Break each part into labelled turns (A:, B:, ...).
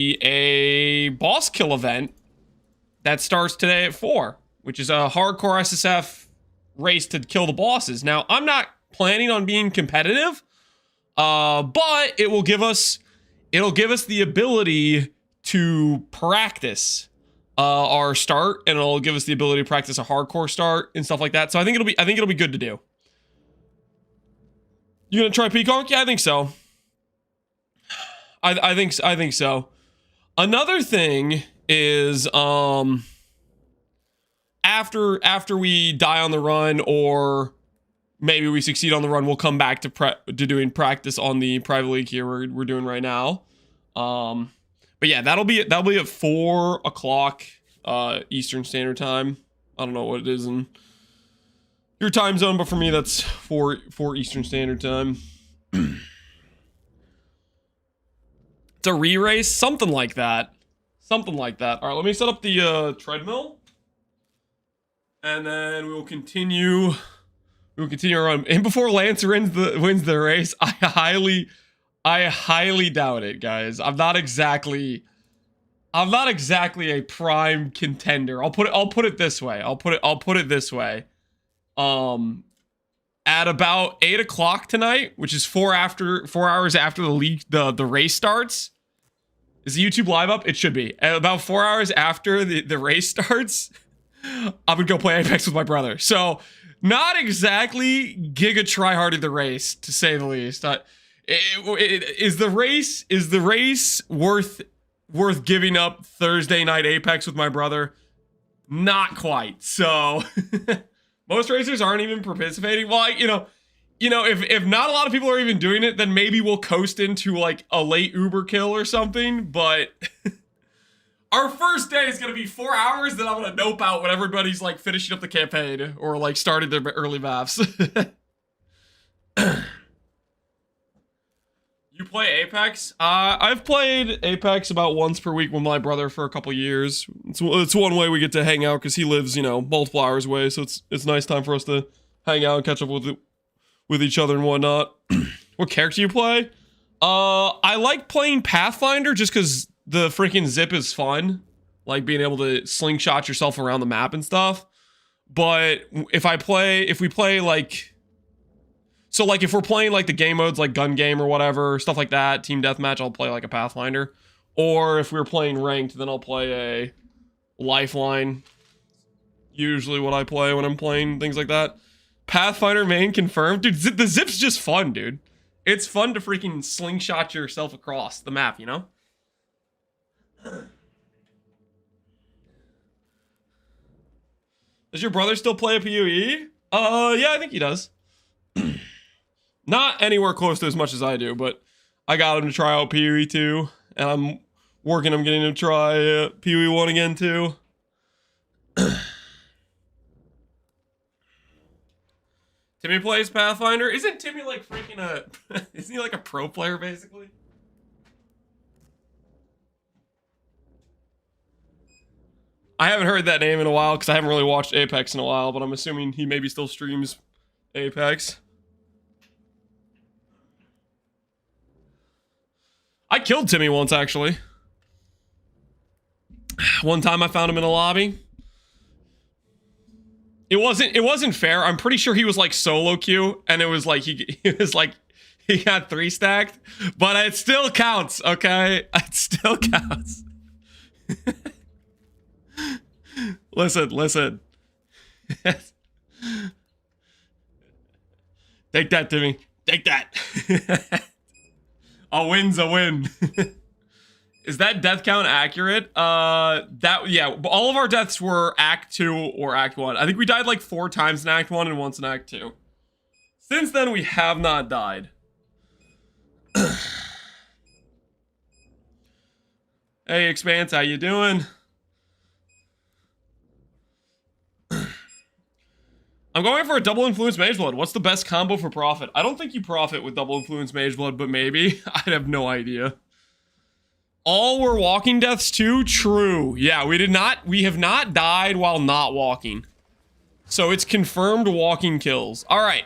A: a boss kill event that starts today at 4, which is a hardcore SSF race to kill the bosses. Now, I'm not planning on being competitive, but it'll give us the ability to practice our start, and it'll give us the ability to practice a hardcore start and stuff like that. So I think it'll be good to do. You gonna try Peacock? Yeah, I think so. I think so. Another thing is after we die on the run, or maybe we succeed on the run, we'll come back to doing practice on the private league here we're doing right now. But yeah, that'll be at 4 o'clock Eastern Standard Time. I don't know what it is in your time zone, but for me that's 4 Eastern Standard Time. It's a re-race, something like that. Something like that. All right, let me set up the treadmill, and then we will continue. We will continue our run. And before Lancer wins the race, I highly doubt it, guys. I'm not exactly a prime contender. I'll put it this way. I'll put it this way. At about 8 o'clock tonight, which is 4 hours after the race starts. Is the YouTube live up? It should be. At about 4 hours after the race starts, I'm gonna go play Apex with my brother. So, not exactly giga tryharded the race, to say the least. Is the race worth giving up Thursday night Apex with my brother? Not quite. So, most racers aren't even participating. Well, if not a lot of people are even doing it, then maybe we'll coast into like a late Uber kill or something. But our first day is going to be 4 hours, then I'm going to nope out when everybody's like finishing up the campaign or like started their early maps. You play Apex? I've played Apex about once per week with my brother for a couple years. It's one way we get to hang out because he lives, multiple hours away. So it's nice time for us to hang out and catch up with each other and whatnot. What character you play? I like playing Pathfinder just because the freaking zip is fun. Like being able to slingshot yourself around the map and stuff. But if we play like... So like if we're playing like the game modes like gun game or whatever, stuff like that, team deathmatch, I'll play like a Pathfinder. Or if we're playing ranked, then I'll play a Lifeline. Usually what I play when I'm playing things like that. Pathfinder main confirmed. Dude, the zip's just fun, dude. It's fun to freaking slingshot yourself across the map, Does your brother still play a PoE? Yeah, I think he does. Not anywhere close to as much as I do, but I got him to try out PoE 2, and I'm working on getting him to try PoE 1 again too. Timmy plays Pathfinder. Isn't Timmy like freaking isn't he like a pro player basically? I haven't heard that name in a while because I haven't really watched Apex in a while, but I'm assuming he maybe still streams Apex. I killed Timmy once, actually. One time I found him in a lobby. It wasn't fair. I'm pretty sure he was like solo queue, and it was like he got 3 stacked, but it still counts, okay? It still counts. Listen. Take that, Timmy. Take that. A win's a win. Is that death count accurate? Yeah, all of our deaths were Act 2 or Act 1. I think we died like 4 times in Act 1 and once in Act 2. Since then, we have not died. Hey, Expanse, how you doing? I'm going for a double influence Mageblood. What's the best combo for profit? I don't think you profit with double influence Mageblood, but maybe. I have no idea. All were walking deaths too? True. Yeah, we have not died while not walking. So it's confirmed walking kills. All right.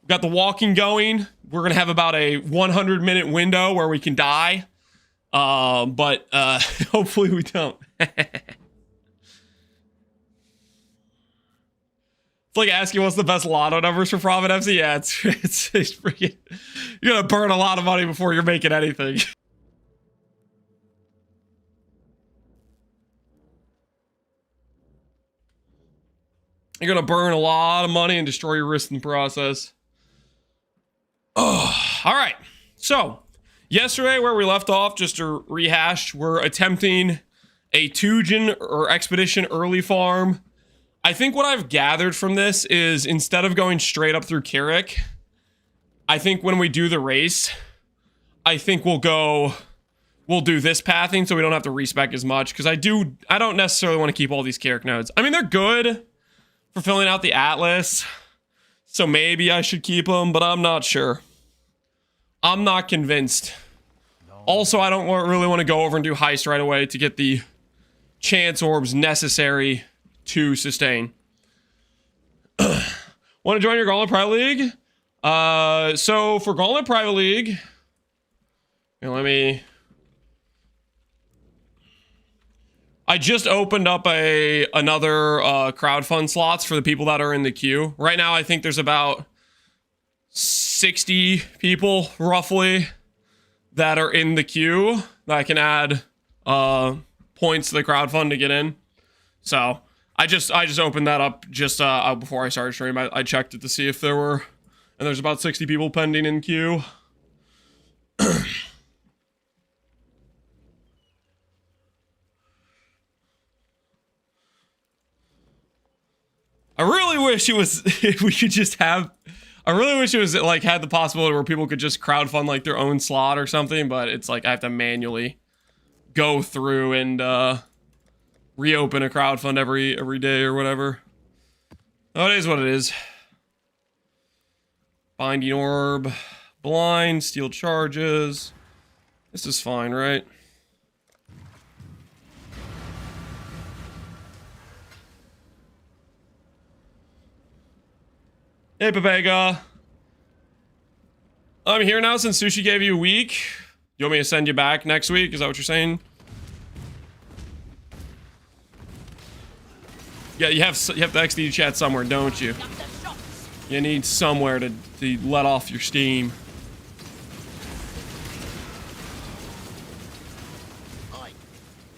A: We've got the walking going. We're going to have about a 100-minute window where we can die. But hopefully we don't. It's like asking what's the best lotto numbers for Profit FC. Yeah, it's freaking. You're gonna burn a lot of money before you're making anything. You're gonna burn a lot of money and destroy your wrist in the process. Oh, all right. So yesterday, where we left off, just to rehash, we're attempting a Tujin or Expedition early farm. I think what I've gathered from this is instead of going straight up through Carrick, I think when we do the race, I think we'll do this pathing so we don't have to respec as much. Because I don't necessarily want to keep all these Carrick nodes. I mean, they're good for filling out the Atlas. So maybe I should keep them, but I'm not sure. I'm not convinced. Also, I don't really want to go over and do Heist right away to get the chance orbs necessary to sustain. Want to join your Gauntlet Private League? So for Gauntlet Private League, I just opened up another crowdfund slots for the people that are in the queue. Right now, I think there's about 60 people roughly that are in the queue that I can add points to the crowdfund to get in. So I just opened that up just before I started stream. I checked it to see if there were, and there's about 60 people pending in queue. I really wish it was we could just have. I really wish it was like had the possibility where people could just crowdfund like their own slot or something, but it's like I have to manually go through and reopen a crowdfund every day or whatever. Oh, it is what it is. Binding orb, blind, steel charges. This is fine, right? Hey, Pepega. I'm here now since Sushi gave you a week. You want me to send you back next week? Is that what you're saying? Yeah, you have the XD chat somewhere, don't you? You need somewhere to let off your steam.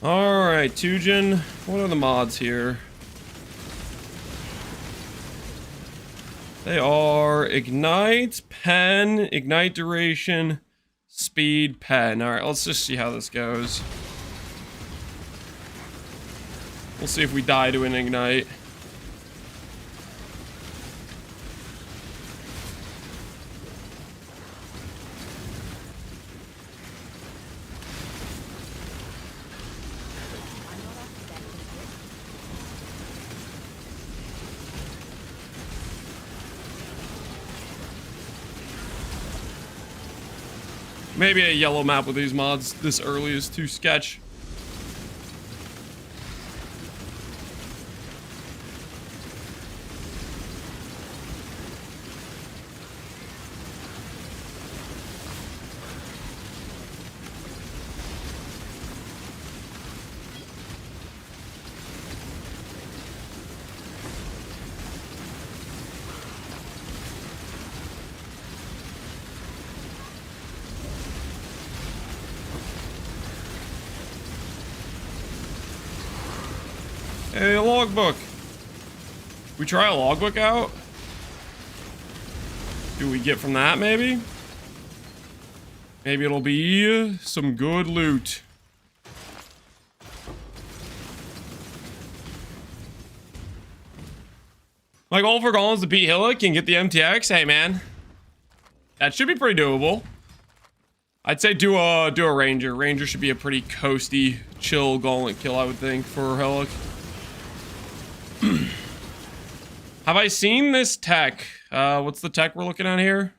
A: Alright, Tujin. What are the mods here? They are Ignite, Pen, Ignite Duration, Speed, Pen. Alright, let's just see how this goes. We'll see if we die to an Ignite. Maybe a yellow map with these mods this early is too sketch. Hey, logbook. We try a logbook out? Do we get from that, maybe? Maybe it'll be some good loot. My goal for Gollum is to beat Hillock and get the MTX. Hey, man. That should be pretty doable. I'd say do a Ranger. Ranger should be a pretty coasty, chill Gauntlet kill, I would think, for Hillock. Have I seen this tech? What's the tech we're looking at here?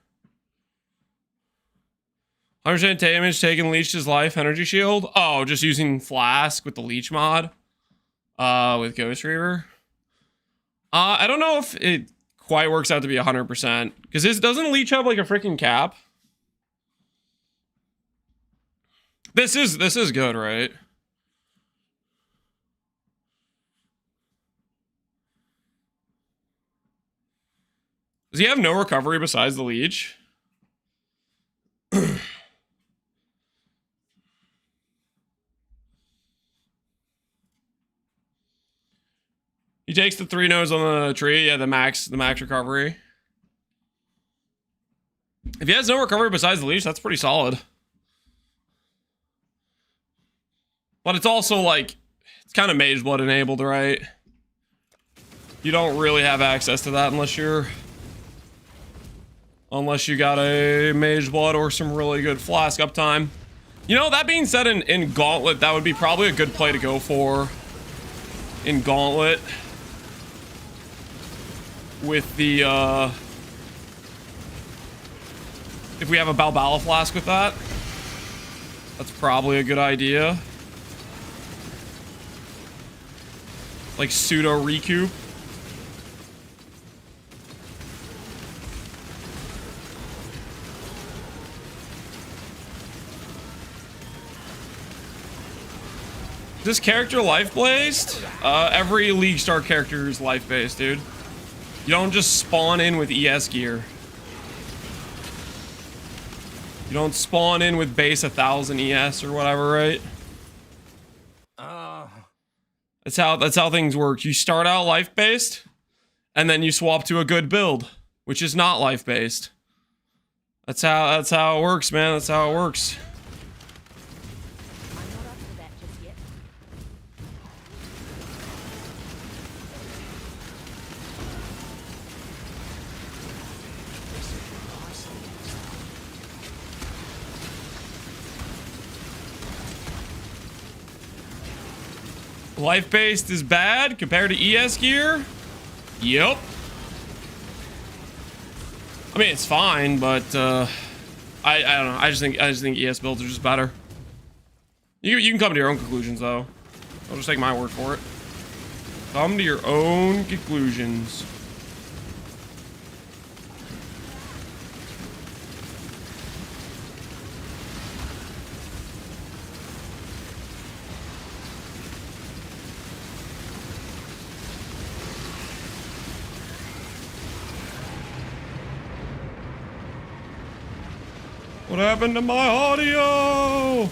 A: 100% damage taken, leached his life, energy shield. Oh, just using Flask with the leech mod. With Ghost Reaver. I don't know if it quite works out to be 100%. Because doesn't leech have like a freaking cap? This is good, right? Does he have no recovery besides the leech? He takes the 3 nodes on the tree. Yeah, the max recovery. If he has no recovery besides the leash, that's pretty solid. But it's also like, it's kind of Mage Blood enabled, right? You don't really have access to that unless you got a Mage Blood or some really good Flask uptime. You know, that being said, in Gauntlet, that would be probably a good play to go for. In Gauntlet. With the, if we have a Balbala Flask with that, that's probably a good idea. Like pseudo recoup. This character life-based? Every League Star character is life-based, dude. You don't just spawn in with ES gear. You don't spawn in with base 1000 ES or whatever, right? That's how things work. You start out life-based, and then you swap to a good build, which is not life-based. That's how it works, man. That's how it works. Life-based is bad compared to ES gear? Yep. I mean, it's fine, but I don't know. I just think ES builds are just better. You can come to your own conclusions, though. I'll just take my word for it. Come to your own conclusions. What happened to my audio?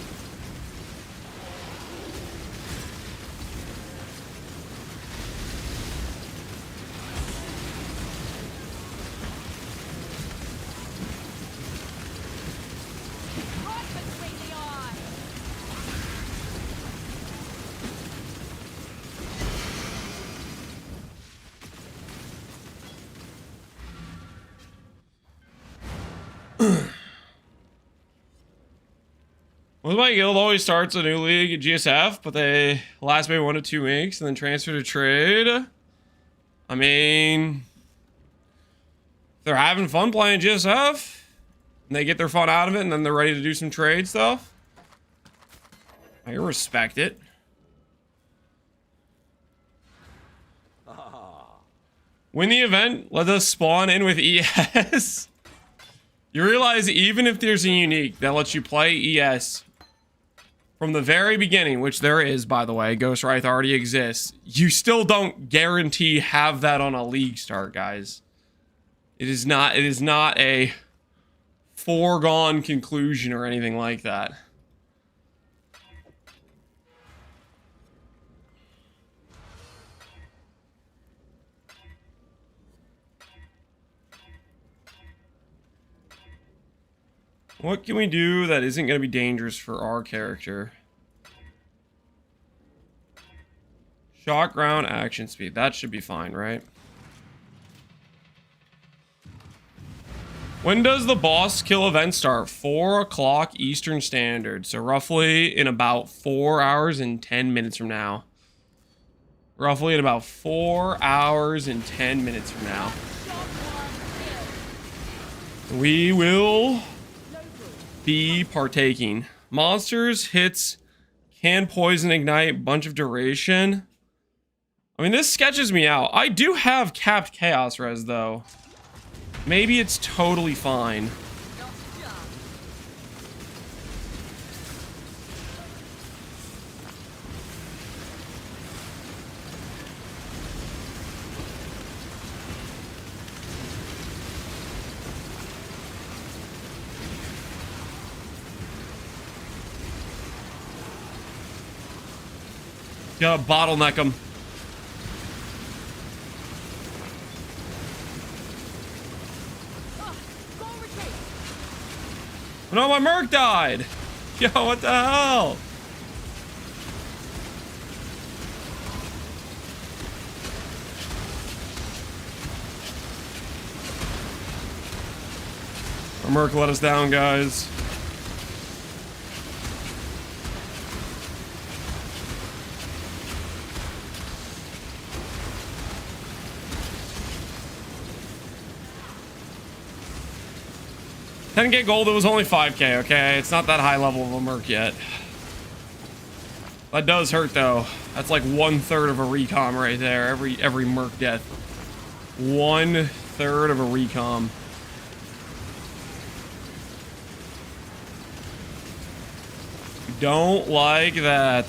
A: Well, my guild always starts a new league at GSF, but they last maybe 1 to 2 weeks and then transfer to trade. I mean, if they're having fun playing GSF and they get their fun out of it and then they're ready to do some trade stuff, I respect it. Win the event, let us spawn in with ES. You realize even if there's a unique that lets you play ES from the very beginning, which there is, by the way, Ghost Wraith already exists, you still don't guarantee have that on a league start, guys. It is not a foregone conclusion or anything like that. What can we do that isn't going to be dangerous for our character? Shock ground action speed. That should be fine, right? When does the boss kill event start? 4 o'clock Eastern Standard. So roughly in about 4 hours and 10 minutes from now. Roughly in about 4 hours and 10 minutes from now. We will be partaking. Monsters, hits, can poison, ignite, bunch of duration. I mean, this sketches me out. I do have capped chaos res, though. Maybe it's totally fine. Gotta bottleneck them. No, my Merc died! Yo, what the hell? Our Merc let us down, guys. $10K gold, it was only 5K, okay? It's not that high level of a Merc yet. That does hurt, though. That's like 1/3 of a recom right there. Every Merc death. 1/3 of a recom. Don't like that.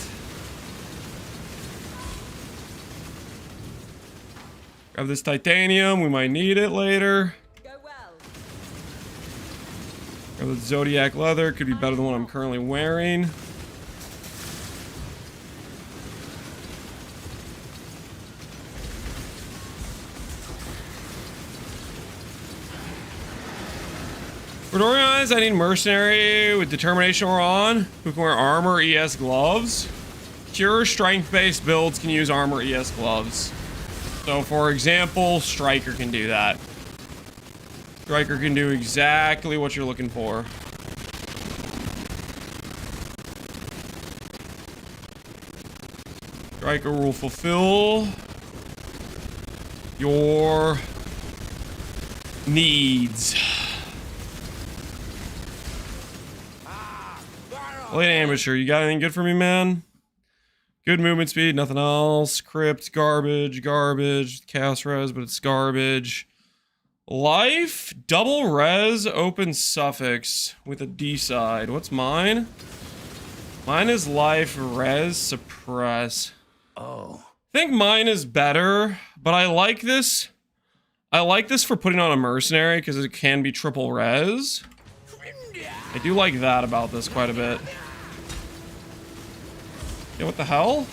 A: Grab this titanium. We might need it later. Grab the Zodiac leather. Could be better than what I'm currently wearing. For organized, I need Mercenary with Determination we're on, who can wear armor, ES gloves. Pure strength-based builds can use armor, ES gloves. So, for example, Striker can do that. Striker can do exactly what you're looking for. Striker will fulfill your needs. Late amateur, you got anything good for me, man? Good movement speed, nothing else. Crypt, garbage, garbage. Chaos res, but it's garbage. Life, double res, open suffix with a D side. What's mine? Mine is life, res, suppress. Oh. I think mine is better, but I like this. I like this for putting on a mercenary because it can be triple res. I do like that about this quite a bit. Yeah, what the hell?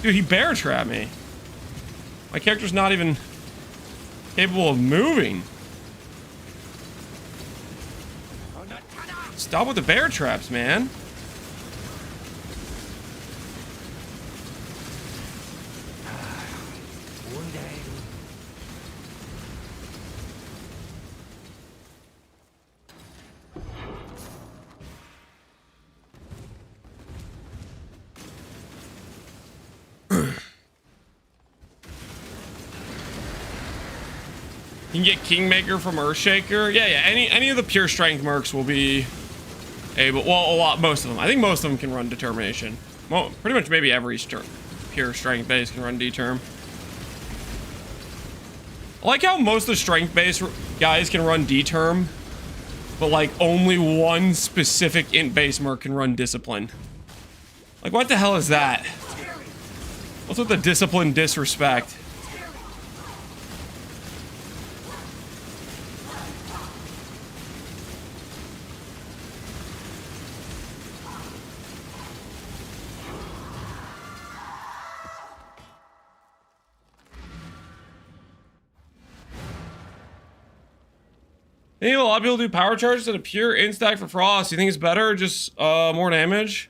A: Dude, he bear trapped me. My character's not even capable of moving. Stop with the bear traps, man. You can get Kingmaker from Earthshaker. Yeah, any of the pure strength mercs will be able, well, most of them. I think most of them can run Determination. Well, pretty much maybe every pure strength base can run D-Term. I like how most of the strength base guys can run D-Term, but like only one specific int base merc can run Discipline. Like, what the hell is that? What's with the Discipline disrespect? I think a lot of people do power charges at a pure instack for Frost. You think it's better, just more damage?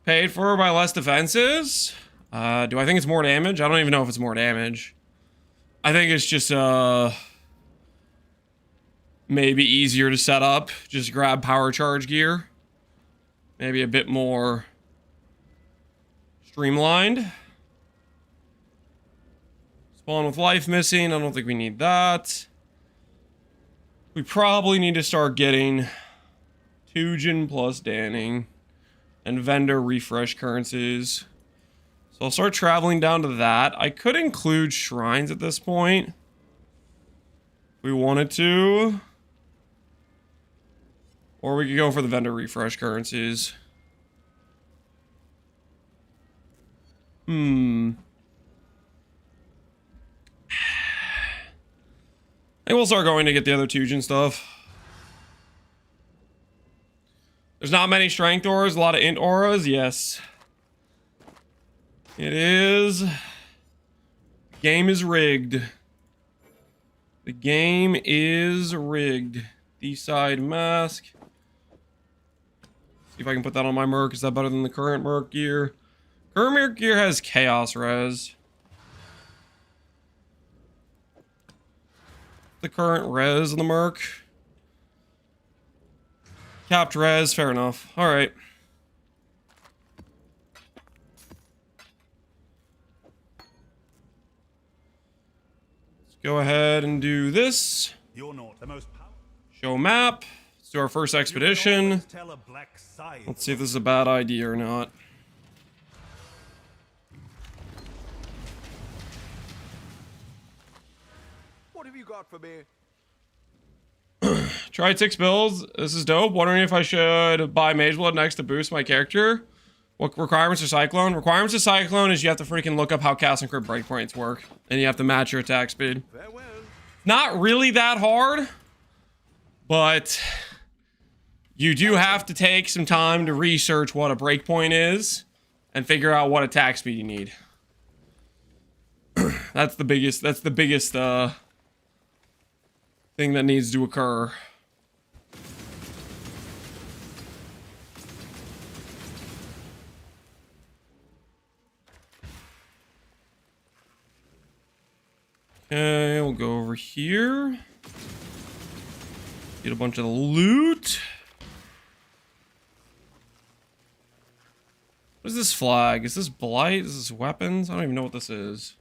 A: Paid for by less defenses? Do I think it's more damage? I don't even know if it's more damage. I think it's just maybe easier to set up. Just grab power charge gear. Maybe a bit more streamlined. Spawn with life missing. I don't think we need that. We probably need to start getting Tujin plus Danning and vendor refresh currencies. So I'll start traveling down to that. I could include shrines at this point if we wanted to. Or we could go for the vendor refresh currencies. I think we'll start going to get the other Tujin stuff. There's not many strength auras, a lot of int auras, yes. It is. The game is rigged. The game is rigged. D-side mask. See if I can put that on my Merc. Is that better than the current Merc gear? Current Merc gear has chaos res. The current res in the Merc. Capped res, fair enough. Alright. Let's go ahead and do this.
B: You're not the most
A: Show map. Let's do our first expedition. Let's see if this is a bad idea or not.
B: What have you got for me?
A: Tried 6 builds. This is dope. Wondering if I should buy Mage Blood next to boost my character. What requirements are Cyclone? Requirements of Cyclone is you have to freaking look up how Cast and Crit breakpoints work. And you have to match your attack speed.
B: Farewell.
A: Not really that hard. But you do have to take some time to research what a breakpoint is. And figure out what attack speed you need. That's the biggest thing that needs to occur. Okay, we'll go over here. Get a bunch of loot. What is this flag? Is this blight? Is this weapons? I don't even know what this is.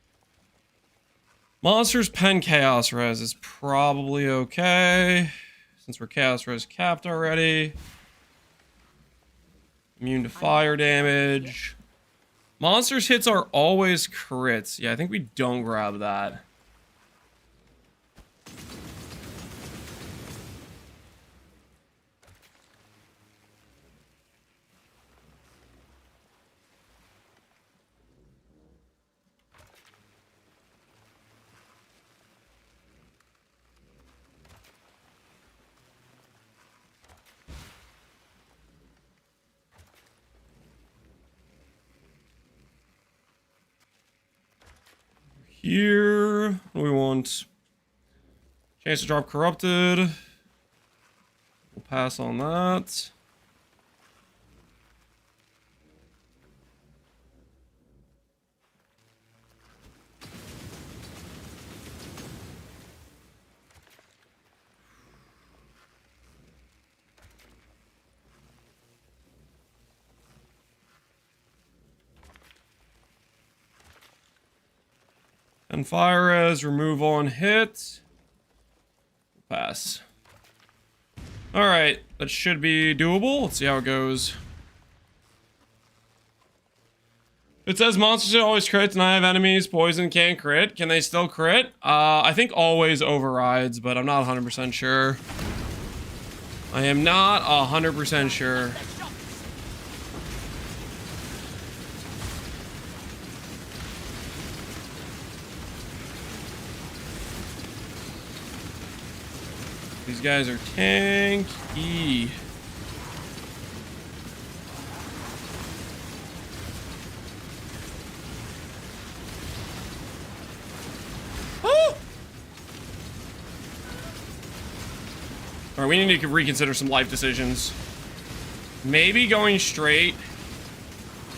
A: Monsters pen chaos res is probably okay. Since we're chaos res capped already. Immune to fire damage. Monsters hits are always crits. Yeah, I think we don't grab that. Here, we want chance to drop corrupted. We'll pass on that. And fire as remove on hit. Pass. Alright, that should be doable. Let's see how it goes. It says monsters should always crit, and I have enemies. Poison can't crit. Can they still crit? I think always overrides, but I'm not 100% sure. I am not 100% sure. These guys are tanky. Oh! Alright, we need to reconsider some life decisions. Maybe going straight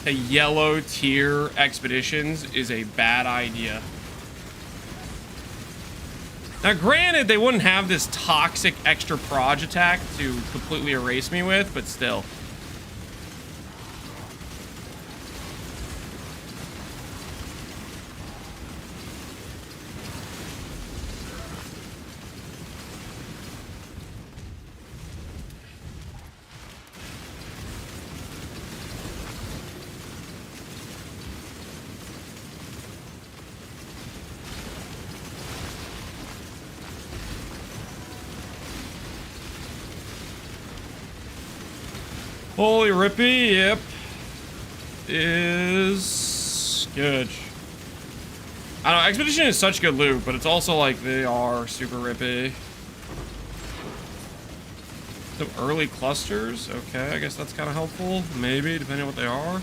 A: to yellow tier expeditions is a bad idea. Now, granted, they wouldn't have this toxic extra proj attack to completely erase me with, but still. Holy Rippy, yep. Is good. I don't know, Expedition is such good loot, but it's also like they are super rippy. Some early clusters, okay, I guess that's kind of helpful. Maybe, depending on what they are.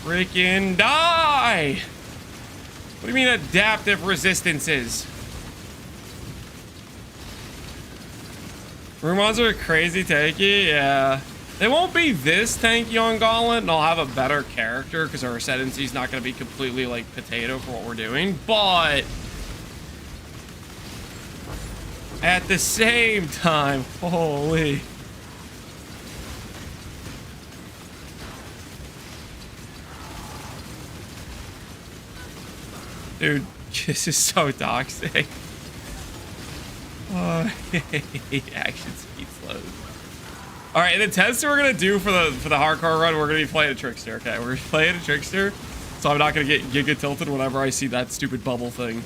A: Freaking die! What do you mean adaptive resistances? Rumors are crazy tanky, yeah. They won't be this tanky on Gauntlet, and I'll have a better character because our Ascendancy is not going to be completely like potato for what we're doing, but at the same time, holy. Dude, this is so toxic. Oh, action speed slows. All right, the test we're gonna do for the hardcore run, we're gonna be playing a trickster. Okay, we're playing a trickster, so I'm not gonna get giga tilted whenever I see that stupid bubble thing.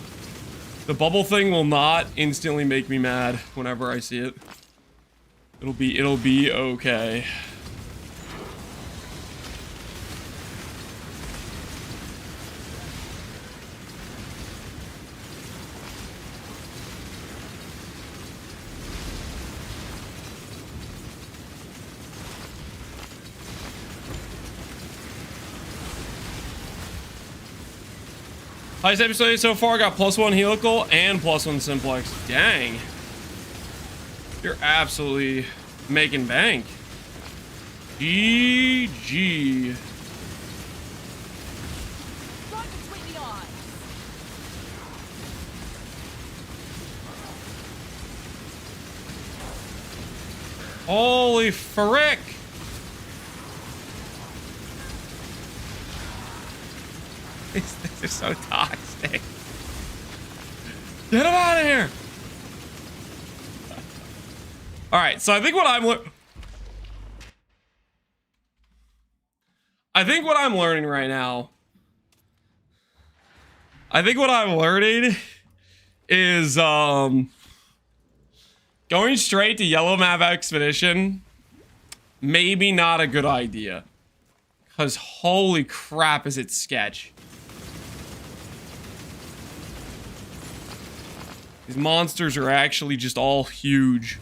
A: The bubble thing will not instantly make me mad whenever I see it. It'll be okay. Highest episode so far, got +1 helical and +1 simplex. Dang. You're absolutely making bank. GG. Holy frick. This is so toxic. Get him out of here. All right, so I think what I'm learning right now. I think what I'm learning is going straight to yellow map expedition. Maybe not a good idea. Cause holy crap, is it sketch. These monsters are actually just all huge.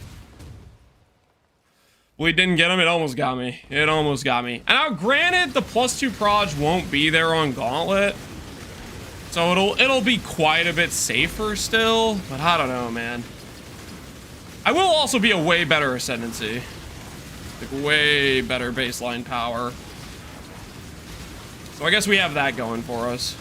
A: We didn't get them. It almost got me. It almost got me. And now, granted, the +2 proj won't be there on Gauntlet, so it'll be quite a bit safer still. But I don't know, man. I will also be a way better Ascendancy, like way better baseline power. So I guess we have that going for us.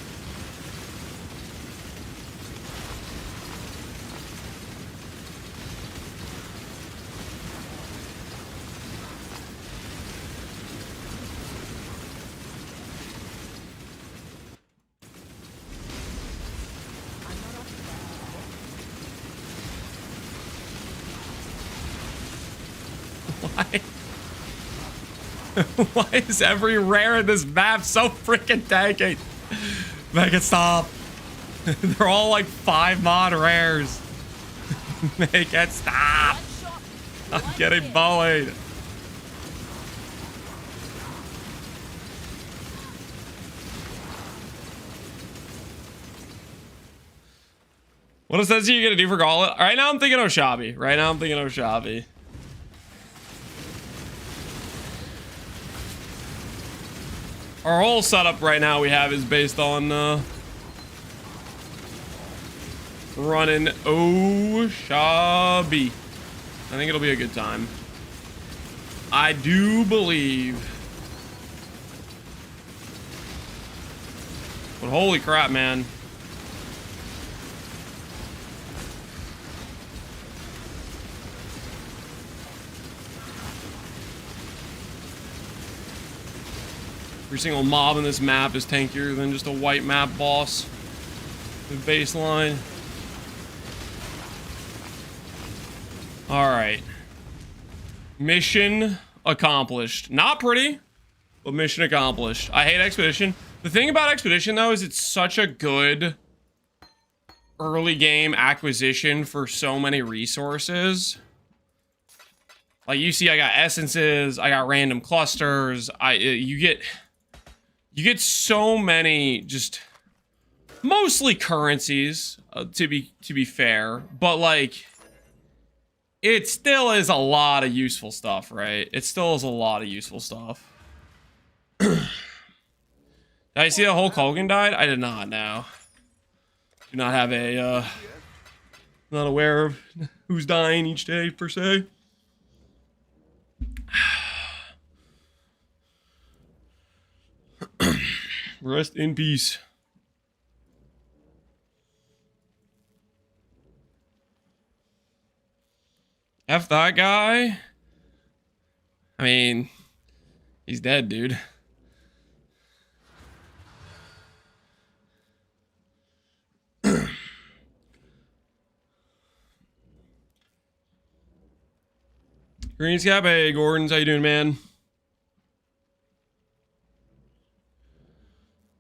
A: Why? Why is every rare in this map so freaking tanky? Make it stop. They're all like 5 mod rares. Make it stop. I'm getting bullied. What Ascendancy you gonna do for Gauntlet? Right now I'm thinking Oshabi. Right now I'm thinking Oshabi. Our whole setup right now we have is based on running Oshabi. I think it'll be a good time. I do believe. But holy crap, man. Every single mob in this map is tankier than just a white map boss with baseline. Alright. Mission accomplished. Not pretty, but mission accomplished. I hate Expedition. The thing about Expedition, though, is it's such a good early game acquisition for so many resources. Like, you see, I got essences, I got random clusters, you get so many just mostly currencies, to be fair, but like it still is a lot of useful stuff, right? It still is a lot of useful stuff. Did I see that Hulk Hogan died? I did not, no. Do not have a, not aware of who's dying each day, per se. Rest in peace. F that guy. I mean, he's dead, dude. Greenscap, hey Gordons, how you doing, man?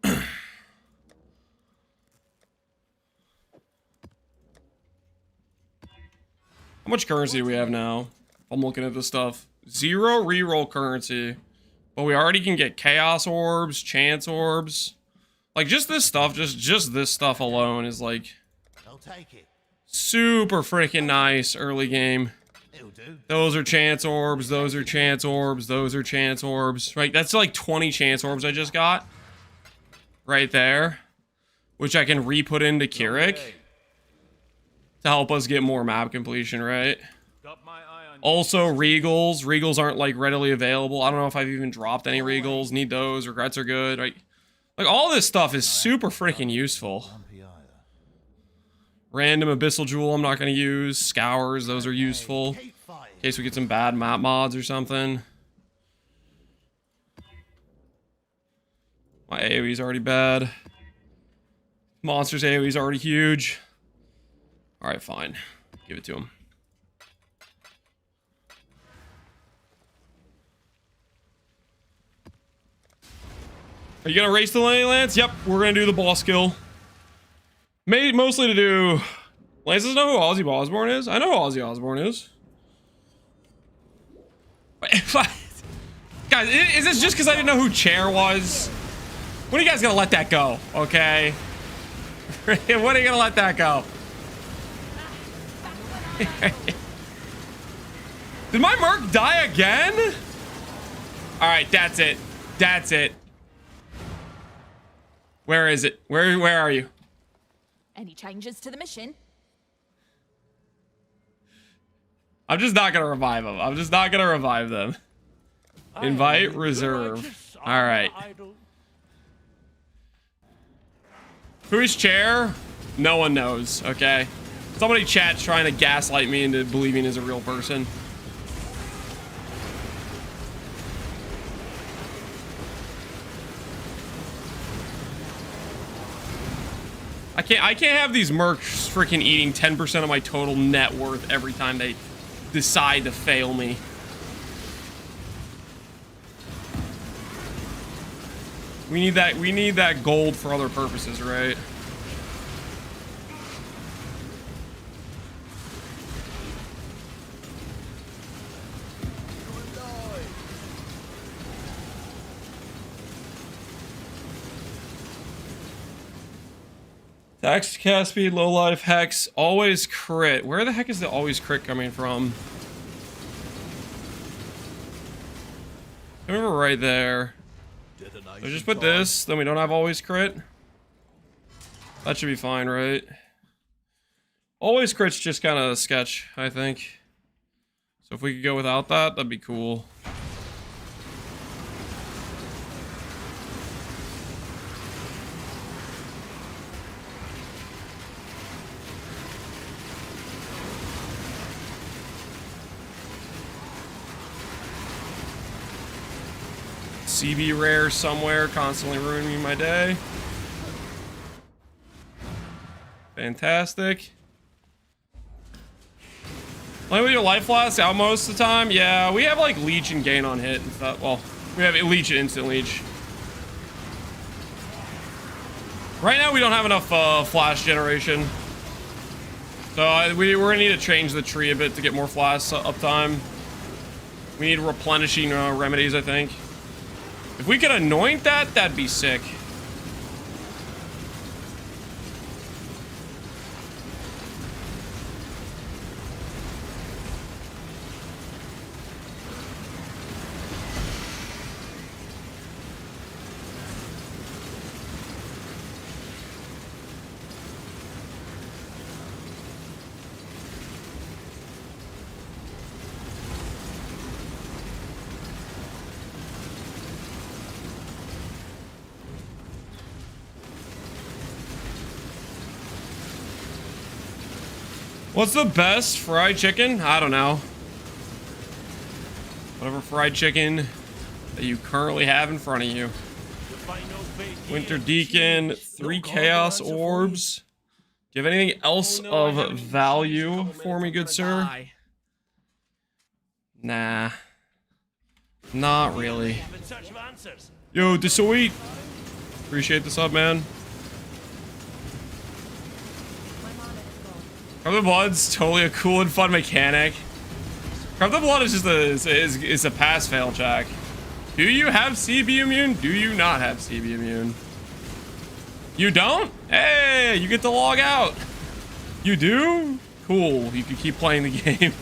A: How much currency do we have now? I'm looking at this stuff. 0 reroll currency. But we already can get chaos orbs, chance orbs. Like just this stuff, just this stuff alone is like
B: I'll take it.
A: super freaking nice early game.
B: It'll do.
A: Those are chance orbs, those are chance orbs, those are chance orbs. Right, that's like 20 chance orbs I just got. Right there. Which I can re-put into Keurig. To help us get more map completion, right?
B: Got my eye on you.
A: Also, Regals. Regals aren't, like, readily available. I don't know if I've even dropped any Regals. Need those. Regrets are good. Like all this stuff is super freaking useful. Random Abyssal Jewel I'm not going to use. Scours, those are useful. In case we get some bad map mods or something. My AoE's already bad. Monsters AoE's already huge. Alright, fine. Give it to him. Are you gonna race the Lance? Yep, we're gonna do the boss kill. Mostly to do... Lance doesn't know who Ozzy Osbourne is? I know who Ozzy Osbourne is. Wait, guys, is this just because I didn't know who Chair was? When are you guys gonna let that go, okay? When are you gonna let that go? Did my Merc die again? Alright, that's it. That's it. Where is it? Where are you?
C: Any changes to the mission?
A: I'm just not gonna revive them. I'm just not gonna revive them. Invite reserve. Alright. Who is Chair? No one knows, okay? Somebody chat's trying to gaslight me into believing he's a real person. I can't have these mercs freaking eating 10% of my total net worth every time they decide to fail me. We need that gold for other purposes, right? Axe cast speed, low life, hex, always crit. Where the heck is the always crit coming from? Come over right there. So just put this, then we don't have always crit. That should be fine, right? Always crit's just kind of a sketch, I think. So if we could go without that, that'd be cool. CB rare somewhere, constantly ruining my day. Fantastic. Play with your life flask out most of the time? Yeah, we have like leech and gain on hit and stuff. Well, we have leech and instant leech. Right now we don't have enough flash generation. So we're gonna need to change the tree a bit to get more flash uptime. We need replenishing remedies, I think. If we could anoint that, that'd be sick. What's the best fried chicken? I don't know. Whatever fried chicken that you currently have in front of you. Winter Deacon, 3 Chaos Orbs. Do you have anything else of value for me, good sir? Nah. Not really. Yo, Desoit. Appreciate the sub, man. Corrupt the Blood's totally a cool and fun mechanic. Corrupt the Blood is just a pass-fail check. Do you have CB immune? Do you not have CB immune? You don't? Hey, you get to log out. You do? Cool. You can keep playing the game.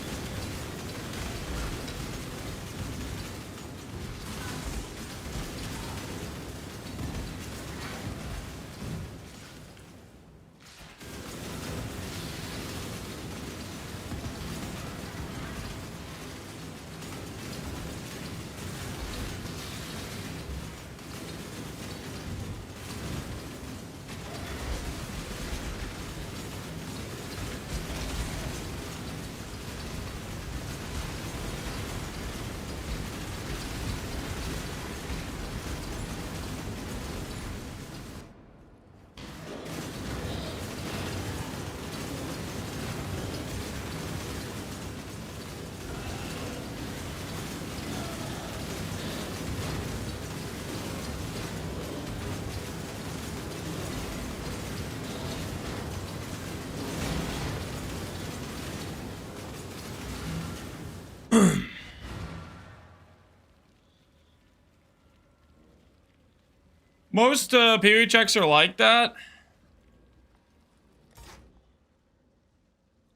A: Most PoE checks are like that.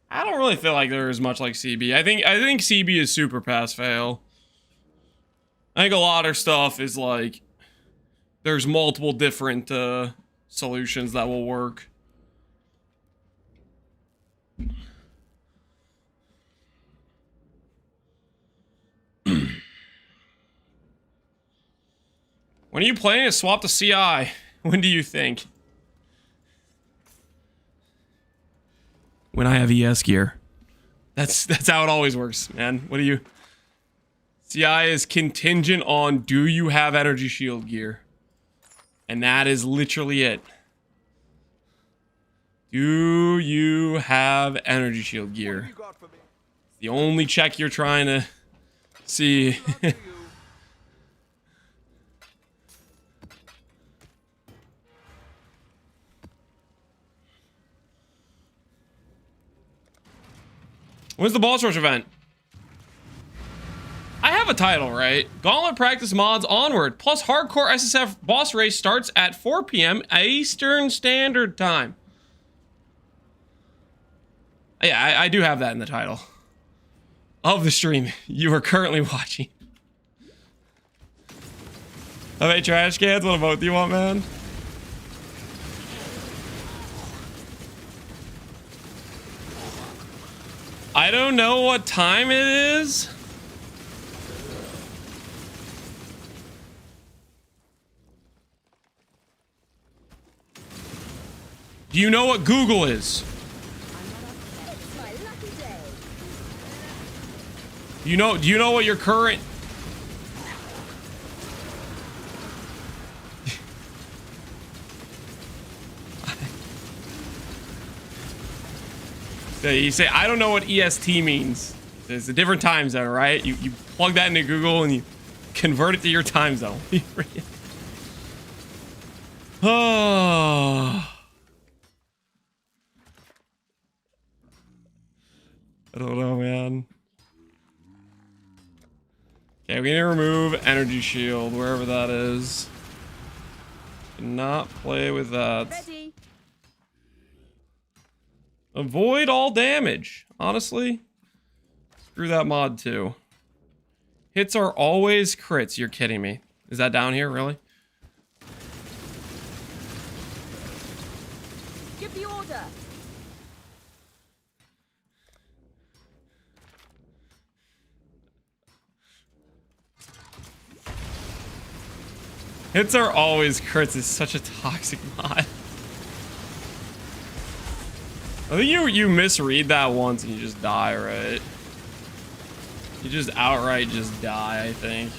A: I don't really feel like they're as much like CB. I think CB is super pass fail. I think a lot of stuff is like there's multiple different solutions that will work. When are you planning to swap to CI? When do you think? When I have ES gear. That's how it always works, man. What do you... CI is contingent on do you have energy shield gear. And that is literally it. Do you have energy shield gear? The only check you're trying to see. When's the boss rush event? I have a title, right? Gauntlet practice mods onward, plus hardcore SSF boss race starts at 4 p.m. Eastern Standard Time. Yeah, I do have that in the title of the stream you are currently watching. How many trash cans? What emote do you want, man? I don't know what time it is. Do you know what Google is? Do you know what your current... You say, I don't know what EST means. It's a different time zone, right? You plug that into Google and you convert it to your time zone. Oh. I don't know, man. Okay, we need to remove energy shield, wherever that is. Cannot play with that.
C: Ready.
A: Avoid all damage. Honestly, screw that mod too. Hits are always crits. You're kidding me. Is that down here, really?
C: Give the order.
A: Hits are always crits is such a toxic mod. I think you misread that once and you just die, right? You just outright just die, I think.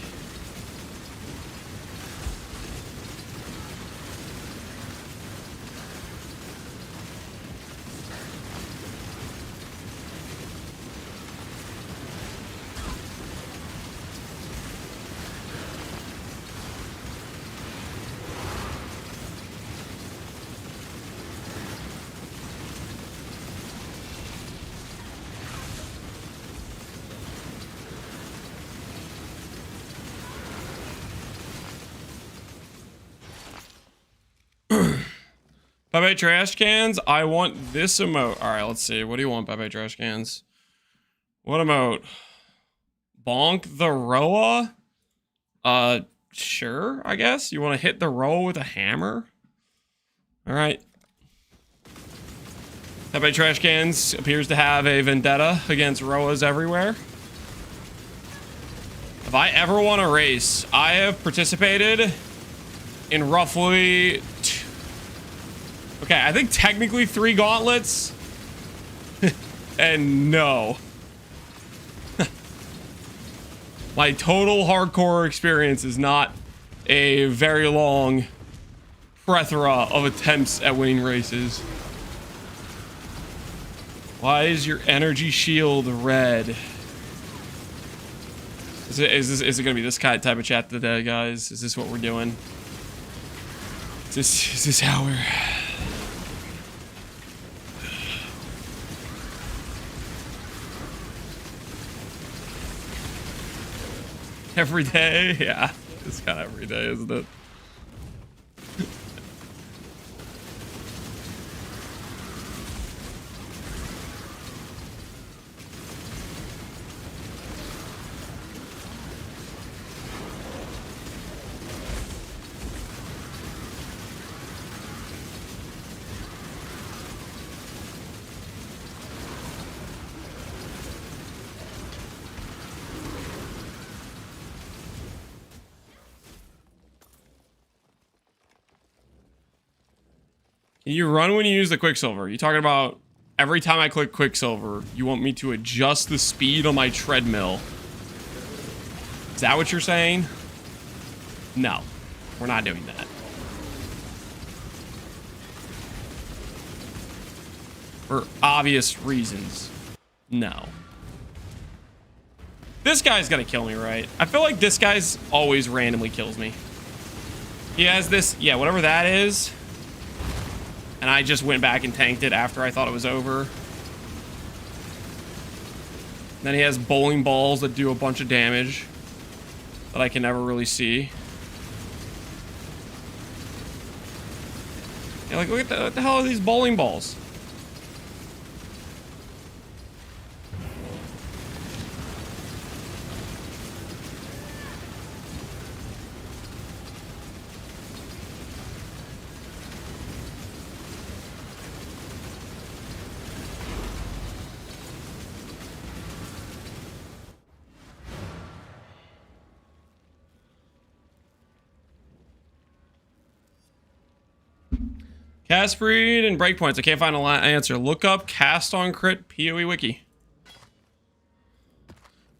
A: Bye-bye trash cans. I want this emote. All right, let's see. What do you want, bye-bye trash cans? What emote? Bonk the Roa? Sure, I guess. You want to hit the Roa with a hammer? All right. Bye-bye trash cans appears to have a vendetta against Roas everywhere. If I ever won a race, I have participated in roughly... Okay, I think technically 3 gauntlets. And no. My total hardcore experience is not a very long plethora of attempts at winning races. Why is your energy shield red? Is it gonna be this kind of type of chat today, guys? Is this what we're doing? Is this how we're... Every day? Yeah, it's kind of every day, isn't it? You run when you use the Quicksilver. You talking about every time I click Quicksilver, you want me to adjust the speed on my treadmill? Is that what you're saying? No, we're not doing that. For obvious reasons, no. This guy's gonna kill me, right? I feel like this guy's always randomly kills me. He has this, yeah, whatever that is. And I just went back and tanked it after I thought it was over. Then he has bowling balls that do a bunch of damage that I can never really see. Yeah, like, look at what the hell are these bowling balls? Cast breed and breakpoints. I can't find an answer. Look up cast on crit PoE wiki.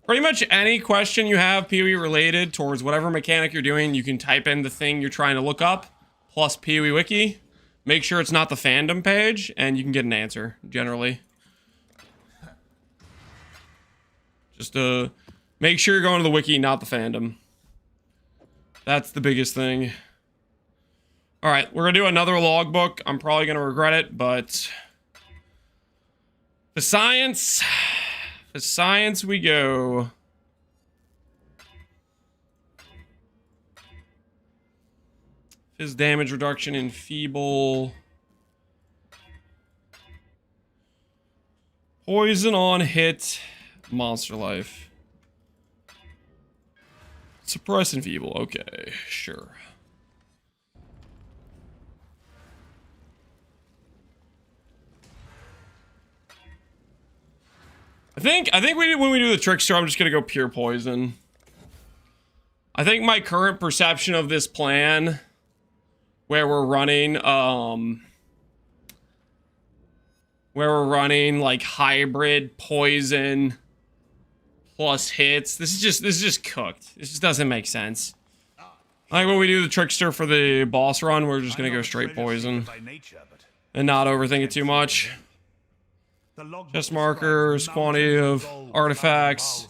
A: Pretty much any question you have PoE related towards whatever mechanic you're doing, you can type in the thing you're trying to look up, plus PoE wiki. Make sure it's not the fandom page, and you can get an answer, generally. Just make sure you're going to the wiki, not the fandom. That's the biggest thing. All right, we're gonna do another logbook. I'm probably gonna regret it, but for science we go. His damage reduction in feeble. Poison on hit, monster life. Suppress and feeble, okay, sure. I think when we do the trickster, I'm just gonna go pure poison. I think my current perception of this plan, where we're running where we're running like hybrid poison plus hits. This is just cooked. This just doesn't make sense. Like when we do the trickster for the boss run, we're just gonna go straight poison and not overthink it too much. Chest markers, quantity of artifacts,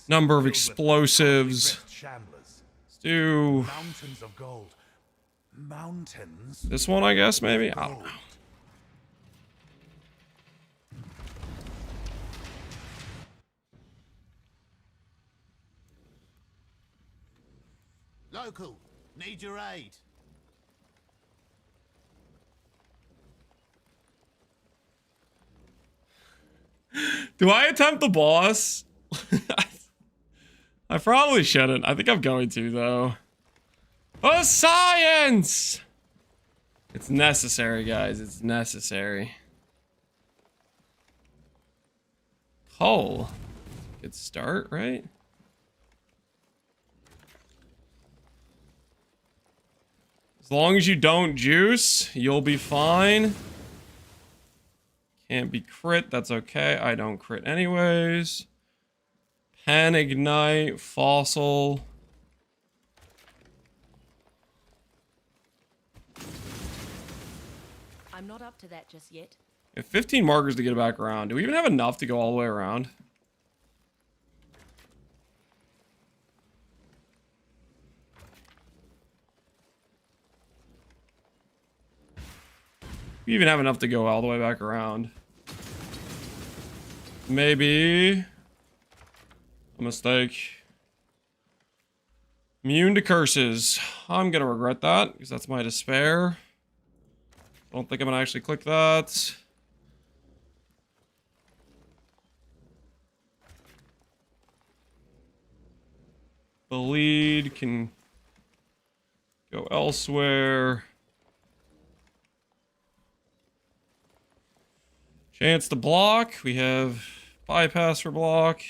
A: number of explosives. Let's do this one, I guess, maybe? I don't know.
B: Local, need your aid.
A: Do I attempt the boss? I probably shouldn't. I think I'm going to, though. For science! It's necessary, guys. It's necessary. Hull. Good start, right? As long as you don't juice, you'll be fine. Can't be crit, that's okay. I don't crit anyways. Pen, ignite, fossil.
C: I'm not up to that just yet.
A: We have 15 markers to get back around. Do we even have enough to go all the way around? We even have enough to go all the way back around. Maybe a mistake. Immune to curses. I'm gonna regret that because that's my despair. Don't think I'm gonna actually click that. The lead can go elsewhere. Chance to block. We have bypass for block.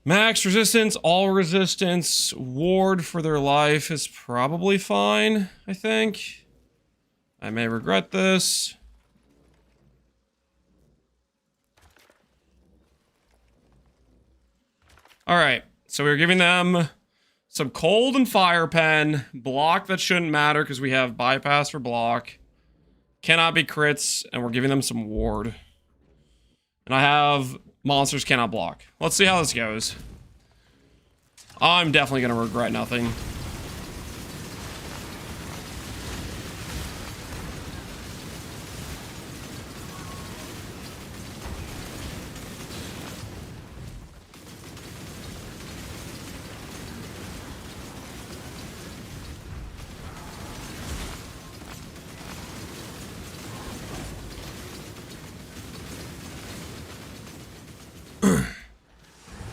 A: Max resistance, all resistance, ward for their life is probably fine, I think. I may regret this. Alright, so we're giving them some cold and fire pen. Block that shouldn't matter because we have bypass for block. Cannot be crits, and we're giving them some ward. And I have monsters cannot block. Let's see how this goes. I'm definitely going to regret nothing.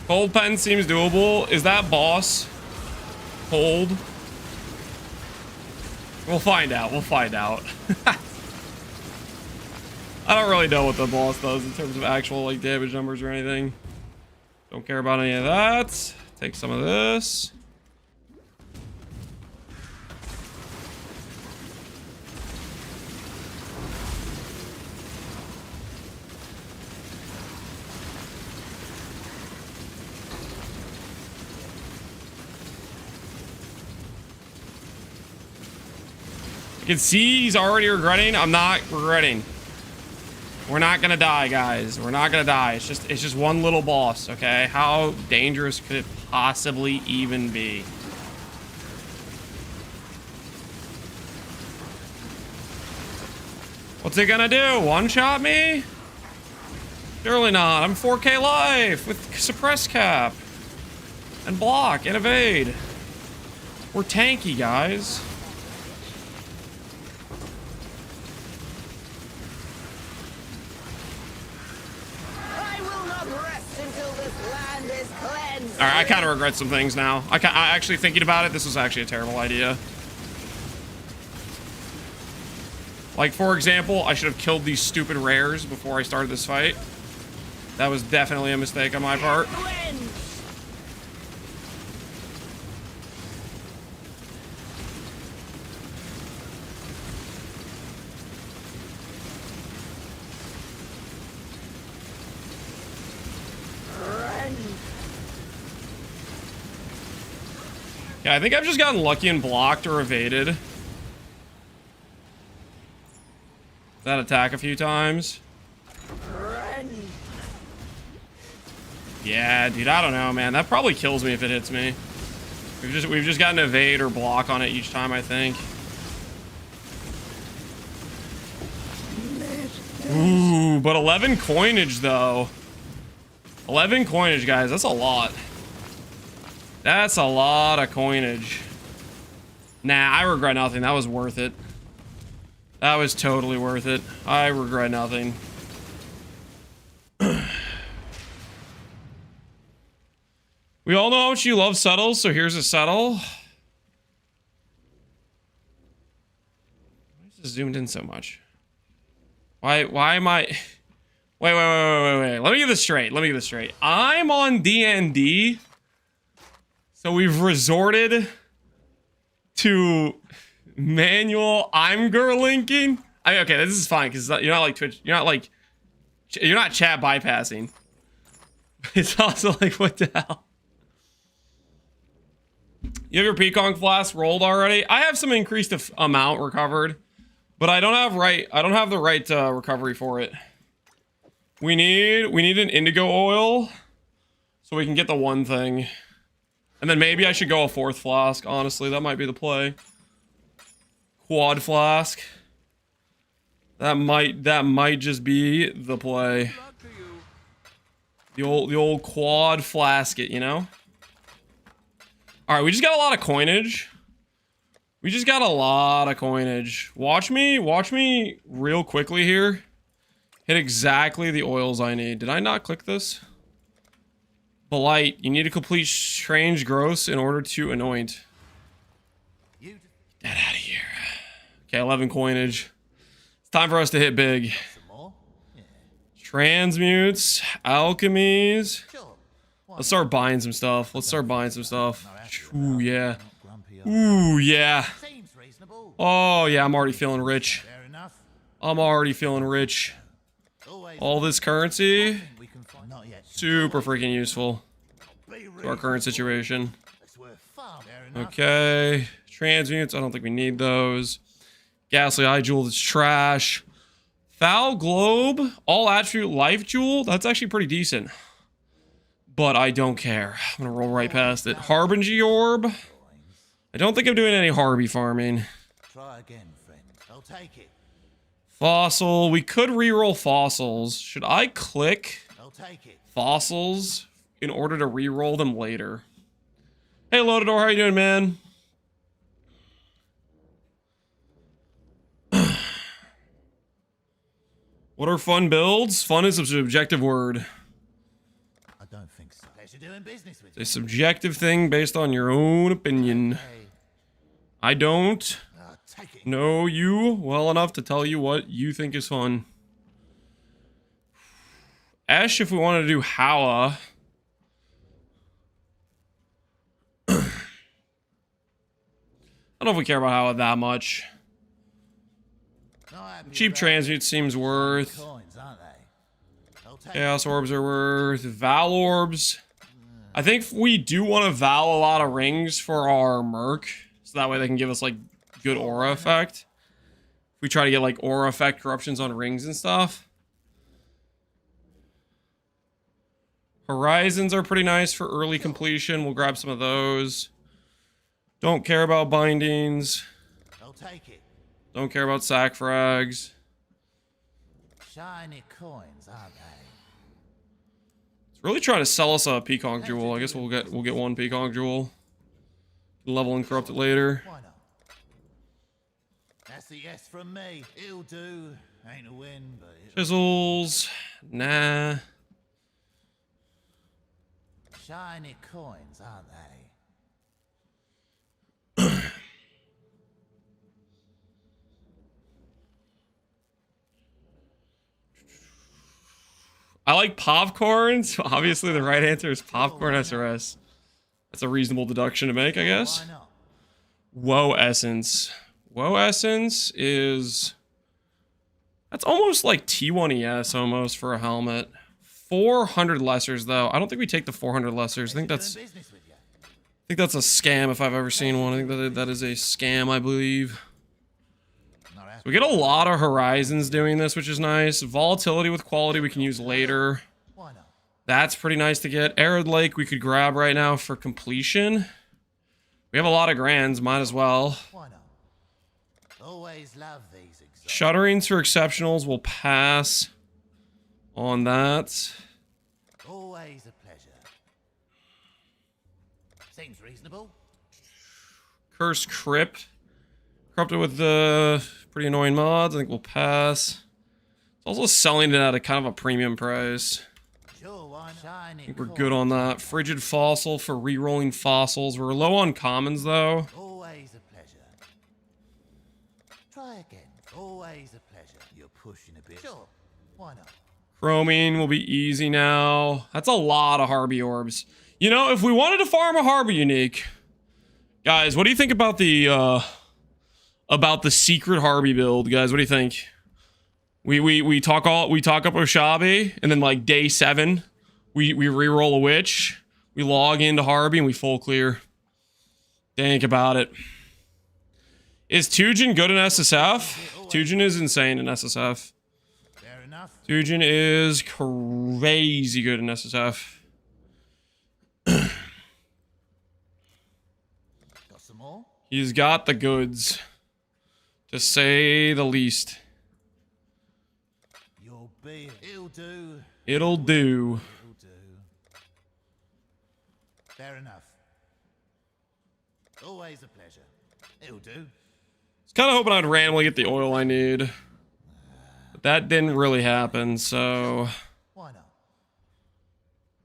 A: Cold pen seems doable. Is that boss cold? We'll find out. We'll find out. I don't really know what the boss does in terms of actual like damage numbers or anything. Don't care about any of that. Take some of this. You can see he's already regretting. I'm not regretting. We're not gonna die, guys. We're not gonna die. It's just one little boss, okay? How dangerous could it possibly even be? What's it gonna do? One-shot me? Surely not. I'm 4K life with suppress cap and block and evade. We're tanky, guys. Alright, I kind of regret some things now. I actually, thinking about it, this was actually a terrible idea. Like, for example, I should have killed these stupid rares before I started this fight. That was definitely a mistake on my part. Yeah, I think I've just gotten lucky and blocked or evaded that attack a few times. Yeah, dude, I don't know, man. That probably kills me if it hits me. We've just gotten evade or block on it each time, I think. Ooh, but 11 coinage though. 11 coinage, guys. That's a lot. That's a lot of coinage. Nah, I regret nothing. That was worth it. That was totally worth it. I regret nothing. We all know how much you love settles, so here's a settle. Why is it zoomed in so much? Why am I... Wait. Let me get this straight. I'm on D&D, so we've resorted to manual I'm-girl linking. I mean, okay, this is fine, because you're not like Twitch. You're not chat bypassing. It's also like, what the hell? You have your Peacock Flask rolled already? I have some increased amount recovered, but I don't have the right recovery for it. We need an indigo oil so we can get the one thing. And then maybe I should go a 4th flask, honestly. That might be the play. Quad flask. That might just be the play. The old quad flask it, you know? Alright, we just got a lot of coinage. Watch me real quickly here. Hit exactly the oils I need. Did I not click this? Blight. You need to complete strange growths in order to anoint. Get that out of here. Okay, 11 coinage. It's time for us to hit big. Transmutes, alchemies. Let's start buying some stuff. Ooh, yeah. Ooh, yeah. Oh, yeah, I'm already feeling rich. All this currency, super freaking useful to our current situation. Okay, transmutes, I don't think we need those. Ghastly Eye Jewel is trash. Foul Globe, all attribute life jewel, that's actually pretty decent. But I don't care. I'm gonna roll right past it. Harbinger Orb. I don't think I'm doing any Harby farming.
B: Try again, friend. I'll take it.
A: Fossil. We could reroll fossils. Should I click
B: I'll take it.
A: fossils in order to reroll them later? Hey, Lotador, how you doing, man? What are fun builds? Fun is a subjective word.
B: I don't think so. Pleasure doing business with
A: It's a subjective thing based on your own opinion. I don't know you well enough to tell you what you think is fun. Esh, if we wanted to do Howa. I don't know if we care about Howa that much. Cheap transmute seems worth. Chaos orbs are worth. Val orbs. I think we do want to Val a lot of rings for our Merc. So that way they can give us like good aura effect. If we try to get like aura effect corruptions on rings and stuff. Horizons are pretty nice for early completion. We'll grab some of those. Don't care about bindings.
B: I'll take it.
A: Don't care about sack frags.
B: Shiny coins, aren't they?
A: It's really trying to sell us a Peacock Jewel. I guess we'll get one Peacock Jewel. Level and corrupt it later.
B: Why not? That's the yes from me. It'll do. Ain't a win, but
A: Chisels. Nah.
B: shiny coins, aren't they?
A: I like popcorns. Obviously, the right answer is popcorn SRS. That's a reasonable deduction to make, I guess.
B: Why not?
A: Woe Essence. Woe Essence is... That's almost like T1ES almost for a helmet. 400 lessers, though. I don't think we take the 400 lessers. I think that's... think that's a scam if I've ever seen one. I think that is a scam, I believe. So we get a lot of horizons doing this, which is nice. Volatility with quality we can use later.
B: Why not?
A: That's pretty nice to get. Arid Lake we could grab right now for completion. We have a lot of grands, might as well.
B: Why not? Always love these exotics.
A: Shutterings for exceptionals will pass on that.
B: Always a pleasure. Seems reasonable.
A: Cursed Crypt. Corrupted with the pretty annoying mods. I think we'll pass. It's also selling it at a kind of a premium price.
B: Sure, why not?
A: I think we're good on that. Frigid Fossil for re-rolling fossils. We're low on commons though.
B: Always a pleasure. Try again. Always a pleasure. You're pushing a bit. Sure. Why not?
A: Chroming will be easy now. That's a lot of Harby orbs. You know, if we wanted to farm a Harby unique, guys, what do you think about the secret Harby build, guys? What do you think? We talk up Oshabi, and then like day 7, we re-roll a witch, we log into Harby, and we full clear. Think about it. Is Tujin good in SSF? Tujin is insane in SSF.
B: Fair enough.
A: Tujin is crazy good in SSF.
B: Got some more?
A: He's got the goods, to say the least.
B: You'll be. It'll do.
A: It'll do.
B: It'll do. Fair enough. Always a pleasure. It'll do.
A: I was kind of hoping I'd randomly get the oil I need, but that didn't really happen, so
B: Why not?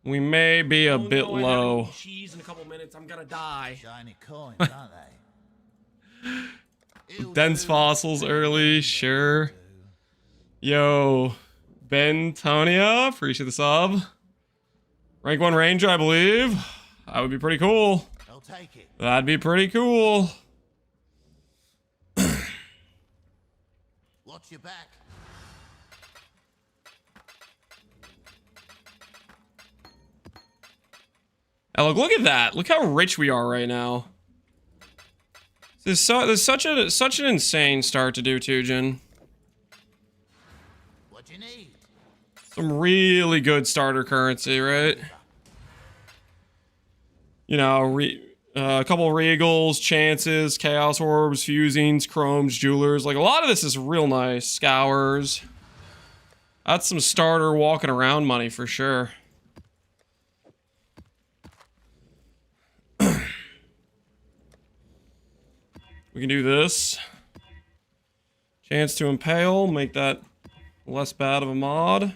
A: we may be a bit low.
D: Cheese in a couple minutes. I'm gonna die.
B: Shiny coins, aren't they? It'll
A: Dense
B: do.
A: fossils early, sure. Yo, Bentonia, appreciate the sub. Rank 1 Ranger, I believe. That would be pretty cool.
B: I'll take it.
A: That'd be pretty cool.
B: Watch your back.
A: And look at that. Look how rich we are right now. There's such an insane start to do, Tujin.
B: What do you need?
A: Some really good starter currency, right? You know, a couple of regals, chances, chaos orbs, fusings, chromes, jewelers. Like a lot of this is real nice. Scours. That's some starter walking around money for sure. We can do this. Chance to impale, make that less bad of a mod.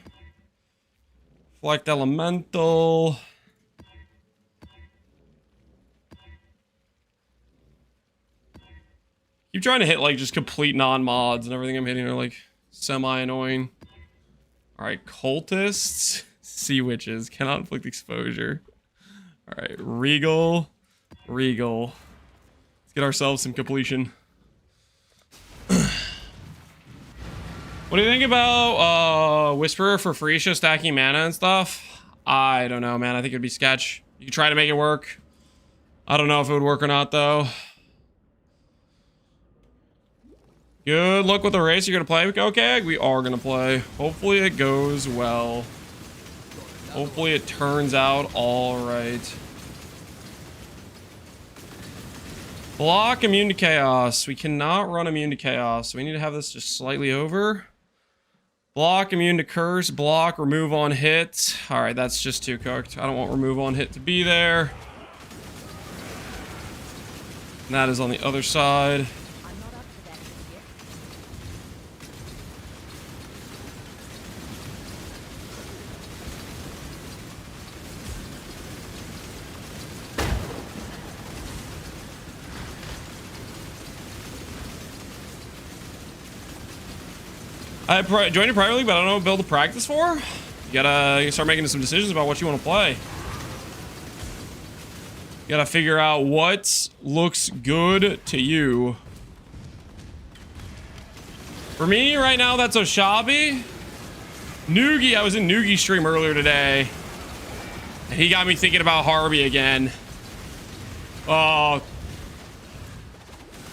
A: Reflect elemental. Keep trying to hit like just complete non-mods, and everything I'm hitting are like semi-annoying. Alright, cultists. Sea witches. Cannot inflict exposure. Alright, regal. Regal. Let's get ourselves some completion. What do you think about Whisperer for Freesia stacking mana and stuff? I don't know, man. I think it'd be sketch. You could try to make it work. I don't know if it would work or not, though. Good luck with the race you're gonna play. Okay, we are gonna play. Hopefully it goes well. Hopefully it turns out all right. Block immune to chaos. We cannot run immune to chaos, so we need to have this just slightly over. Block immune to curse. Block remove on hit. All right, that's just too cooked. I don't want remove on hit to be there. And that is on the other side.
C: I'm not up to that just yet.
A: I joined a private league, but I don't know what build to practice for. You gotta start making some decisions about what you want to play. You gotta figure out what looks good to you. For me, right now, that's Oshabi. Noogie, I was in Noogie's stream earlier today. And he got me thinking about Harby again. Oh.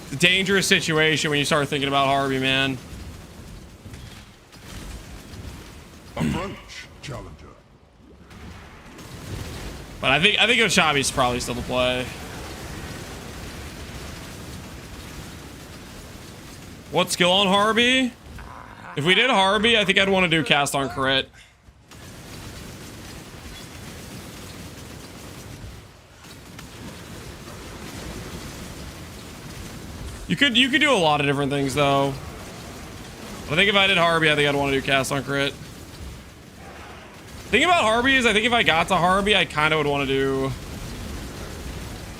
A: It's a dangerous situation when you start thinking about Harvey, man.
E: Approach, challenger.
A: But I think Oshabi's probably still the play. What skill on Harvey? If we did Harvey, I think I'd want to do cast on crit. You could do a lot of different things though. But I think if I did Harvey, I think I'd want to do cast on crit. Thing about Harvey is I think if I got to Harvey, I kind of would want to do...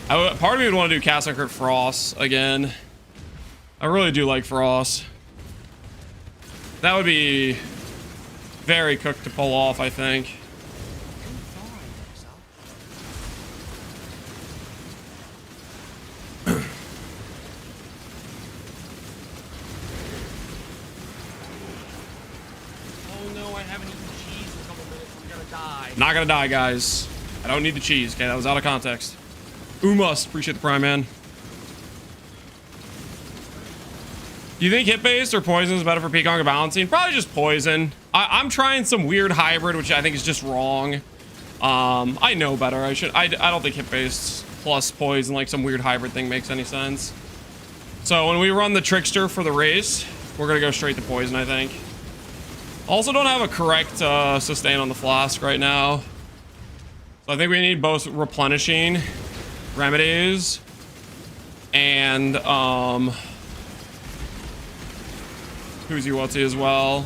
A: part of me would want to do cast on crit Frost again. I really do like Frost. That would be very cooked to pull off, I think. Not gonna die, guys. I don't need the cheese. Okay, that was out of context. Must appreciate the prime, man. Do you think hit-based or poison is better for Peacock or balancing? Probably just poison. I'm trying some weird hybrid, which I think is just wrong. I know better. I don't think hit-based plus poison, like some weird hybrid thing, makes any sense. So when we run the trickster for the race, we're gonna go straight to poison, I think. Also don't have a correct sustain on the flask right now. So I think we need both replenishing remedies and Who's you What's as well.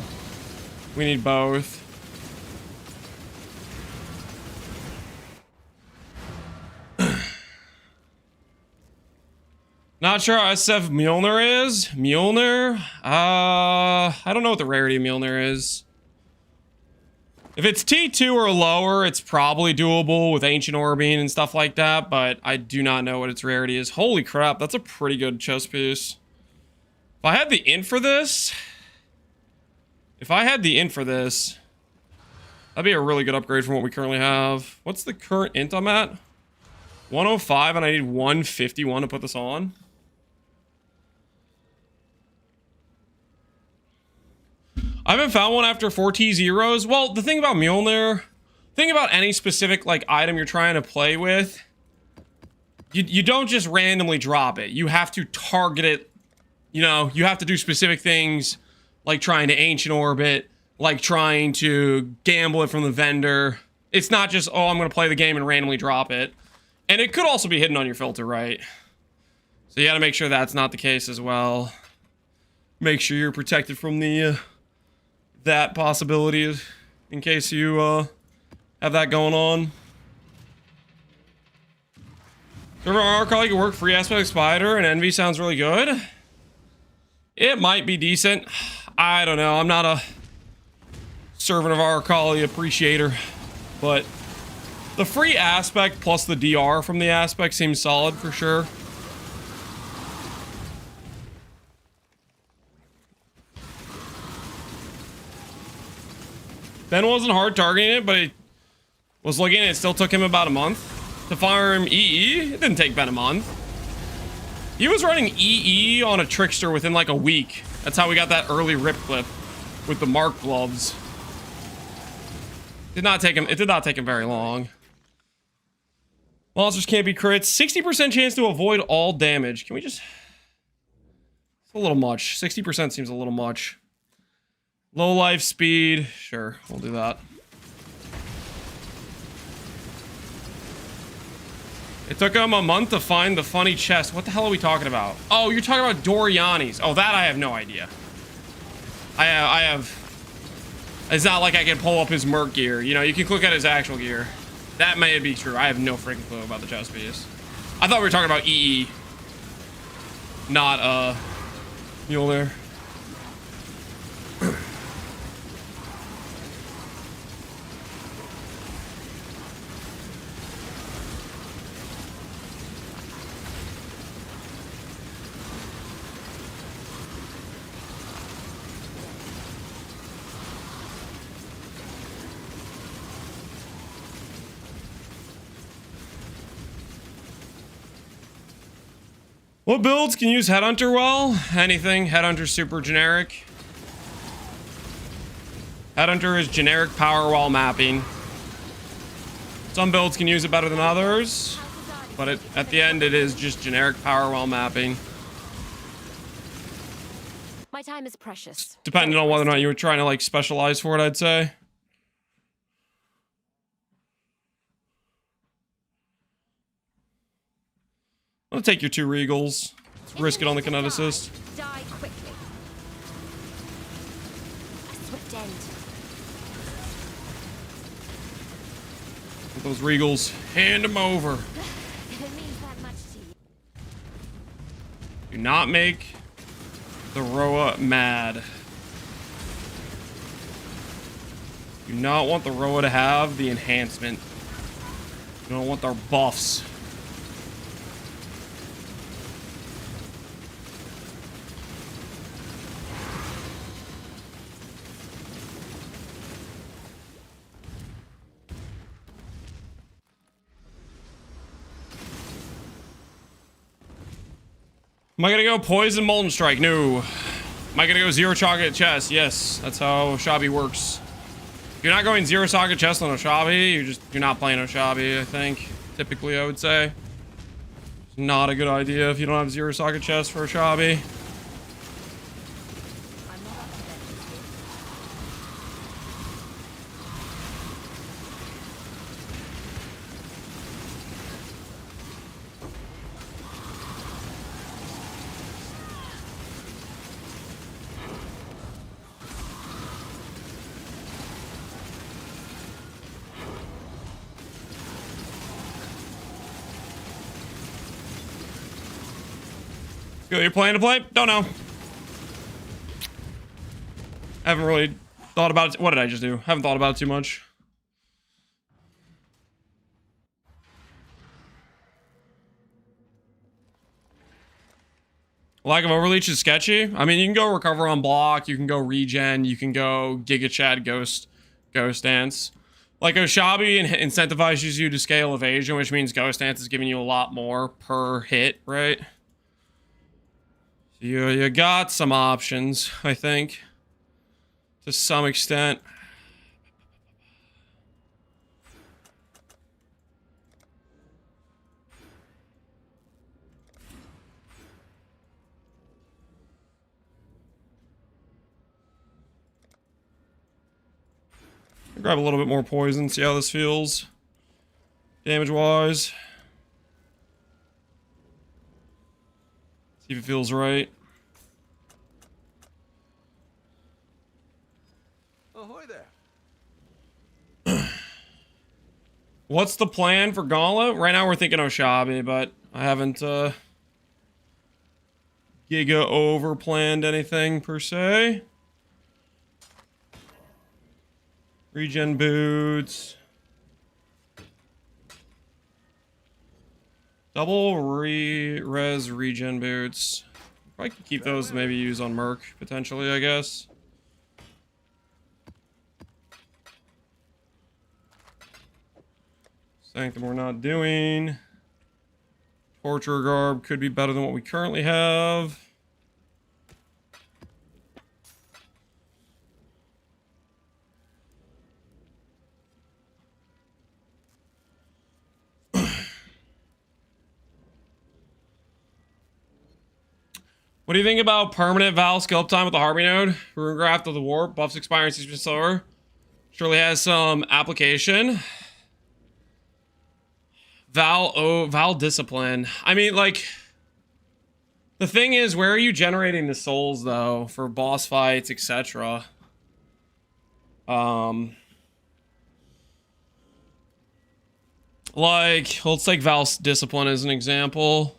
A: We need both. Not sure how SF Mjolnir is. Mjolnir? I don't know what the rarity of Mjolnir is. If it's T2 or lower, it's probably doable with Ancient Orbing and stuff like that, but I do not know what its rarity is. Holy crap, that's a pretty good chest piece. If I had the int for this... that'd be a really good upgrade from what we currently have. What's the current int I'm at? 105, and I need 151 to put this on. I haven't found one after 4T zeros. Well, the thing about Mjolnir, think about any specific like item you're trying to play with. You don't just randomly drop it. You have to target it. You know, you have to do specific things like trying to Ancient Orbit, like trying to gamble it from the vendor. It's not just, oh, I'm going to play the game and randomly drop it. And it could also be hidden on your filter, right? So you got to make sure that's not the case as well. Make sure you're protected from the that possibility in case you have that going on. Server Arc could work free aspect Spider and Envy sounds really good. It might be decent. I don't know. I'm not a servant of Arcali appreciator, but the free aspect plus the DR from the aspect seems solid for sure. Ben wasn't hard targeting it, but it was looking, it still took him about a month to farm EE. It didn't take Ben a month. He was running EE on a trickster within like a week. That's how we got that early rip clip with the Mark gloves. It did not take him very long. Monsters can't be crits. 60% chance to avoid all damage. Can we just... It's a little much. 60% seems a little much. Low life speed. Sure, we'll do that. It took him a month to find the funny chest. What the hell are we talking about? Oh, you're talking about Doriani's. Oh, that I have no idea. I have... It's not like I can pull up his merc gear. You know, you can click at his actual gear. That may be true. I have no freaking clue about the chest piece. I thought we were talking about EE. Not, Mjolnir. What builds can use Headhunter well? Anything. Headhunter's super generic. Headhunter is generic power wall mapping. Some builds can use it better than others, but at the end it is just generic power wall mapping.
C: My time is precious.
A: Depending on whether or not you were trying to like specialize for it, I'd say. I'll take your 2 Regals. Let's risk it on the Kinetic Assist.
C: Die quickly. A swift end.
A: With those Regals, hand them over.
C: If it means that much to you.
A: Do not make the Roa mad. Do not want the Roa to have the enhancement. You don't want their buffs. Am I gonna go Poison Molten Strike? No. Am I gonna go Zero Socket Chest? Yes. That's how Oshabi works. If you're not going Zero Socket Chest on Oshabi, you're not playing Oshabi, I think. Typically, I would say. It's not a good idea if you don't have Zero Socket Chest for Oshabi.
C: I'm not up to that just yet.
A: Go, you're planning to play? Don't know. I haven't really thought about it. What did I just do? Haven't thought about it too much. Lack of overleach is sketchy. I mean, you can go recover on block, you can go regen, you can go Giga Chad Ghost Dance. Like Oshabi incentivizes you to scale evasion, which means Ghost Dance is giving you a lot more per hit, right? You got some options, I think, to some extent. I'll grab a little bit more poison, see how this feels, damage-wise. See if it feels right.
E: Ahoy there.
A: What's the plan for Gauntlet? Right now we're thinking Oshabi, but I haven't giga over planned anything per se. Regen boots. Double res regen boots. I could keep those to maybe use on Merc, potentially, I guess. Sanctum we're not doing. Torture Garb could be better than what we currently have. What do you think about permanent Val skill up time with the Harvey node? Runegraft of the Warp, buffs expiring 6% slower. Surely has some application. Val discipline. I mean, like, the thing is, where are you generating the souls though for boss fights, etc.? Like, let's take Val's discipline as an example.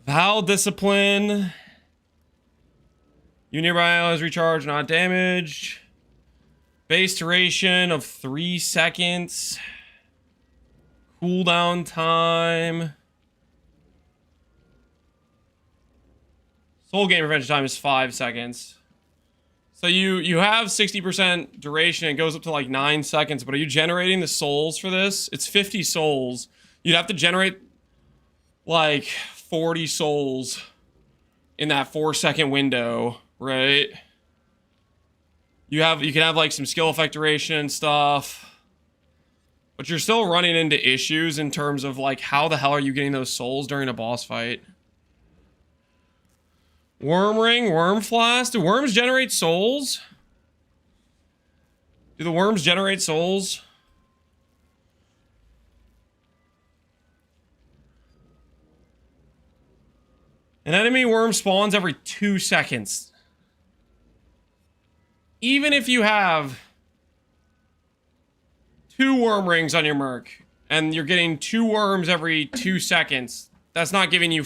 A: Val discipline. You nearby allies recharge, not damaged. Base duration of 3 seconds. Cooldown time. Soul gain prevention time is 5 seconds. So you have 60% duration. It goes up to like 9 seconds. But are you generating the souls for this? It's 50 souls. You'd have to generate like 40 souls in that 4-second window, right? You can have like some skill effect duration and stuff, but you're still running into issues in terms of like how the hell are you getting those souls during a boss fight? Worm ring, worm flask. Do worms generate souls? Do the worms generate souls? An enemy worm spawns every 2 seconds. Even if you have 2 worm rings on your merc, and you're getting 2 worms every 2 seconds, that's not giving you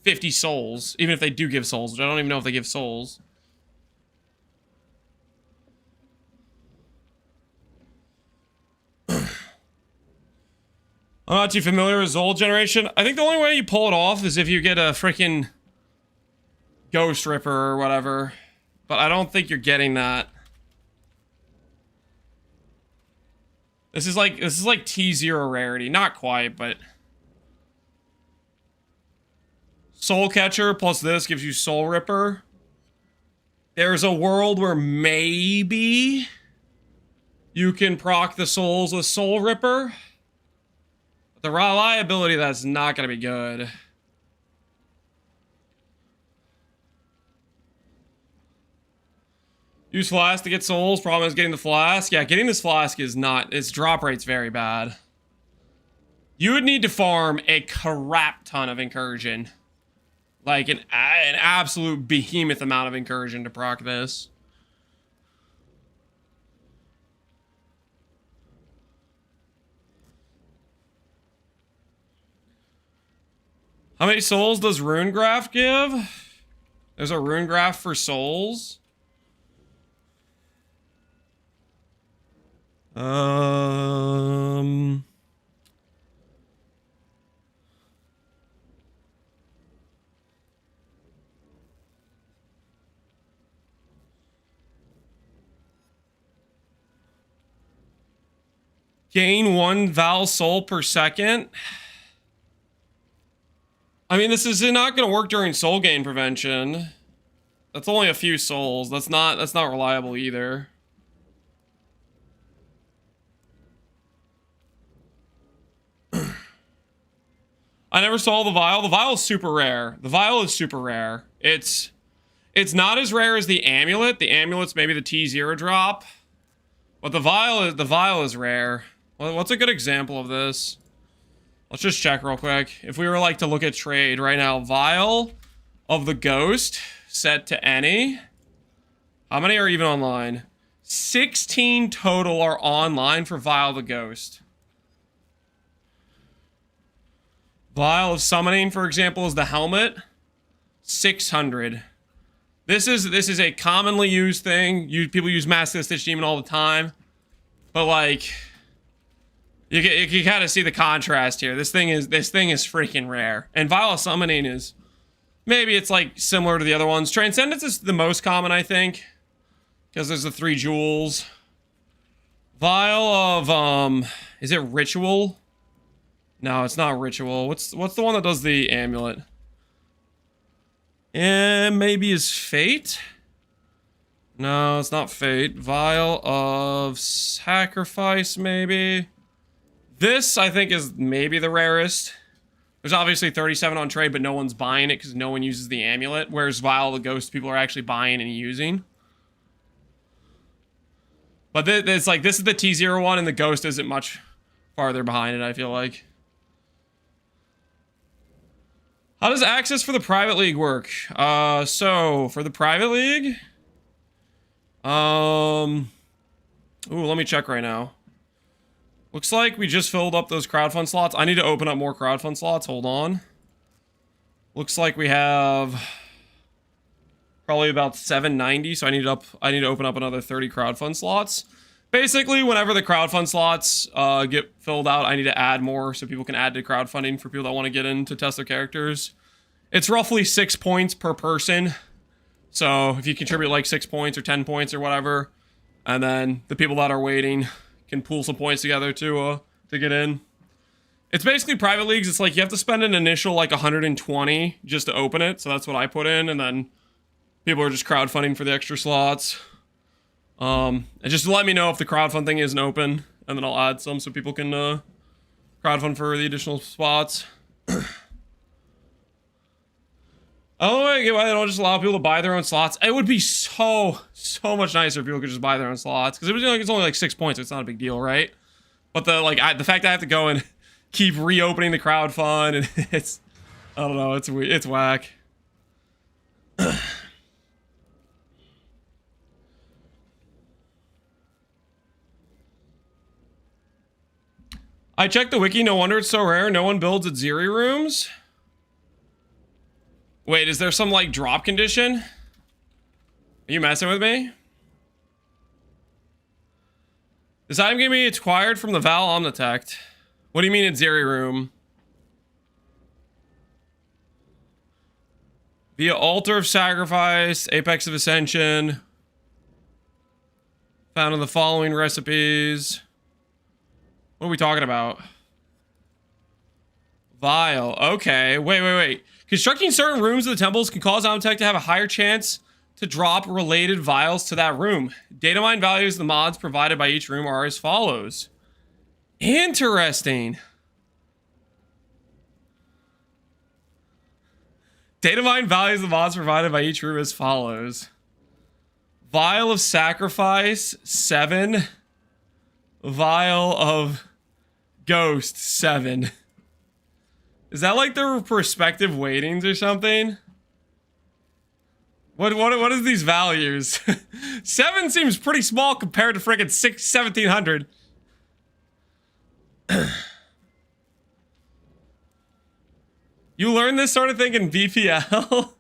A: 50 souls, even if they do give souls, which I don't even know if they give souls. I'm not too familiar with Zol generation. I think the only way you pull it off is if you get a freaking Ghost Ripper or whatever. But I don't think you're getting that. This is like T0 rarity. Not quite, but Soul Catcher plus this gives you Soul Ripper. There's a world where maybe you can proc the souls with Soul Ripper. But the reliability of that's not going to be good. Use Flask to get souls. Problem is getting the Flask. Yeah, getting this Flask is not... Its drop rate's very bad. You would need to farm a crap ton of Incursion. Like an absolute behemoth amount of Incursion to proc this. How many souls does Rune Graph give? There's a Rune Graph for souls. Gain 1 Val soul per second. I mean, this is not going to work during soul gain prevention. That's only a few souls. That's not reliable either. I never saw the vial. The vial is super rare. The vial is super rare. It's not as rare as the amulet. The amulet's maybe the T0 drop. But the vial is rare. Well, what's a good example of this? Let's just check real quick. If we were like to look at trade right now, vial of the ghost set to any. How many are even online? 16 total are online for vial of the ghost. Vial of summoning, for example, is the helmet. 600. This is a commonly used thing. People use Mask of the Stitch Demon all the time. But like, you can kind of see the contrast here. This thing is freaking rare. And Vial of summoning is, maybe it's like similar to the other ones. Transcendence is the most common, I think, because there's the 3 jewels. Vial of is it Ritual? No, it's not Ritual. What's the one that does the amulet? And maybe is Fate? No, it's not Fate. Vial of Sacrifice, maybe. This, I think, is maybe the rarest. There's obviously 37 on trade, but no one's buying it because no one uses the amulet. Whereas Vial of the Ghost, people are actually buying and using. But it's like, this is the T0 one, and the Ghost isn't much farther behind it, I feel like. How does access for the private league work? So for the private league, ooh, let me check right now. Looks like we just filled up those crowdfund slots. I need to open up more crowdfund slots. Hold on. Looks like we have probably about 790. So I need to open up another 30 crowdfund slots. Basically, whenever the crowdfund slots get filled out, I need to add more so people can add to crowdfunding for people that want to get in to test their characters. It's roughly 6 points per person. So if you contribute like 6 points or 10 points or whatever, and then the people that are waiting can pool some points together to get in. It's basically private leagues. It's like you have to spend an initial like 120 just to open it. So that's what I put in, and then people are just crowdfunding for the extra slots. And just let me know if the crowdfund thing isn't open, and then I'll add some so people can crowdfund for the additional spots. I don't get why they don't just allow people to buy their own slots. It would be so much nicer if people could just buy their own slots, because it's only like 6 points. So it's not a big deal, right? But the fact that I have to go and keep reopening the crowdfund, and it's, I don't know, it's whack. I checked the wiki. No wonder it's so rare. No one builds at Zeri rooms. Wait, is there some like drop condition? Are you messing with me? This item can be acquired from the Val Omnitect. What do you mean at Zeri room? Via Altar of Sacrifice, Apex of Ascension. Found in the following recipes. What are we talking about? Vial. Okay. Wait. Constructing certain rooms of the temples can cause Omnitect to have a higher chance to drop related vials to that room. Data mine values of the mods provided by each room are as follows. Interesting. Data mine values of the mods provided by each room as follows. Vial of Sacrifice, 7. Vial of Ghost, 7. Is that like their respective weightings or something? What is these values? 7 seems pretty small compared to freaking 1700. You learn this sort of thing in VPL?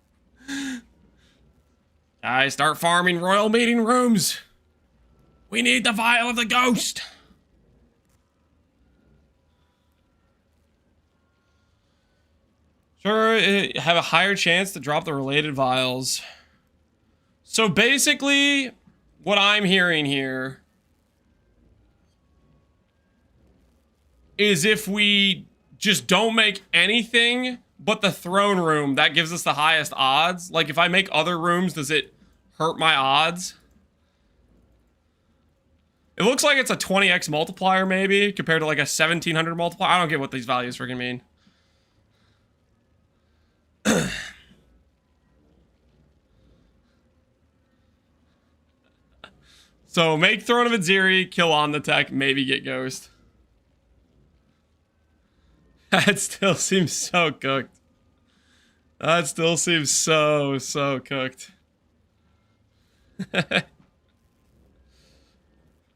A: I start farming royal meeting rooms. We need the vial of the ghost. Sure, have a higher chance to drop the related vials. So basically, what I'm hearing here is if we just don't make anything but the throne room, that gives us the highest odds. Like if I make other rooms, does it hurt my odds? It looks like it's a 20x multiplier maybe compared to like a 1700 multiplier. I don't get what these values freaking mean. So make Throne of Aziri, kill Omnitect, maybe get Ghost. That still seems so cooked. That still seems so cooked.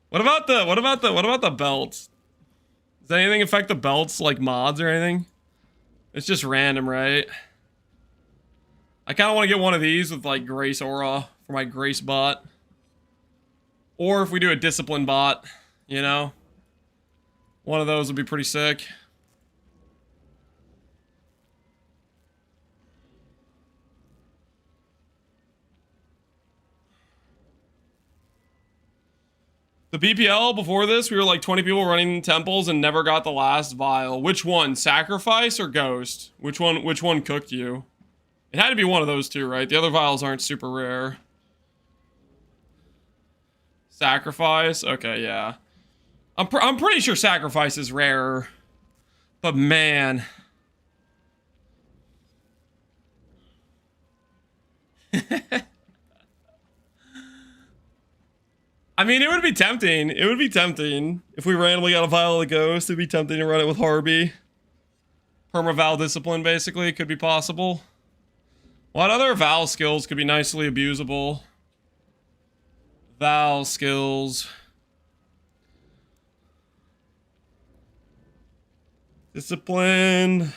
A: What about the belts? Does anything affect the belts, like mods or anything? It's just random, right? I kind of want to get one of these with like Grace Aura for my Grace bot. Or if we do a Discipline bot, you know? One of those would be pretty sick. The BPL before this, we were like 20 people running temples and never got the last vial. Which one? Sacrifice or Ghost? Which one cooked you? It had to be one of those two, right? The other vials aren't super rare. Sacrifice? Okay, yeah. I'm pretty sure Sacrifice is rarer. But man. I mean, it would be tempting. It would be tempting. If we randomly got a vial of the Ghost, it'd be tempting to run it with Harby. Perma-Val Discipline, basically, could be possible. What other Val skills could be nicely abusable? Val skills. Discipline.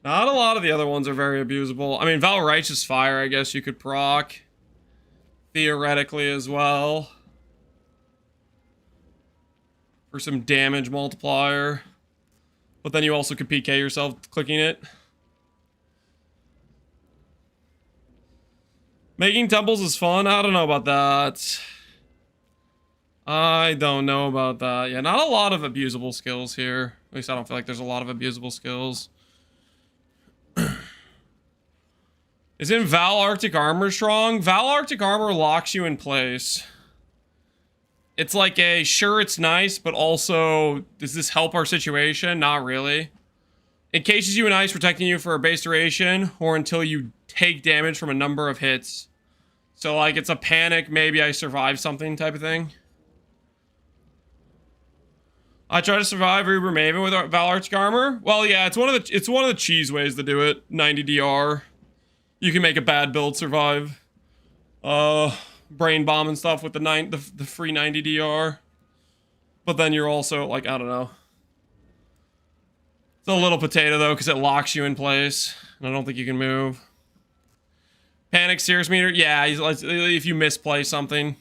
A: Not a lot of the other ones are very abusable. I mean, Val Righteous Fire, I guess you could proc. Theoretically as well. For some damage multiplier. But then you also could PK yourself clicking it. Making temples is fun. I don't know about that. I don't know about that. Yeah, not a lot of abusable skills here. At least I don't feel like there's a lot of abusable skills. Isn't Val Arctic Armor strong? Val Arctic Armor locks you in place. It's like a, sure, it's nice, but also, does this help our situation? Not really. It cases you in ice, protecting you for a base duration, or until you take damage from a number of hits. So, like, it's a panic, maybe I survive something type of thing. I try to survive Uber Maven with Val Arctic Armor. Well, yeah, it's one of the cheese ways to do it. 90 DR. You can make a bad build survive. Brain bomb and stuff with the free 90 DR. But then you're also like, I don't know. It's a little potato though, because it locks you in place, and I don't think you can move. Panic Sears meter, yeah, if you misplay something.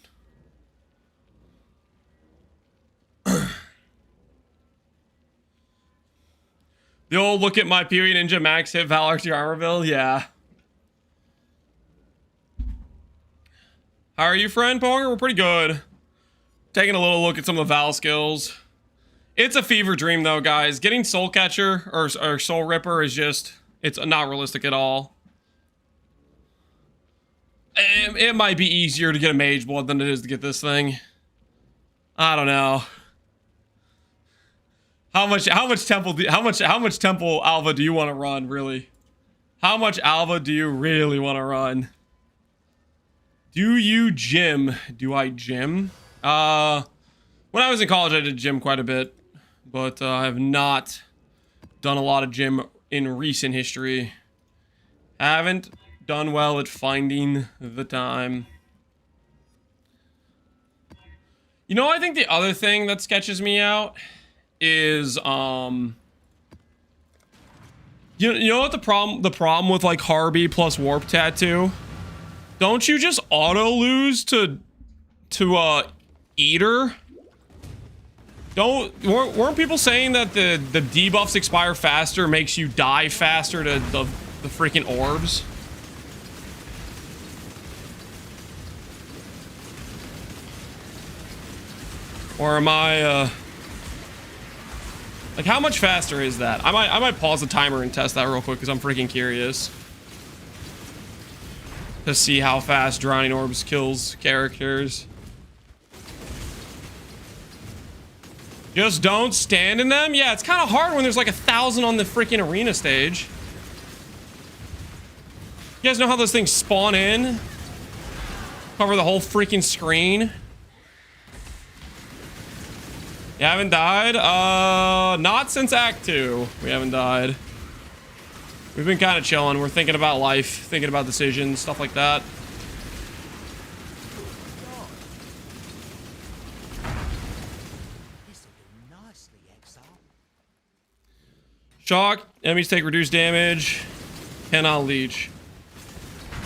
A: The old look at my period ninja max hit Val Arctic Armor build, yeah. How are you, friend Ponger? We're pretty good. Taking a little look at some of the Val skills. It's a fever dream though, guys. Getting Soul Catcher or Soul Ripper is just, it's not realistic at all. It might be easier to get a Mage Blood than it is to get this thing. I don't know. How much Temple Alpha do you want to run, really? How much Alpha do you really want to run? Do you gym? Do I gym? When I was in college, I did gym quite a bit, but I have not done a lot of gym in recent history. Haven't done well at finding the time. You know, I think the other thing that sketches me out is, you know what the problem with like Harby plus Warp Tattoo? Don't you just auto lose to Eater? Weren't people saying that the debuffs expire faster, makes you die faster to the freaking orbs? Or am I like, how much faster is that? I might pause the timer and test that real quick because I'm freaking curious to see how fast Drowning Orbs kills characters. Just don't stand in them? Yeah, it's kind of hard when there's like 1,000 on the freaking arena stage. You guys know how those things spawn in? Cover the whole freaking screen. You haven't died? Not since Act 2. We haven't died. We've been kind of chilling. We're thinking about life, thinking about decisions, stuff like that. Shock. Enemies take reduced damage. Cannot leech.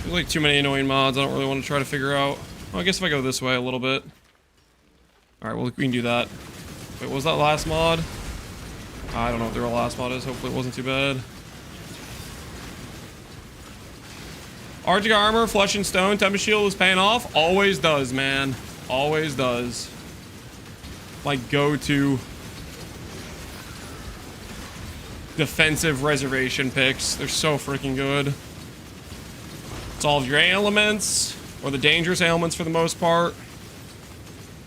A: There's like too many annoying mods I don't really want to try to figure out. Well, I guess if I go this way a little bit. Alright, well, we can do that. Wait, what was that last mod? I don't know what their last mod is. Hopefully it wasn't too bad. Arctic Armor, Flesh and Stone, Tempest Shield is paying off. Always does, man. Always does. My go-to defensive reservation picks. They're so freaking good. Solve your ailments, or the dangerous ailments for the most part.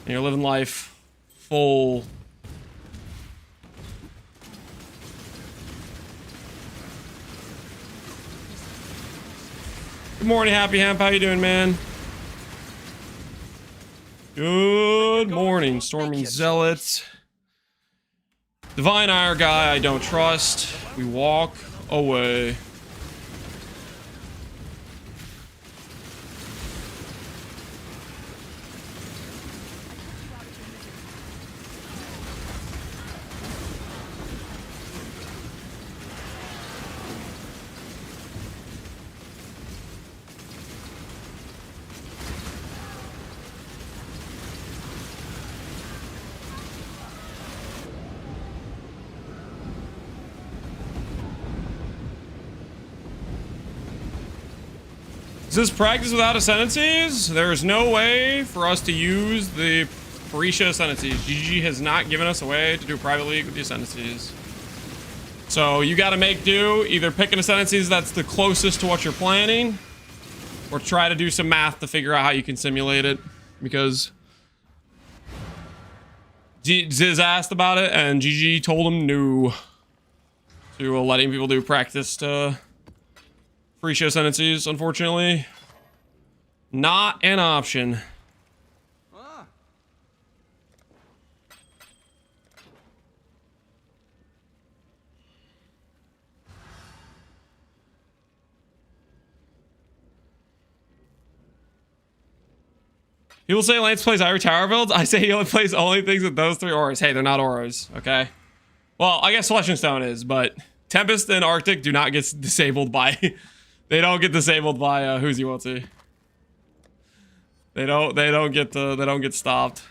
A: And you're living life full. Good morning, Happy Hemp. How you doing, man? Good morning, Storming Zealots. Divine Ire guy, I don't trust. We walk away. Is this practice without ascendancies? There's no way for us to use the Parisha ascendancies. GG has not given us a way to do private league with the ascendancies. So you got to make do. Either pick an ascendancies that's the closest to what you're planning, or try to do some math to figure out how you can simulate it. Because Ziz asked about it, and GG told him no to letting people do practice to free show ascendancies. Unfortunately, not an option. People say Lance plays Ivory Tower builds. I say he only plays only things with those 3 auras. Hey, they're not auras, okay? Well, I guess Flesh and Stone is, but Tempest and Arctic do not get disabled by... they don't get disabled by Who's What's He. They don't get stopped.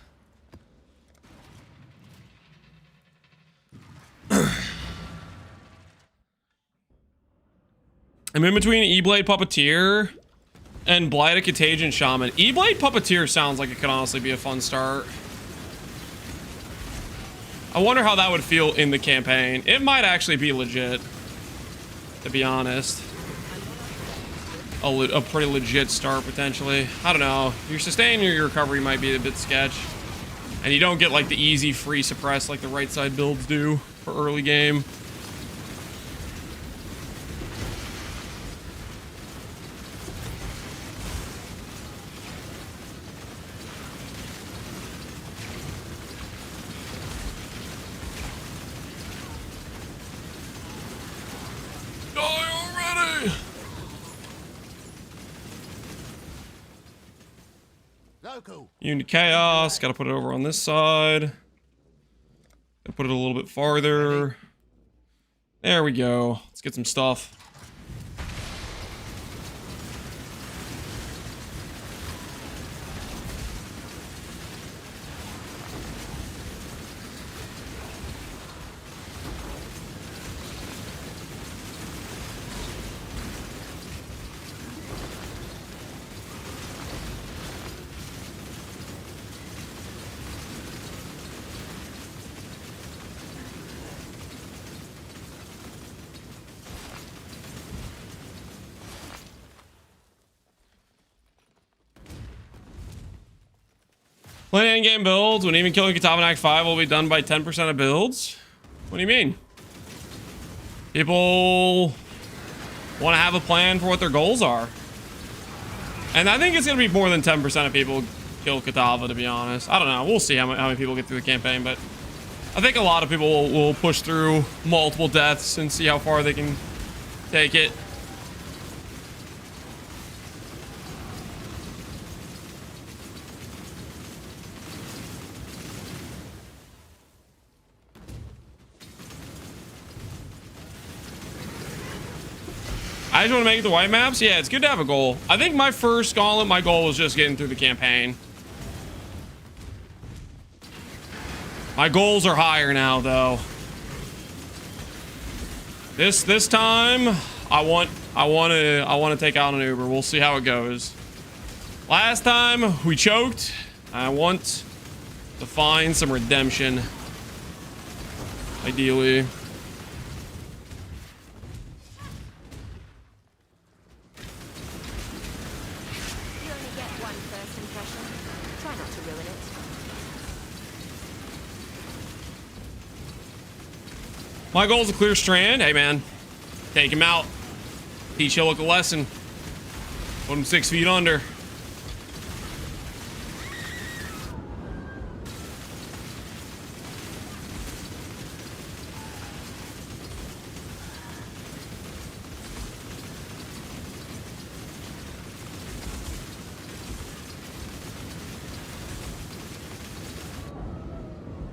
A: I'm in between E-Blade Puppeteer and Blight of Contagion Shaman. E-Blade Puppeteer sounds like it could honestly be a fun start. I wonder how that would feel in the campaign. It might actually be legit, to be honest. A pretty legit start, potentially. I don't know. Your sustain or your recovery might be a bit sketch. And you don't get, like, the easy free suppress like the right side builds do for early game. Unity Chaos, gotta put it over on this side. Gotta put it a little bit farther. There we go. Let's get some stuff. Playing endgame builds when even killing Katana in Act 5 will be done by 10% of builds? What do you mean? People want to have a plan for what their goals are. And I think it's going to be more than 10% of people kill Katava, to be honest. I don't know. We'll see how many people get through the campaign, but I think a lot of people will push through multiple deaths and see how far they can take it. I just want to make the white maps. Yeah, it's good to have a goal. I think my first Gauntlet, my goal was just getting through the campaign. My goals are higher now, though. This time, I want to take out an Uber. We'll see how it goes. Last time we choked. I want to find some redemption. Ideally. My goal is a clear strand. Hey, man. Take him out. Teach Hillock a lesson. Put him 6 feet under.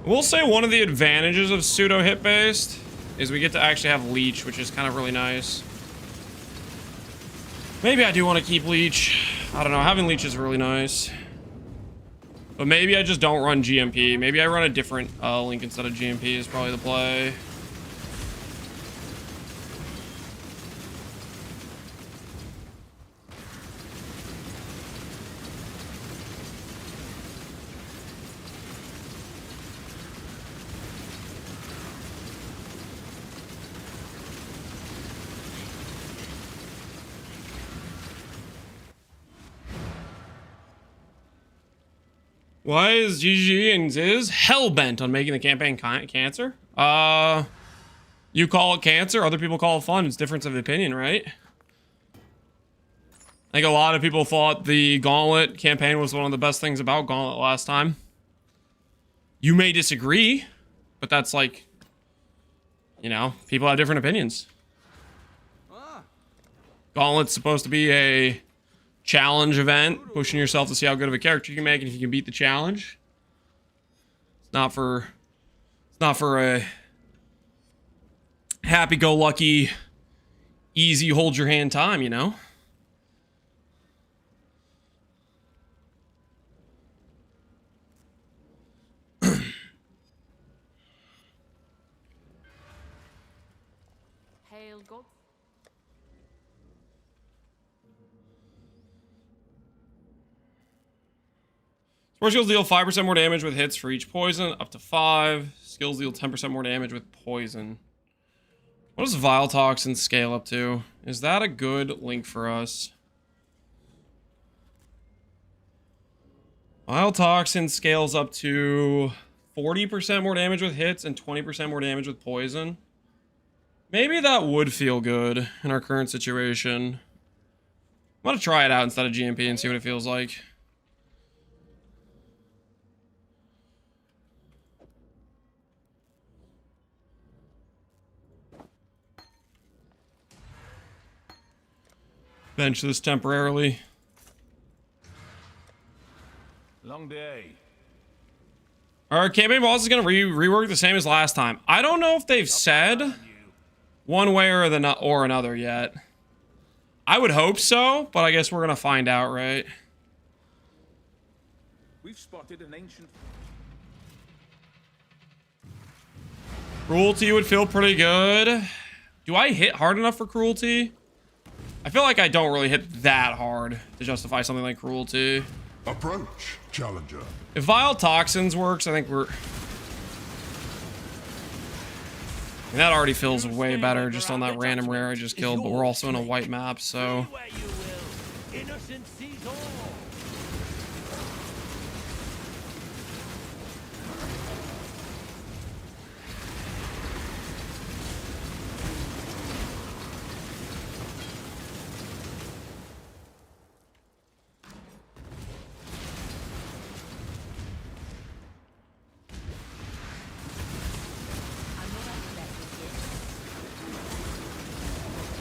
A: We'll say one of the advantages of pseudo hit-based is we get to actually have leech, which is kind of really nice. Maybe I do want to keep leech. I don't know. Having leech is really nice. But maybe I just don't run GMP. Maybe I run a different link instead of GMP is probably the play. Why is GG and Ziz hell-bent on making the campaign cancer? You call it cancer, other people call it fun. It's difference of opinion, right? I think a lot of people thought the Gauntlet campaign was one of the best things about Gauntlet last time. You may disagree, but that's like, you know, people have different opinions. Gauntlet's supposed to be a challenge event, pushing yourself to see how good of a character you can make and if you can beat the challenge. It's not for a happy-go-lucky, easy hold your hand time, you know?
C: Hail God.
A: Sport skills deal 5% more damage with hits for each poison, up to 5. Skills deal 10% more damage with poison. What does Vile Toxin scale up to? Is that a good link for us? Vile Toxin scales up to 40% more damage with hits and 20% more damage with poison. Maybe that would feel good in our current situation. I'm gonna try it out instead of GMP and see what it feels like. Bench this temporarily.
B: Long day.
A: Our campaign boss is gonna rework the same as last time. I don't know if they've said one way or another yet. I would hope so, but I guess we're gonna find out, right?
B: We've spotted an ancient.
A: Cruelty would feel pretty good. Do I hit hard enough for cruelty? I feel like I don't really hit that hard to justify something like cruelty.
E: Approach, challenger.
A: If Vile Toxins works, I think we're... And that already feels way better just on that random rare I just killed, but we're also in a white map, so...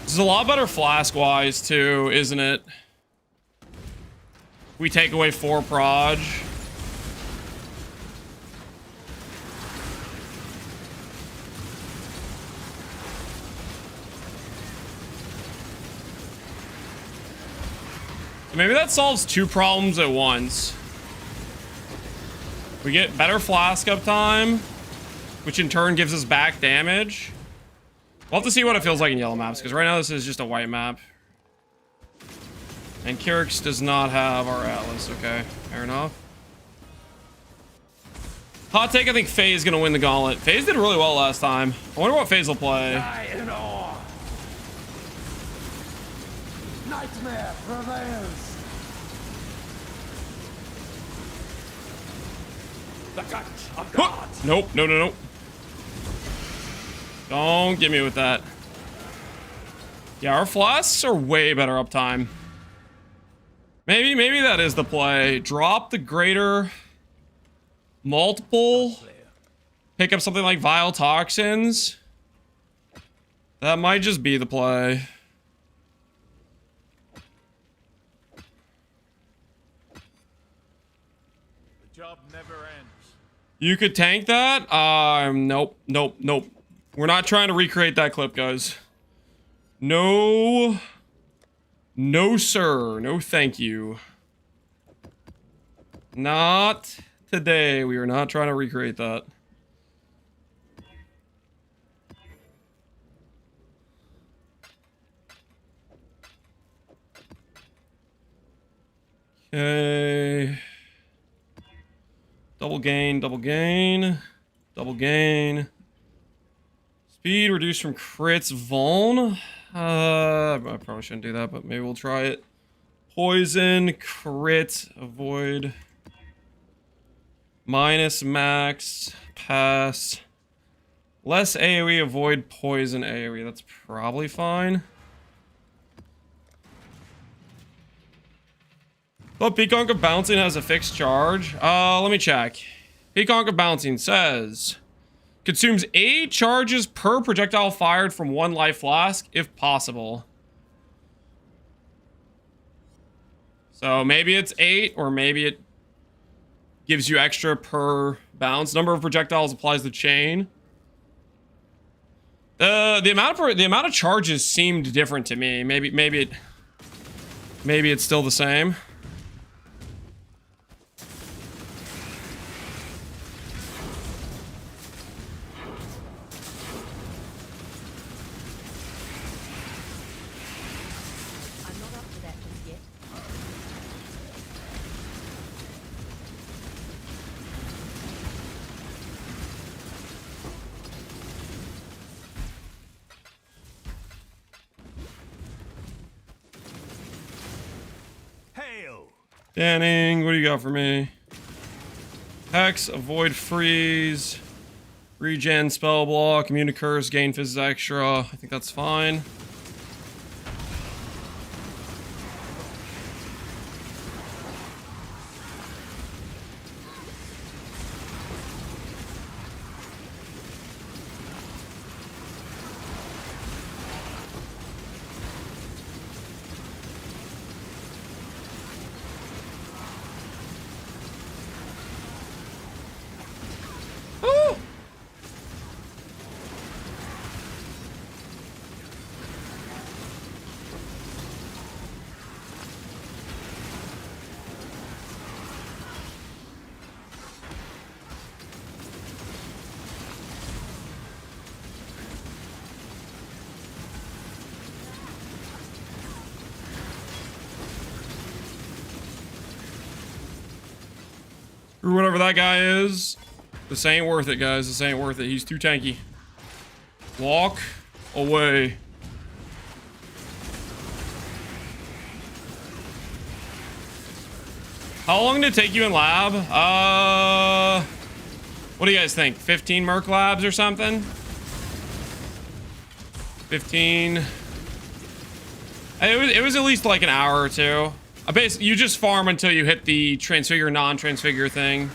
A: This is a lot better Flask-wise, too, isn't it? We take away 4 proj. Maybe that solves 2 problems at once. We get better Flask uptime, which in turn gives us back damage. We'll have to see what it feels like in yellow maps, because right now this is just a white map. And Kyrix does not have our Atlas. Okay, fair enough. Hot take, I think FaZe is going to win the Gauntlet. FaZe did really well last time. I wonder what FaZe will play.
B: Nightmare prevails. The gut of God.
A: Nope, no, no, no. Don't get me with that. Yeah, our Flasks are way better uptime. Maybe that is the play. Drop the greater multiple. Pick up something like Vile Toxins. That might just be the play.
B: The job never ends.
A: You could tank that? Nope, nope, nope. We're not trying to recreate that clip, guys. No. No, sir. No, thank you. Not today. We are not trying to recreate that. Okay. Double gain, double gain. Double gain. Speed reduced from crits vuln. I probably shouldn't do that, but maybe we'll try it. Poison, crit, avoid. Minus max. Pass. Less AoE, avoid poison AoE. That's probably fine. Oh, Peacock of Bouncing has a fixed charge. Let me check. Peacock of Bouncing says... Consumes 8 charges per projectile fired from 1 life flask, if possible. So maybe it's 8, or maybe it gives you extra per bounce. Number of projectiles applies the chain. The amount of charges seemed different to me. Maybe it's still the same.
C: I'm not up to that just yet.
B: Hail!
A: Danning, what do you got for me? Hex, avoid freeze, regen, spell block, immune to curse, gain phys extra. I think that's fine. Or whatever that guy is. This ain't worth it, guys. This ain't worth it. He's too tanky. Walk away. How long did it take you in lab? What do you guys think? 15 Merc labs or something? 15. It was at least like an hour or two. You just farm until you hit the transfigure, non-transfigure thing.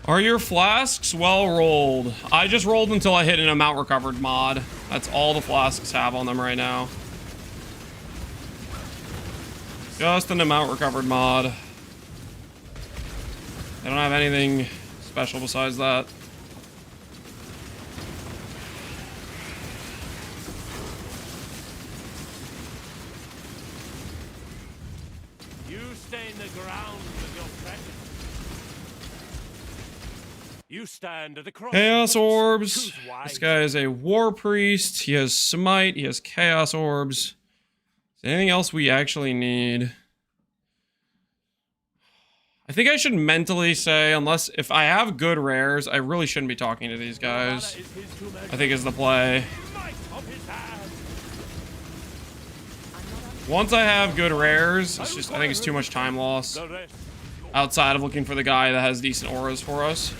A: Are your flasks well rolled? I just rolled until I hit an amount recovered mod. That's all the flasks have on them right now. Just an amount recovered mod. I don't have anything special besides that.
F: You stay in the ground with your presence. You stand at the cross.
A: Chaos orbs. This guy is a war priest. He has smite. He has chaos orbs. Is there anything else we actually need? I think I should mentally say, unless if I have good rares, I really shouldn't be talking to these guys. I think is the play. Once I have good rares, it's just I think it's too much time loss. Outside of looking for the guy that has decent auras for us.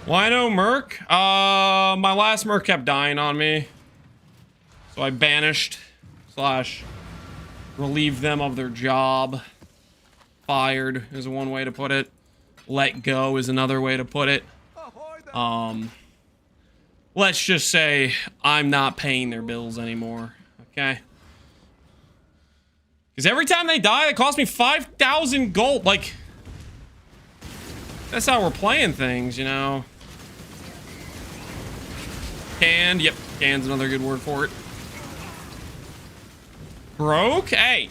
A: Why no Merc? My last Merc kept dying on me. So I banished / relieved them of their job. Fired is one way to put it. Let go is another way to put it. Let's just say I'm not paying their bills anymore. Okay? Because every time they die, it costs me 5,000 gold. Like, that's how we're playing things, you know? Canned. Yep, canned's another good word for it. Broke? Hey.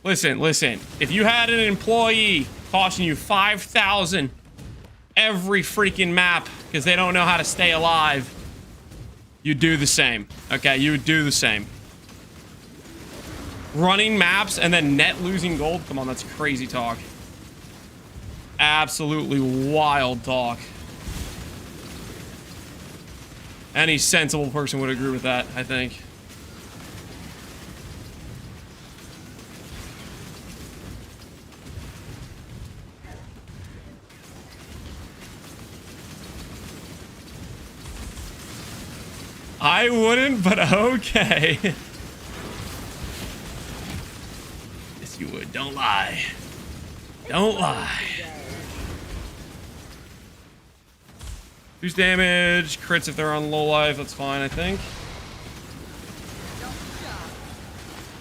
A: Listen. If you had an employee costing you 5,000 every freaking map because they don't know how to stay alive, you'd do the same. Okay, you would do the same. Running maps and then net losing gold? Come on, that's crazy talk. Absolutely wild talk. Any sensible person would agree with that, I think. I wouldn't, but okay. Yes, you would. Don't lie. Don't lie. Boost damage, crits if they're on low life. That's fine, I think.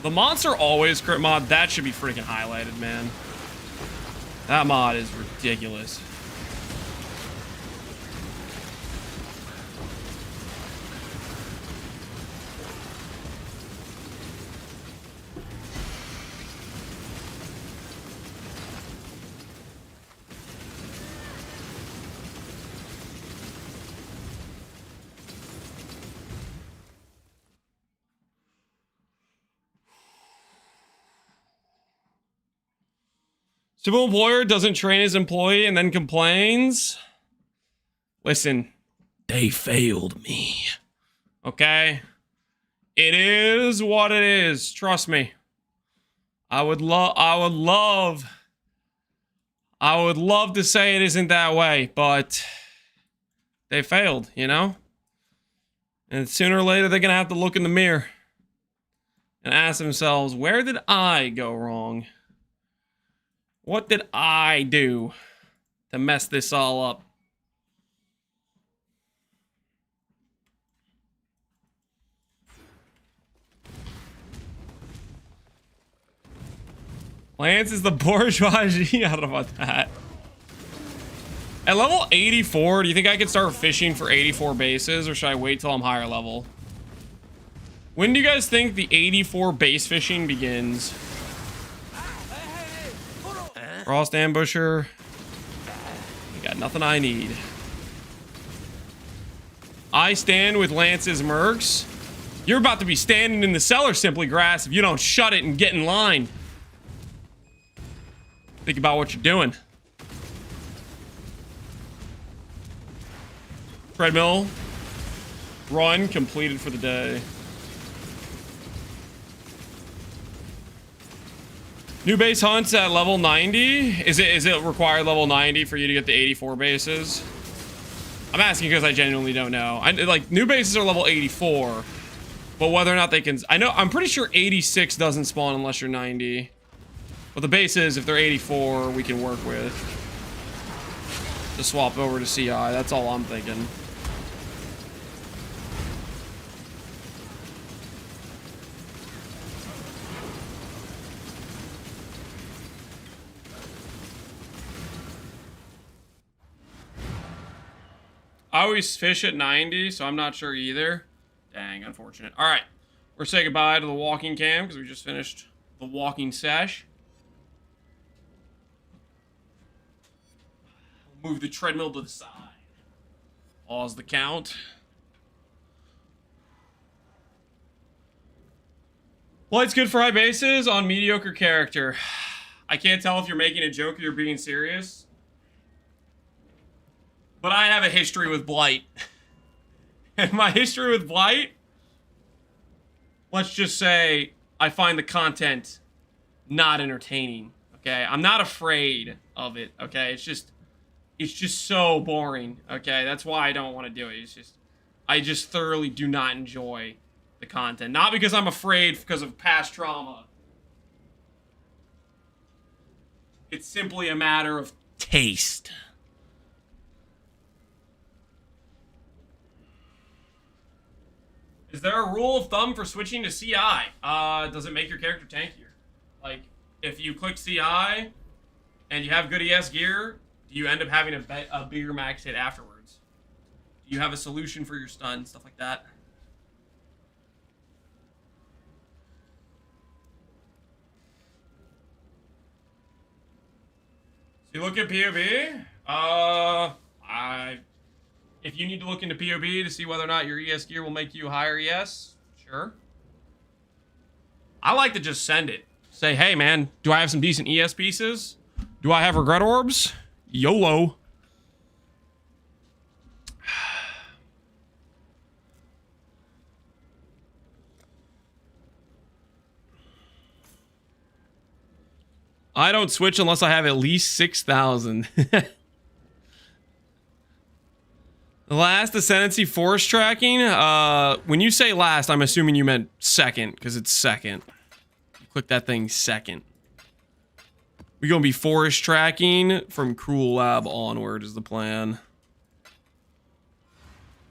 A: The monster always crit mod. That should be freaking highlighted, man. That mod is ridiculous. Typical employer doesn't train his employee and then complains. Listen, they failed me. Okay? It is what it is. Trust me. I would love to say it isn't that way, but they failed, you know? And sooner or later, they're going to have to look in the mirror and ask themselves, where did I go wrong? What did I do to mess this all up? Lance is the bourgeoisie. I don't know about that. At level 84, do you think I could start fishing for 84 bases, or should I wait till I'm higher level? When do you guys think the 84 base fishing begins? Frost Ambusher. You got nothing I need. I stand with Lance's mercs. You're about to be standing in the cellar, Simply Grass, if you don't shut it and get in line. Think about what you're doing. Treadmill. Run completed for the day. New base hunts at level 90. Is it required level 90 for you to get the 84 bases? I'm asking because I genuinely don't know. Like new bases are level 84, but whether or not they can, I'm pretty sure 86 doesn't spawn unless you're 90. But the bases, if they're 84, we can work with to swap over to CI. That's all I'm thinking. I always fish at 90, so I'm not sure either. Dang, unfortunate. All right, we're saying goodbye to the walking cam because we just finished the walking sesh. Move the treadmill to the side. Pause the count. Light's good for high bases on mediocre character. I can't tell if you're making a joke or you're being serious. But I have a history with Blight. And my history with Blight, let's just say I find the content not entertaining. Okay? I'm not afraid of it. Okay? It's just so boring. Okay? That's why I don't want to do it. I just thoroughly do not enjoy the content. Not because I'm afraid because of past trauma. It's simply a matter of taste. Is there a rule of thumb for switching to CI? Does it make your character tankier? Like, if you click CI and you have good ES gear, do you end up having a bigger max hit afterwards? Do you have a solution for your stun, stuff like that? You look at POB? If you need to look into POB to see whether or not your ES gear will make you higher ES, sure. I like to just send it. Say, hey man, do I have some decent ES pieces? Do I have regret orbs? YOLO. I don't switch unless I have at least 6,000. Last Ascendancy force tracking. When you say last, I'm assuming you meant second, because it's second. You click that thing second. We're gonna be forest tracking from Cruel Lab onward is the plan.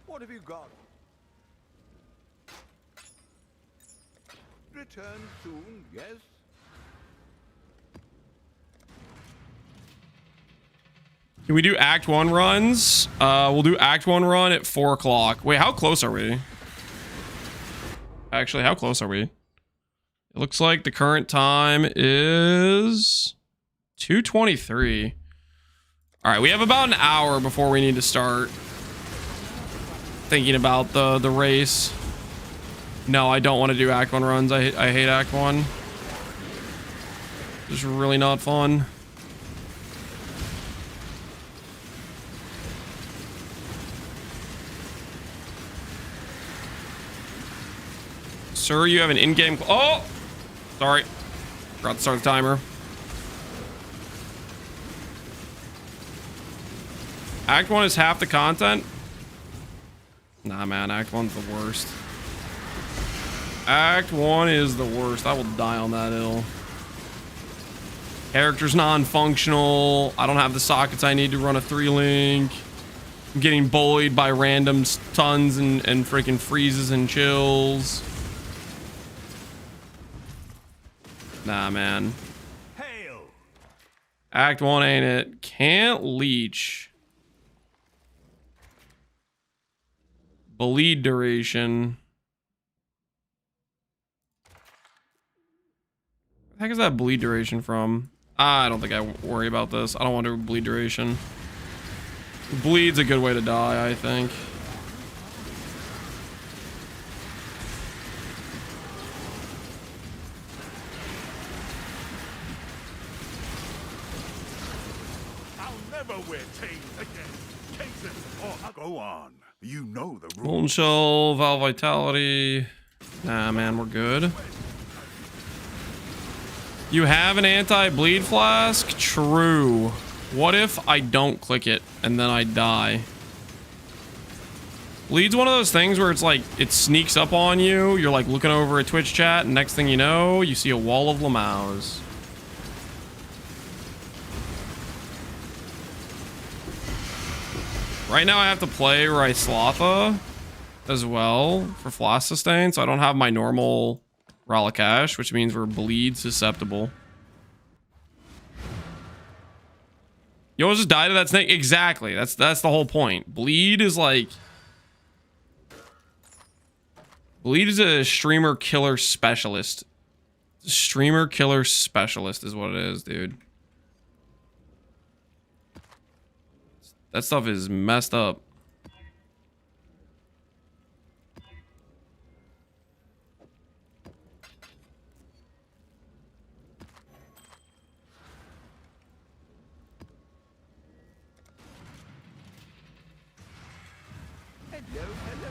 G: What have you got? Return soon, yes?
A: Can we do Act 1 runs? We'll do Act 1 run at 4 o'clock. Wait, how close are we? Actually, how close are we? It looks like the current time is 2:23. All right, we have about an hour before we need to start thinking about the race. No, I don't want to do Act 1 runs. I hate Act 1. It's really not fun. Sir, you have an in-game... Oh! Sorry. Forgot to start the timer. Act 1 is half the content? Nah, man. Act 1's the worst. Act 1 is the worst. I will die on that hill. Character's non-functional. I don't have the sockets I need to run a 3-link. I'm getting bullied by random stuns and freaking freezes and chills. Nah, man.
F: Hail!
A: Act 1 ain't it. Can't leech. Bleed duration. Where the heck is that bleed duration from? I don't think I worry about this. I don't want to bleed duration. Bleed's a good way to die, I think.
G: We're tamed again. Cases or go on. You know the rules.
A: Golden Shell, Valve Vitality. Nah, man, we're good. You have an anti-bleed flask? True. What if I don't click it and then I die? Bleed's one of those things where it's like, it sneaks up on you. You're like looking over a Twitch chat and next thing you know, you see a wall of Lamaus. Right now I have to play Ryslotha as well for Flask sustain, so I don't have my normal Ralakash, which means we're bleed susceptible. You almost just die to that snake? Exactly. That's the whole point. Bleed is like... Bleed is a streamer killer specialist. Streamer killer specialist is what it is, dude. That stuff is messed up.
G: Hello, hello.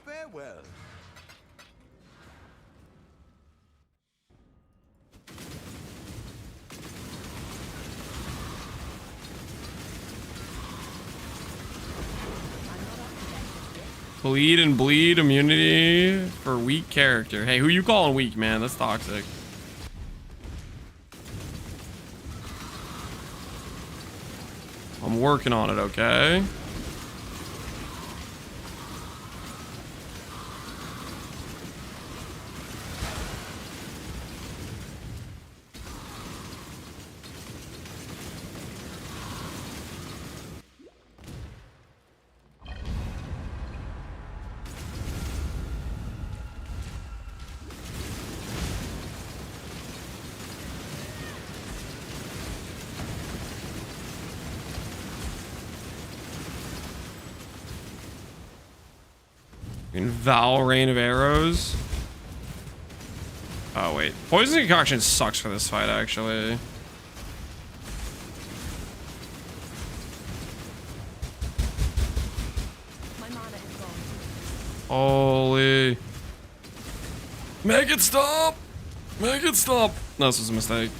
G: Farewell.
A: Bleed and bleed immunity for weak character. Hey, who you calling weak, man? That's toxic. I'm working on it, okay? Val Rain of Arrows. Oh, wait. Poison Concoction sucks for this fight, actually.
C: My mana is gone.
A: Holy. Make it stop! Make it stop! No, this was a mistake.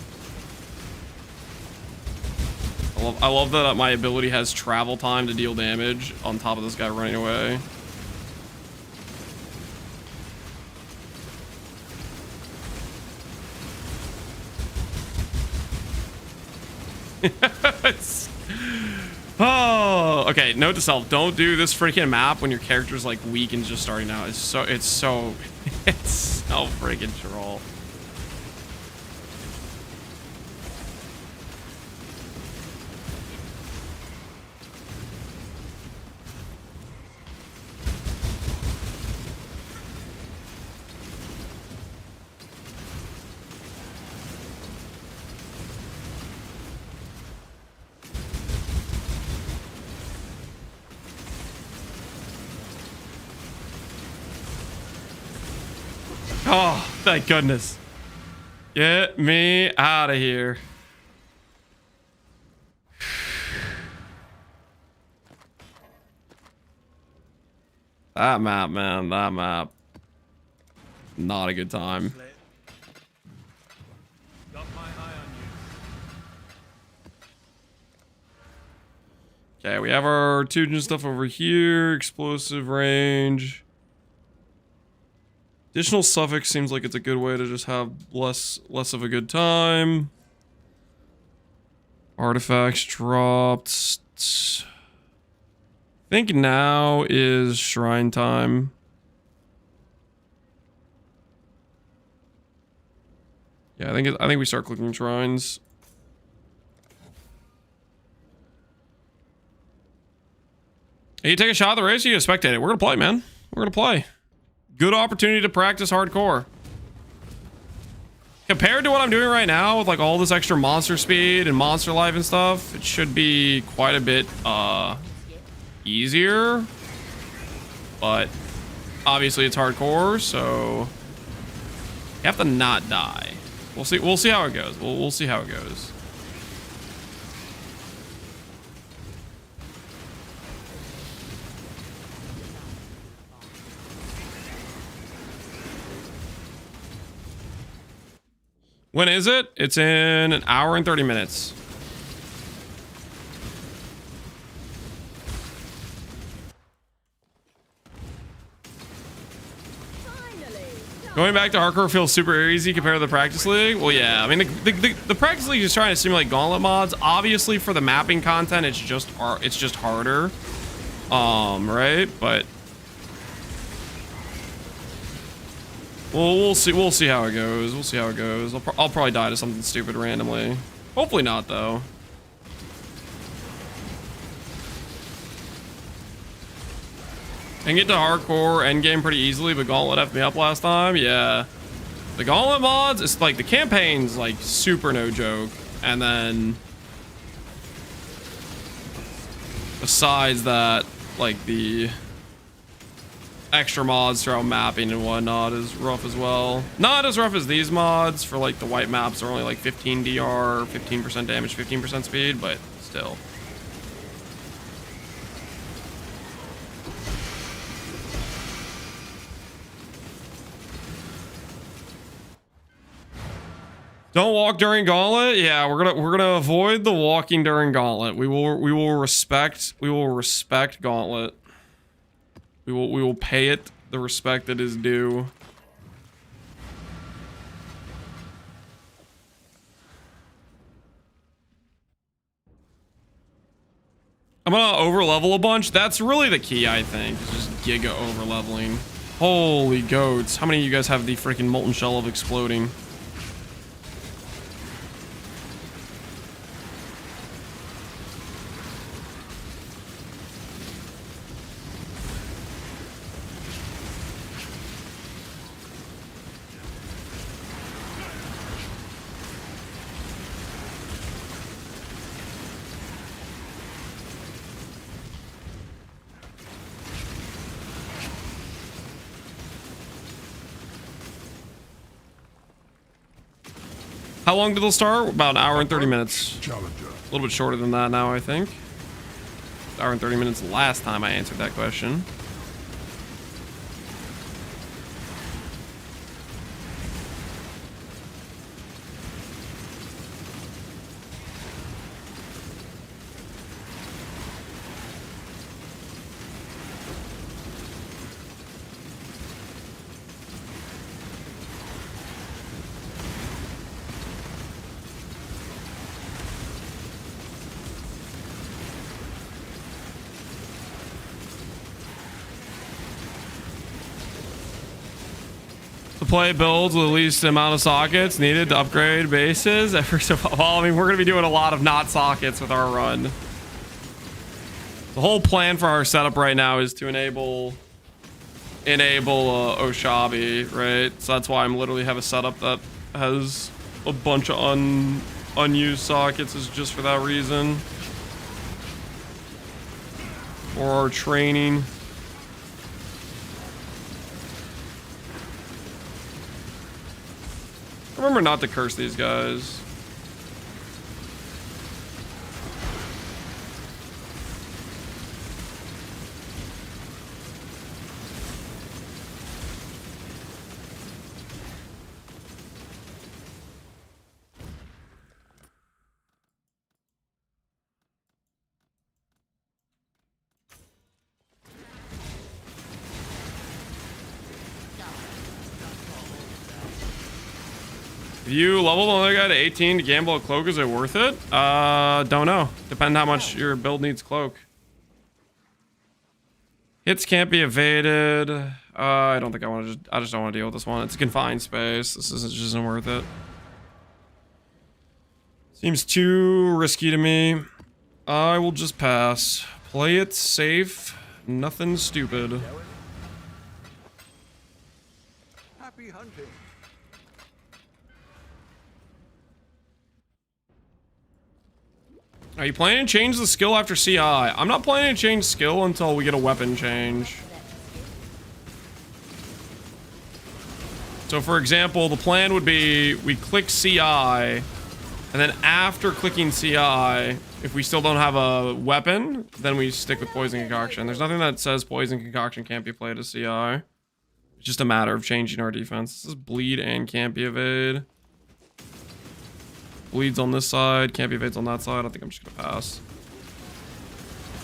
A: I love that my ability has travel time to deal damage on top of this guy running away. Oh, okay. Note to self: don't do this freaking map when your character's like weak and just starting out. It's so it's so freaking troll. Oh, thank goodness. Get me out of here. That map, man. That map. Not a good time.
F: Got my eye on you.
A: Okay, we have our Tujin stuff over here. Explosive range. Additional suffix seems like it's a good way to just have less of a good time. Artifacts dropped. I think now is shrine time. Yeah, I think we start clicking shrines. Hey, you take a shot at the race, or you spectate it? We're gonna play, man. We're gonna play. Good opportunity to practice hardcore. Compared to what I'm doing right now with like all this extra monster speed and monster life and stuff, it should be quite a bit easier. But obviously it's hardcore, so you have to not die. We'll see how it goes. We'll see how it goes. When is it? It's in an hour and 30 minutes. Going back to hardcore feels super easy compared to the practice league. Well, yeah. I mean, the practice league is trying to simulate Gauntlet mods. Obviously, for the mapping content, it's just harder. Right? But we'll see how it goes. We'll see how it goes. I'll probably die to something stupid randomly. Hopefully not, though. I can get to hardcore endgame pretty easily, but Gauntlet effed me up last time. Yeah. The Gauntlet mods, it's like the campaign's like super no joke. And then besides that, like the extra mods throughout mapping and whatnot is rough as well. Not as rough as these mods for like the white maps are only like 15 DR, 15% damage, 15% speed, but still. Don't walk during Gauntlet. Yeah, we're gonna avoid the walking during Gauntlet. We will respect Gauntlet. We will pay it the respect that is due. I'm gonna over level a bunch. That's really the key, I think. Is just giga over leveling. Holy goats! How many of you guys have the freaking molten shell of exploding? How long did it start? About an hour and 30 minutes.
E: Challenger.
A: A little bit shorter than that now, I think. An hour and 30 minutes last time I answered that question. To play builds with the least amount of sockets needed to upgrade bases. First of all, I mean, we're going to be doing a lot of not sockets with our run. The whole plan for our setup right now is to enable Oshabi, right? So that's why I'm literally have a setup that has a bunch of unused sockets, is just for that reason. For our training. Remember not to curse these guys. If you level another guy to 18 to gamble a cloak, is it worth it? Don't know. Depend how much your build needs cloak. Hits can't be evaded. I don't think I just don't want to deal with this one. It's a confined space. This just isn't worth it. Seems too risky to me. I will just pass. Play it safe. Nothing stupid.
G: Happy hunting.
A: Are you planning to change the skill after CI? I'm not planning to change skill until we get a weapon change. So for example, the plan would be we click CI, and then after clicking CI, if we still don't have a weapon, then we stick with Poison Concoction. There's nothing that says Poison Concoction can't be played as CI. It's just a matter of changing our defense. This is bleed and can't be evade. Bleeds on this side, can't be evades on that side. I think I'm just gonna pass.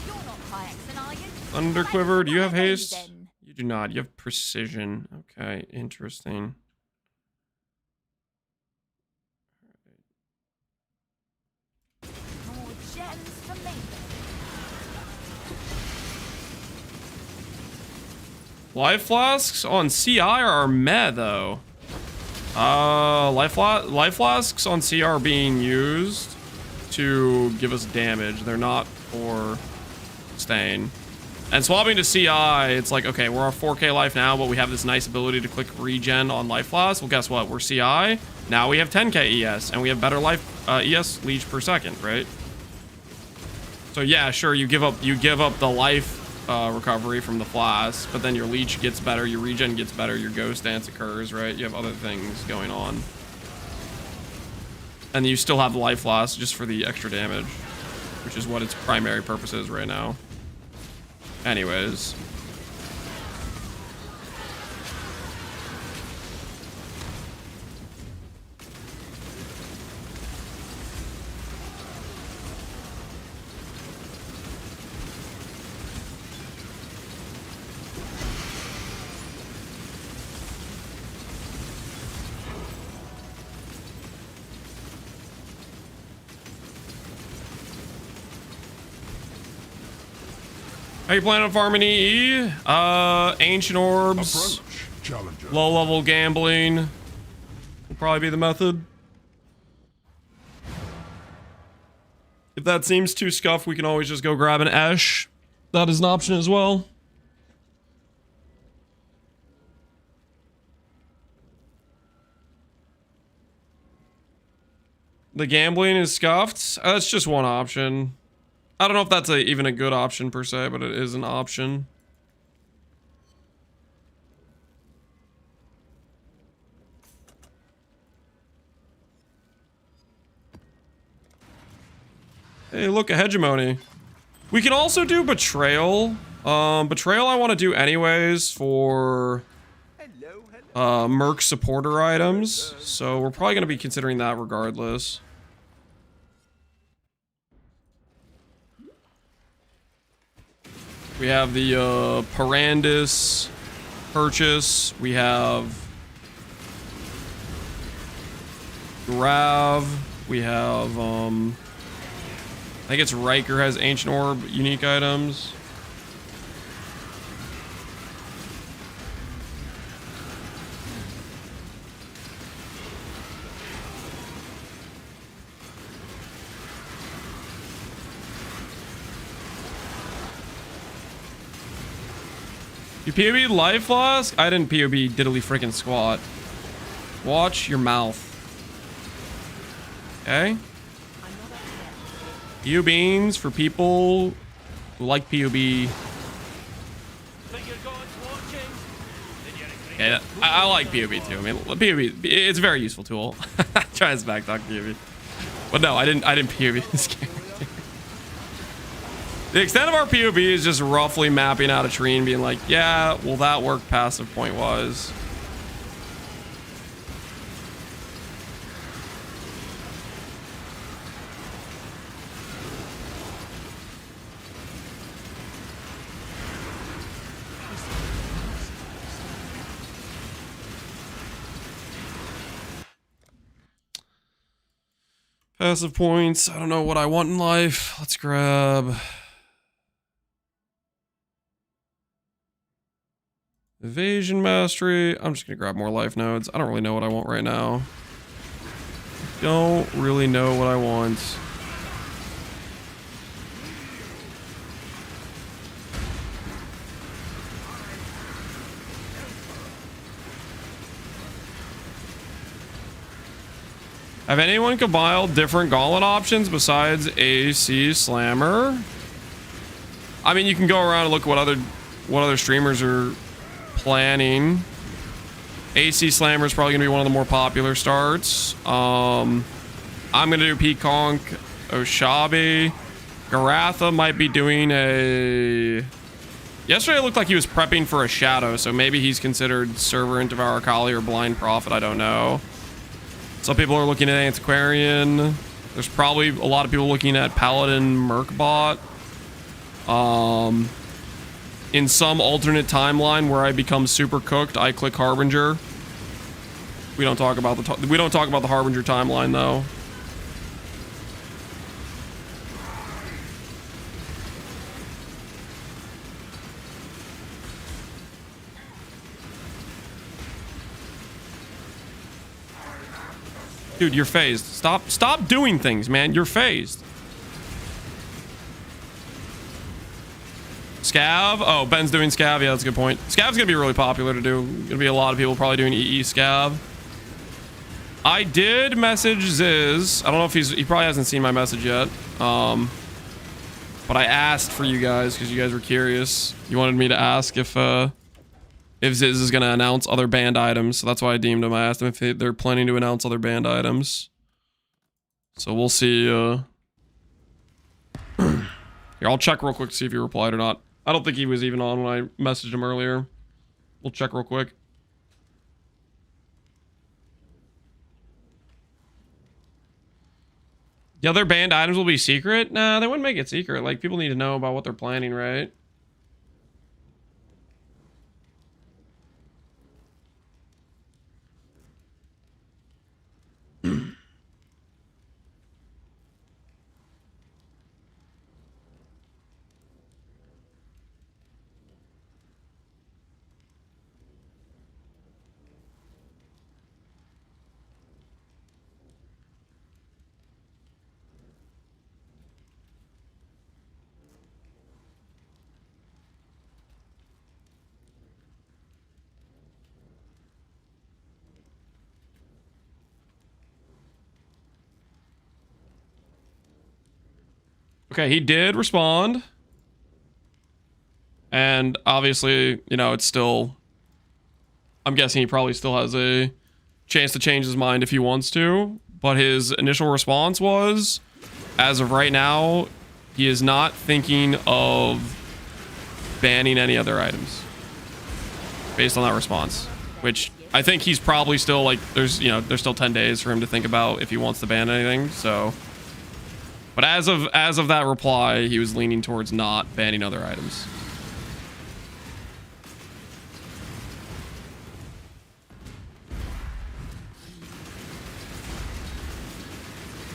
C: You're not Hyaxin, are you?
A: Thunder Quiver, do you have
C: Well,
A: haste?
C: then.
A: You do not. You have precision. Okay, interesting.
C: More gems for me.
A: Life flasks on CI are meh though. Life flasks on CI are being used to give us damage. They're not for stain. And swapping to CI, it's like, okay, we're on 4K life now, but we have this nice ability to click regen on life flask. Well, guess what? We're CI. Now we have 10K ES, and we have better life ES leech per second, right? So yeah, sure, you give up the life recovery from the flask, but then your leech gets better, your regen gets better, your ghost dance occurs, right? You have other things going on, and you still have the life flask just for the extra damage, which is what its primary purpose is right now. Anyways, how you planning on farming EE? Ancient orbs,
E: Approach. Challenger.
A: low level gambling will probably be the method. If that seems too scuffed, we can always just go grab an Esh. That is an option as well. The gambling is scuffed. That's just one option. I don't know if that's even a good option per se, but it is an option. Hey, look, a hegemony. We can also do betrayal. Betrayal I want to do anyways for Merc supporter items. So we're probably going to be considering that regardless. We have the Parandis purchase. We have Grav. We have I think it's Riker has Ancient Orb unique items. You POB'd life Flask? I didn't POB diddly freaking squat. Watch your mouth. Okay? PO beans for people who like POB. Yeah, I like POB too. I mean, POB, it's a very useful tool. Try to backtalk POB. But no, I didn't POB this game. The extent of our POB is just roughly mapping out a tree and being like, yeah, well, that worked passive point wise. Passive points. I don't know what I want in life. Let's grab Evasion Mastery. I'm just gonna grab more life nodes. I don't really know what I want right now. Don't really know what I want. Have anyone compiled different Gauntlet options besides AC Slammer? I mean, you can go around and look what other streamers are planning. AC Slammer is probably gonna be one of the more popular starts. I'm gonna do Peaconk, Oshabi. Garatha might be doing a... Yesterday it looked like he was prepping for a Shadow, so maybe he's considered Server into Akali or Blind Prophet, I don't know. Some people are looking at Antiquarian. There's probably a lot of people looking at Paladin Mercbot. In some alternate timeline where I become super cooked, I click Harbinger. We don't talk about the Harbinger timeline though. Dude, you're phased. Stop doing things, man. You're phased. Scav? Oh, Ben's doing Scav. Yeah, that's a good point. Scav's gonna be really popular to do. Gonna be a lot of people probably doing EE Scav. I did message Ziz. I don't know if he probably hasn't seen my message yet. But I asked for you guys because you guys were curious. You wanted me to ask if Ziz is gonna announce other banned items, so that's why I deemed him. I asked them if they're planning to announce other banned items. So we'll see. Here, I'll check real quick to see if he replied or not. I don't think he was even on when I messaged him earlier. We'll check real quick. The other banned items will be secret? Nah, they wouldn't make it secret. Like, people need to know about what they're planning, right? Okay, he did respond. And obviously, you know, it's still... I'm guessing he probably still has a chance to change his mind if he wants to. But his initial response was, as of right now, he is not thinking of banning any other items based on that response, which I think he's probably still like, there's still 10 days for him to think about if he wants to ban anything. So, but as of that reply, he was leaning towards not banning other items.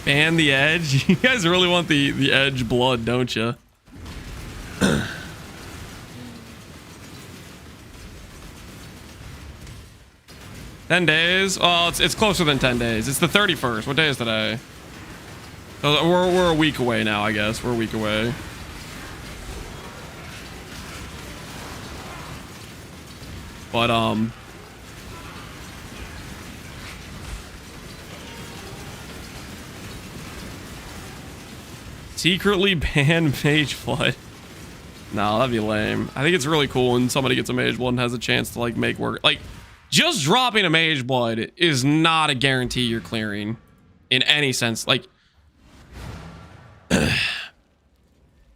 A: Ban the edge. You guys really want the edge blood, don't you? 10 days? Well, it's closer than 10 days. It's the 31st. What day is today? We're a week away now, I guess. We're a week away. But, secretly ban Mage Blood. No, that'd be lame. I think it's really cool when somebody gets a Mage Blood and has a chance to, like, make work. Like, just dropping a Mage Blood is not a guarantee you're clearing in any sense. Like,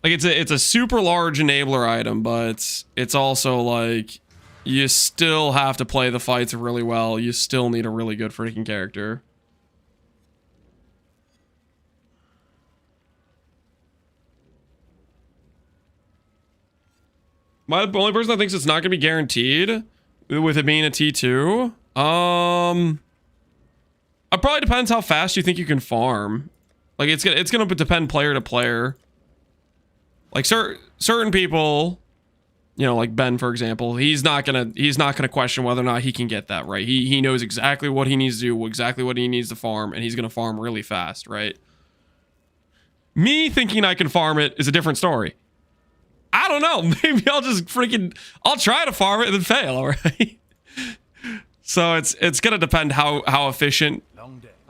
A: it's a super large enabler item, but it's also like you still have to play the fights really well. You still need a really good freaking character. The only person that thinks it's not gonna be guaranteed, with it being a T2, it probably depends how fast you think you can farm. Like, it's gonna depend player to player. Like, certain people, you know, like Ben, for example, he's not gonna question whether or not he can get that, right? He knows exactly what he needs to do, exactly what he needs to farm, and he's gonna farm really fast, right? Me thinking I can farm it is a different story. I don't know. Maybe I'll just I'll try to farm it and then fail, right? So it's gonna depend how efficient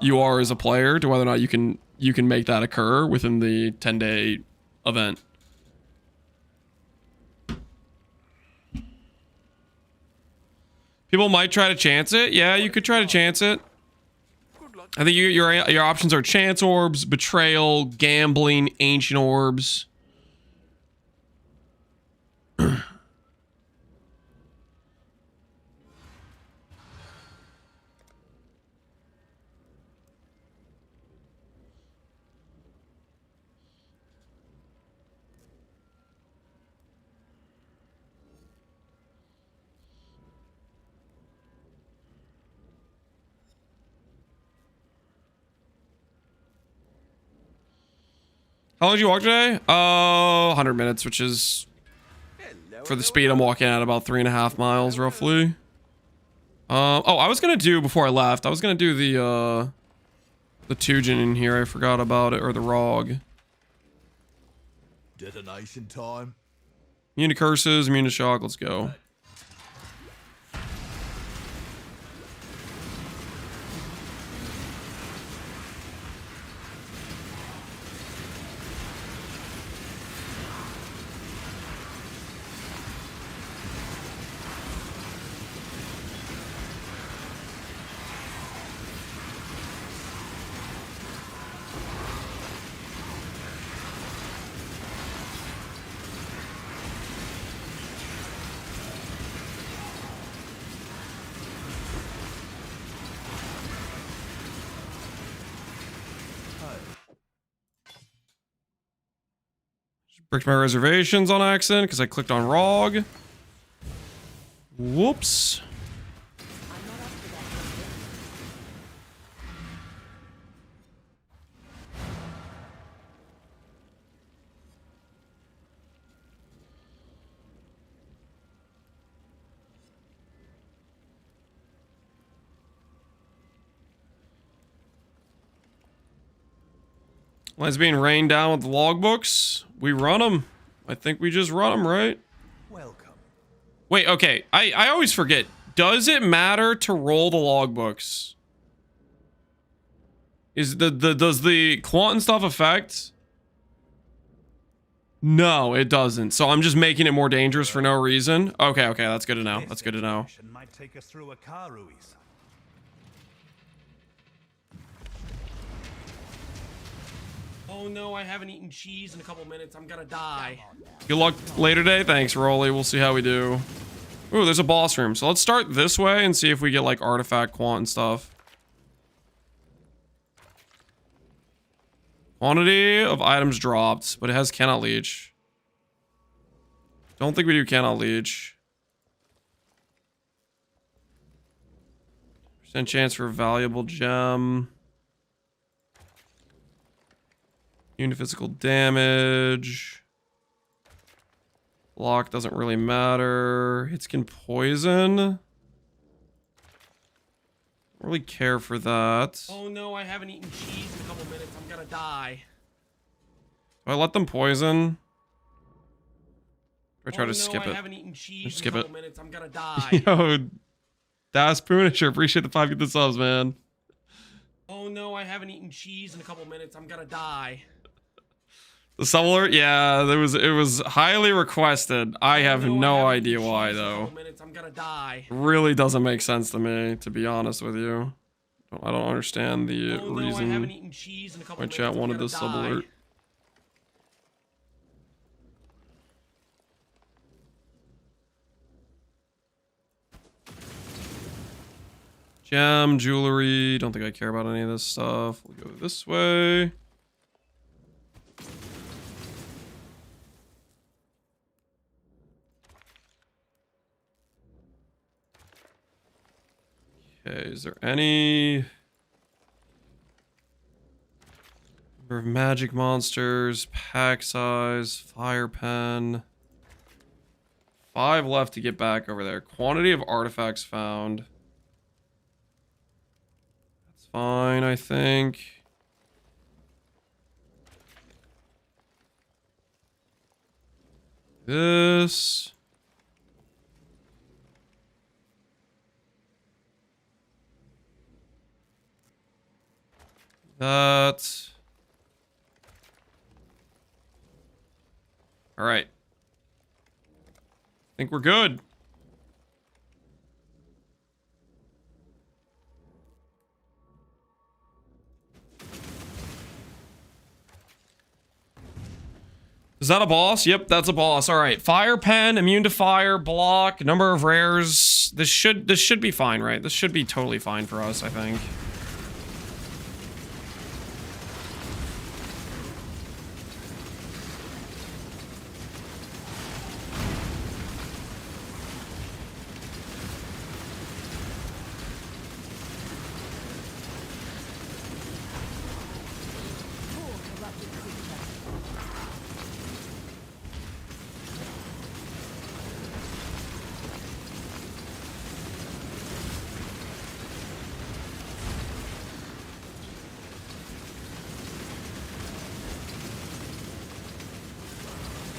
A: you are as a player to whether or not you can make that occur within the 10-day event. People might try to chance it. Yeah, you could try to chance it. I think your options are chance orbs, betrayal, gambling, ancient orbs. How long did you walk today? 100 minutes, which is, for the speed I'm walking at, about 3.5 miles roughly. Oh, I was gonna do, before I left, I was gonna do the Tujin in here. I forgot about it, or the Rog.
B: Detonation time.
A: Immune to curses, immune to shock. Let's go. Bricked my reservations on accident because I clicked on ROG. Whoops. Well, it's being rained down with the logbooks. We run them. I think we just run them, right?
B: Welcome.
A: Wait, okay. I always forget. Does it matter to roll the logbooks? Does the quant and stuff affect? No, it doesn't. So I'm just making it more dangerous for no reason. Okay, that's good to know. That's good to know.
B: Might take us through a car, Ruiz.
D: Oh no, I haven't eaten cheese in a couple minutes. I'm gonna die.
A: Good luck later day. Thanks, Rolly. We'll see how we do. Ooh, there's a boss room. So let's start this way and see if we get like artifact quant and stuff. Quantity of items dropped, but it has cannot leech. Don't think we do cannot leech. Percent chance for valuable gem. Unit physical damage. Block doesn't really matter. Hits can poison. Don't really care for that.
D: Oh no, I haven't eaten cheese in a couple minutes. I'm gonna die.
A: Do I let them poison? Or try
D: Oh
A: to
D: no,
A: skip
D: I
A: it?
D: haven't eaten cheese
A: Just
D: in
A: skip
D: a
A: it.
D: couple minutes. I'm gonna die.
A: Yo, Das Punisher, appreciate the 5 get subs, man.
D: Oh no, I haven't eaten cheese in a couple minutes. I'm gonna die.
A: The sub alert? Yeah, it was highly requested. I have
D: Oh, no,
A: no
D: I haven't
A: idea
D: eaten
A: why
D: cheese in a
A: though.
D: couple minutes. I'm gonna die.
A: Really doesn't make sense to me, to be honest with you. I don't understand the
D: Oh no, I haven't
A: reason
D: eaten cheese in a couple
A: why
D: minutes.
A: chat
D: I'm
A: wanted
D: gonna
A: this sub
D: die.
A: alert. Gem, jewelry. Don't think I care about any of this stuff. We'll go this way. Okay, is there any number of magic monsters, pack size, fire pen? 5 left to get back over there. Quantity of artifacts found. That's fine, I think. This. That. All right. I think we're good. Is that a boss? Yep, that's a boss. All right. Fire pen, immune to fire, block, number of rares. This should be fine, right? This should be totally fine for us, I think.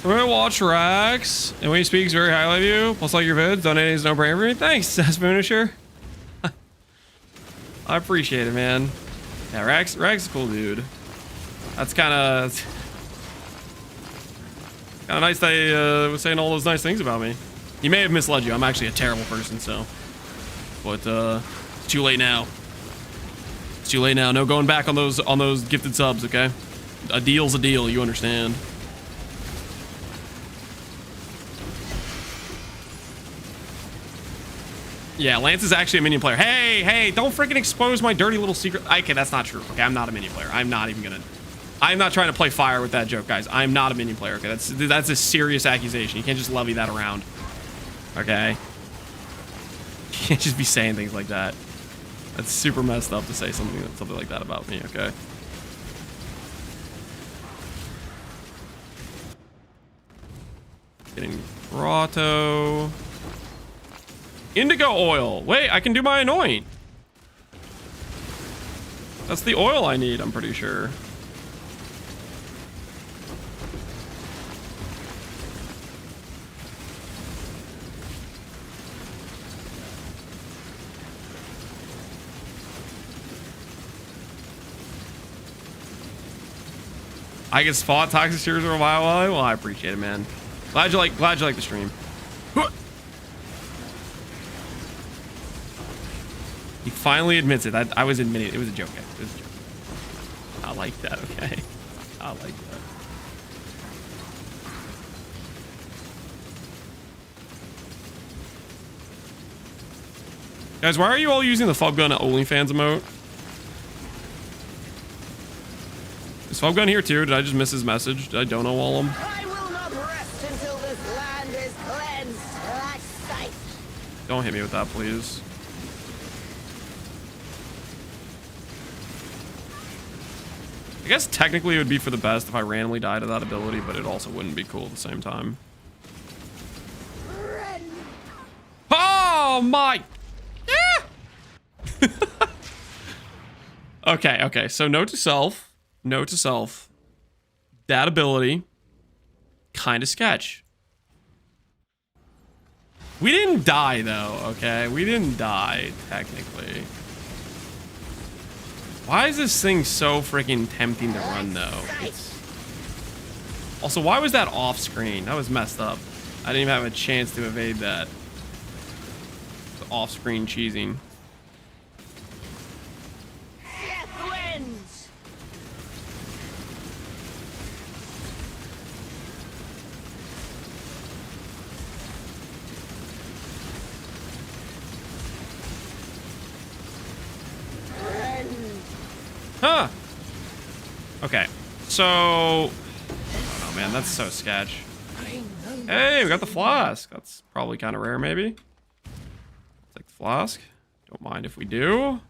A: We're gonna watch Rax, and when he speaks very highly of you, plus like your vids, donating is no brainer for me. Thanks, Spoonasher. I appreciate it, man. Yeah, Rax is a cool dude. That's kind of nice that he was saying all those nice things about me. He may have misled you. I'm actually a terrible person, so. But it's too late now. It's too late now. No going back on those gifted subs, okay? A deal's a deal. You understand? Yeah, Lance is actually a minion player. Hey, don't freaking expose my dirty little secret. Okay, that's not true. Okay, I'm not a minion player. I'm not trying to play fire with that joke, guys. I'm not a minion player. Okay, that's a serious accusation. You can't just levy that around. Okay? You can't just be saying things like that. That's super messed up to say something like that about me, okay? Getting grotto. Indigo oil. Wait, I can do my anoint. That's the oil I need, I'm pretty sure. I get spot toxic series for a while. Well, I appreciate it, man. Glad you like the stream. He finally admits it. I was admitting it. It was a joke, guys. It was a joke. I like that, okay? I like that. Guys, why are you all using the Fub Gun OnlyFans emote? Is Fub Gun here too? Did I just miss his message? Did I don't know all him?
H: I will not rest until this land is cleansed like sight.
A: Don't hit me with that, please. I guess technically it would be for the best if I randomly died of that ability, but it also wouldn't be cool at the same time. Oh my! Yeah! Okay. So note to self. That ability, kind of sketch. We didn't die though, okay? We didn't die, technically. Why is this thing so freaking tempting to run though? Also, why was that off screen? That was messed up. I didn't even have a chance to evade that. It's off screen cheesing.
H: Death wins.
A: Huh. Okay. So... Oh man, that's so sketch. Hey, we got the Flask. That's probably kind of rare, maybe. Take the Flask. Don't mind if we do.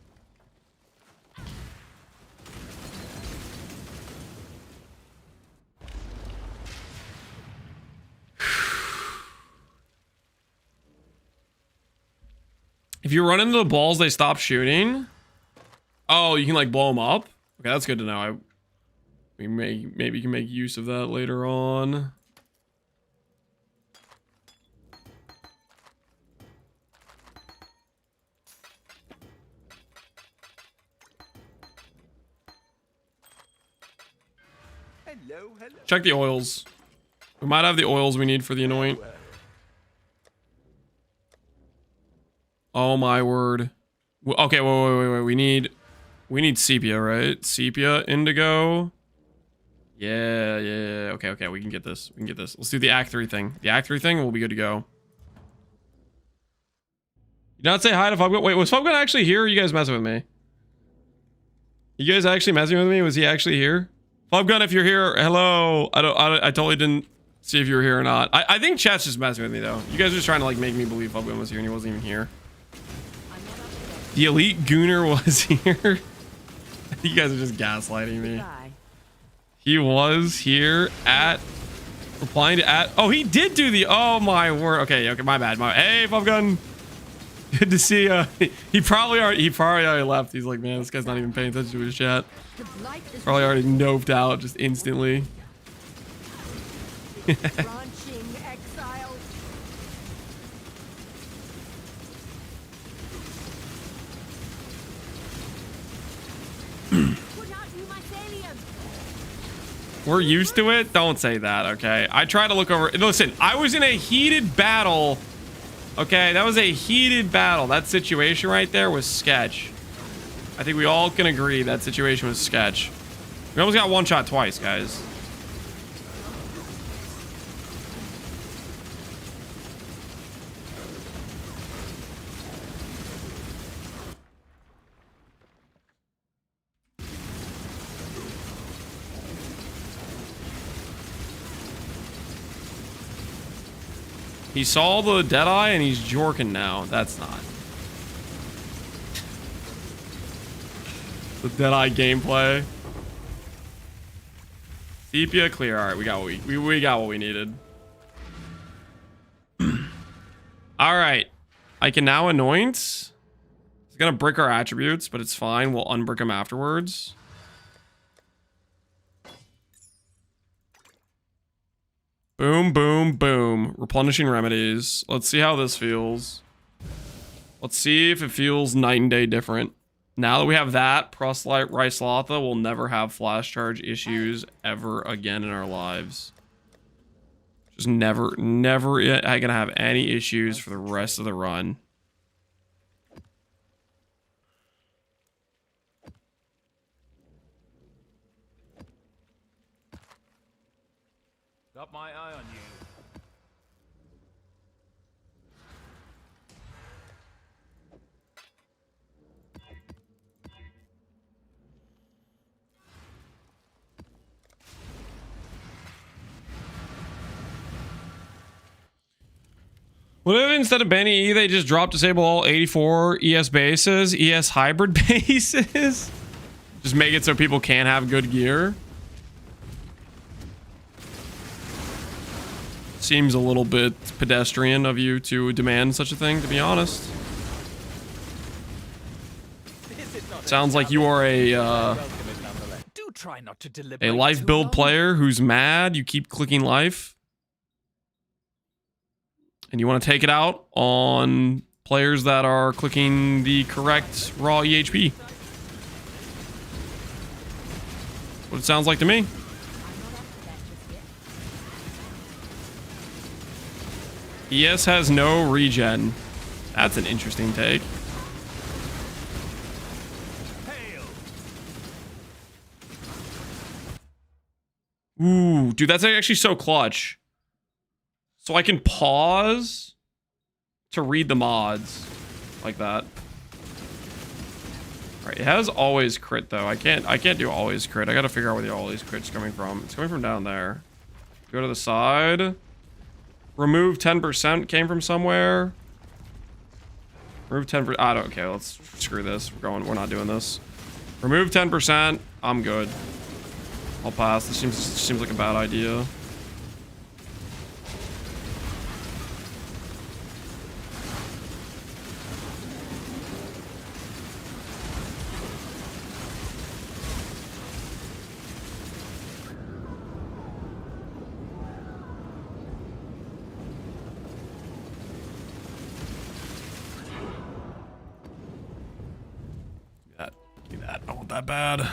A: If you run into the balls, they stop shooting. Oh, you can like blow them up. Okay, that's good to know. We maybe can make use of that later on.
G: Hello.
A: Check the oils. We might have the oils we need for the anoint. Oh my word. Okay, wait. We need sepia, right? Sepia, indigo. Yeah. Okay, we can get this. Let's do the Act 3 thing. The Act 3 thing, we'll be good to go. You not say hi to Fubgun? Wait, was Fubgun actually here, or are you guys messing with me? You guys actually messing with me? Was he actually here? Fubgun, if you're here, hello. I totally didn't see if you were here or not. I think chat's just messing with me, though. You guys are just trying to, like, make me believe Fubgun was here, and he wasn't even here. The elite gooner was here. You guys are just gaslighting me. He was here at replying to at. Oh, he did do the. Oh my word. Okay, my bad. Hey, Fubgun. Good to see you. He probably already left. He's like, man, this guy's not even paying attention to his chat. Probably already noped out just instantly.
H: Branching Exile.
A: We're used to it. Don't say that, okay? I try to look over. Listen, I was in a heated battle. Okay, that was a heated battle. That situation right there was sketch. I think we all can agree that situation was sketch. We almost got one shot twice, guys. He saw the Deadeye and he's jorking now. That's not. The Deadeye gameplay. Sepia clear. All right, we got what we needed. All right, I can now anoint. It's gonna brick our attributes, but it's fine. We'll unbrick them afterwards. Boom, boom, boom. Replenishing remedies. Let's see how this feels. Let's see if it feels night and day different. Now that we have that, Proselyte Ryslotha will never have flash charge issues ever again in our lives. Just never gonna have any issues for the rest of the run.
F: Got my eye on you.
A: What if instead of banning E, they just drop disable all 84 ES bases, ES hybrid bases? Just make it so people can't have good gear? Seems a little bit pedestrian of you to demand such a thing, to be honest. Sounds like you are a life build player who's mad. You keep clicking life. And you want to take it out on players that are clicking the correct raw EHP. What it sounds like to me. ES has no regen. That's an interesting take. Ooh, dude, that's actually so clutch. So I can pause to read the mods like that. All right, it has always crit though. I can't do always crit. I gotta figure out where the always crit's coming from. It's coming from down there. Go to the side. Remove 10% came from somewhere. Remove 10%. I don't. Okay, let's screw this. We're not doing this. Remove 10%. I'm good. I'll pass. This seems like a bad idea. I don't want that bad.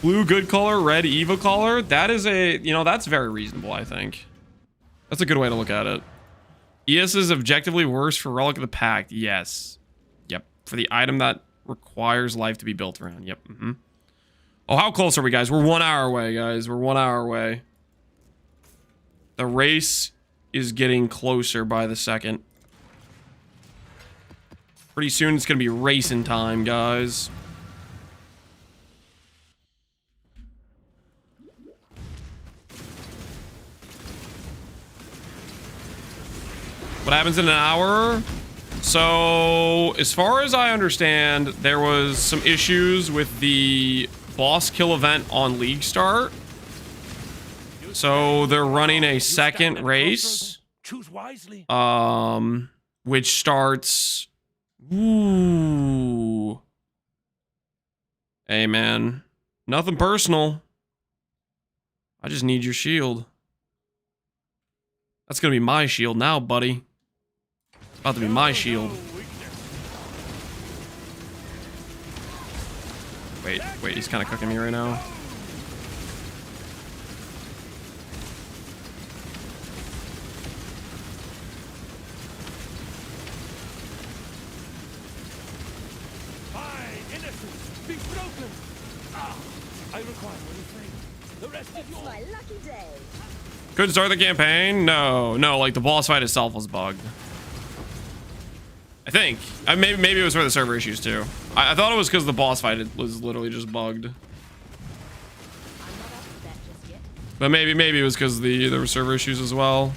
A: Blue good color, red evil color. That is a, that's very reasonable, I think. That's a good way to look at it. ES is objectively worse for Relic of the Pact. Yes. Yep. For the item that requires life to be built around. Yep. Oh, how close are we, guys? We're 1 hour away, guys. We're 1 hour away. The race is getting closer by the second. Pretty soon it's gonna be racing time, guys. What happens in an hour? So, as far as I understand, there was some issues with the boss kill event on League Start. So they're running a second race, which starts. Ooh. Hey man, nothing personal. I just need your shield. That's gonna be my shield now, buddy. About to be my shield. Wait, he's kind of cooking me right now. Couldn't start the campaign? No, like the boss fight itself was bugged. I think. Maybe it was for the server issues too. I thought it was because the boss fight was literally just bugged. But maybe it was because there were server issues as well.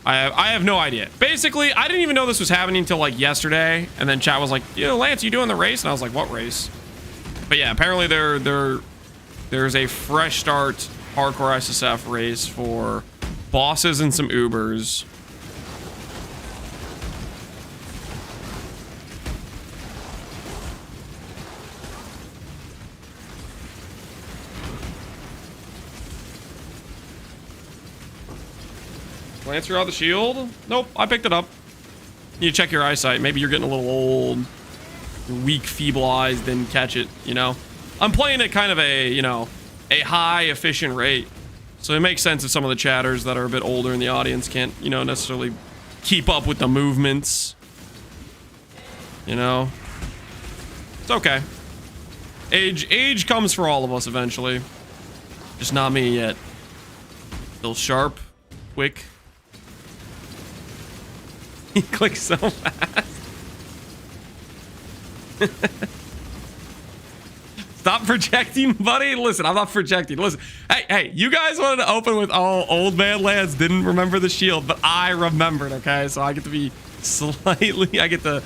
A: I have no idea. Basically, I didn't even know this was happening until like yesterday, and then chat was like, Lance, you doing the race? And I was like, what race? But yeah, apparently there's a fresh start hardcore SSF race for bosses and some Ubers. Lance, you're out the shield? Nope, I picked it up. You check your eyesight. Maybe you're getting a little old. You're weak, feeble eyes, didn't catch it, I'm playing at kind of a, a high efficient rate. So it makes sense if some of the chatters that are a bit older in the audience can't, necessarily keep up with the movements. It's okay. Age comes for all of us eventually. Just not me yet. Still sharp, quick. He clicks so fast. Stop projecting, buddy. Listen, I'm not projecting. Listen, hey, you guys wanted to open with all old man lands, didn't remember the shield, but I remembered, okay? So I get to be slightly, I get to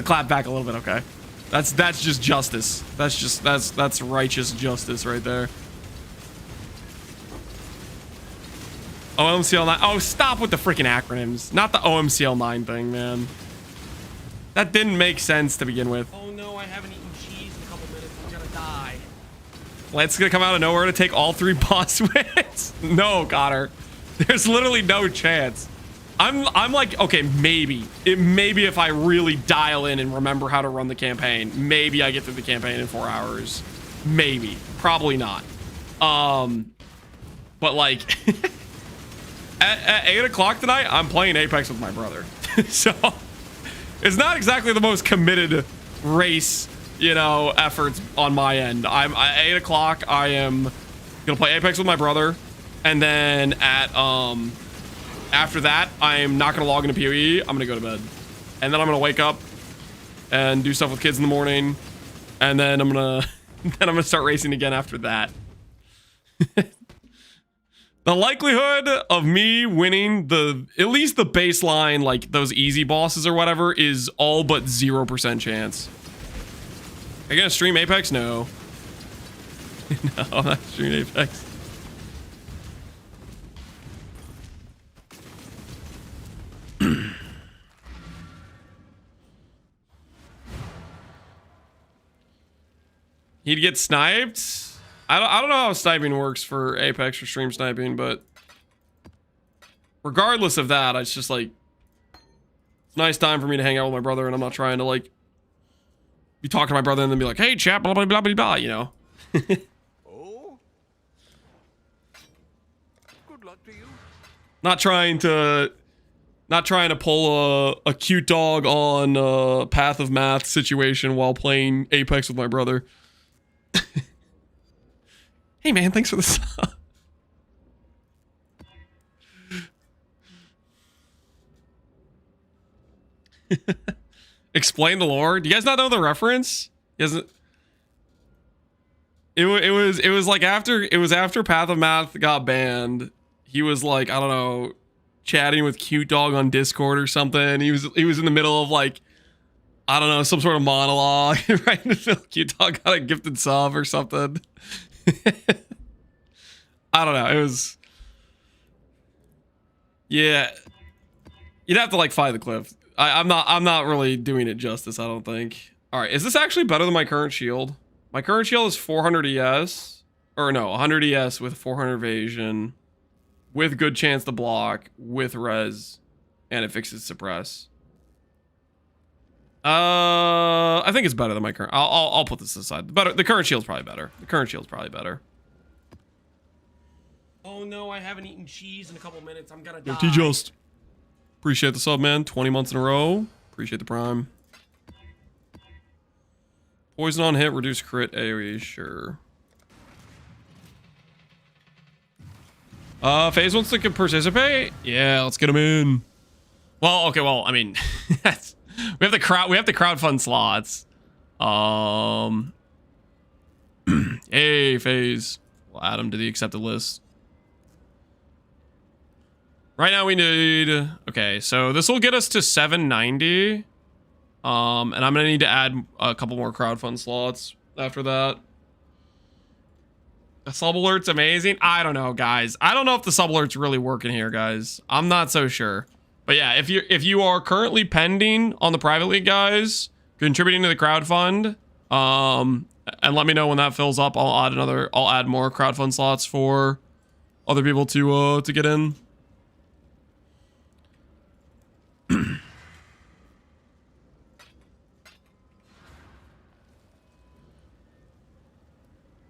A: clap back a little bit, okay? That's just justice. That's righteous justice right there. OMCL 9. Oh, stop with the freaking acronyms. Not the OMCL 9 thing, man. That didn't make sense to begin with.
D: Oh no, I haven't eaten cheese in a couple minutes. I'm gonna die.
A: Let's gonna come out of nowhere to take all 3 boss wins. No, Connor. There's literally no chance. I'm like, okay, maybe if I really dial in and remember how to run the campaign, maybe I get through the campaign in 4 hours. Maybe. Probably not. But like at 8 o'clock tonight, I'm playing Apex with my brother. So it's not exactly the most committed race, you know, efforts on my end. I'm at 8 o'clock. I am gonna play Apex with my brother, and then at after that, I'm not gonna log into PoE. I'm gonna go to bed, and then I'm gonna wake up and do stuff with kids in the morning, and then I'm gonna start racing again after that. The likelihood of me winning at least the baseline, like those easy bosses or whatever, is all but 0% chance. Are you gonna stream Apex? No. No, I'm not streaming Apex. He'd get sniped. I don't know how sniping works for Apex or stream sniping, but regardless of that, it's just like it's a nice time for me to hang out with my brother, and I'm not trying to like be talking to my brother and then be like, "Hey, chat, blah blah blah blah blah," you know.
G: Oh? Good luck to you.
A: Not trying to pull a cute dog on Path of Math situation while playing Apex with my brother. Hey man, thanks for the sub. Explain the lore. Do you guys not know the reference? It was like after Path of Math got banned. He was like, I don't know, chatting with Cute Dog on Discord or something. He was in the middle of like, I don't know, some sort of monologue. Right in the middle, Cute Dog got a gifted sub or something. I don't know. It was, yeah. You'd have to like find the clip. I'm not really doing it justice, I don't think. All right, is this actually better than my current shield? My current shield is 400 ES, or no, 100 ES with 400 evasion, with good chance to block, with res, and it fixes suppress. I think it's better than my current. I'll put this aside. The current shield's probably better. The current shield's probably better.
D: Oh no, I haven't eaten cheese in a couple minutes. I'm gonna die.
A: Yo, T-Just. Appreciate the sub, man. 20 months in a row. Appreciate the prime. Poison on hit, reduce crit AoE, sure. FaZe wants to participate? Yeah, let's get him in. Well, okay, well, I mean, we have to crowdfund slots. Hey, FaZe. We'll add him to the accepted list. Right now we need, okay, so this will get us to 790. And I'm gonna need to add a couple more crowdfund slots after that. The sub alert's amazing. I don't know, guys. I don't know if the sub alert's really working here, guys. I'm not so sure. But yeah, if you are currently pending on the private league, guys, contributing to the crowdfund, and let me know when that fills up. I'll add more crowdfund slots for other people to get in.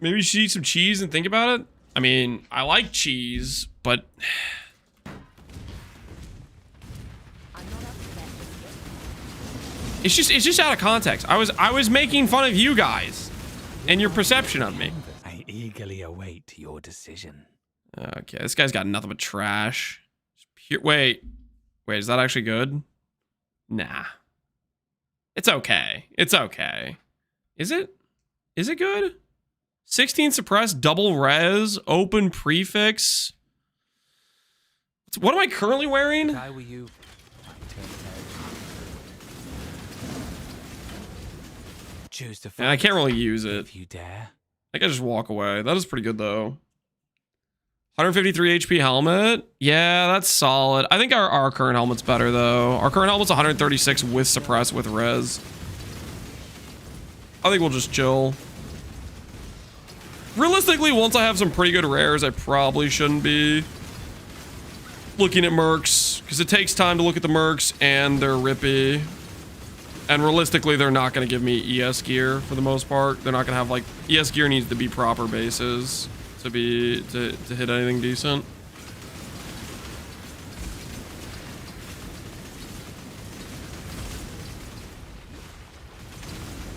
A: Maybe you should eat some cheese and think about it. I mean, I like cheese, but
C: I'm not upset with
A: It's just out of context. I was making fun of you guys and your perception of me.
I: I eagerly await your decision.
A: Okay, this guy's got nothing but trash. Wait, is that actually good? Nah. It's okay. It's okay. Is it? Is it good? 16 suppressed, double res, open prefix. What am I currently wearing?
I: If I were you, I'd turn it. Choose to fight.
A: And I can't really use it.
I: If you dare.
A: I can just walk away. That is pretty good though. 153 HP helmet. Yeah, that's solid. I think our current helmet's better though. Our current helmet's 136 with suppress with res. I think we'll just chill. Realistically, once I have some pretty good rares, I probably shouldn't be looking at mercs, because it takes time to look at the mercs and they're rippy. And realistically, they're not going to give me ES gear for the most part. They're not going to have like ES gear needs to be proper bases to hit anything decent.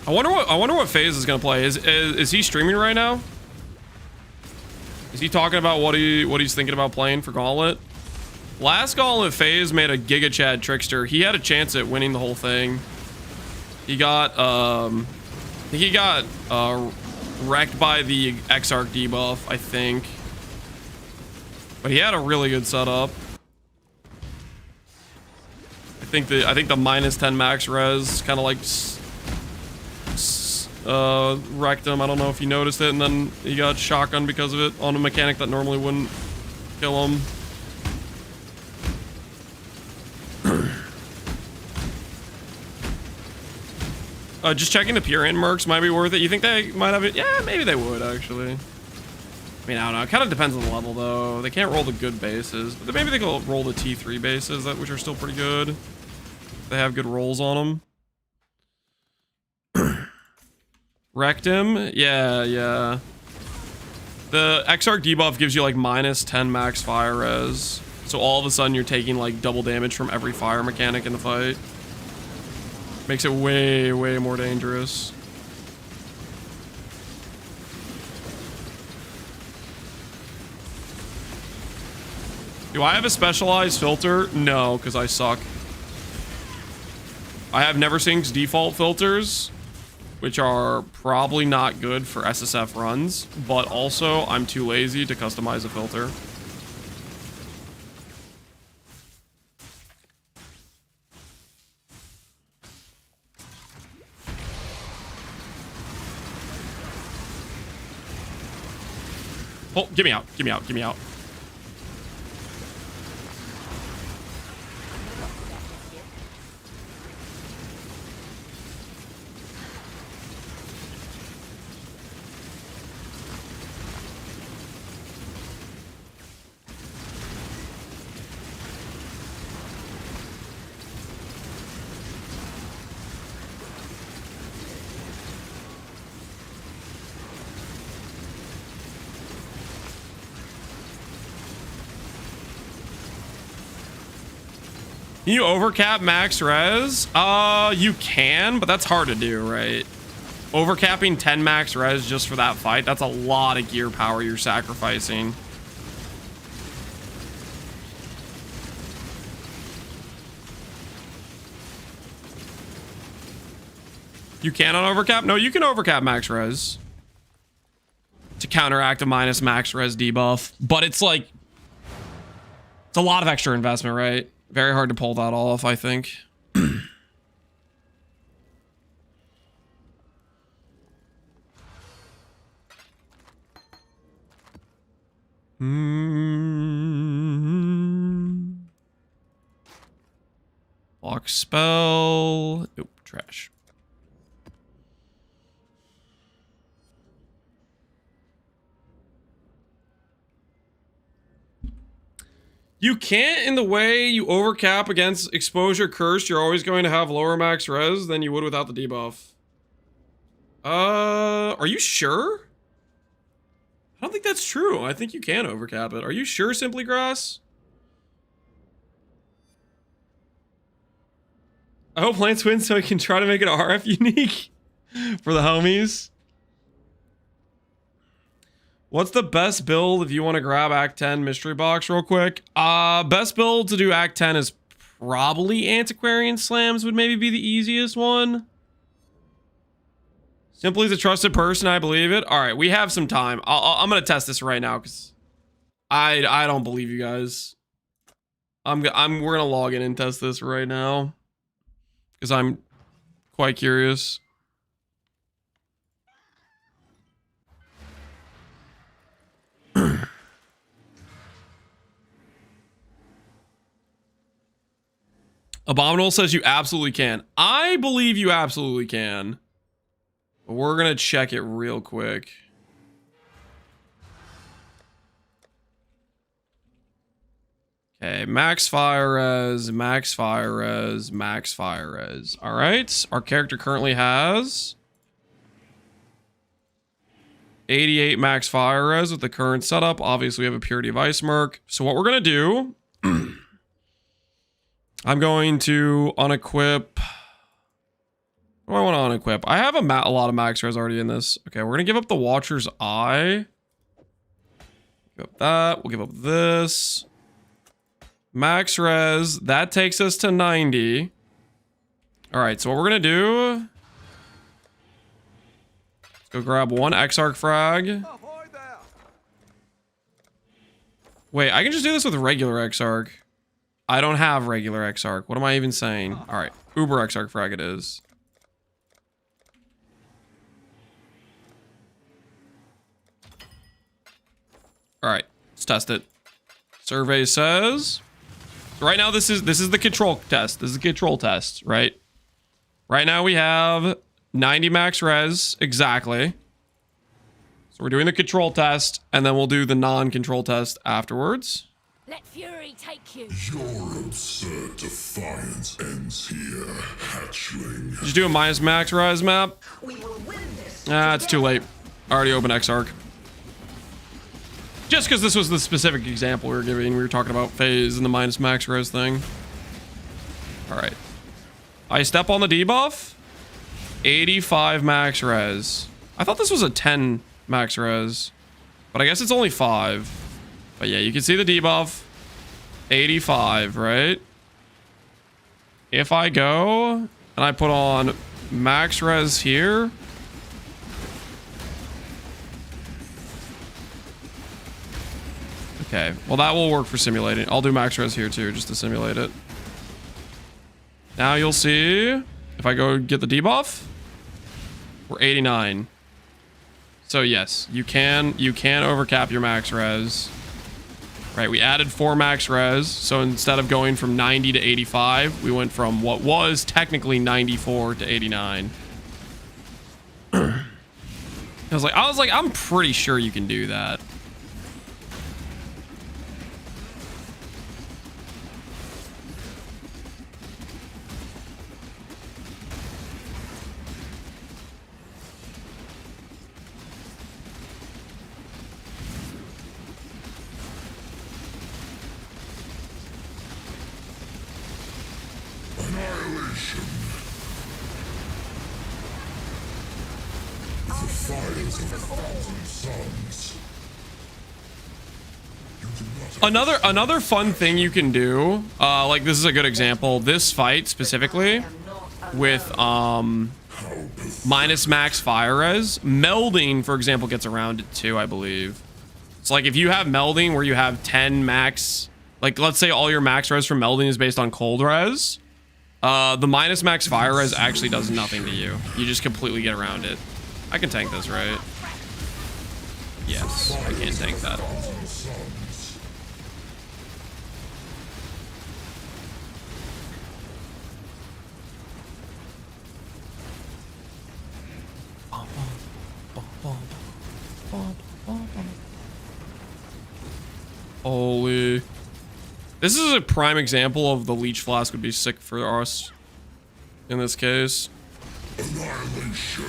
A: I wonder what phase is going to play. Is he streaming right now? Is he talking about what he's thinking about playing for Gauntlet? Last Gauntlet phase made a Giga Chad Trickster. He had a chance at winning the whole thing. He got wrecked by the X-Arc debuff, I think. But he had a really good setup. I think the minus 10 max res kind of like wrecked him. I don't know if you noticed it, and then he got shotgun because of it on a mechanic that normally wouldn't kill him. Just checking the pure int mercs might be worth it. You think they might have it? Yeah, maybe they would actually. I mean, I don't know. It kind of depends on the level though. They can't roll the good bases, but maybe they can roll the T3 bases, which are still pretty good. They have good rolls on them. Wrecked him? Yeah. The X-Arc debuff gives you like minus 10 max fire res. So all of a sudden you're taking like double damage from every fire mechanic in the fight. Makes it way, way more dangerous. Do I have a specialized filter? No, because I suck. I have NeverSync's default filters, which are probably not good for SSF runs, but also I'm too lazy to customize a filter. Oh, get me out, get me out, get me out. Can you overcap max res? You can, but that's hard to do, right? Overcapping 10 max res just for that fight, that's a lot of gear power you're sacrificing. You cannot overcap? No, you can overcap max res to counteract a minus max res debuff, but it's like, it's a lot of extra investment, right? Very hard to pull that off, I think. Block spell. Nope, trash. You can't in the way you overcap against exposure cursed. You're always going to have lower max res than you would without the debuff. Are you sure? I don't think that's true. I think you can overcap it. Are you sure, Simply Grass? I hope Lance wins so he can try to make it RF unique for the homies. What's the best build if you want to grab Act 10 mystery box real quick? Best build to do Act 10 is probably Antiquarian Slams would maybe be the easiest one. Simply as a trusted person, I believe it. All right, we have some time. I'm gonna test this right now because I don't believe you guys. We're gonna log in and test this right now because I'm quite curious. Abominable says you absolutely can. I believe you absolutely can. But we're gonna check it real quick. Okay, max fire res, max fire res, max fire res. All right, our character currently has 88 max fire res with the current setup. Obviously, we have a Purity of Ice Merc. So what we're gonna do, I'm going to unequip. What do I want to unequip? I have a lot of max res already in this. Okay, we're gonna give up the Watcher's Eye. Give up that. We'll give up this. Max res. That takes us to 90. All right, so what we're gonna do? Let's go grab one Exarch frag. Wait, I can just do this with regular Exarch. I don't have regular Exarch. What am I even saying? All right, Uber Exarch frag it is. All right, let's test it. Survey says, so right now this is the control test. This is the control test, right? Right now we have 90 max res exactly. So we're doing the control test, and then we'll do the non-control test afterwards.
C: Let fury take you.
E: Your absurd defiance ends here, hatchling.
A: Just do a minus max res map. Ah, it's too late. I already opened Exarch. Just because this was the specific example we were giving. We were talking about phase and the minus max res thing. All right. I step on the debuff. 85 max res. I thought this was a 10 max res, but I guess it's only 5. But yeah, you can see the debuff. 85, right? If I go and I put on max res here. Okay, well that will work for simulating. I'll do max res here too, just to simulate it. Now you'll see, if I go get the debuff, we're 89. So yes, you can overcap your max res. Right, we added 4 max res, so instead of going from 90 to 85, we went from what was technically 94 to 89. I was like, I'm pretty sure you can do that.
E: Annihilation. The fires of a thousand suns. You do not
A: Another fun thing you can do, like this is a good example. This fight specifically with minus max fire res, melding, for example, gets around it too, I believe. It's like if you have melding where you have 10 max, like let's say all your max res from melding is based on cold res, the minus max fire res actually does nothing to you. You just completely get around it. I can tank this, right? Yes, I can tank that. Holy. This is a prime example of the leech flask would be sick for us in this case.
E: annihilation.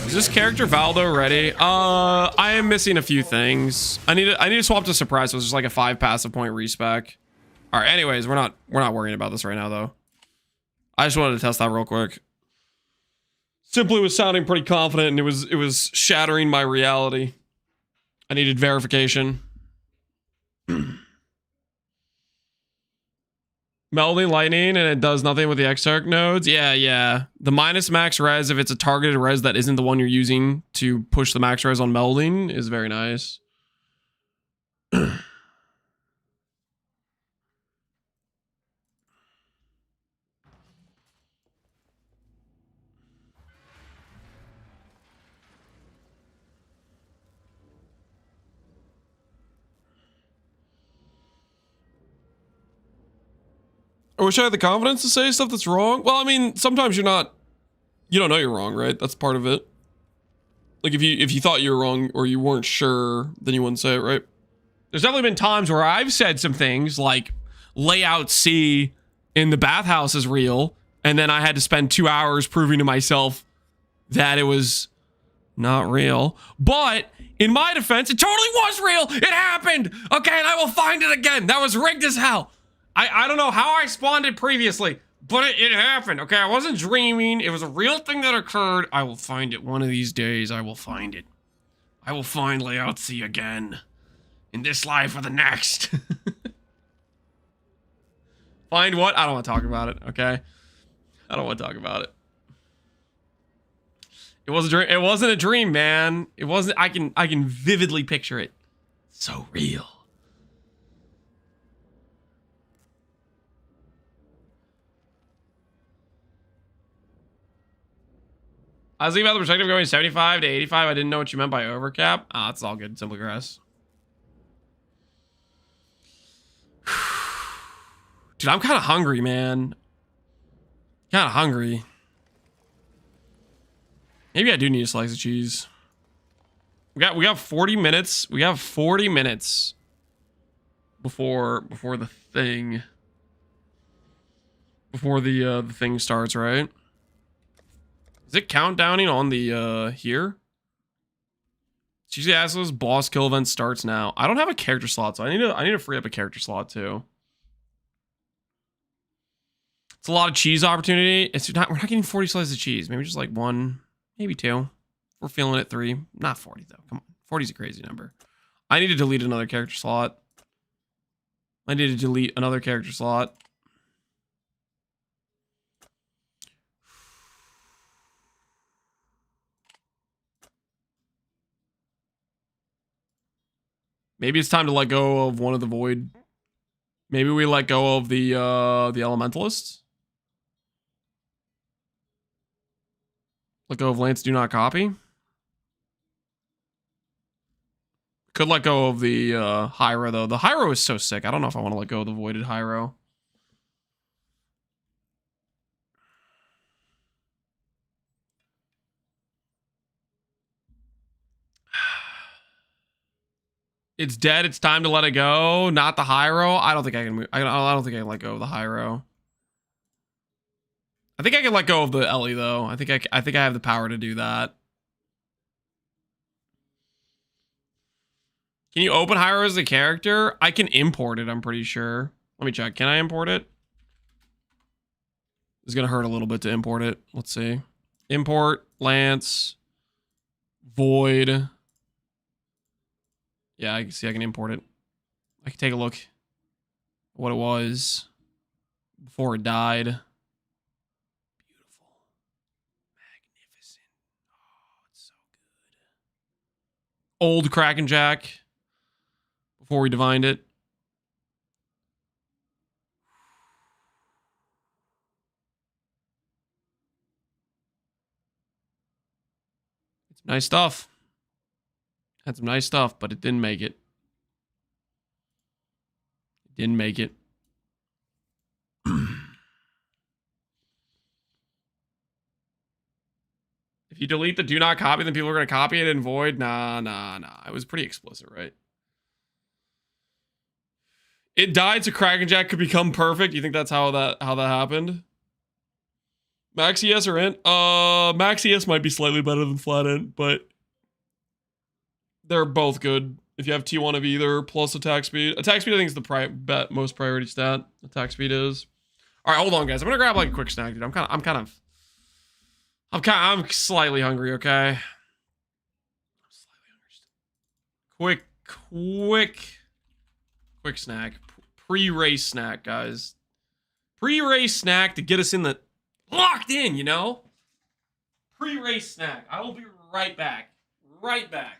A: Is this character Valdo ready? I am missing a few things. I need to swap to surprise, so it's just like a 5 passive point respec. All right. Anyways, we're not worrying about this right now, though. I just wanted to test that real quick. Simply was sounding pretty confident, and it was shattering my reality. I needed verification. Melding lightning, and it does nothing with the exarch nodes. Yeah. The minus max res, if it's a targeted res that isn't the one you're using to push the max res on melding, is very nice. I wish I had the confidence to say stuff that's wrong. Well, I mean, sometimes you don't know you're wrong, right? That's part of it. Like if you thought you were wrong or you weren't sure, then you wouldn't say it, right? There's definitely been times where I've said some things like layout C in the bathhouse is real, and then I had to spend 2 hours proving to myself that it was not real. But in my defense, it totally was real. It happened. Okay, and I will find it again. That was rigged as hell. I don't know how I spawned it previously, but it happened. Okay, I wasn't dreaming. It was a real thing that occurred. I will find it one of these days. I will find it. I will find Layout C again. In this life or the next. Find what? I don't want to talk about it, okay? I don't want to talk about it. It was a dream. It wasn't a dream, man. It wasn't. I can vividly picture it. So real. I was thinking about the perspective going 75 to 85. I didn't know what you meant by overcap. Ah, that's all good. Simple grass. Dude, I'm kind of hungry, man. Kind of hungry. Maybe I do need a slice of cheese. We got 40 minutes. We have 40 minutes before the thing. Before the thing starts, right? Is it countdowning on the here? She asks us boss kill event starts now. I don't have a character slot, so I need to free up a character slot too. It's a lot of cheese opportunity. We're not getting 40 slices of cheese. Maybe just like 1, maybe 2. We're feeling it 3. Not 40 though. Come on. 40 is a crazy number. I need to delete another character slot. Maybe it's time to let go of one of the void. Maybe we let go of the elementalists. Let go of Lance do not copy. Could let go of the Hyro though. The Hyro is so sick. I don't know if I want to let go of the voided Hyro. It's dead. It's time to let it go. Not the Hyro. I don't think I can. I don't think I can let go of the Hyro. I think I can let go of the Ellie though. I think I have the power to do that. Can you open Hyro as a character? I can import it. I'm pretty sure. Let me check. Can I import it? It's gonna hurt a little bit to import it. Let's see. Import Lance Void. Yeah, I can see I can import it. I can take a look at what it was before it died. Beautiful. Magnificent. Oh, it's so good. Old Kraken Jack before we divined it. It's nice stuff. Had some nice stuff, but it didn't make it. It didn't make it. If you delete the do not copy, then people are going to copy it in void. Nah. It was pretty explicit, right? It died so Kraken Jack could become perfect. You think that's how that happened? Max ES or int? Max ES might be slightly better than flat int, but they're both good if you have T1 of either plus attack speed. Attack speed I think is the most priority stat. Attack speed is. All right, hold on, guys. I'm gonna grab like a quick snack, dude. I'm slightly hungry. Okay. I'm slightly hungry. Quick snack. Pre-race snack, guys. Pre-race snack to get us in the locked in. You know. Pre-race snack. I will be right back. Right back.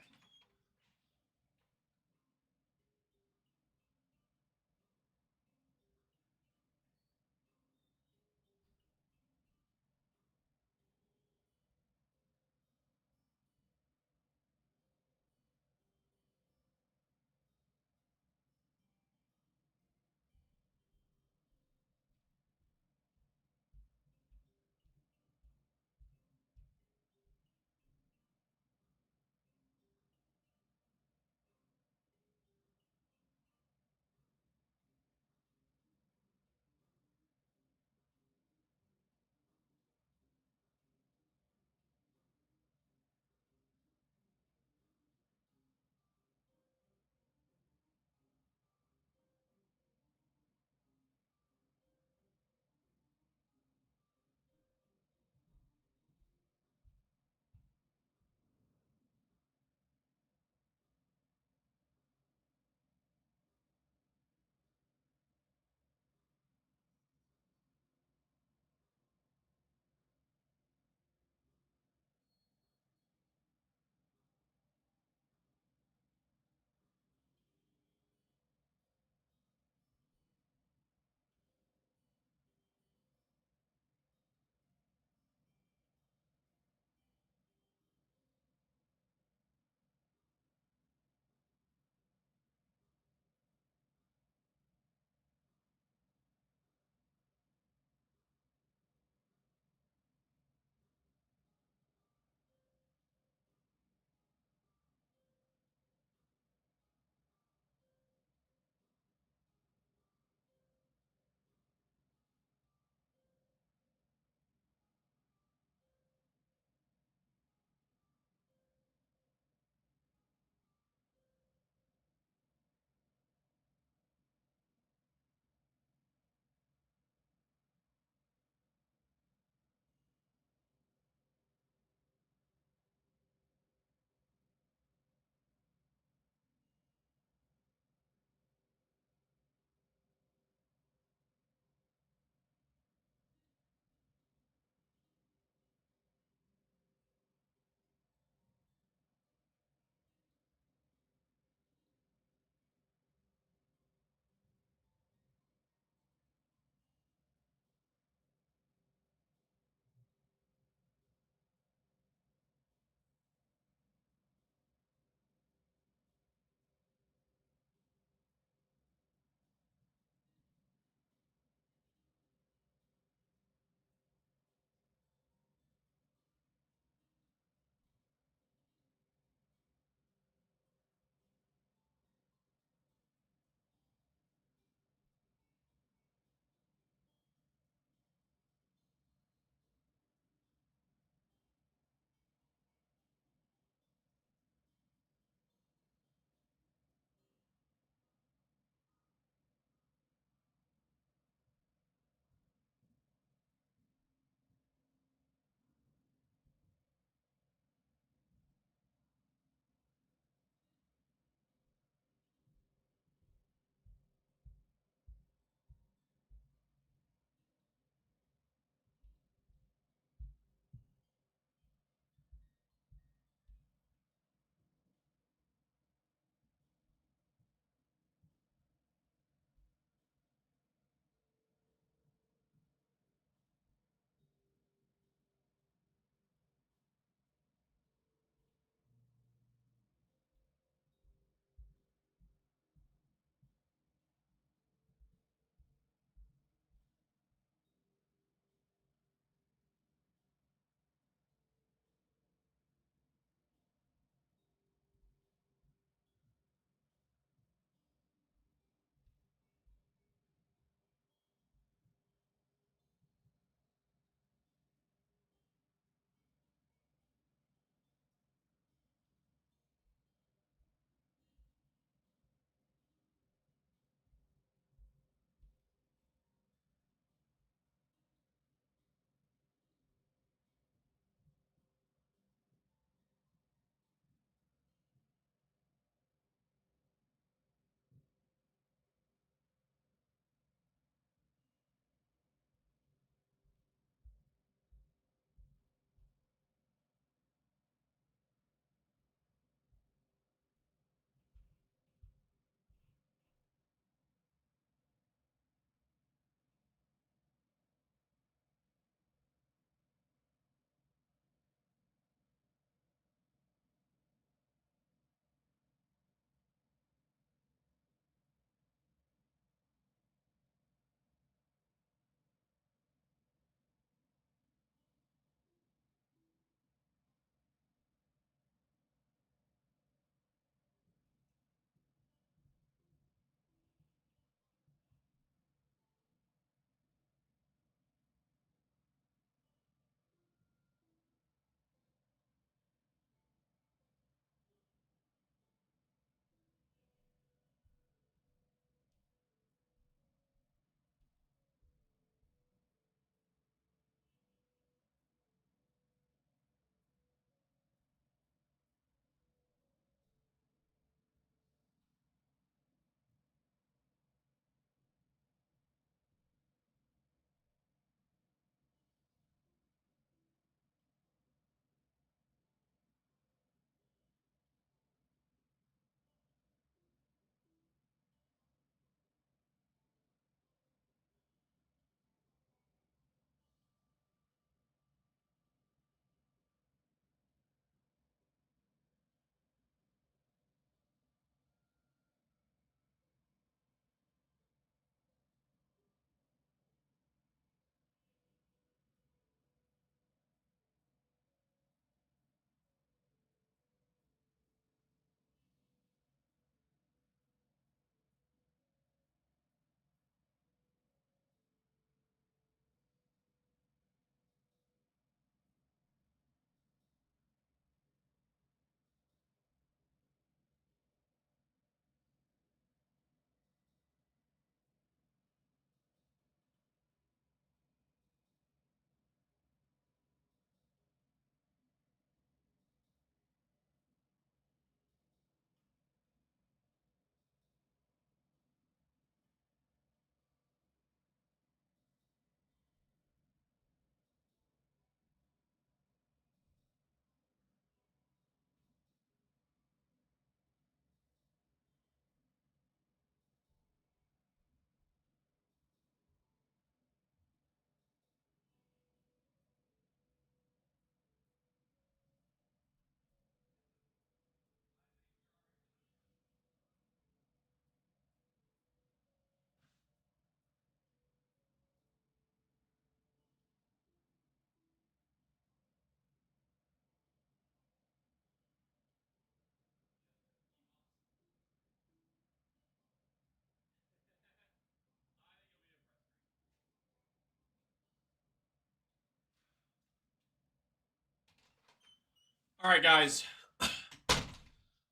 A: All right, guys.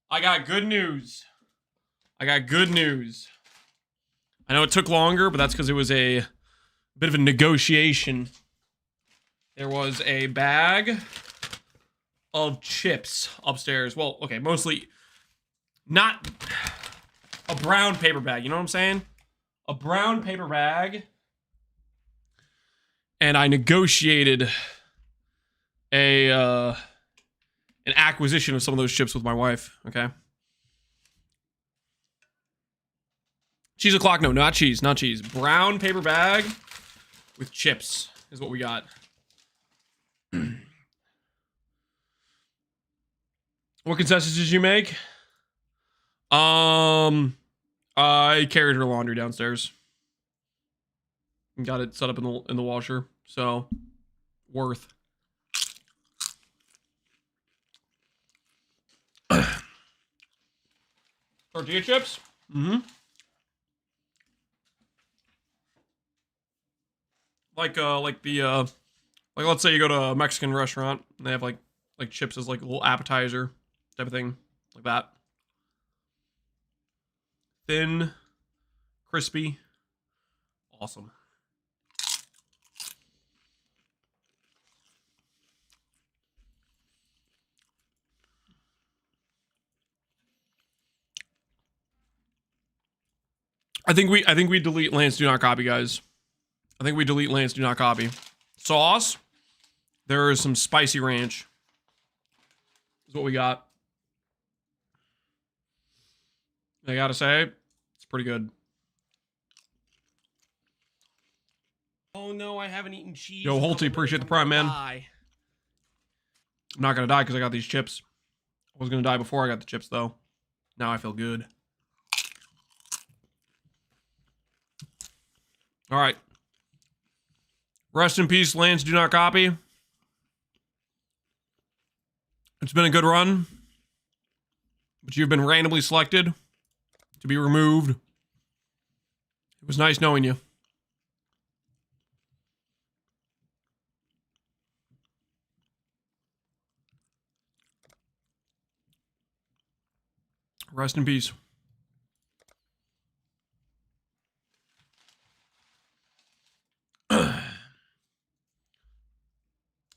A: I got good news. I got good news. I know it took longer, but that's because it was a bit of a negotiation. There was a bag of chips upstairs. Well, okay, mostly not a brown paper bag. You know what I'm saying? A brown paper bag. And I negotiated an acquisition of some of those chips with my wife, okay? Cheese o'clock, no, not cheese, not cheese. Brown paper bag with chips is what we got. What concessions did you make? I carried her laundry downstairs. And got it set up in the washer, so worth. Tortilla chips? Mm-hmm. Like let's say you go to a Mexican restaurant and they have like chips as like a little appetizer type of thing, like that. Thin, crispy, awesome. I think we delete Lance do not copy, guys. I think we delete Lance do not copy. Sauce. There is some spicy ranch. Is what we got. I gotta say, it's pretty good.
D: Oh no, I haven't eaten cheese.
A: Yo,
D: in a
A: Holty,
D: couple
A: appreciate
D: minutes.
A: the prime,
D: I'm gonna
A: man.
D: die.
A: I'm not gonna die because I got these chips. I was gonna die before I got the chips, though. Now I feel good. All right. Rest in peace, Lance. Do not copy. It's been a good run, but you've been randomly selected to be removed. It was nice knowing you. Rest in peace.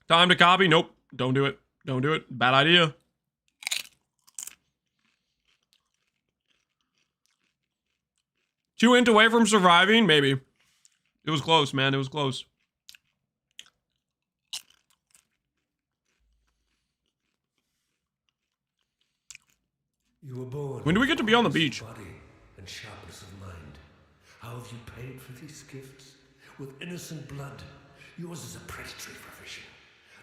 A: Time to copy? Nope. Don't do it. Don't do it. Bad idea. Two int away from surviving? Maybe. It was close, man. It was close.
J: You were born.
A: When do we get to be on the beach?
J: Body and sharpness of mind. How have you paid for these gifts? With innocent blood. Yours is a predatory profession.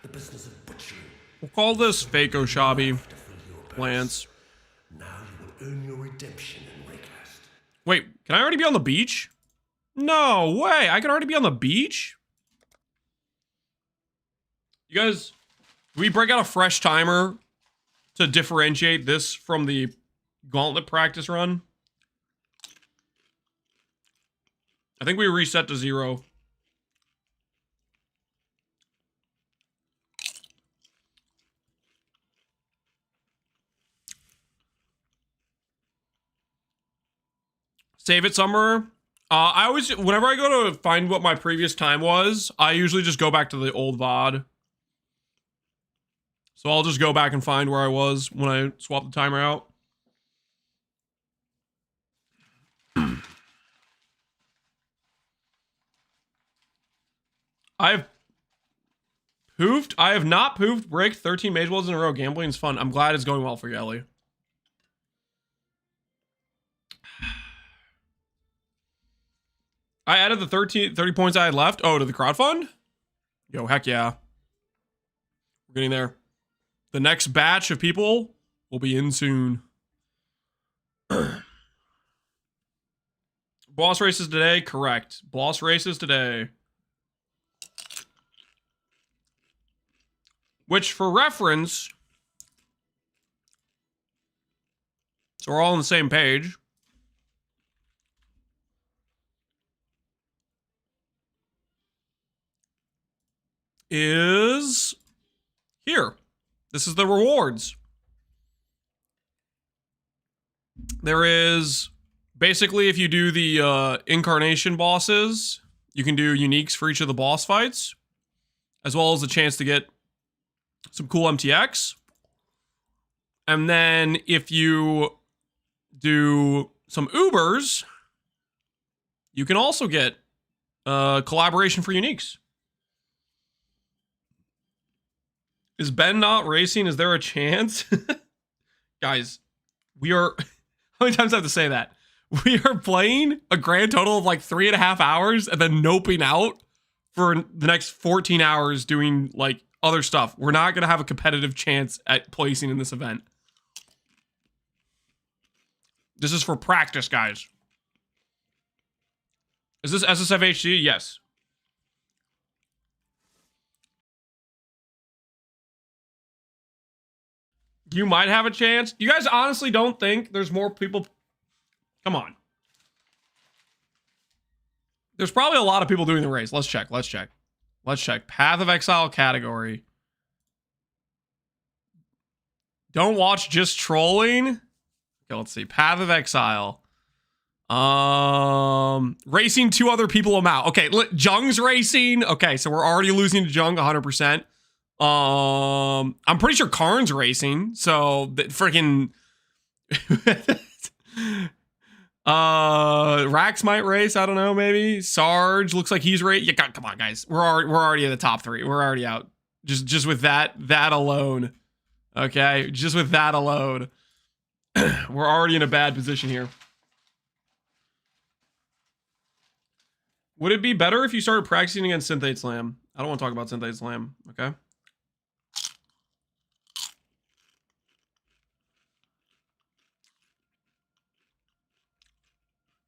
J: The business of butchery.
A: We'll call this Fako Shabby
J: To fill your purse.
A: Lance.
J: Now you will earn your redemption in Raycast.
A: Wait, can I already be on the beach? No way. I can already be on the beach? You guys, do we break out a fresh timer to differentiate this from the Gauntlet practice run? I think we reset to 0. Save it somewhere. I always, whenever I go to find what my previous time was, I usually just go back to the old VOD. So I'll just go back and find where I was when I swapped the timer out. I've poofed. I have not poofed break 13 mage welds in a row. Gambling is fun. I'm glad it's going well for you, Ellie. I added the 30 points I had left. Oh, to the crowdfund? Yo, heck yeah. We're getting there. The next batch of people will be in soon. Boss races today? Correct. Boss races today. Which, for reference, so we're all on the same page, is here. This is the rewards. There is basically, if you do the incarnation bosses, you can do uniques for each of the boss fights, as well as a chance to get some cool MTX. And then if you do some Ubers, you can also get collaboration for uniques. Is Ben not racing? Is there a chance? Guys, we are... How many times do I have to say that? We are playing a grand total of like 3.5 hours and then noping out for the next 14 hours doing like other stuff. We're not going to have a competitive chance at placing in this event. This is for practice, guys. Is this SSF HD? Yes. You might have a chance. You guys honestly don't think there's more people? Come on. There's probably a lot of people doing the race. Let's check. Let's check. Let's check. Path of Exile category. Don't watch just trolling. Okay, let's see. Path of Exile. Racing 2 other people amount. Okay, Jung's racing. Okay, so we're already losing to Jung 100%. I'm pretty sure Karn's racing, so the freaking Rax might race. I don't know, maybe Sarge looks like he's racing. Yeah, come on, guys, we're already in the top 3. We're already out. Just with that alone. Okay, just with that alone, we're already in a bad position here. Would it be better if you started practicing against Synthate Slam? I don't want to talk about Synthate Slam. Okay.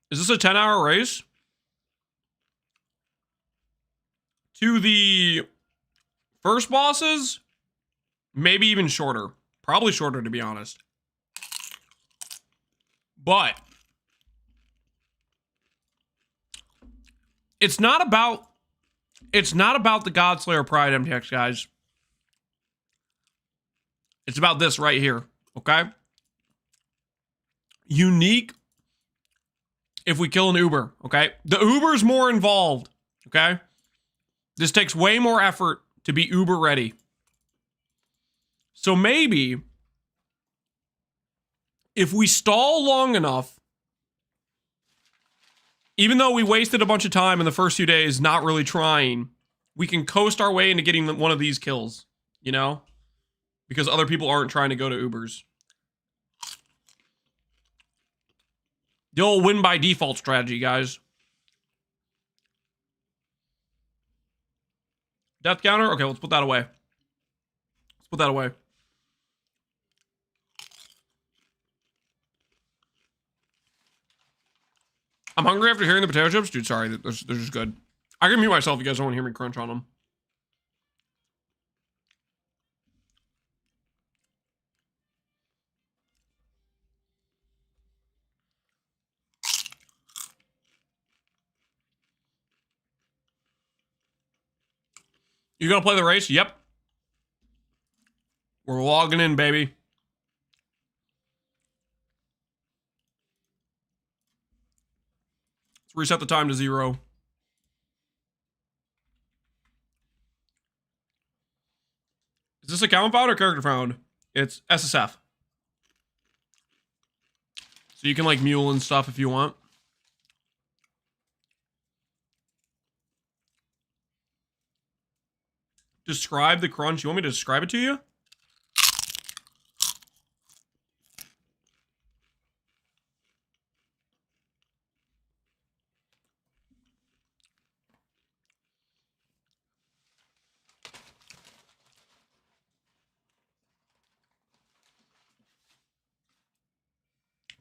A: Is this a 10-hour race? To the first bosses? Maybe even shorter. Probably shorter, to be honest. But it's not about the Godslayer Pride MTX, guys. It's about this right here, okay? Unique if we kill an Uber, okay? The Uber's more involved, okay? This takes way more effort to be Uber ready. So maybe if we stall long enough, even though we wasted a bunch of time in the first few days not really trying, we can coast our way into getting one of these kills, you know? Because other people aren't trying to go to Ubers. The old win by default strategy, guys. Death counter? Okay, let's put that away. Let's put that away. I'm hungry after hearing the potato chips. Dude, sorry. They're just good. I can mute myself if you guys don't want to hear me crunch on them. You gonna play the race? Yep. We're logging in, baby. Let's reset the time to 0. Is this account found or character found? It's SSF. So you can like mule and stuff if you want. Describe the crunch. You want me to describe it to you?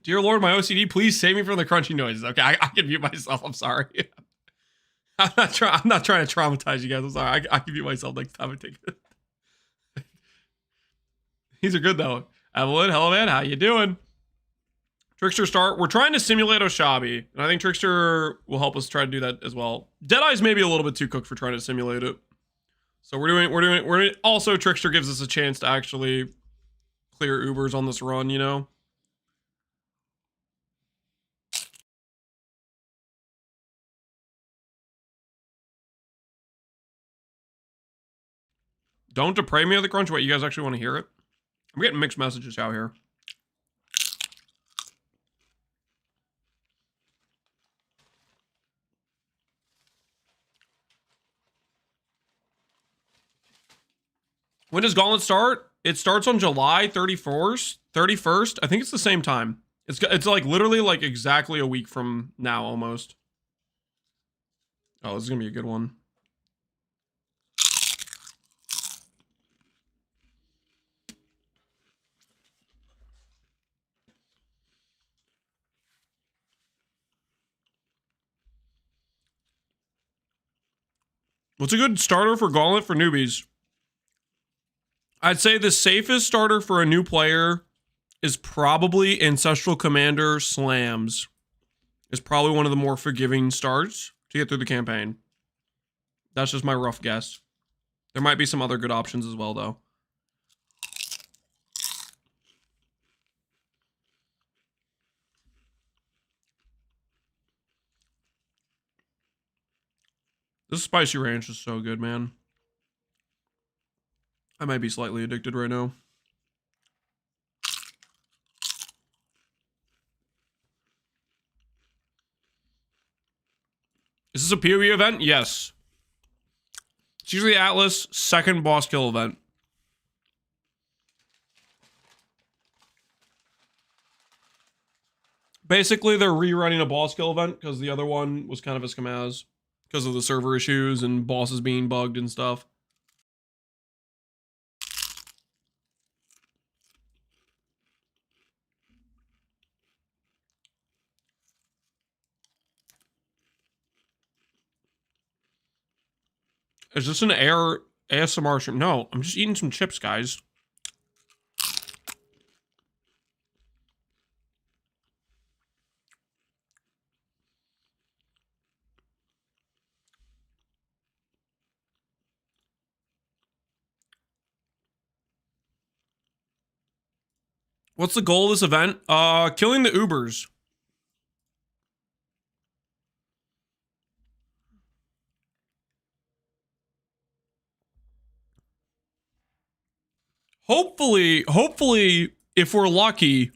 A: Dear Lord, my OCD, please save me from the crunchy noises. Okay, I can mute myself. I'm sorry. I'm not trying to traumatize you guys. I'm sorry. I can mute myself next time I take it. These are good though. Evelyn, hello man, how you doing? Trickster start. We're trying to simulate Oshabi, and I think Trickster will help us try to do that as well. Deadeye's maybe a little bit too cooked for trying to simulate it. So also Trickster gives us a chance to actually clear Ubers on this run, you know? Don't deprave me of the crunch. Wait, you guys actually want to hear it? I'm getting mixed messages out here. When does Gauntlet start? It starts on July 31st. 31st. I think it's the same time. It's like literally like exactly a week from now almost. Oh, this is gonna be a good one. What's a good starter for Gauntlet for newbies? I'd say the safest starter for a new player is probably Ancestral Commander Slams. Is probably one of the more forgiving starts to get through the campaign. That's just my rough guess. There might be some other good options as well, though. This spicy ranch is so good, man. I might be slightly addicted right now. Is this a PoE event? Yes. It's usually Atlas, second boss kill event. Basically, they're rerunning a boss kill event because the other one was kind of a scamaz because of the server issues and bosses being bugged and stuff. Is this an ASMR stream? No, I'm just eating some chips, guys. What's the goal of this event? Killing the Ubers. Hopefully, if we're lucky,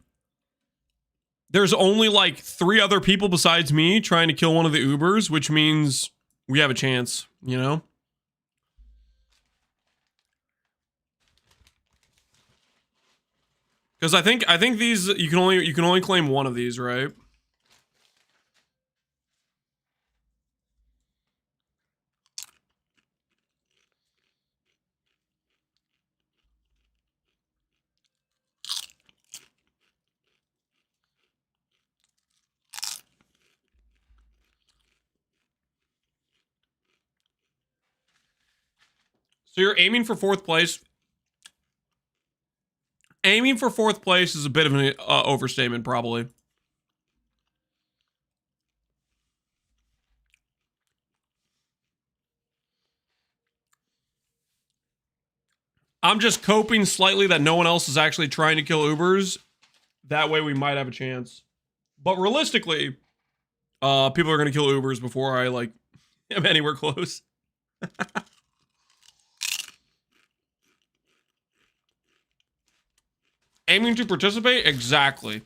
A: there's only like 3 other people besides me trying to kill one of the Ubers, which means we have a chance, you know? Because I think these you can only claim one of these, right? So you're aiming for 4th place. Aiming for 4th place is a bit of an overstatement, probably. I'm just coping slightly that no one else is actually trying to kill Ubers. That way we might have a chance. But realistically, people are going to kill Ubers before I, like, am anywhere close. Aiming to participate? Exactly.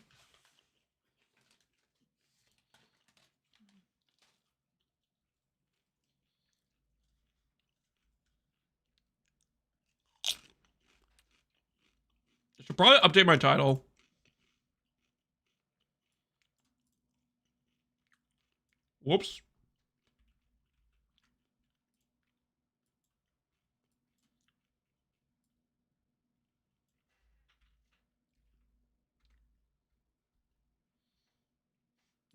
A: I should probably update my title. Whoops.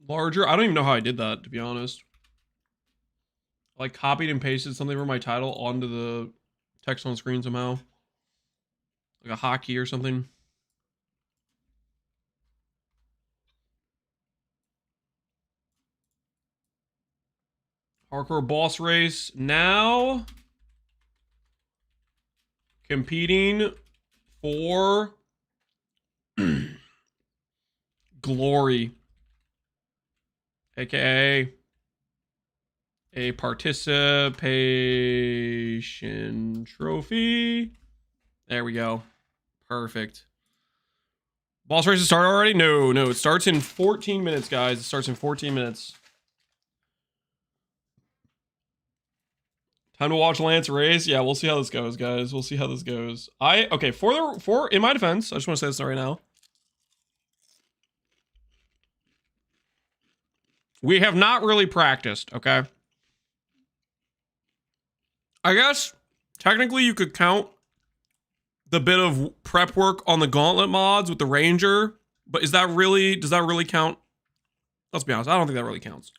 A: Larger? I don't even know how I did that, to be honest. I, like, copied and pasted something from my title onto the text on screen somehow. Like a hotkey or something. Hardcore boss race. Now, competing for glory, aka a participation trophy. There we go. Perfect. Boss race has started already? No, it starts in 14 minutes, guys. It starts in 14 minutes. Time to watch Lance race. Yeah, we'll see how this goes, guys. We'll see how this goes. Okay, for in my defense, I just want to say this right now. We have not really practiced, okay? I guess technically you could count the bit of prep work on the Gauntlet mods with the Ranger, but does that really count? Let's be honest, I don't think that really counts.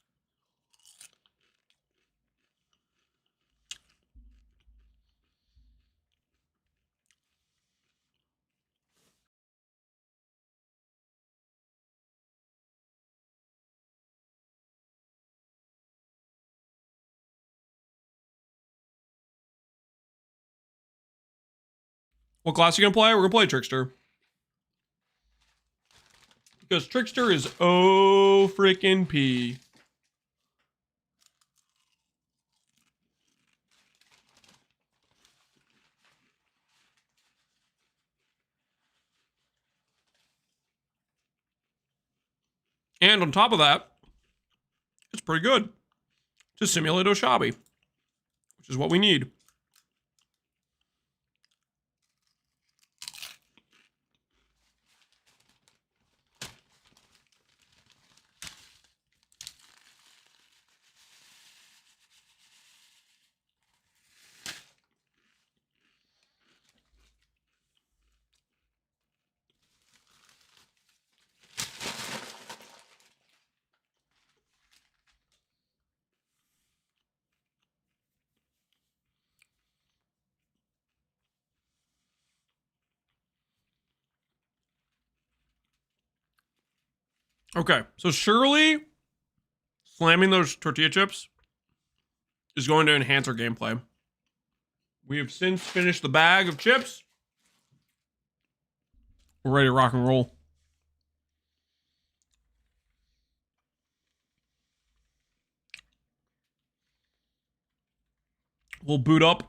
A: What class are you gonna play? We're gonna play Trickster. Because Trickster is oh freaking P. And on top of that, it's pretty good to simulate Oshabi, which is what we need. Okay, so surely slamming those tortilla chips is going to enhance our gameplay. We have since finished the bag of chips. We're ready to rock and roll. We'll boot up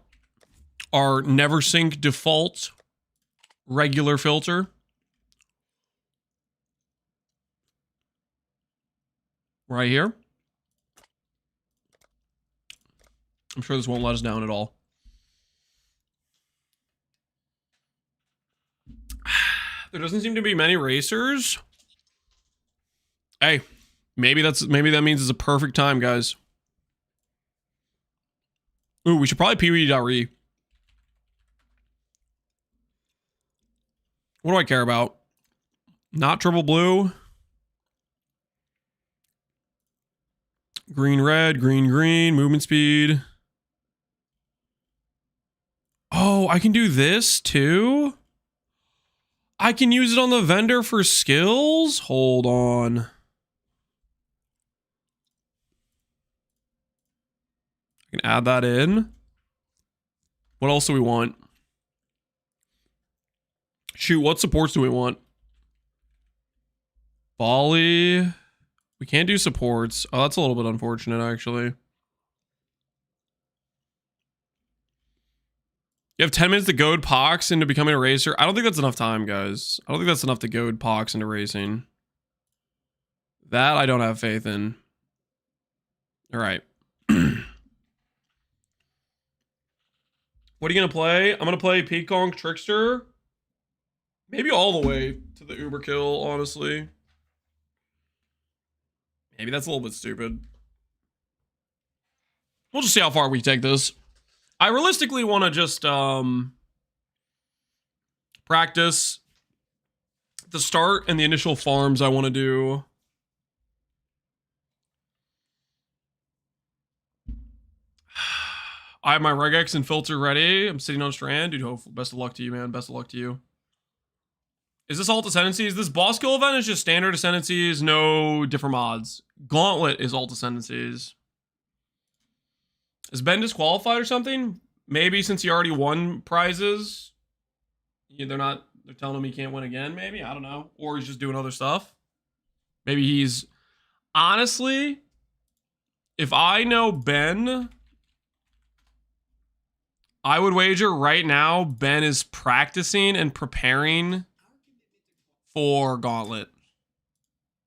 A: our NeverSync default regular filter. Right here. I'm sure this won't let us down at all. There doesn't seem to be many racers. Hey, maybe that means it's a perfect time, guys. Ooh, we should probably pee.re. What do I care about? Not triple blue. Green, red, green, green, movement speed. Oh, I can do this too? I can use it on the vendor for skills? Hold on. I can add that in. What else do we want? Shoot, what supports do we want? Volley. We can't do supports. Oh, that's a little bit unfortunate, actually. You have 10 minutes to goad Pox into becoming a racer. I don't think that's enough time, guys. I don't think that's enough to goad Pox into racing. That I don't have faith in. All right. What are you going to play? I'm going to play Peaconk Trickster. Maybe all the way to the Uber kill, honestly. Maybe that's a little bit stupid. We'll just see how far we take this. I realistically want to just practice the start and the initial farms I want to do. I have my regex and filter ready. I'm sitting on Strand. Dude, hopefully, best of luck to you, man. Best of luck to you. Is this alt ascendancies? This boss kill event is just standard ascendancies, no different mods. Gauntlet is alt ascendancies. Is Ben disqualified or something? maybe since he already won prizes, they're telling him he can't win again, maybe? I don't know. Or he's just doing other stuff. Maybe he's... Honestly, if I know Ben, I would wager right now Ben is practicing and preparing for Gauntlet.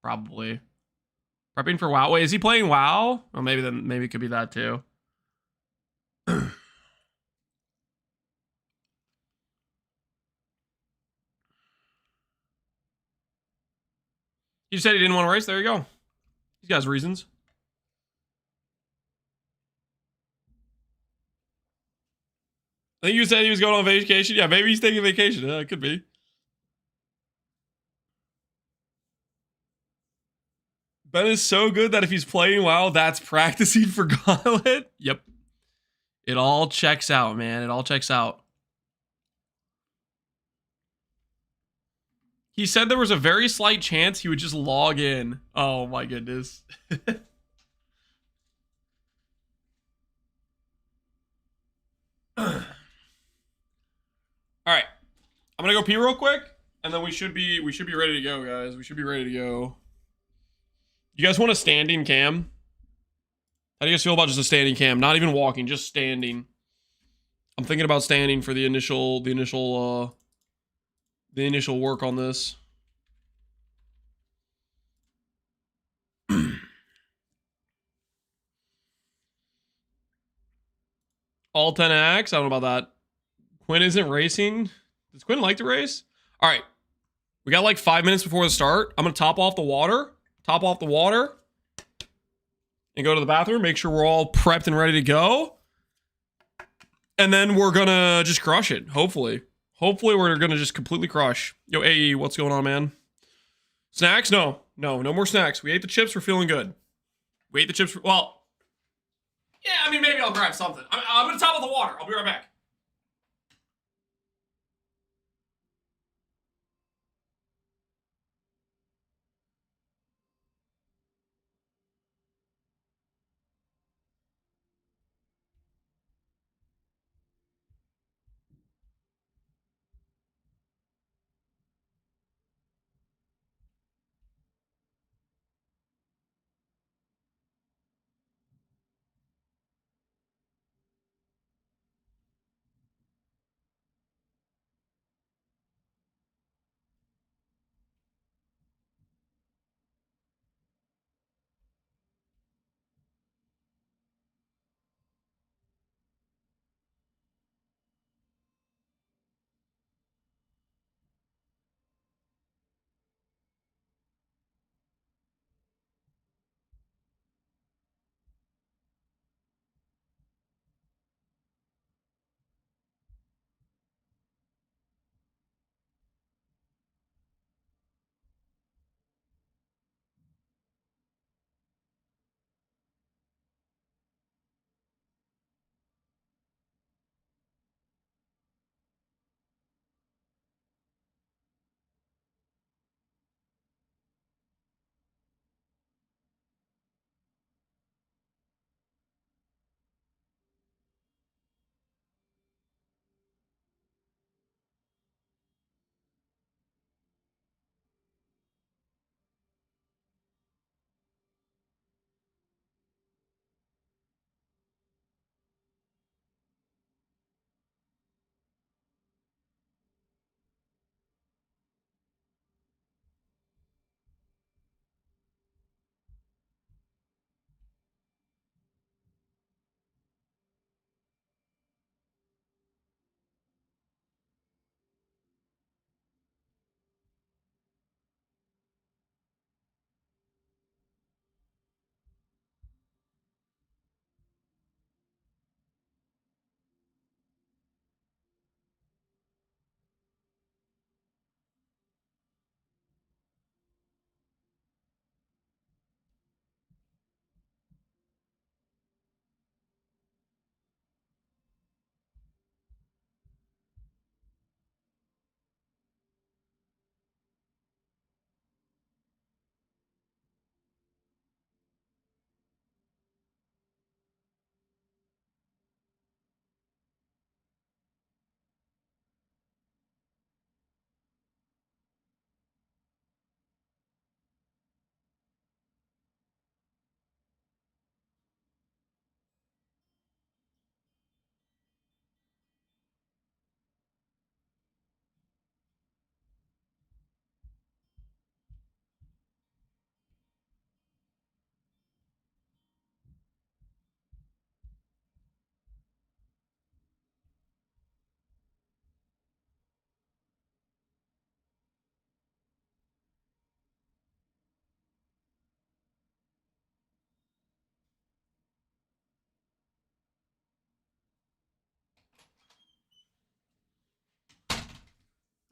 A: Probably. Prepping for WoW. Wait, is he playing WoW? Or maybe it could be that too. He said he didn't want to race. There you go. He's got his reasons. I think you said he was going on vacation. Yeah, maybe he's taking vacation. Yeah, it could be. Ben is so good that if he's playing WoW, that's practicing for Gauntlet. Yep. It all checks out, man. It all checks out. He said there was a very slight chance he would just log in. Oh my goodness. All right. I'm going to go pee real quick and then we should be ready to go, guys. We should be ready to go. You guys want a standing cam? How do you guys feel about just a standing cam? Not even walking, just standing. I'm thinking about standing for the initial work on this. All 10 acts? I don't know about that. Quinn isn't racing. Does Quinn like to race? All right. We got like 5 minutes before the start. I'm going to top off the water. And go to the bathroom. Make sure we're all prepped and ready to go. And then we're going to just crush it. Hopefully. Hopefully we're going to just completely crush. Yo, AE, what's going on, man? Snacks? No more snacks. We ate the chips. We're feeling good. We ate the chips. Well, yeah, I mean, maybe I'll grab something. I'm going to top off the water. I'll be right back.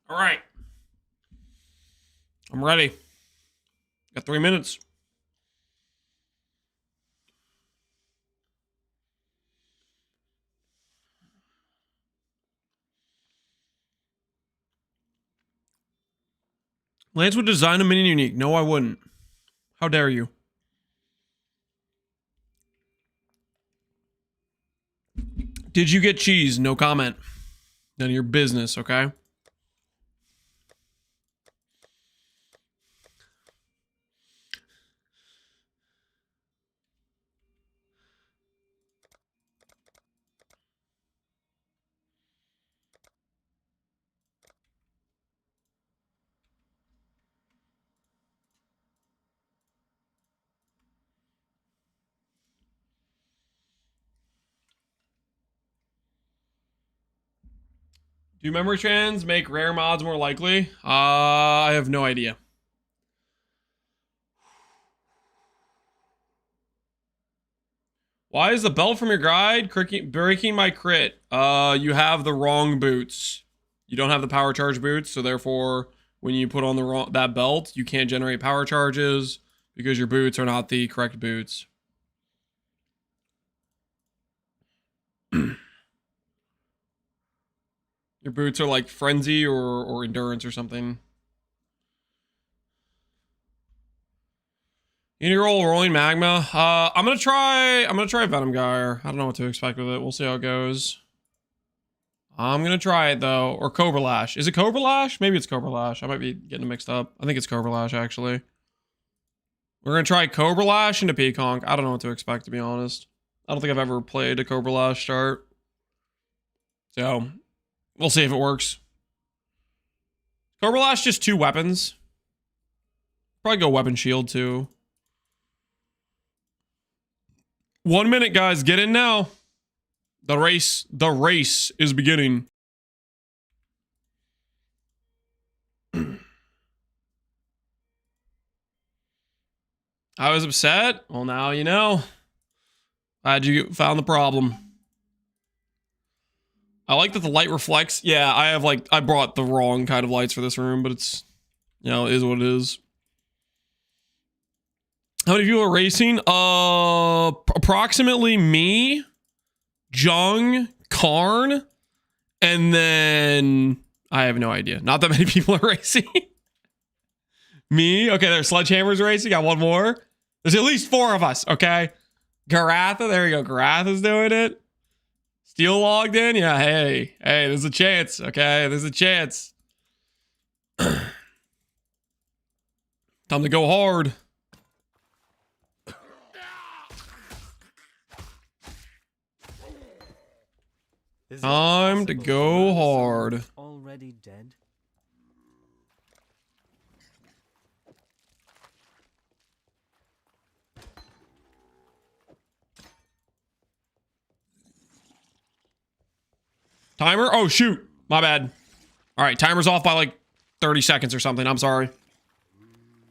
A: All right. I'm ready. Got 3 minutes. Lance would design a minion unique. No, I wouldn't. How dare you? Did you get cheese? No comment. None of your business, okay? Do memory trans make rare mods more likely? I have no idea. Why is the belt from your guide breaking my crit? You have the wrong boots. You don't have the power charge boots, so therefore, when you put on that belt, you can't generate power charges because your boots are not the correct boots. Your boots are like frenzy or endurance or something. Integral rolling magma. I'm gonna try Venom Gyre. I don't know what to expect with it. We'll see how it goes. I'm gonna try it though. Or Cobra Lash. Is it Cobra Lash? Maybe it's Cobra Lash. I might be getting it mixed up. I think it's Cobra Lash actually. We're gonna try Cobra Lash into Peaconk. I don't know what to expect, to be honest. I don't think I've ever played a Cobra Lash start. So we'll see if it works. Cobra Lash just 2 weapons. Probably go Weapon Shield too. 1 minute, guys. Get in now. The race is beginning. I was upset. Well, now you know. Glad you found the problem. I like that the light reflects. Yeah, I brought the wrong kind of lights for this room, but it's, you know, it is what it is. How many people are racing? Approximately me, Jung, Karn, and then I have no idea. Not that many people are racing. Me, okay, there's Sledgehammer's racing. Got one more. There's at least 4 of us, okay? Garatha, there you go. Garatha's doing it. Steel logged in? Yeah, hey, there's a chance, okay? There's a chance. Time to go hard. Time to go hard.
I: Already dead.
A: Timer? Oh, shoot. My bad. All right, timer's off by like 30 seconds or something. I'm sorry.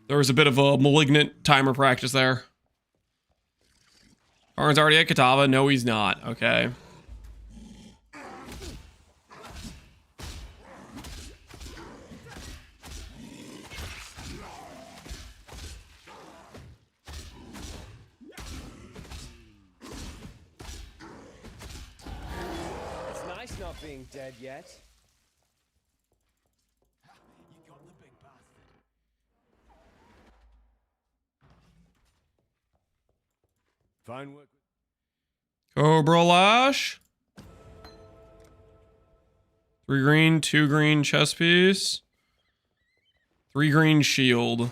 A: There was a bit of a malignant timer practice there. Arn's already at Katava. No, he's not. Okay.
I: Not being dead yet.
J: You got the big bastard.
F: Fine work.
A: Cobra Lash. 3 green, 2 green chest piece. 3 green shield.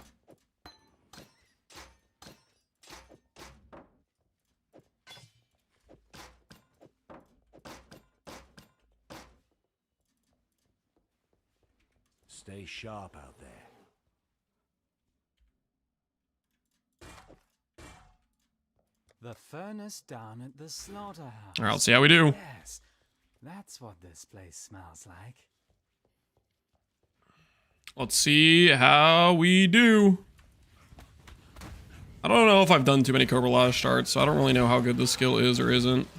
J: Stay sharp out there.
I: The furnace down at the slaughterhouse.
A: All right, let's see how we do.
I: Yes, that's what this place smells like.
A: Let's see how we do. I don't know if I've done too many Cobra Lash starts, so I don't really know how good this skill is or isn't.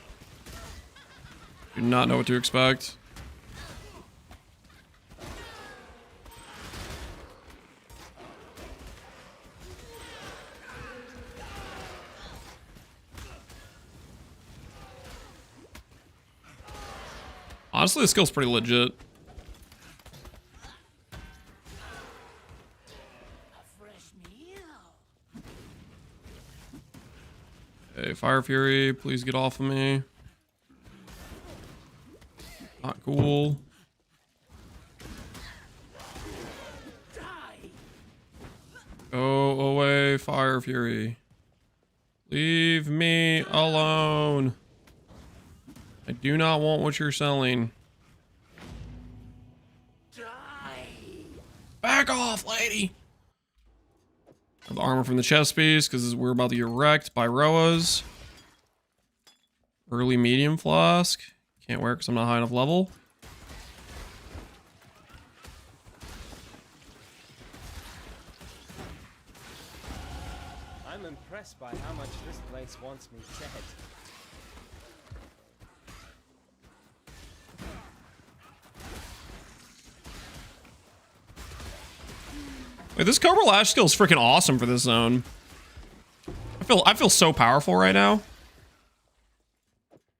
A: Do not know what to expect. Honestly, the skill's pretty legit. Hey, Fire Fury, please get off of me. Not cool. Go away, Fire Fury. Leave me alone. I do not want what you're selling. Back off, lady. Have the armor from the chest piece because we're about to get wrecked by Roas. Early medium flask. Can't wear it because I'm not high enough level.
K: I'm impressed by how much this place wants me dead.
A: Wait, this Cobra Lash skill is freaking awesome for this zone. I feel so powerful right now.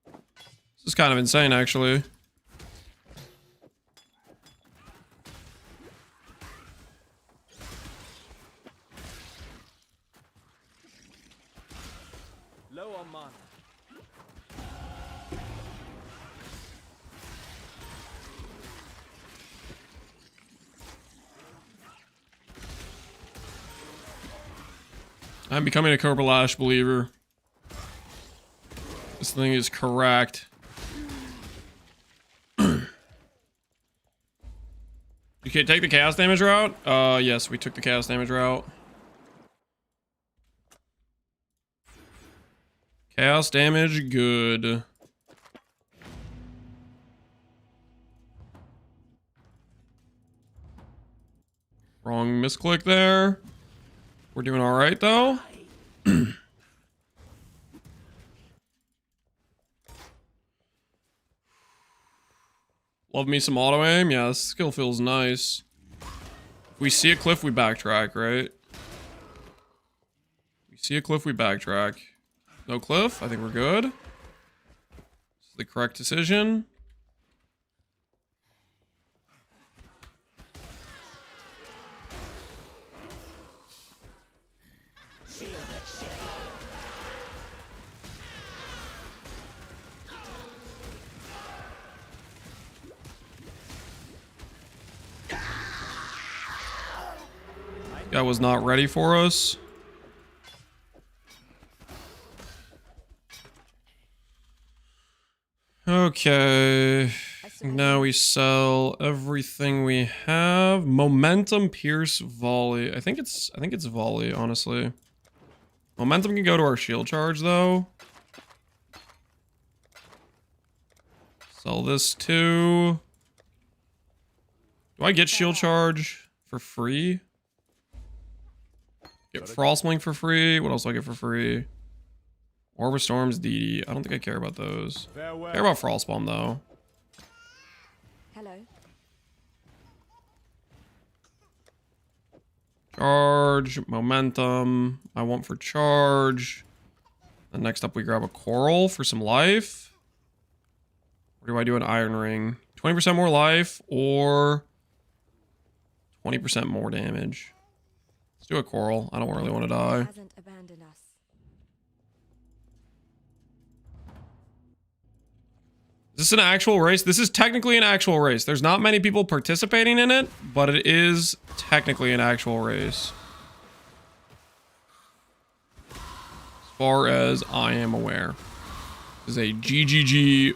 A: This is kind of insane, actually.
K: Low on mana.
A: I'm becoming a Cobra Lash believer. This thing is correct. You can't take the chaos damage route? Yes, we took the chaos damage route. Chaos damage, good. Wrong misclick there. We're doing all right, though. Love me some auto aim. Yeah, this skill feels nice. If we see a cliff, we backtrack, right? We see a cliff, we backtrack. No cliff. I think we're good. This is the correct decision. Guy was not ready for us. Okay. Now we sell everything we have. Momentum, Pierce, Volley. I think it's Volley, honestly. Momentum can go to our shield charge though. Sell this too. Do I get shield charge for free? Get Frostblink for free. What else do I get for free? Orb of Storms, DD. I don't think I care about those.
K: Farewell.
A: Care about Frostbomb though.
C: Hello.
A: Charge, momentum. I want for charge. And next up we grab a coral for some life. Or do I do an iron ring? 20% more life or 20% more damage. Let's do a coral. I don't really want to die.
C: Hasn't abandoned us.
A: Is this an actual race? This is technically an actual race. There's not many people participating in it, but it is technically an actual race. As far as I am aware. This is a GGG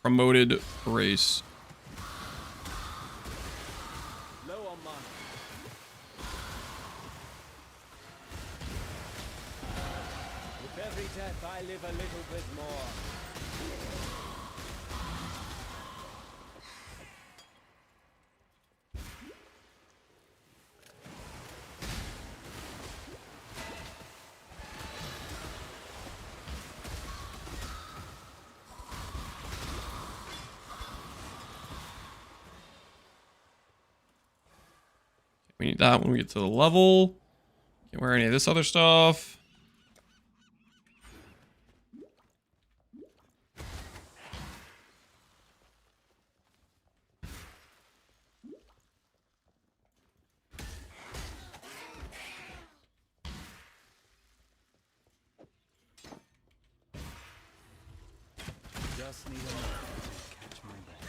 A: promoted race.
K: Low on mana. With every death, I live a little bit more.
A: We need that when we get to the level. Can't wear any of this other stuff.
I: just need a moment to catch my breath.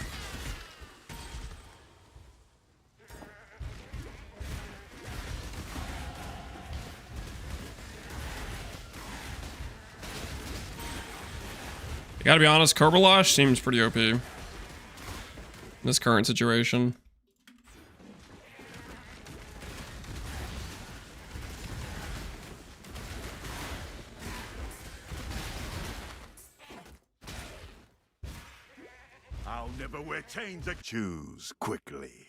A: I gotta be honest, Korbalash seems pretty OP in this current situation.
G: I'll never wear chains. Choose quickly.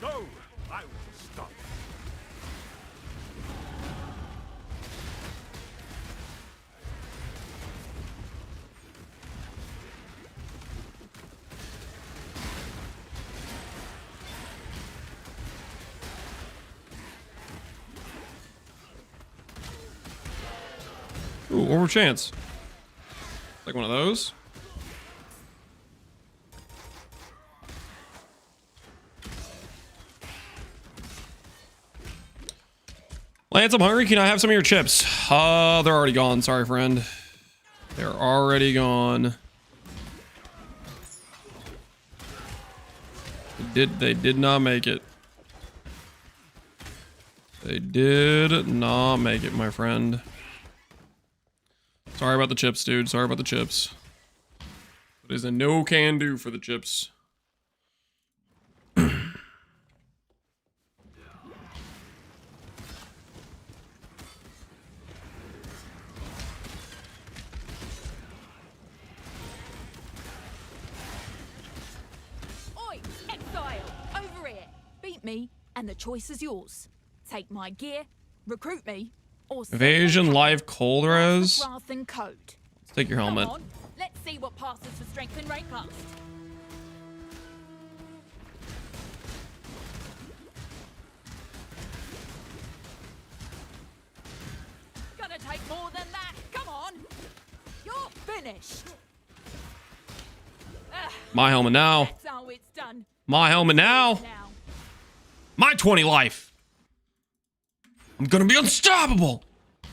G: Go! I will stop.
A: Ooh, over chance. Like one of those. Lance, I'm hungry. Can I have some of your chips? They're already gone. Sorry, friend. They're already gone. They did not make it. They did not make it, my friend. Sorry about the chips, dude. Sorry about the chips. It is a no can do for the chips.
L: Oi, Exile! Over here! Beat me, and the choice is yours. Take my gear, recruit me, or
A: Evasion, life, cold res.
L: Wrath and code.
A: Let's take your helmet.
L: Come on, let's see what passes for strength and rank cast. Gonna take more than that. Come on, you're finished.
A: My helmet now.
L: That's how it's done.
A: My helmet now. My 20 life. I'm gonna be unstoppable. I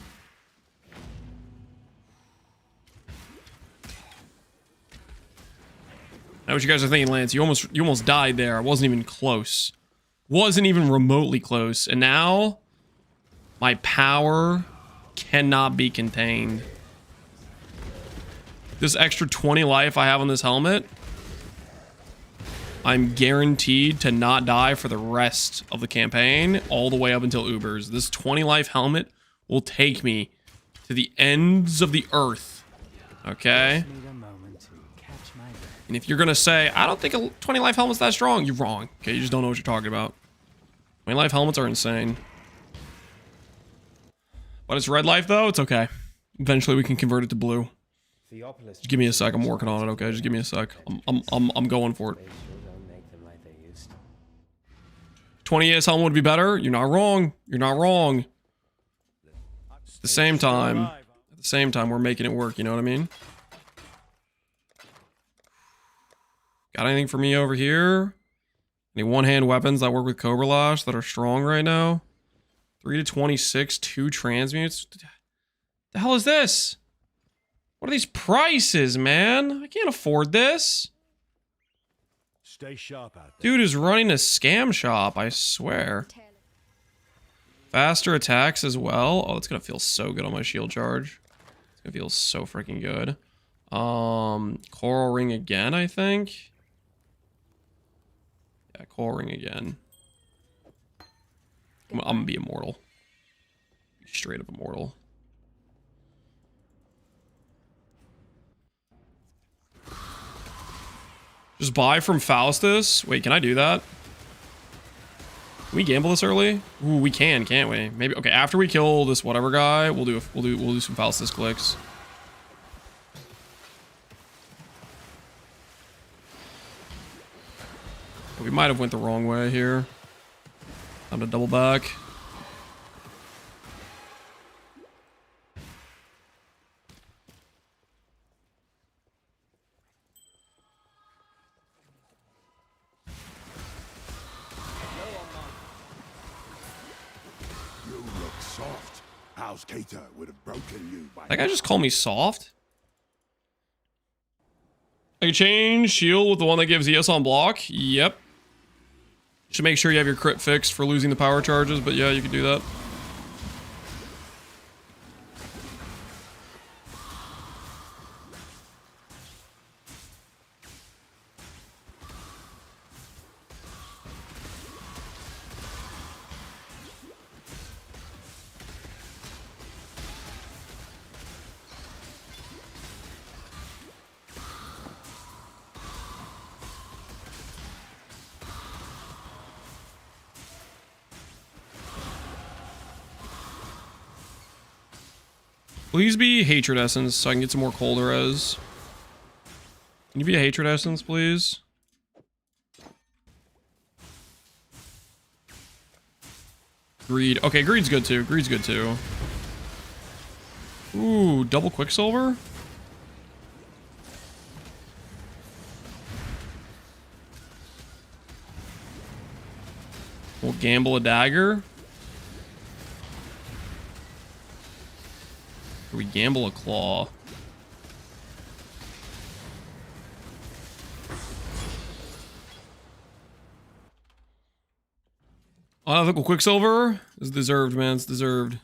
A: know what you guys are thinking, Lance. You almost died there. I wasn't even close. Wasn't even remotely close. And now my power cannot be contained. This extra 20 life I have on this helmet, I'm guaranteed to not die for the rest of the campaign, all the way up until Ubers. This 20 life helmet will take me to the ends of the earth. Okay? And if you're gonna say, I don't think a 20 life helmet's that strong, you're wrong. Okay, you just don't know what you're talking about. 20 life helmets are insane. But it's red life though, it's okay. Eventually we can convert it to blue. Just give me a sec, I'm working on it, okay? Just give me a sec. I'm going for it. 20 ES helmet would be better. You're not wrong. You're not wrong. At the same time, we're making it work. You know what I mean? Got anything for me over here? Any one-hand weapons that work with Kobralash that are strong right now? 3 to 26, 2 transmutes. The hell is this? What are these prices, man? I can't afford this.
F: Stay sharp out there.
A: Dude is running a scam shop, I swear. Faster attacks as well. Oh, it's gonna feel so good on my shield charge. It's gonna feel so freaking good. Coral ring again, I think. Yeah, coral ring again. I'm gonna be immortal. Be straight up immortal. Just buy from Faustus. Wait, can I do that? Can we gamble this early? Ooh, we can, can't we? Maybe. Okay, after we kill this whatever guy, we'll do some Faustus clicks. We might have went the wrong way here. Time to double back.
G: You look soft. House Cater would have broken you by
A: That guy just called me soft? I can change shield with the one that gives ES on block. Yep. Should make sure you have your crit fixed for losing the power charges, but yeah, you can do that. Please be Hatred Essence so I can get some more cold res. Can you be a Hatred Essence, please? Greed. Okay, Greed's good too. Greed's good too. Ooh, double Quicksilver? We'll gamble a dagger. We gamble a claw. Unethical Quicksilver is deserved, man. It's deserved.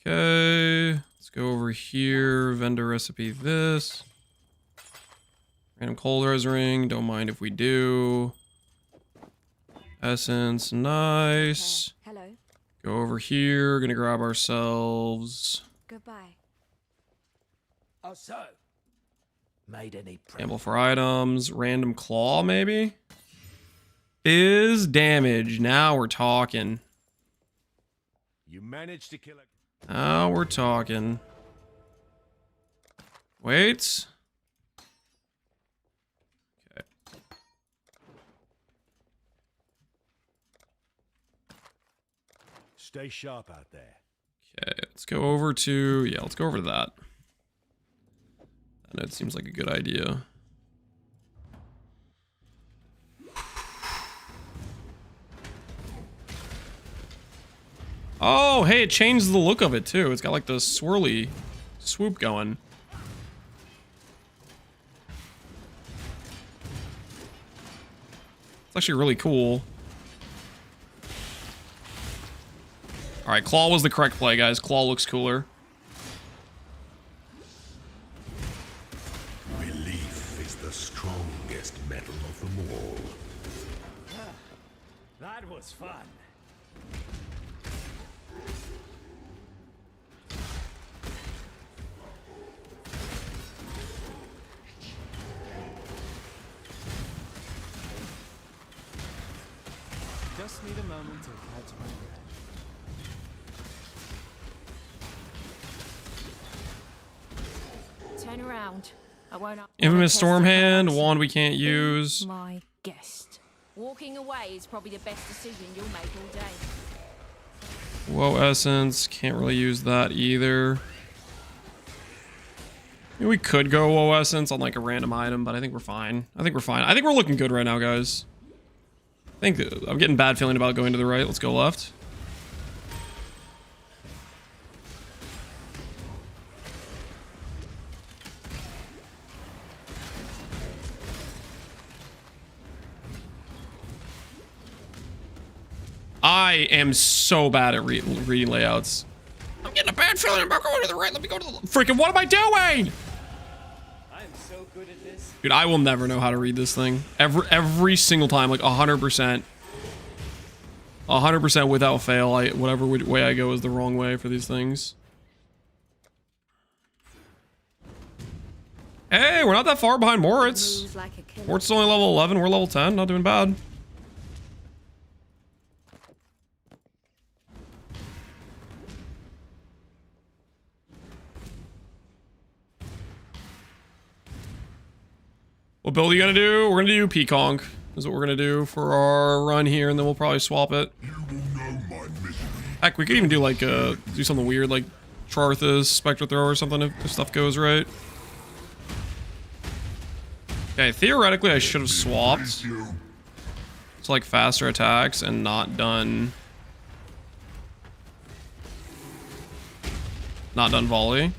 A: Okay, let's go over here. Vendor recipe this. Random cold res ring. Don't mind if we do. Essence, nice.
C: Hello.
A: Go over here. Gonna grab ourselves.
C: Goodbye.
J: Oh, so made any
A: Gamble for items. Random claw, maybe. Is damage. Now we're talking.
F: You managed to kill a...
A: Now we're talking. Wait. Okay.
F: Stay sharp out there.
A: Okay, let's go over to... Yeah, let's go over to that. That seems like a good idea. Oh, hey, it changed the look of it too. It's got like the swirly swoop going. It's actually really cool. Alright, Claw was the correct play, guys. Claw looks cooler.
J: Belief is the strongest metal of them all.
K: That was fun.
I: Just need a moment to catch my breath.
L: Turn around. I won't.
A: Infamous Stormhand, wand we can't use.
L: My guest. Walking away is probably the best decision you'll make all day.
A: Whoa, Essence. Can't really use that either. I mean, we could go Whoa Essence on like a random item, but I think we're fine. I think we're fine. I think we're looking good right now, guys. I think I'm getting bad feeling about going to the right. Let's go left. I am so bad at reading layouts. I'm getting a bad feeling about going to the right. Let me go to the freaking. What am I doing?
K: I'm so good at this.
A: Dude, I will never know how to read this thing. Every single time, like 100%. 100% without fail. Whatever way I go is the wrong way for these things. Hey, we're not that far behind Moritz. Moritz is only level 11. We're level 10. Not doing bad. What build are you gonna do? We're gonna do Peaconk. Is what we're gonna do for our run here, and then we'll probably swap it. Heck, we could even do like do something weird like Charthus, Spectre Throw or something if the stuff goes right. Okay, theoretically I should have swapped to like faster attacks and not done Not done volley.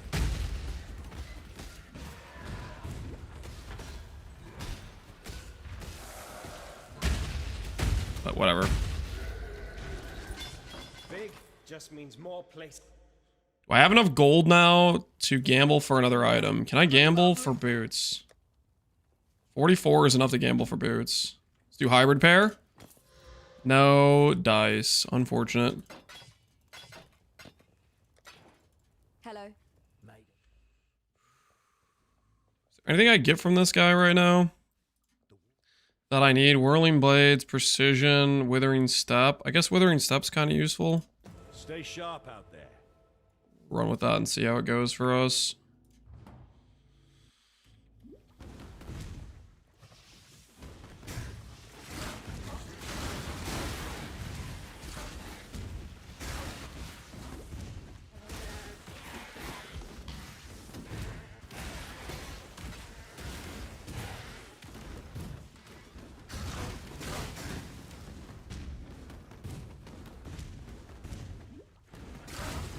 A: But whatever.
K: Big just means more place.
A: Do I have enough gold now to gamble for another item? Can I gamble for boots? 44 is enough to gamble for boots. Let's do hybrid pair. No dice. Unfortunate.
C: Hello.
A: Anything I get from this guy right now that I need? Whirling blades, precision, withering step. I guess withering step's kind of useful.
K: Stay sharp out there.
A: Run with that and see how it goes for us.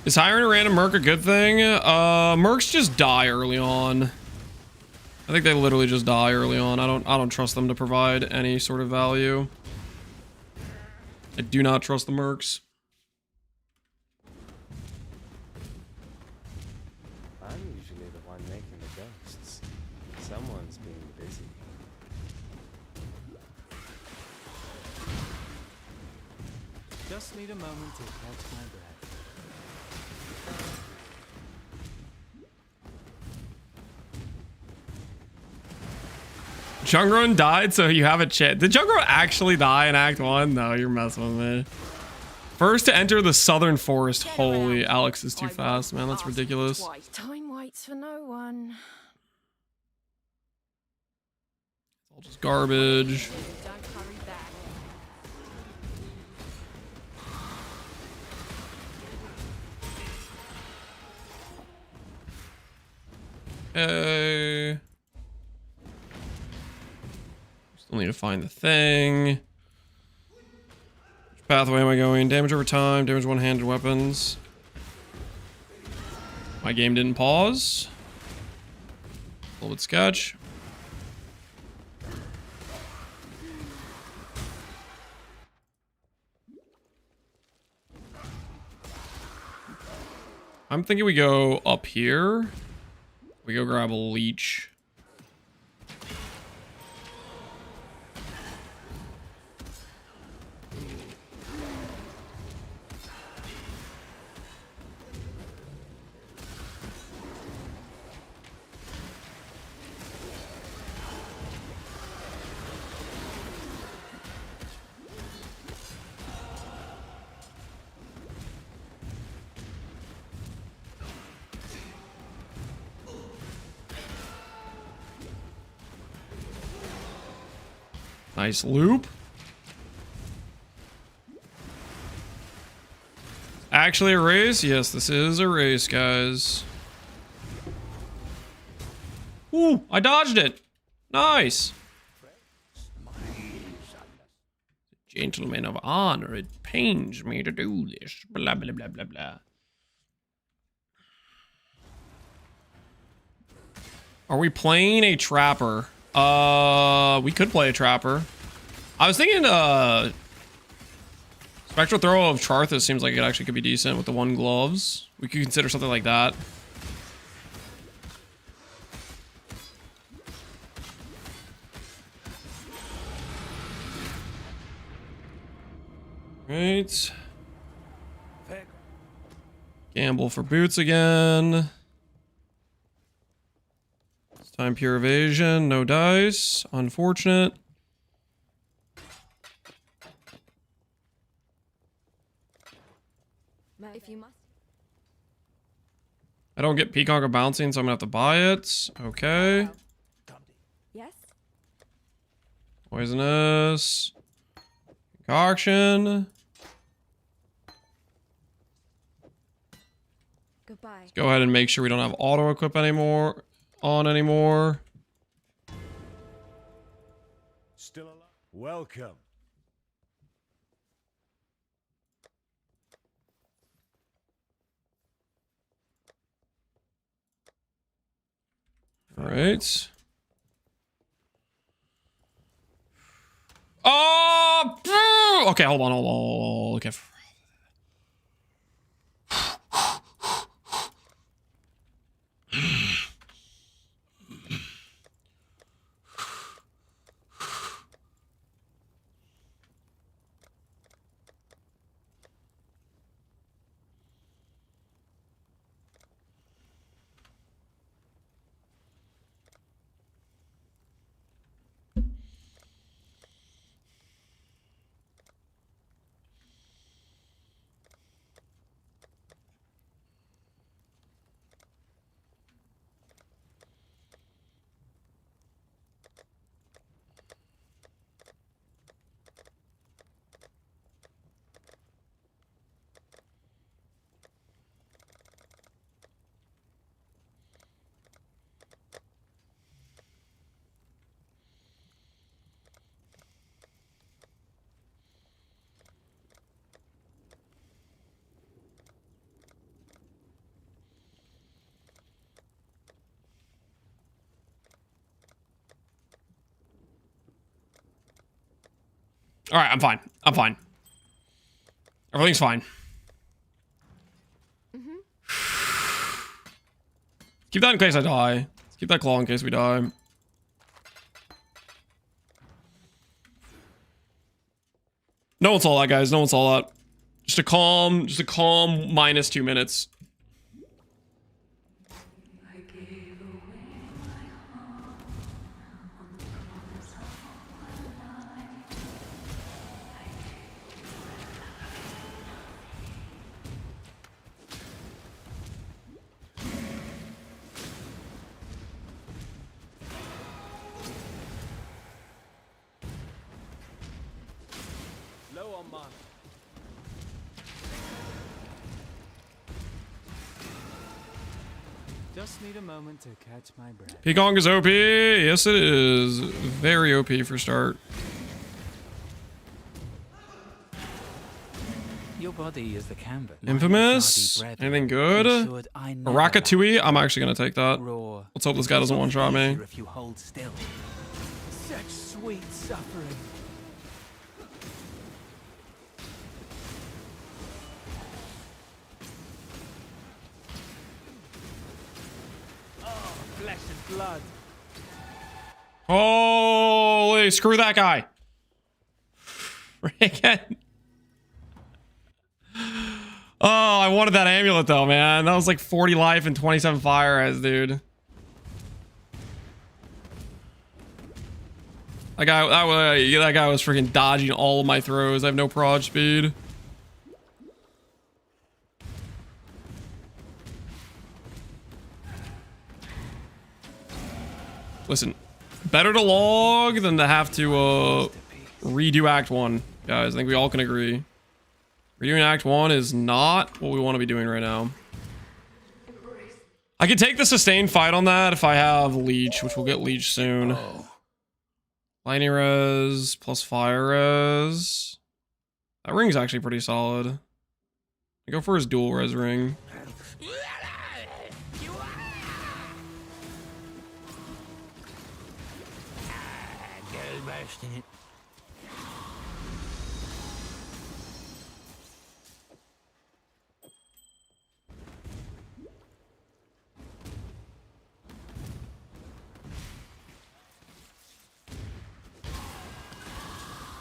A: Is hiring a random merc a good thing? Mercs just die early on. I think they literally just die early on. I don't trust them to provide any sort of value. I do not trust the mercs.
K: I'm usually the one making the ghosts. Someone's being busy.
I: Just need a moment to catch my breath.
A: Chungron died, so you have a chance. Did Chungron actually die in Act 1? No, you're messing with me. First to enter the southern forest. Holy, Alex is too fast, man. That's ridiculous.
L: Time waits for no one.
A: All just garbage.
L: Don't hurry back.
A: Okay. Still need to find the thing. Which pathway am I going? Damage over time, damage one-handed weapons. My game didn't pause. A little bit sketch. I'm thinking we go up here. We go grab a leech. Nice loop. Actually a race? Yes, this is a race, guys. Ooh, I dodged it. Nice. Gentleman of honor, it pains me to do this. Blah, blah, blah, blah, blah. Are we playing a trapper? We could play a trapper. I was thinking, Spectral Throw of Charthus seems like it actually could be decent with the 1 gloves. We could consider something like that. Right. Gamble for boots again. This time pure evasion, no dice. Unfortunate.
C: If you must.
A: I don't get Peacock or bouncing, so I'm gonna have to buy it. Okay.
C: Yes.
A: Poisonous. Concoction.
C: Goodbye.
A: Let's go ahead and make sure we don't have auto equip anymore.
K: Still alive. Welcome.
A: All right. Oh, okay. Hold on. Okay. All right, I'm fine. I'm fine. Everything's fine. Keep that in case I die. Let's keep that claw in case we die. No one saw that, guys. No one saw that. Just a calm -2 minutes.
I: Low on mana. Just need a moment to catch my breath.
A: Pekong is OP. Yes, it is. Very OP for start.
I: Your body is the canvas.
A: Infamous? Anything good? Ratatouille? I'm actually gonna take that. Let's hope this guy doesn't one-shot me.
I: If you hold still. Such sweet suffering. Oh, flesh and blood.
A: Holy, screw that guy. Again. Oh, I wanted that amulet though, man. That was like 40 life and 27 fire res, dude. That guy was freaking dodging all of my throws. I have no prod speed. Listen, better to log than to have to redo Act 1, guys. I think we all can agree. Redoing Act 1 is not what we want to be doing right now. I could take the sustained fight on that if I have Leech, which we'll get Leech soon. Lightning res plus fire res. That ring's actually pretty solid. I go for his dual res ring.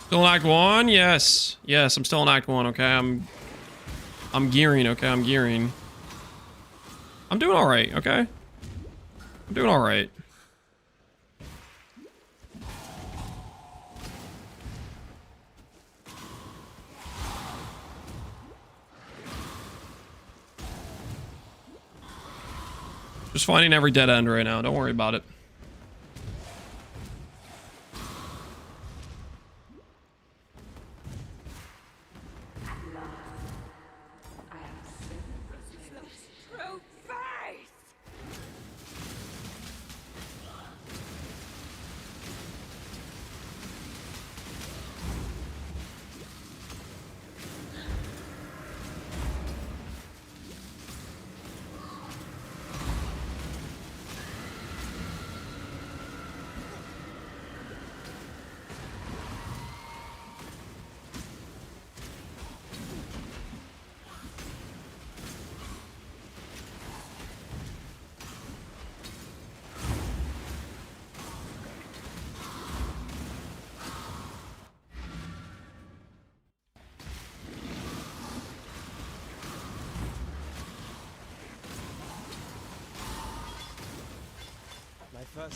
A: Still in Act 1? Yes. Yes, I'm still in Act 1, okay? I'm gearing, okay? I'm gearing. I'm doing alright, okay? I'm doing alright. Just finding every dead end right now. Don't worry about it.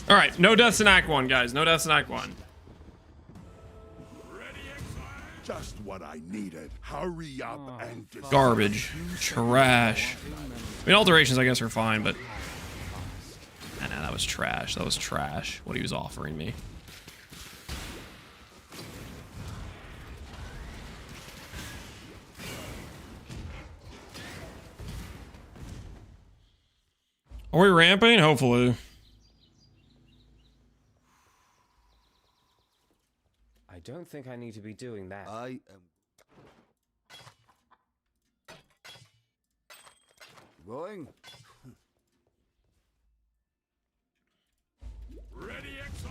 A: All right, no deaths in Act 1, guys. No deaths in Act 1.
G: Just what I needed. Hurry up and
A: Garbage. Trash. I mean, alterations, I guess, are fine, but... Nah, that was trash. That was trash, what he was offering me. Are we ramping? Hopefully.
K: I don't think I need to be doing that.
B: I am going.
G: Ready, Exile!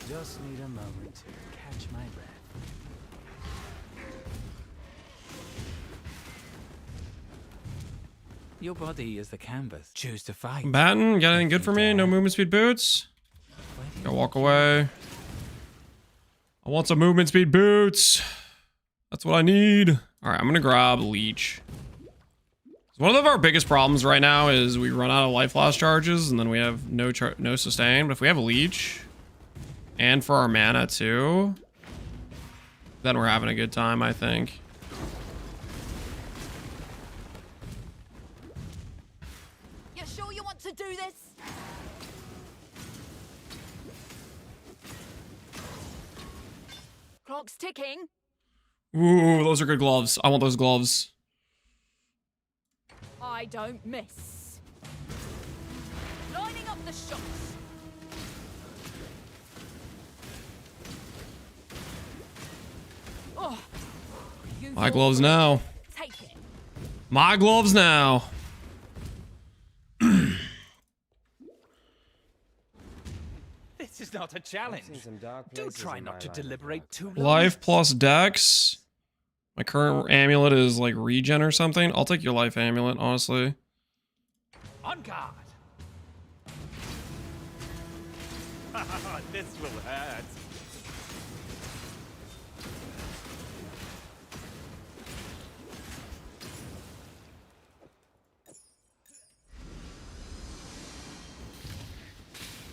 I: Just need a moment to catch my breath. Your body is the canvas. Choose to fight.
A: Batten, got anything good for me? No movement speed boots? Gotta walk away. I want some movement speed boots. That's what I need. All right, I'm gonna grab Leech. One of our biggest problems right now is we run out of life loss charges and then we have no sustain. But if we have a Leech and for our mana too, then we're having a good time, I think.
L: You sure you want to do this? Clock's ticking.
A: Ooh, those are good gloves. I want those gloves.
L: I don't miss. Lining up the shots. Oh,
A: My gloves now.
L: take it.
A: My gloves now.
I: This is not a challenge. Do try not to deliberate too long.
A: Life plus Dex. My current amulet is like regen or something. I'll take your life amulet, honestly.
I: On guard. This will hurt.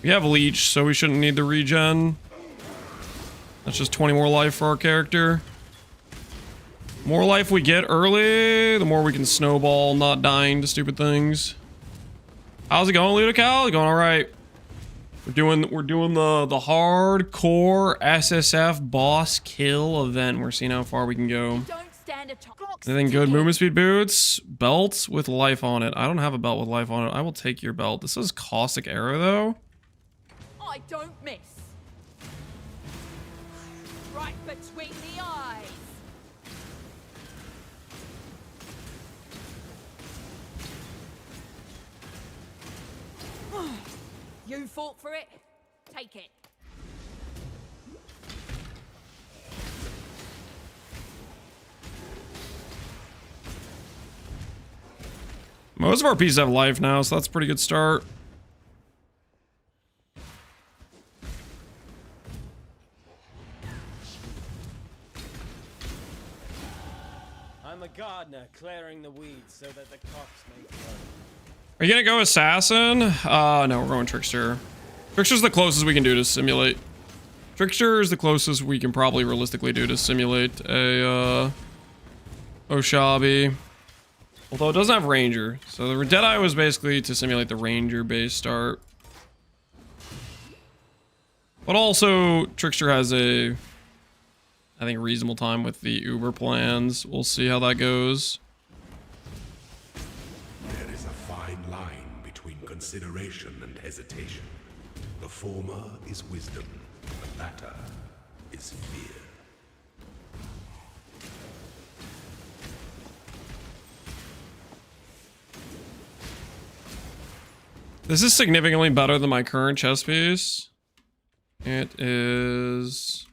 A: We have Leech, so we shouldn't need the regen. That's just 20 more life for our character. More life we get early, the more we can snowball not dying to stupid things. How's it going, Ludical? Going all right. We're doing the hardcore SSF boss kill event. We're seeing how far we can go.
L: Don't stand a chance.
A: Anything good? Movement speed boots, belts with life on it. I don't have a belt with life on it. I will take your belt. This is caustic arrow though.
L: I don't miss. Right between the eyes. You fought for it. Take it.
A: Most of our pieces have life now, so that's a pretty good start.
K: I'm a gardener clearing the weeds so that the crops may grow.
A: Are you gonna go assassin? No, we're going trickster. Trickster's the closest we can do to simulate. Trickster is the closest we can probably realistically do to simulate a Oshabi. Although it doesn't have ranger, so the Deadeye was basically to simulate the ranger base start. But also Trickster has a, I think, reasonable time with the Uber plans. We'll see how that goes.
E: There is a fine line between consideration and hesitation. The former is wisdom, the latter is fear.
A: This is significantly better than my current chess piece. It is...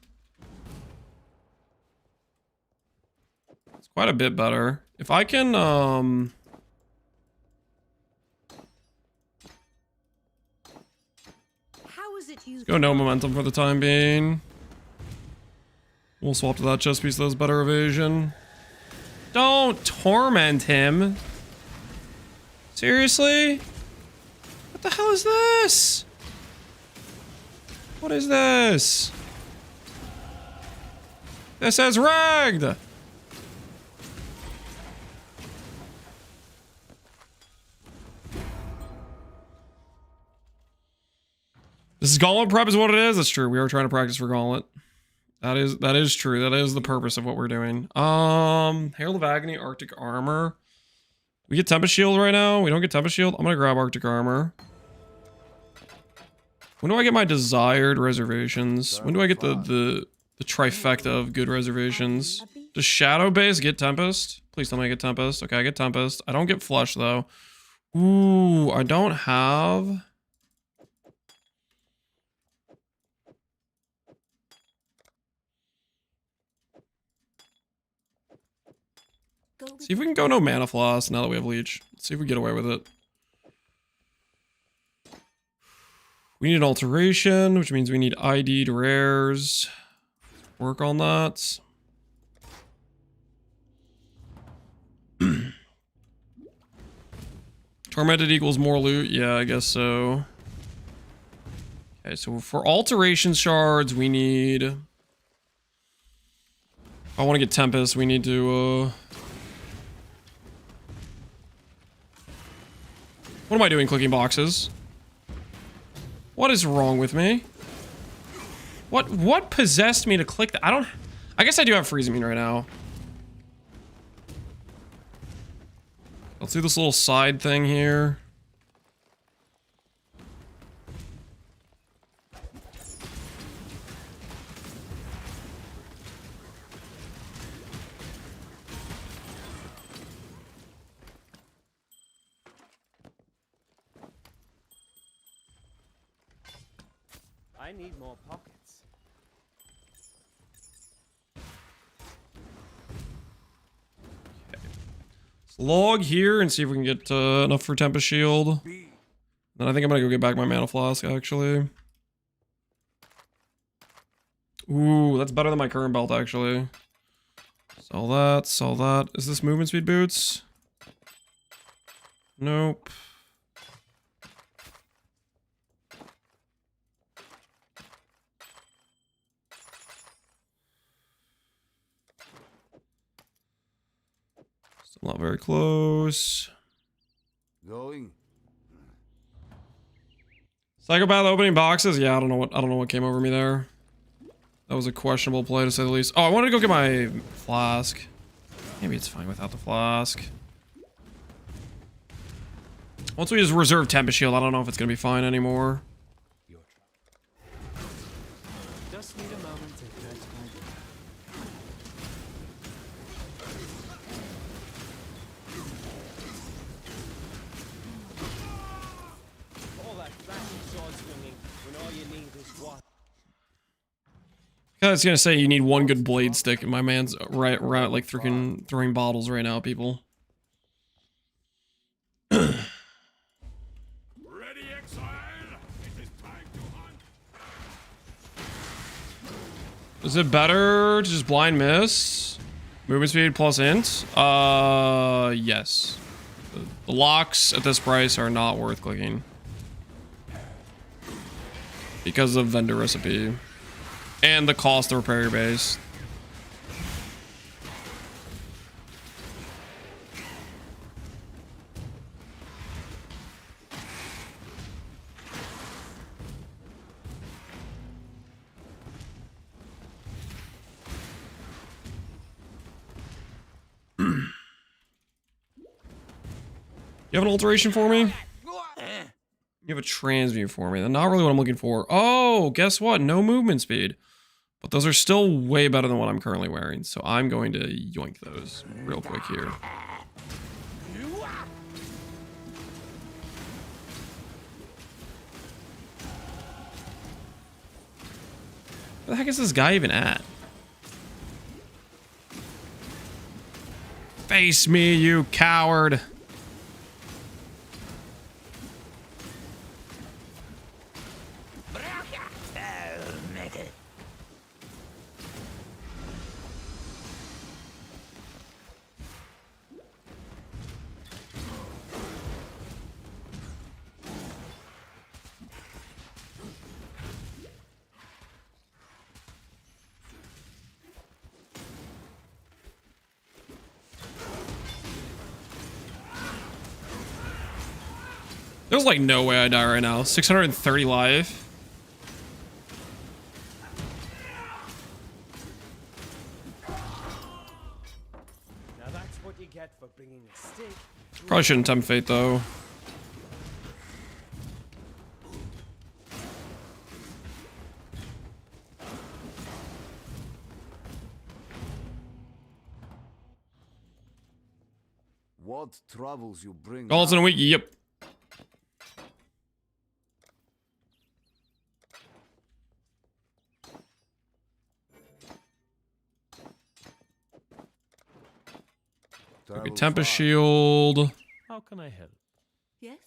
A: It's quite a bit better. If I can, let's go no momentum for the time being. We'll swap to that chess piece that has better evasion. Don't torment him. Seriously? What the hell is this? What is this? This says ragged. This is Gauntlet prep is what it is. That's true. We are trying to practice for Gauntlet. That is true. That is the purpose of what we're doing. Herald of Agony, Arctic Armor. We get Tempest Shield right now. We don't get Tempest Shield. I'm gonna grab Arctic Armor. When do I get my desired reservations? When do I get the trifecta of good reservations? Does Shadow Base get Tempest? Please tell me I get Tempest. Okay, I get Tempest. I don't get Flush though. Ooh, I don't have. See if we can go no Mana Floss now that we have Leech. Let's see if we get away with it. We need an alteration, which means we need ID'd rares. Work on that. Tormented equals more loot. Yeah, I guess so. Okay, so for alteration shards, we need... If I want to get Tempest, we need to... What am I doing clicking boxes? What is wrong with me? What possessed me to click that? I guess I do have Freeze Immune right now. Let's do this little side thing here.
K: I need more pockets.
A: Okay. Let's log here and see if we can get enough for Tempest Shield. Then I think I'm gonna go get back my Mana Flask, actually. Ooh, that's better than my current belt, actually. Sell that, sell that. Is this movement speed boots? Nope. Still not very close.
B: Going.
A: Psychopath opening boxes? Yeah, I don't know what came over me there. That was a questionable play to say the least. Oh, I wanted to go get my flask. Maybe it's fine without the flask. Once we just reserve Tempest Shield, I don't know if it's gonna be fine anymore.
K: Just need a moment to catch my breath. All that fancy sword swinging when all you need is one.
A: I was gonna say you need one good blade stick, and my man's right like freaking throwing bottles right now, people.
G: Ready, Exile? It is time to hunt.
A: Is it better to just blind miss? Movement speed plus int? Yes. The locks at this price are not worth clicking. Because of vendor recipe. And the cost to repair your base. You have an alteration for me? You have a transmute for me. That's not really what I'm looking for. Oh, guess what? No movement speed. But those are still way better than what I'm currently wearing. So I'm going to yoink those real quick here. Where the heck is this guy even at? Face me, you coward. There's like no way I die right now. 630 life.
I: Now that's what you get for bringing a stick.
A: Probably shouldn't tempt fate though.
M: What troubles you bring?
A: Calls in a week. Yep. Okay, Tempest Shield.
F: How can I help?
C: Yes?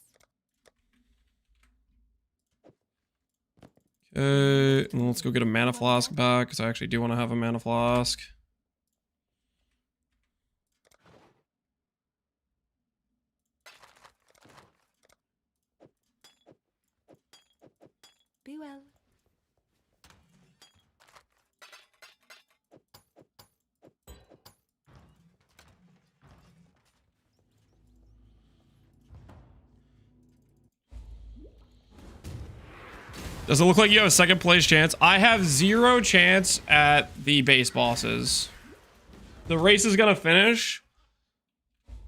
A: Okay, and let's go get a mana flask back because I actually do want to have a mana flask.
C: Be well.
A: Does it look like you have a second place chance? I have 0 chance at the base bosses. The race is gonna finish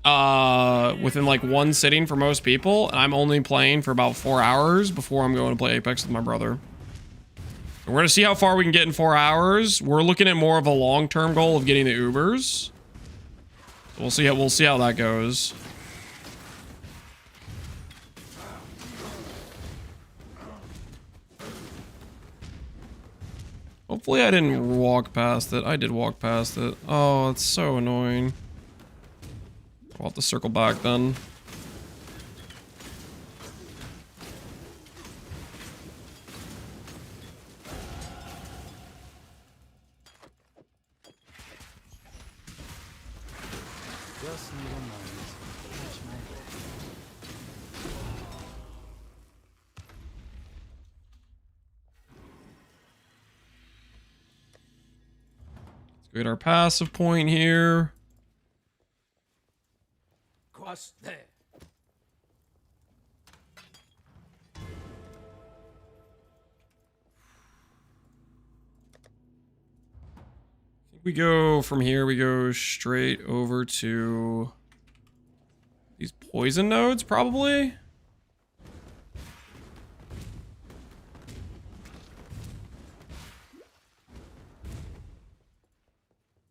A: within like 1 sitting for most people, and I'm only playing for about 4 hours before I'm going to play Apex with my brother. We're gonna see how far we can get in 4 hours. We're looking at more of a long-term goal of getting the Ubers. We'll see how that goes. Hopefully I didn't walk past it. I did walk past it. Oh, it's so annoying. I'll have to circle back then.
K: Just need a moment. Catch my breath.
A: Let's get our passive point here.
F: Cross there.
A: We go from here, we go straight over to these poison nodes, probably.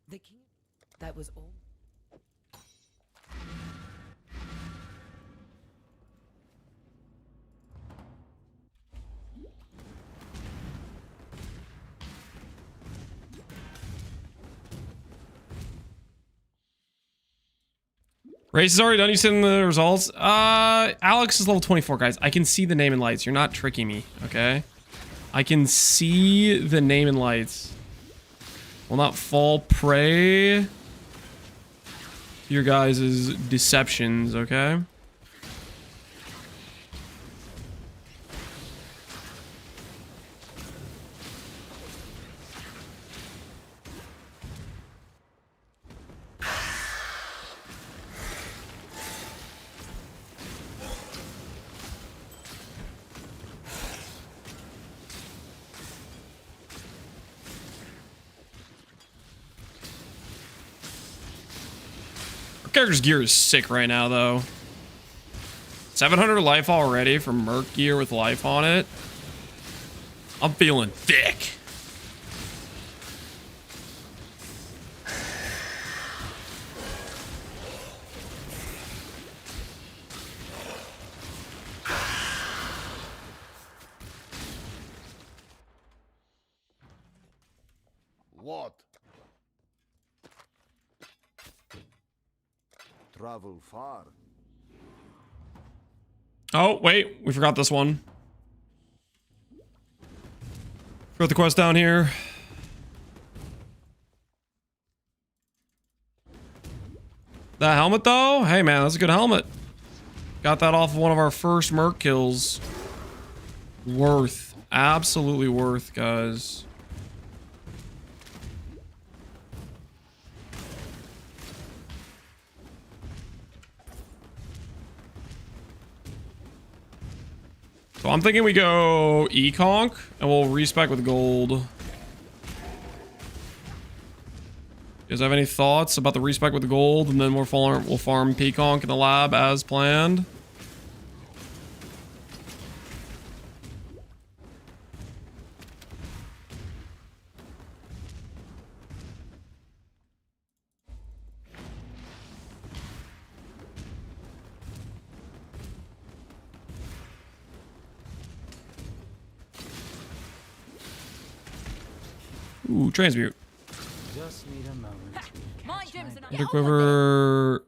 N: The king. That was all.
A: Race is already done. You seen the results? Alex is level 24, guys. I can see the name and lights. You're not tricking me, okay? I can see the name and lights. Will not fall prey to your guys' deceptions, okay? Character's gear is sick right now, though. 700 life already from Merc gear with life on it. I'm feeling thick.
M: What? Travel far.
A: Oh, wait. We forgot this one. Forgot the quest down here. That helmet, though? Hey, man, that's a good helmet. Got that off of one of our first Merc kills. Worth. Absolutely worth, guys. So I'm thinking we go E-Conk, and we'll respec with gold. You guys have any thoughts about the respec with the gold? And then we'll farm P-Conk in the lab as planned. Ooh, transmute.
K: Just need a moment.
L: My gems and
A: Under quiver.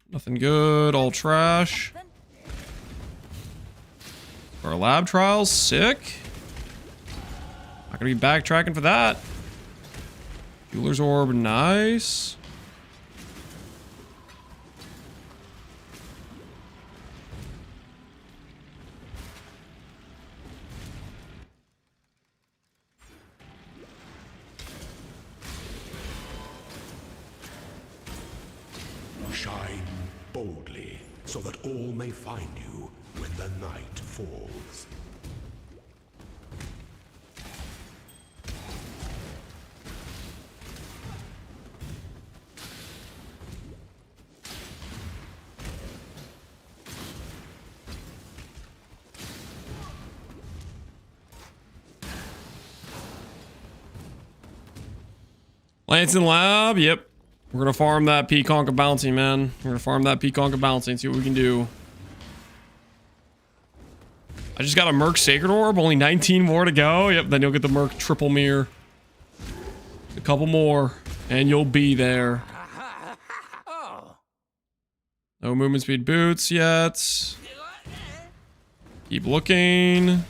A: Nothing good. All trash. Our lab trials, sick. Not gonna be backtracking for that. Jeweler's orb, nice.
E: Shine boldly, so that all may find you when the night falls.
A: Lansing Lab, yep. We're gonna farm that P-Conk bounty, man. We're gonna farm that P-Conk bounty and see what we can do. I just got a Merc Sacred Orb, only 19 more to go. Yep, then you'll get the Merc Triple Mirror. A couple more, and you'll be there. No movement speed boots yet. Keep looking.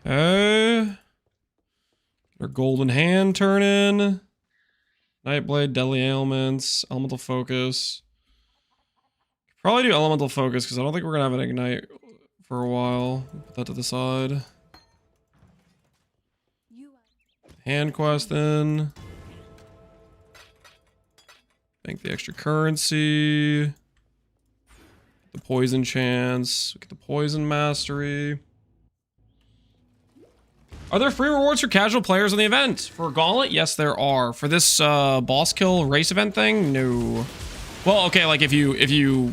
A: Okay. Our golden hand turning. Nightblade, deadly ailments, elemental focus. Probably do elemental focus because I don't think we're gonna have an ignite for a while. Put that to the side. Hand quest in. Bank the extra currency. The poison chance. Get the poison mastery. Are there free rewards for casual players on the event? For Gauntlet? Yes, there are. For this boss kill race event thing? No. Well, okay, like if you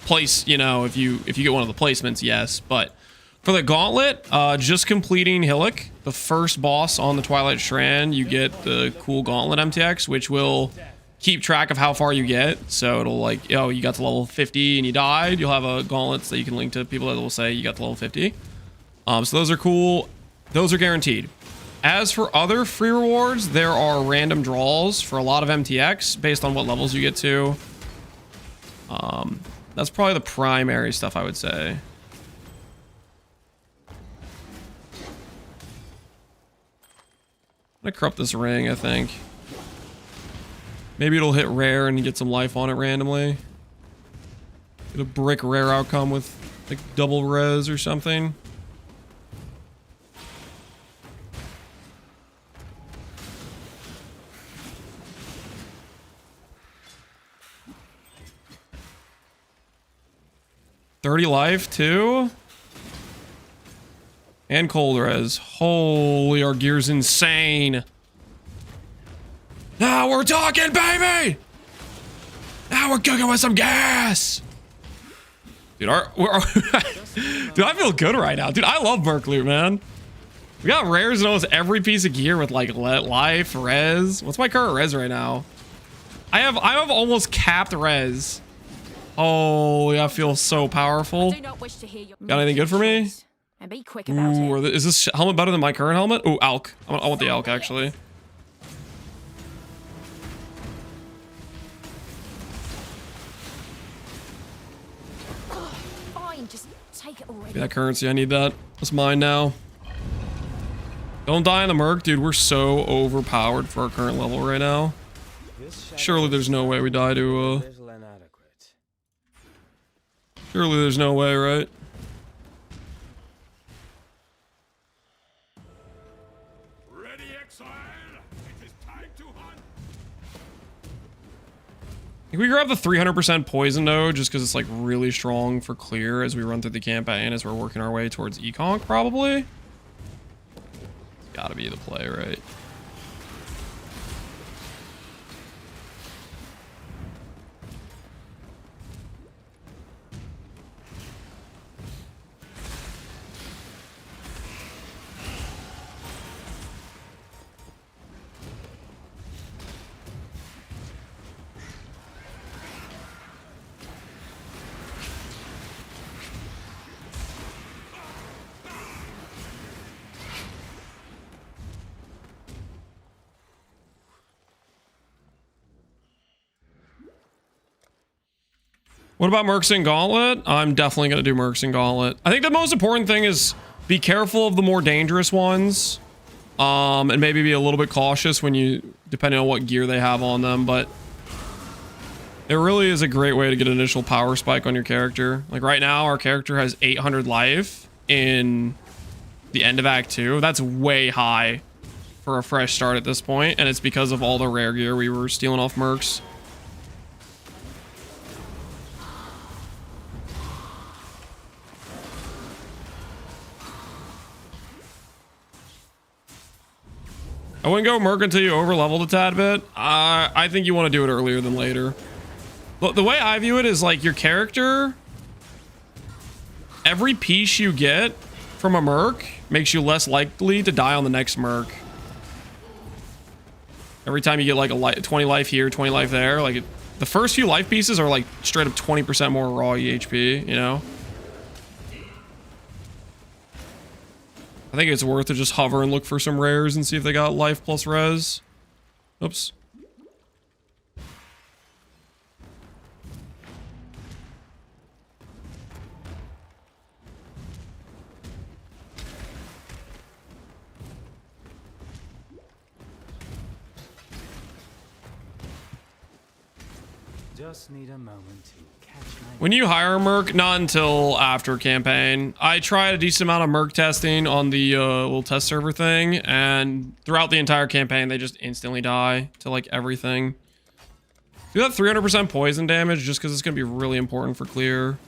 A: place, you know, if you get one of the placements, yes. But for the Gauntlet, just completing Hillock, the first boss on the Twilight Strand, you get the cool Gauntlet MTX, which will keep track of how far you get. So it'll like, oh, you got to level 50 and you died. You'll have a Gauntlet that you can link to people that will say you got to level 50. So those are cool. Those are guaranteed. As for other free rewards, there are random draws for a lot of MTX based on what levels you get to. That's probably the primary stuff I would say. I'm gonna corrupt this ring, I think. Maybe it'll hit rare and you get some life on it randomly. Get a brick rare outcome with like double res or something. $30 life too. And cold res. Holy, our gear's insane. Now we're talking, baby! Now we're cooking with some gas! Dude, dude, I feel good right now. Dude, I love Merc loot, man. We got rares in almost every piece of gear with like life, res. What's my current res right now? I have almost capped res. Holy, I feel so powerful. Got anything good for me?
L: And be quick about it.
A: Is this helmet better than my current helmet? Ooh, Alk. I want the Alk, actually.
L: Fine, just take it already.
A: Give me that currency, I need that. That's mine now. Don't die in the Merc, dude. We're so overpowered for our current level right now. Surely there's no way we die to Surely there's no way, right?
F: Ready, Exile? It is time to hunt.
A: Can we grab the 300% poison node just because it's like really strong for clear as we run through the campaign as we're working our way towards Econk, probably? It's gotta be the play, right? What about Mercs and Gauntlet? I'm definitely going to do Mercs and Gauntlet. I think the most important thing is be careful of the more dangerous ones. And maybe be a little bit cautious when you, depending on what gear they have on them, but it really is a great way to get an initial power spike on your character. Like right now, our character has 800 life in the end of Act 2. That's way high for a fresh start at this point, and it's because of all the rare gear we were stealing off Mercs. I wouldn't go Merc until you over-leveled a tad bit. I think you want to do it earlier than later. But the way I view it is like your character, every piece you get from a Merc makes you less likely to die on the next Merc. Every time you get like a 20 life here, 20 life there, like the first few life pieces are like straight up 20% more raw EHP, you know? I think it's worth to just hover and look for some rares and see if they got life plus res. Oops.
K: Just need a moment to catch my...
A: When you hire a Merc, not until after campaign. I tried a decent amount of Merc testing on the little test server thing, and throughout the entire campaign, they just instantly die to like everything. Do that 300% poison damage just because it's going to be really important for clear.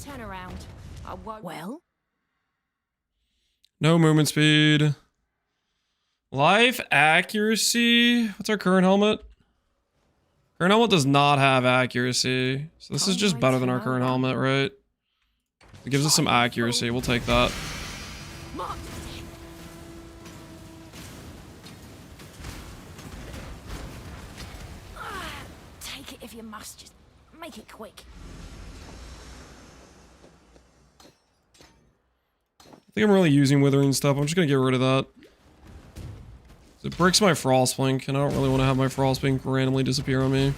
L: Turn around. I won't. Well?
A: No movement speed. Life accuracy. What's our current helmet? Current helmet does not have accuracy. So this is just better than our current helmet, right? It gives us some accuracy. We'll take that.
L: Take it if you must. Just make it quick.
A: I think I'm really using withering stuff. I'm just gonna get rid of that. It breaks my Frostblink, and I don't really want to have my Frostblink randomly disappear on me.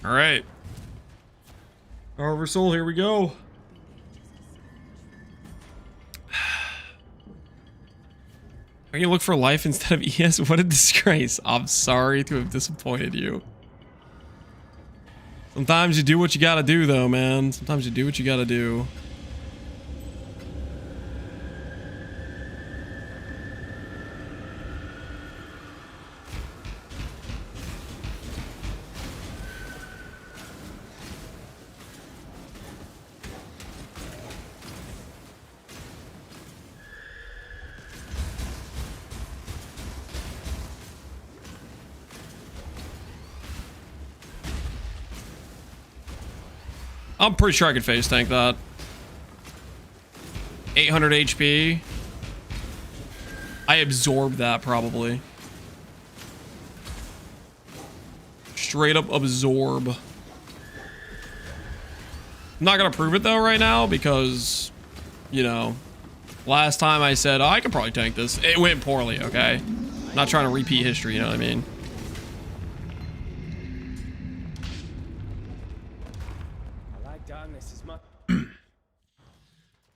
A: All right. Oversoul, here we go. Are you look for life instead of ES? What a disgrace. I'm sorry to have disappointed you. Sometimes you do what you gotta do though, man. Sometimes you do what you gotta do. I'm pretty sure I could face tank that. 800 HP. I absorbed that probably. Straight up absorb. I'm not gonna prove it though right now because, you know, last time I said, oh, I could probably tank this. It went poorly, okay? I'm not trying to repeat history, you know what I mean?
K: I like darkness as much.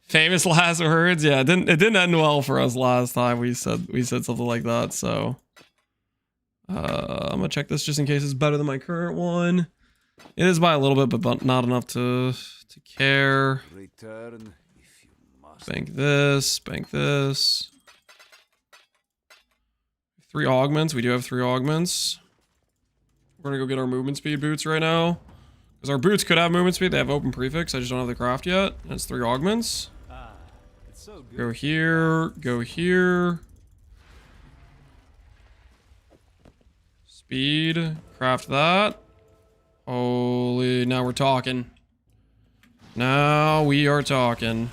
A: Famous last words. Yeah, it didn't end well for us last time. We said something like that. So I'm gonna check this just in case it's better than my current one. It is by a little bit, but not enough to care.
M: Return if you must.
A: Bank this. Bank this. 3 augments. We do have 3 augments. We're gonna go get our movement speed boots right now. Because our boots could have movement speed. They have open prefix. I just don't have the craft yet. And it's 3 augments.
K: So good.
A: Go here. Go here. Speed. Craft that. Holy, now we're talking. Now we are talking.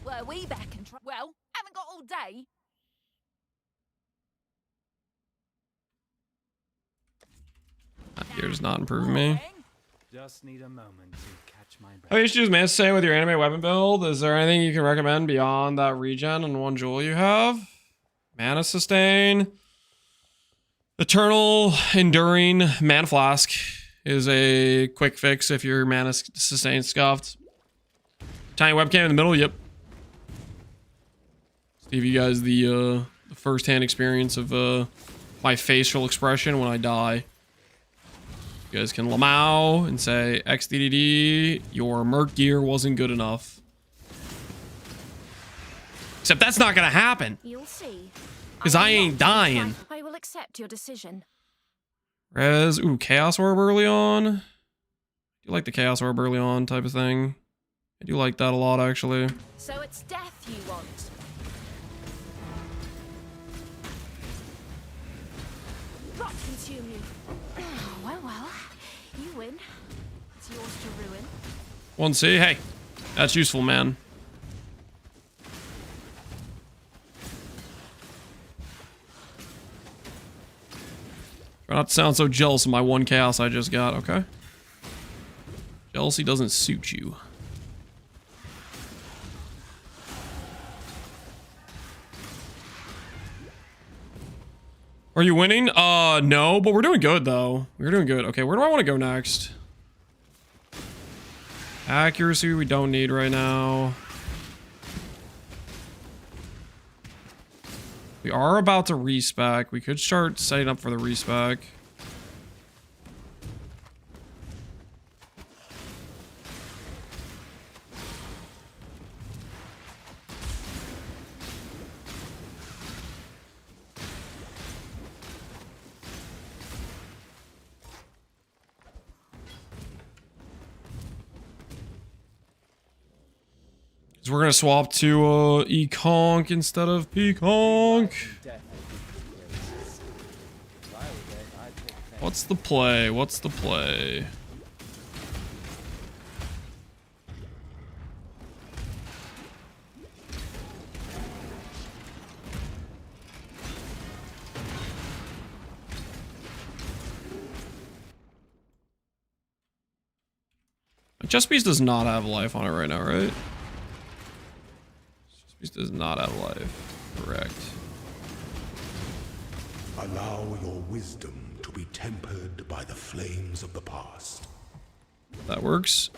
L: Were we back and try? Well, haven't got all day.
A: You're just not improving me.
K: Just need a moment to catch my breath.
A: How you choose Mana Sustain with your anime weapon build? Is there anything you can recommend beyond that regen and 1 jewel you have? Mana Sustain. Eternal Enduring Mana Flask is a quick fix if your Mana Sustain scuffed. Tiny webcam in the middle, yep. Give you guys the first-hand experience of my facial expression when I die. You guys can lamau and say, XDDD, your merc gear wasn't good enough. Except that's not gonna happen.
O: You'll see.
A: Because I ain't dying.
O: I will accept your decision.
A: Rez, ooh, Chaos Orb early on. Do you like the Chaos Orb early on type of thing? I do like that a lot, actually.
O: So it's death you want. Rot consume you. Oh, well. You win. It's yours to ruin.
A: 1C, hey, that's useful, man. Try not to sound so jealous of my 1 chaos I just got, okay? Jealousy doesn't suit you. Are you winning? No, but we're doing good, though. We're doing good. Okay, where do I want to go next? Accuracy we don't need right now. We are about to respec. We could start setting up for the respec. We're gonna swap to E-Conk instead of P-Conk. What's the play? What's the play? Chest Piece does not have life on it right now, right? This does not have life. Correct.
E: Allow your wisdom to be tempered by the flames of the past.
A: That works.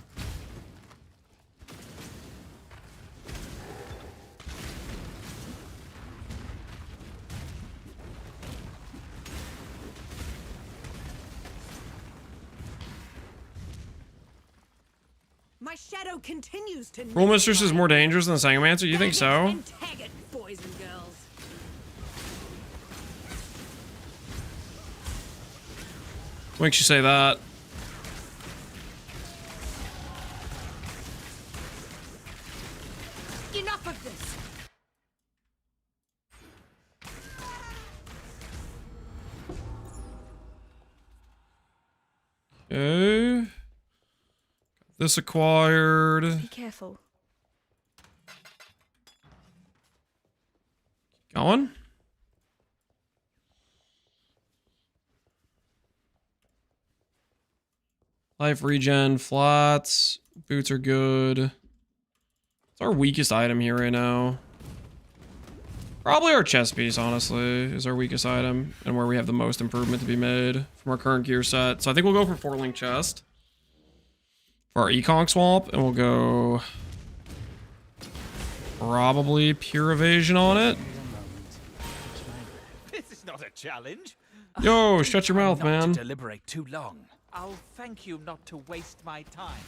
N: My shadow continues to
A: Rule Mistress is more dangerous than the Sangomancer? You think so?
N: boys and girls.
A: What makes you say that? Okay. This acquired.
O: Be careful.
A: Going. Life regen, flats, boots are good. It's our weakest item here right now. Probably our chest piece, honestly, is our weakest item and where we have the most improvement to be made from our current gear set. So I think we'll go for 4-link chest for our Econk swap, and we'll go probably pure evasion on it.
I: This is not a challenge.
A: Yo, shut your mouth,
I: Not
A: man.
I: to deliberate too long. I'll thank you not to waste my time.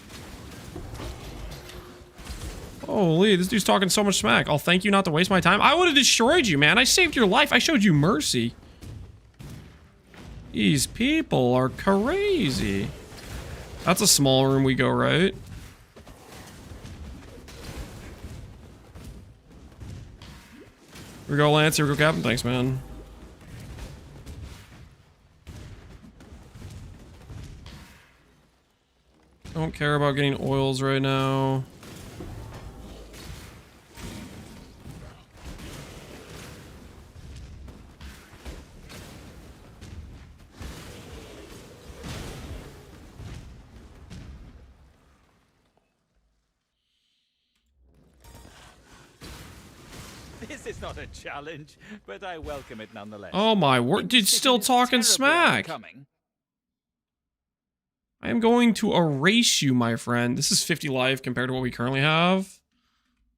A: Holy, this dude's talking so much smack. I'll thank you not to waste my time. I would have destroyed you, man. I saved your life. I showed you mercy. These people are crazy. That's a small room we go, right? Here we go, Lance. Here we go, Captain. Thanks, man. Don't care about getting oils right now.
I: This is not a challenge, but I welcome it nonetheless.
A: Oh my word, dude, still talking smack. I am going to erase you, my friend. This is 50 life compared to what we currently have.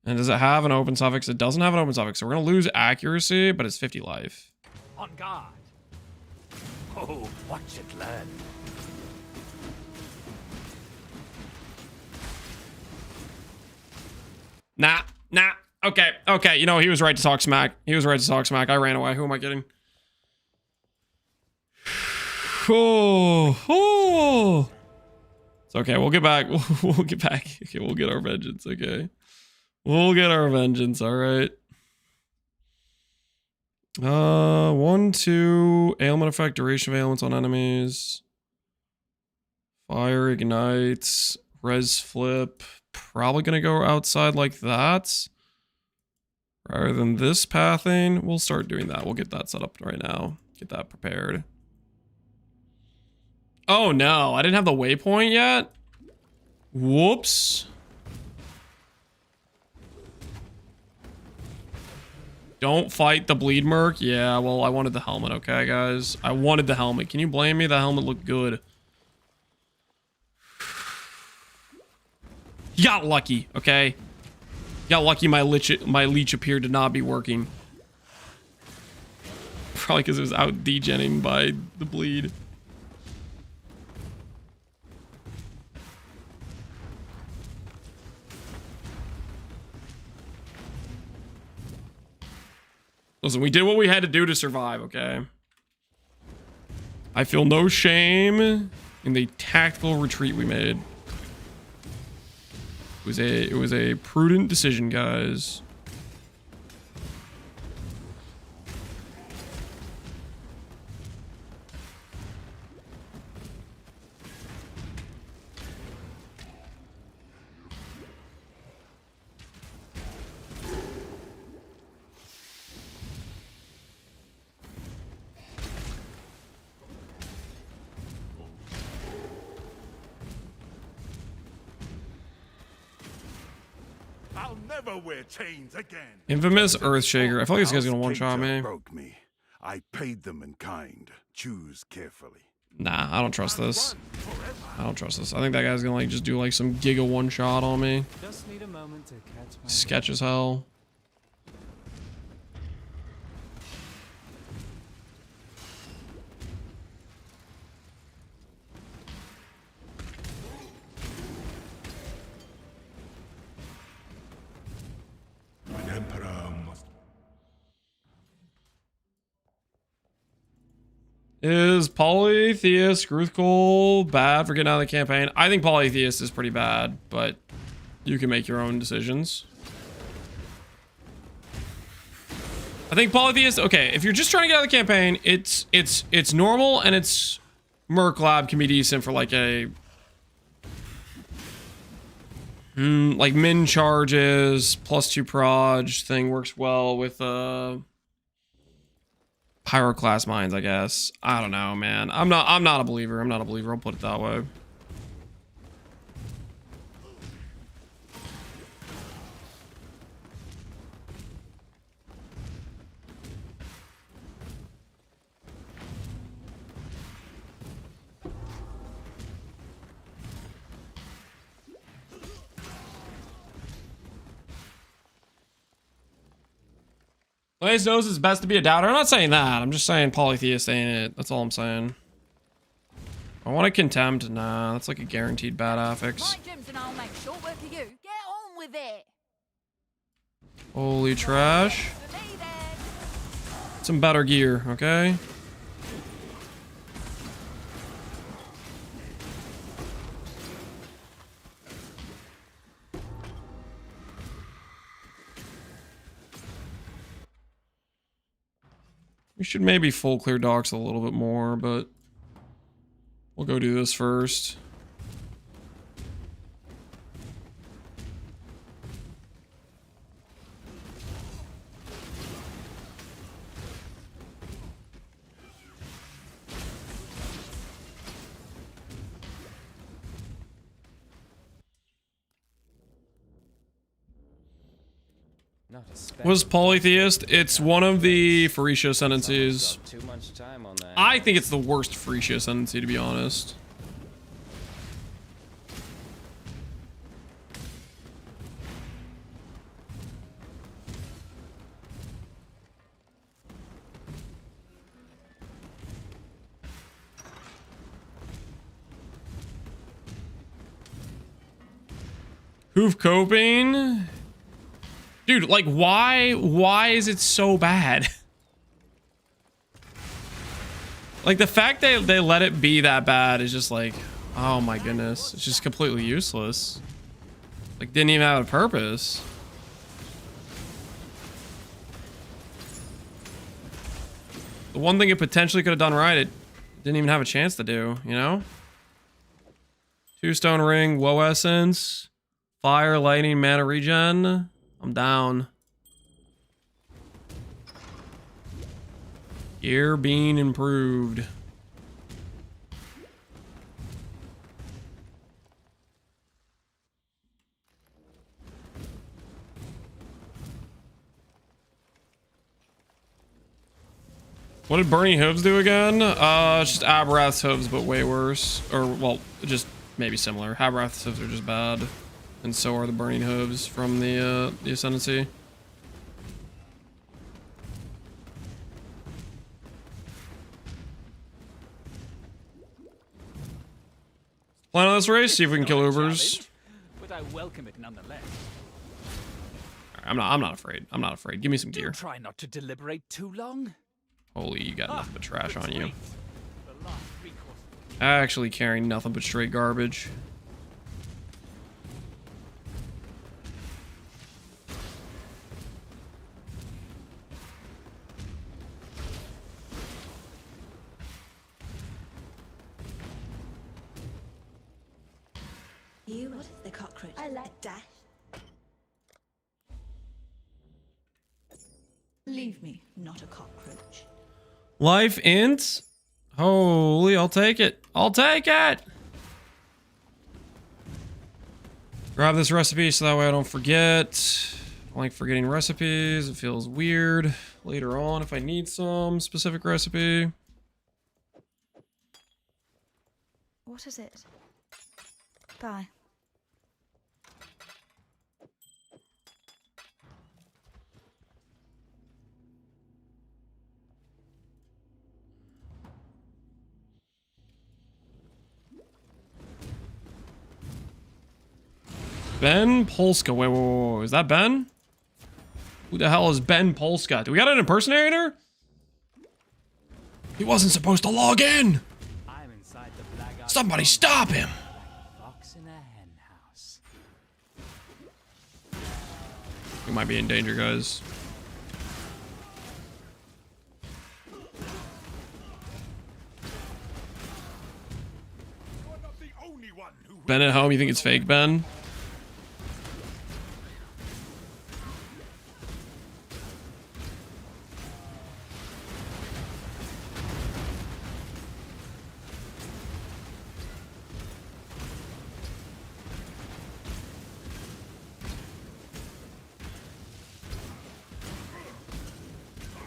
A: And does it have an open suffix? It doesn't have an open suffix, so we're gonna lose accuracy, but it's 50 life.
I: On guard. Oh, watch it learn.
A: Nah. Okay. You know, he was right to talk smack. I ran away. Who am I kidding? Oh. It's okay. We'll get back. We'll get back. Okay, we'll get our vengeance. Okay. We'll get our vengeance. All right. 1, 2. Ailment effect. Duration of ailments on enemies. Fire ignites. Res flip. Probably gonna go outside like that. Rather than this pathing, we'll start doing that. We'll get that set up right now. Get that prepared. Oh no, I didn't have the waypoint yet? Whoops. Don't fight the bleed merc. Yeah, well, I wanted the helmet, okay, guys? I wanted the helmet. Can you blame me? The helmet looked good. You got lucky, okay? Got lucky my leech appeared to not be working. Probably because it was out degenning by the bleed. Listen, we did what we had to do to survive, okay? I feel no shame in the tactical retreat we made. It was a prudent decision, guys.
G: I'll never wear chains again.
A: Infamous Earthshaker. I feel like this guy's gonna one-shot me.
G: Broke me. I paid them in kind. Choose carefully.
A: Nah, I don't trust this. I don't trust this. I think that guy's gonna like just do like some giga one-shot on me.
K: Just need a moment to catch my
A: Sketch as hell.
E: An emperor must.
A: Is Polytheist Gruthkul bad for getting out of the campaign? I think Polytheist is pretty bad, but you can make your own decisions. I think Polytheist, okay, if you're just trying to get out of the campaign, it's normal and it's Merc Lab can be decent for like a like min charges +2 proj thing works well with pyroclast mines, I guess. I don't know, man. I'm not a believer. I'm not a believer. I'll put it that way. Blaze knows it's best to be a doubter. I'm not saying that. I'm just saying polytheist ain't it. That's all I'm saying. I want to contempt. Nah, that's like a guaranteed bad affix.
L: My gyms and I'll make short work of you. Get on with it.
A: Holy trash. Some better gear, okay? We should maybe full clear docks a little bit more, but we'll go do this first. Was polytheist? It's one of the Phorecia ascendancies. I think it's the worst Phorecia ascendancy, to be honest. Hoof coping? Dude, like, why is it so bad? Like, the fact they let it be that bad is just like, oh my goodness. It's just completely useless. Like, didn't even have a purpose. The one thing it potentially could have done right, it didn't even have a chance to do, you know? 2-stone ring, woe essence, fire, lightning, mana regen. I'm down. Gear being improved. What did Burning Hooves do again? It's just Abrath's Hooves, but way worse. Or, well, just maybe similar. Abrath's Hooves are just bad. And so are the Burning Hooves from the Ascendancy. Plan on this race, see if we can kill Ubers.
I: But I welcome it nonetheless.
A: I'm not afraid. I'm not afraid. Give me some gear.
I: Try not to deliberate too long.
A: Holy, you got nothing but trash on you. Actually carrying nothing but straight garbage.
P: You are the cockroach. I like dash. Leave me, not a cockroach.
A: Life int? Holy, I'll take it. I'll take it! Grab this recipe so that way I don't forget. I like forgetting recipes. It feels weird later on if I need some specific recipe.
P: What is it? Bye.
A: Ben Polska. Wait. Is that Ben? Who the hell is Ben Polska? Do we got an impersonator? He wasn't supposed to log in.
I: I'm inside the black
A: Somebody stop him.
I: Fox in a hen house.
A: We might be in danger, guys. Ben at home, you think it's fake, Ben?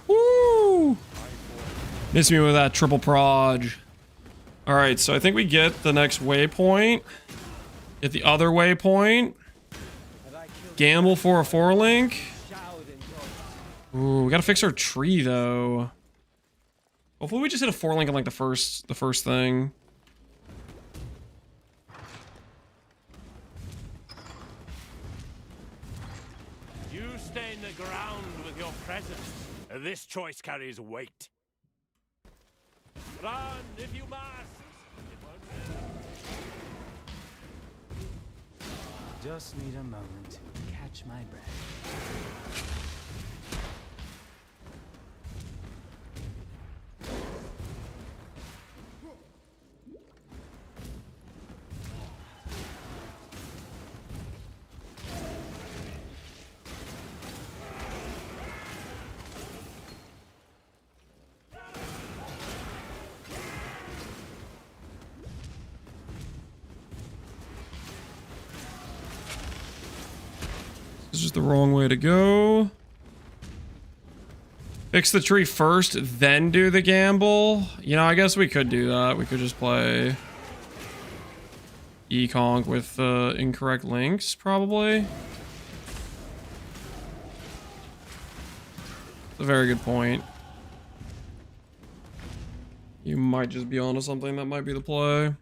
A: Woo! Miss me with that triple proj. Alright, so I think we get the next waypoint. Get the other waypoint. Gamble for a 4-link. Ooh, we gotta fix our tree though. Hopefully we just hit a 4-link on like the first thing.
F: You stain the ground with your presence. This choice carries weight. Run if you must.
K: Just need a moment to catch my breath.
A: This is the wrong way to go. Fix the tree first, then do the gamble. You know, I guess we could do that. We could just play E-Conk with incorrect links, probably. It's a very good point. You might just be onto something. That might be the play.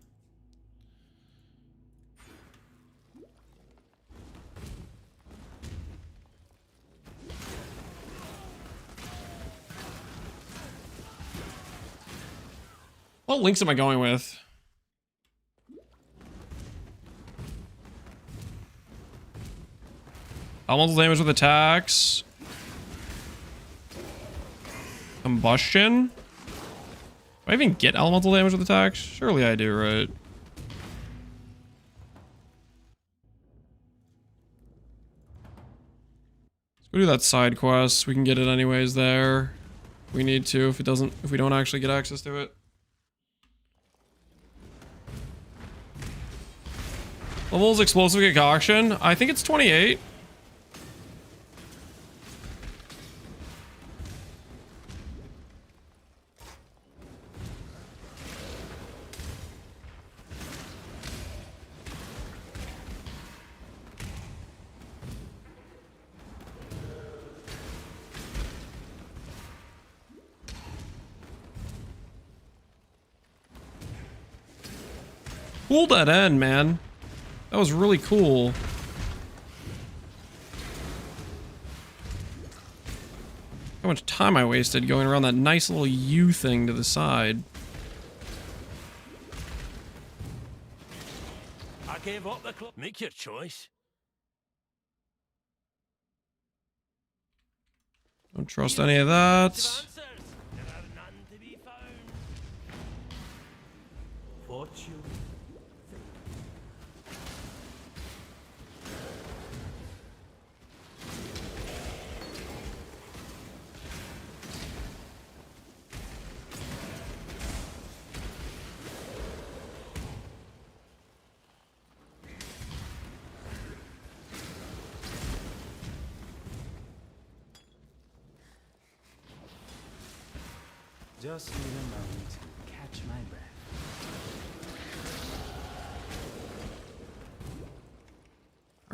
A: What links am I going with? Elemental damage with attacks. Combustion. Do I even get elemental damage with attacks? Surely I do, right? Let's go do that side quest. We can get it anyways there. We need to if we don't actually get access to it. Level's explosive concoction. I think it's 28. Cool that end, man. That was really cool. How much time I wasted going around that nice little U thing to the side.
F: I gave up the club. Make your choice.
A: Don't trust any of that.
J: Fortune.
K: Just need a moment to catch my breath.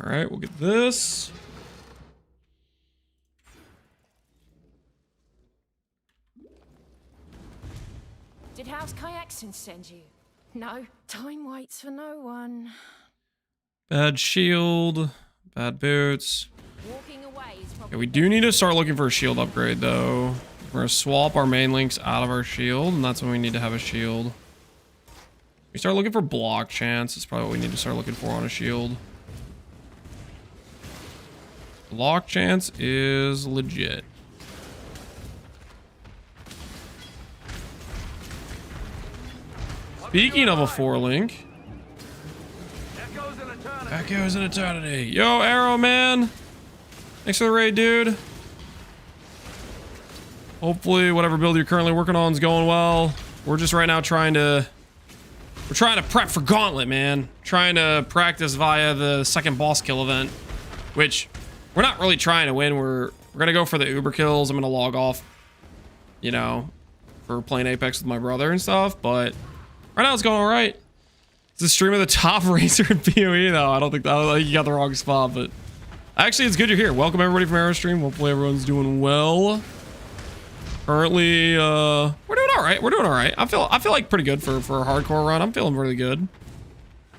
A: All right, we'll get this.
O: Did House Kayakson send you? No, time waits for no one.
A: Bad shield, bad boots.
O: Walking away is probably
A: Okay, we do need to start looking for a shield upgrade though. We're gonna swap our main links out of our shield, and that's when we need to have a shield. We start looking for block chance. That's probably what we need to start looking for on a shield. Block chance is legit. Speaking of a 4-link, Echoes in eternity. Yo, Arrow Man. Thanks for the raid, dude. Hopefully whatever build you're currently working on is going well. We're just right now trying to prep for Gauntlet, man. Trying to practice via the second boss kill event, which we're not really trying to win. We're gonna go for the Uber kills. I'm gonna log off, you know, for playing Apex with my brother and stuff. But right now it's going all right. It's a stream of the top racer in PoE though. I don't think you got the wrong spot, but actually it's good you're here. Welcome everybody from Aerostream. Hopefully everyone's doing well. Currently, we're doing all right. We're doing all right. I feel like pretty good for a hardcore run. I'm feeling really good.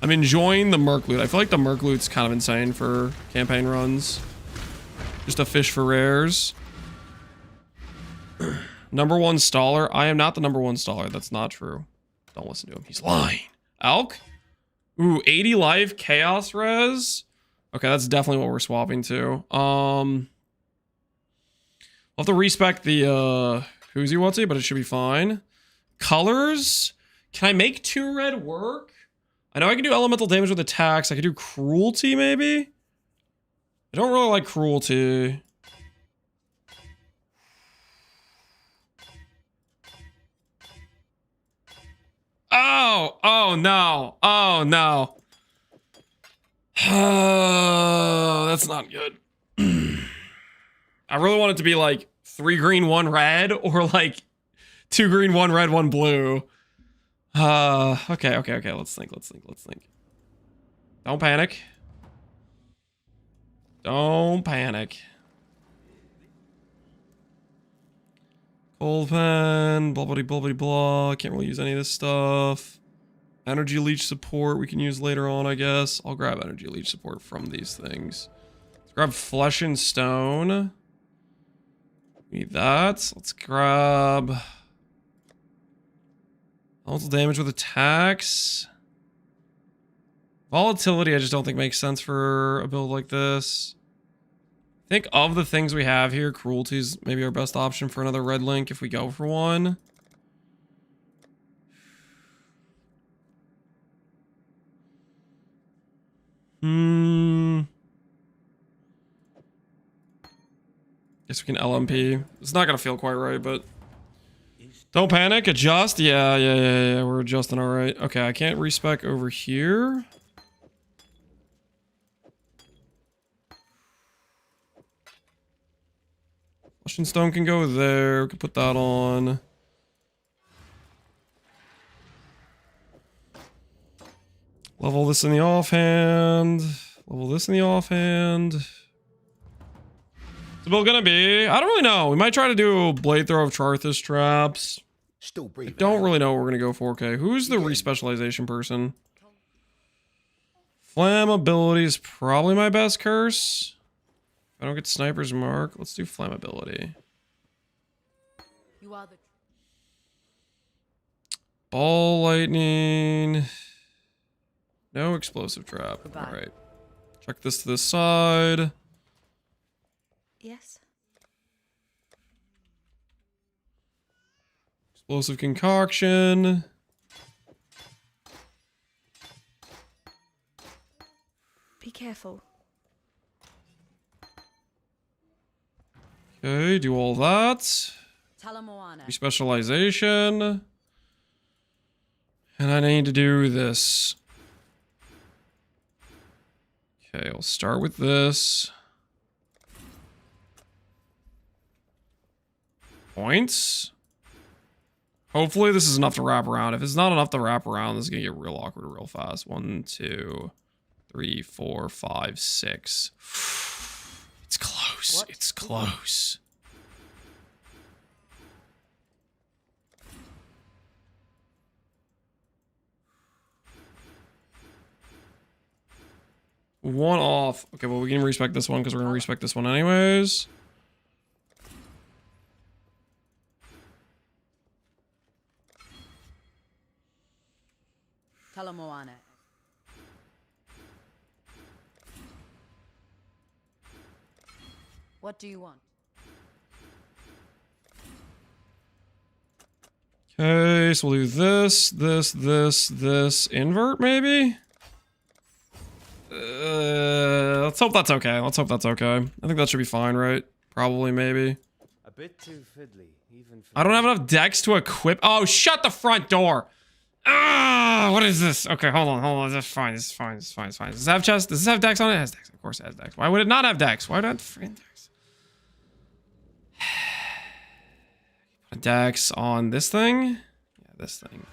A: I'm enjoying the Merc loot. I feel like the Merc loot's kind of insane for campaign runs. Just a fish for rares. Number one staller. I am not the number one staller. That's not true. Don't listen to him. He's lying. Elk? Ooh, 80 life chaos res. Okay, that's definitely what we're swapping to. I'll have to respec the Who's Whatsy, but it should be fine. Colors. Can I make 2 red work? I know I can do elemental damage with attacks. I could do cruelty, maybe? I don't really like cruelty. Oh no. Oh no. That's not good. I really want it to be like 3 green, 1 red, or like 2 green, 1 red, 1 blue. Okay. Let's think. Don't panic. Don't panic. Cold pen, blah, blah, blah, blah, blah. Can't really use any of this stuff. Energy leech support we can use later on, I guess. I'll grab energy leech support from these things. Let's grab flesh and stone. Need that. Let's grab elemental damage with attacks. Volatility I just don't think makes sense for a build like this. I think of the things we have here, cruelty is maybe our best option for another red link if we go for one. Guess we can LMP. It's not gonna feel quite right, but don't panic. Adjust. Yeah. We're adjusting all right. Okay, I can't respec over here. Flesh and stone can go there. We can put that on. Level this in the offhand. Level this in the offhand. What's the build gonna be? I don't really know. We might try to do a blade throw of Charthus traps.
Q: Still breathing.
A: I don't really know what we're gonna go for. Okay, who's the respecialization person? Flammability is probably my best curse. If I don't get sniper's mark, let's do flammability.
N: You are the
A: Ball lightning. No explosive trap. All right. Check this to the side.
P: Yes.
A: Explosive concoction.
P: Be careful.
A: Okay, do all that. Respecialization. And I need to do this. Okay, I'll start with this. Points. Hopefully this is enough to wrap around. If it's not enough to wrap around, this is gonna get real awkward real fast. 1, 2, 3, 4, 5, 6. It's close. What? It's close. One off. Okay, well, we can respec this one because we're going to respec this one anyways.
N: Talamoana. What do you want?
A: Okay, so we'll do this, invert maybe? hope that's okay. Let's hope that's okay. I think that should be fine, right? Probably, maybe.
K: A bit too fiddly, even for
A: I don't have enough decks to equip. Oh, shut the front door. Ah, what is this? Okay, hold on. That's fine. This is fine. Does this have chest? Does this have decks on it? It has decks. Of course it has decks. Why would it not have decks? Why would it have freaking decks? Put decks on this thing? Yeah, this thing.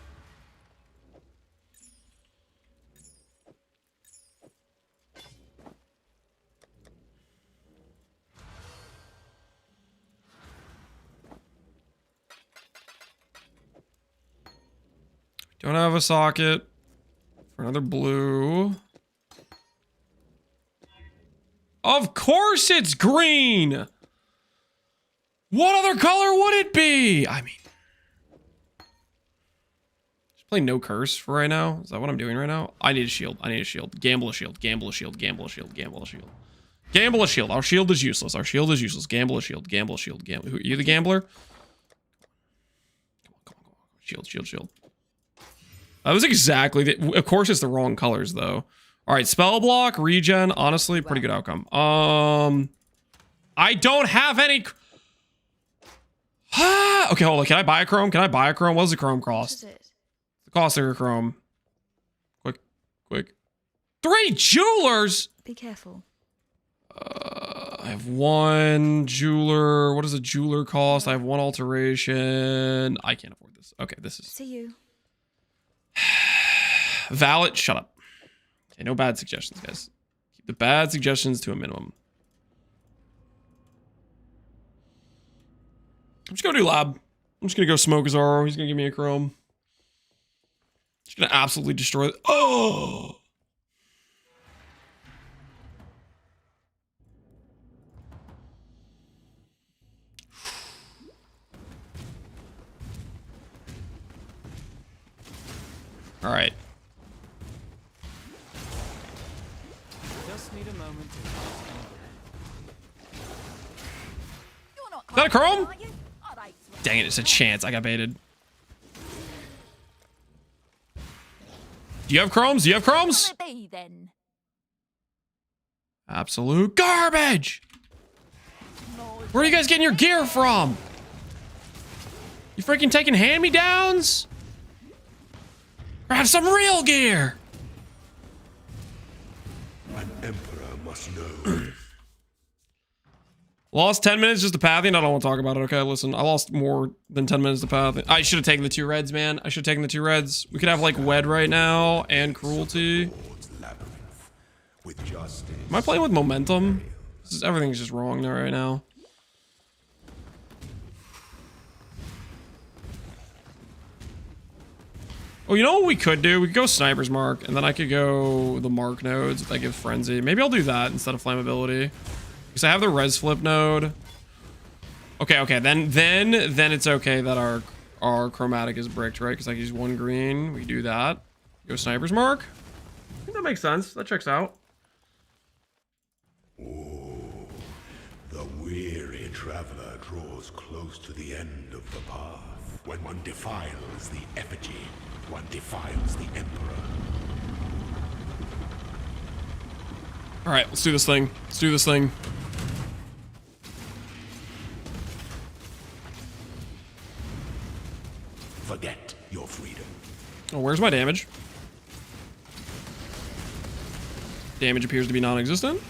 A: Don't have a socket for another blue. Of course it's green! What other color would it be? I mean... Just play no curse for right now. Is that what I'm doing right now? I need a shield. Gamble a shield. Gamble a shield. Our shield is useless. Gamble a shield. Who, are you the gambler? Come on. Shield. That was exactly the... Of course, it's the wrong colors, though. All right, spell block, regen. Honestly, pretty good outcome. I don't have any... Okay, hold on. Can I buy a chrome? What does the chrome cost?
P: What is it?
A: The cost of your chrome. Quick. 3 jewelers?
P: Be careful.
A: I have 1 jeweler. What does a jeweler cost? I have 1 alteration. I can't afford this. Okay, this is...
P: See you.
A: Valid, shut up. Okay, no bad suggestions, guys. Keep the bad suggestions to a minimum. I'm just gonna do lab. I'm just gonna go smoke Azaro. He's gonna give me a chrome. Just gonna absolutely destroy it. Oh! All right.
I: Just need a moment to
A: Is that a chrome? Dang it, it's a chance. I got baited. Do you have chromes? Absolute garbage. Where are you guys getting your gear from? You freaking taking hand-me-downs? Or have some real gear?
E: An emperor must know.
A: Lost 10 minutes just to pathing? I don't want to talk about it, okay? Listen, I lost more than 10 minutes to pathing. I should have taken the 2 reds, man. We could have, like, Wed right now and Cruelty. Am I playing with momentum? Everything's just wrong there right now. Oh, you know what we could do? We could go Sniper's Mark, and then I could go the Mark nodes if that gives Frenzy. Maybe I'll do that instead of Flammability. Because I have the Res Flip node. Okay, then it's okay that our Chromatic is bricked, right? Because I use 1 green. We do that. Go Sniper's Mark. I think that makes sense. That checks out.
E: Oh, the weary traveler draws close to the end of the path. When one defiles the effigy, one defiles the emperor.
A: All right, let's do this thing.
E: Forget your freedom.
A: Oh, where's my damage? Damage appears to be non-existent.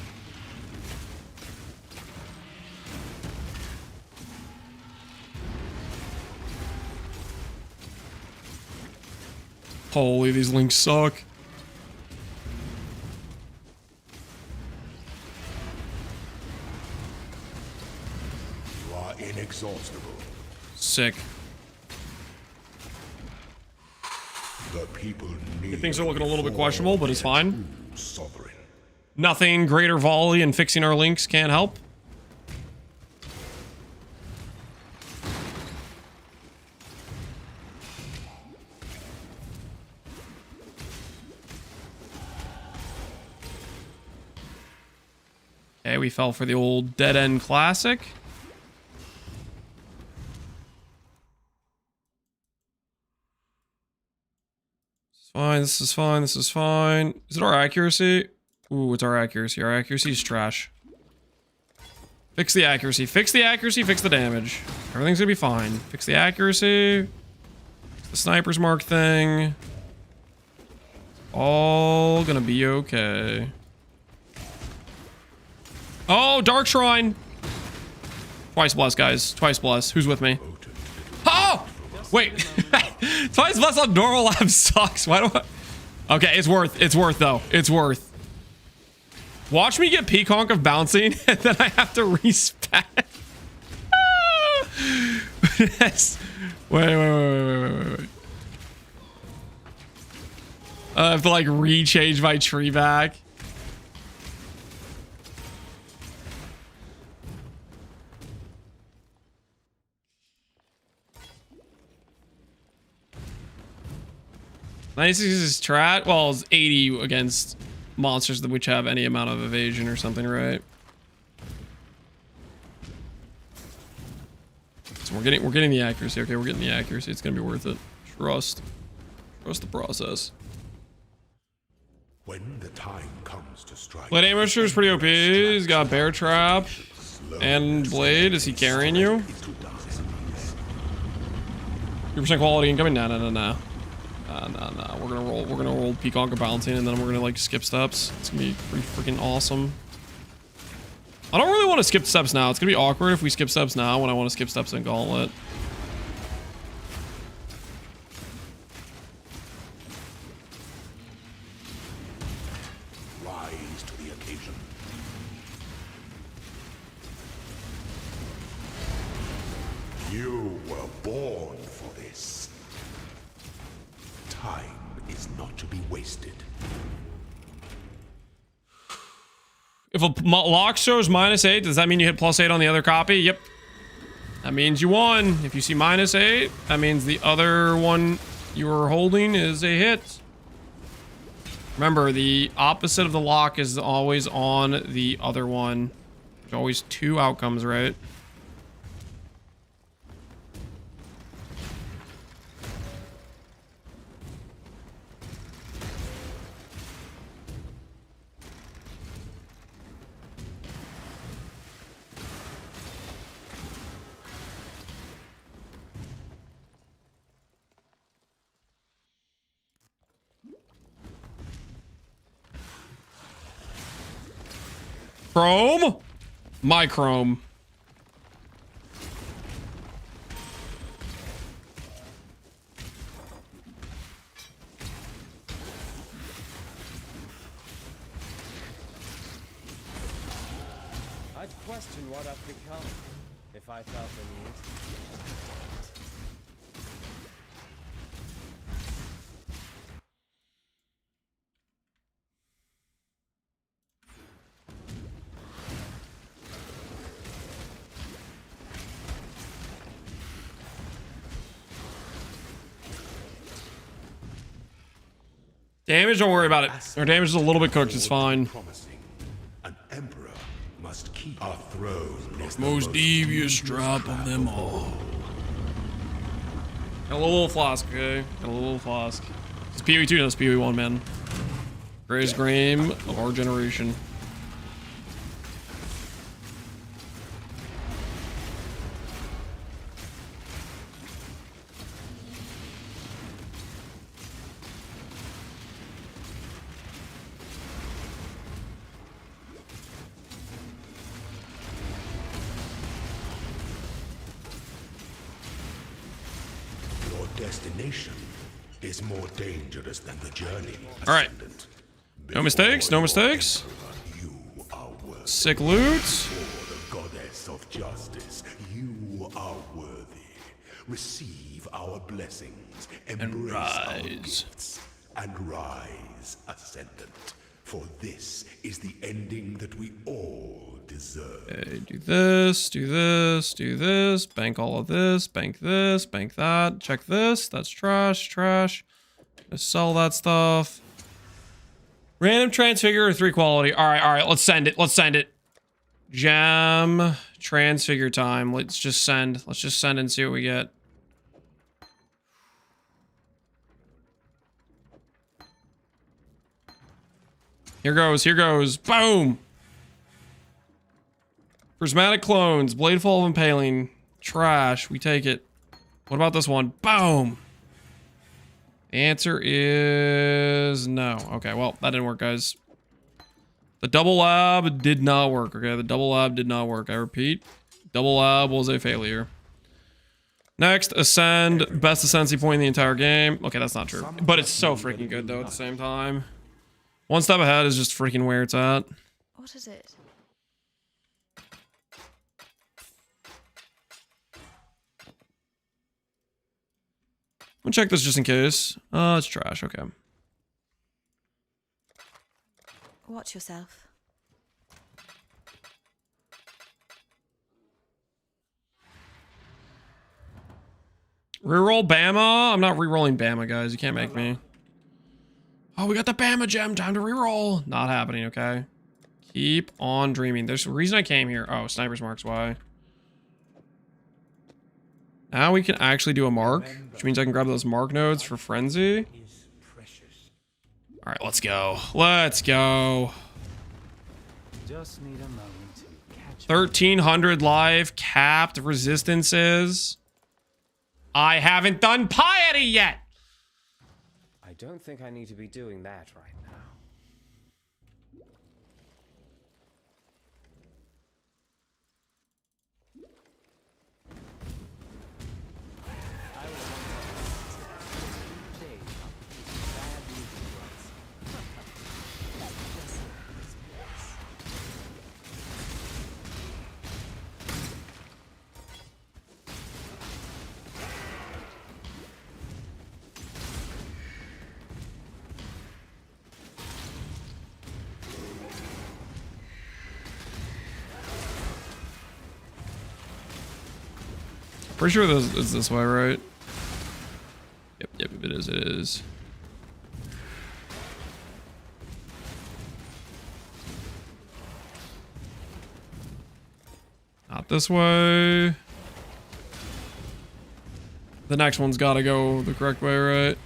A: Holy, these links suck.
E: You are inexhaustible.
A: Sick.
E: The people need
A: Things are looking a little bit questionable, but it's fine.
E: sovereign.
A: Nothing greater volley and fixing our links can't help. Okay, we fell for the old dead end classic. This is fine. Is it our accuracy? Ooh, it's our accuracy. Our accuracy is trash. Fix the accuracy. Fix the accuracy. Fix the damage. Everything's gonna be fine. Fix the accuracy. Fix the sniper's mark thing. All gonna be okay. Oh, Dark Shrine. Twice bless, guys. Twice bless. Who's with me? Oh! Wait. Twice bless on normal lab sucks. Why do I... Okay, it's worth. It's worth, though. It's worth. Watch me get Peaconk of bouncing, and then I have to respec. Yes. Wait. I have to, like, rechange my tree back. Nice is strat. Well, it's 80 against monsters which have any amount of evasion or something, right? So we're getting the accuracy. Okay, we're getting the accuracy. It's gonna be worth it. Trust the process.
E: When the time comes to strike,
A: Blade Amateur is pretty OP. He's got Bear Trap and Blade. Is he carrying you? 3% quality incoming. Nah. Nah. We're gonna roll Peaconk of balancing, and then we're gonna like skip steps. It's gonna be pretty freaking awesome. I don't really want to skip steps now. It's gonna be awkward if we skip steps now when I want to skip steps in Gauntlet.
E: rise to the occasion. You were born for this. Time is not to be wasted.
A: If a lock shows -8, does that mean you hit +8 on the other copy? Yep. That means you won. If you see -8, that means the other one you were holding is a hit. Remember, the opposite of the lock is always on the other one. There's always two outcomes, right? Chrome? My Chrome.
K: I'd question what I've become if I felt the need.
A: Damage, don't worry about it. Our damage is a little bit cooked, it's fine.
E: An emperor must keep our throne.
A: Most devious trap of them all. Got a little Flask, okay? Got a little Flask. It's PoE2, no, it's PoE1, man. Greatest game of our generation.
E: Destination is more dangerous than the journey.
A: All right. No mistakes. No mistakes. Sick loot.
E: For the goddess of justice, you are worthy. Receive our blessings. Embrace our gifts, and rise, Ascendant. For this is the ending that we all deserve.
A: Okay, do this, do this, do this, bank all of this, bank that, check this, that's trash, just sell that stuff. Random transfigure or 3 quality. All right, let's send it. Gem, transfigure time. Let's just send and see what we get. Here goes. Here goes. Boom. Prismatic clones. Bladefall of Impaling. Trash. We take it. What about this one? Boom. The answer is no. Okay, well, that didn't work, guys. The double lab did not work, okay? The double lab did not work. I repeat, double lab was a failure. Next, Ascend. Best Ascendancy point in the entire game. Okay, that's not true. But it's so freaking good, though, at the same time. One step ahead is just freaking where it's at.
P: What is it?
A: I'll check this just in case. It's trash. Okay.
P: Watch yourself.
A: Reroll Bama? I'm not rerolling Bama, guys. You can't make me. Oh, we got the Bama gem. Time to reroll. Not happening, okay? Keep on dreaming. There's a reason I came here. Oh, Sniper's Marks. Why? Now we can actually do a mark, which means I can grab those mark nodes for Frenzy. All right, let's go. Let's go.
K: Just need a moment to catch
A: 1,300 live capped resistances. I haven't done piety yet.
K: I don't think I need to be doing that right now.
A: Pretty sure this is this way, right? Yep, it is, it is. Not this way. The next one's gotta go the correct way, right?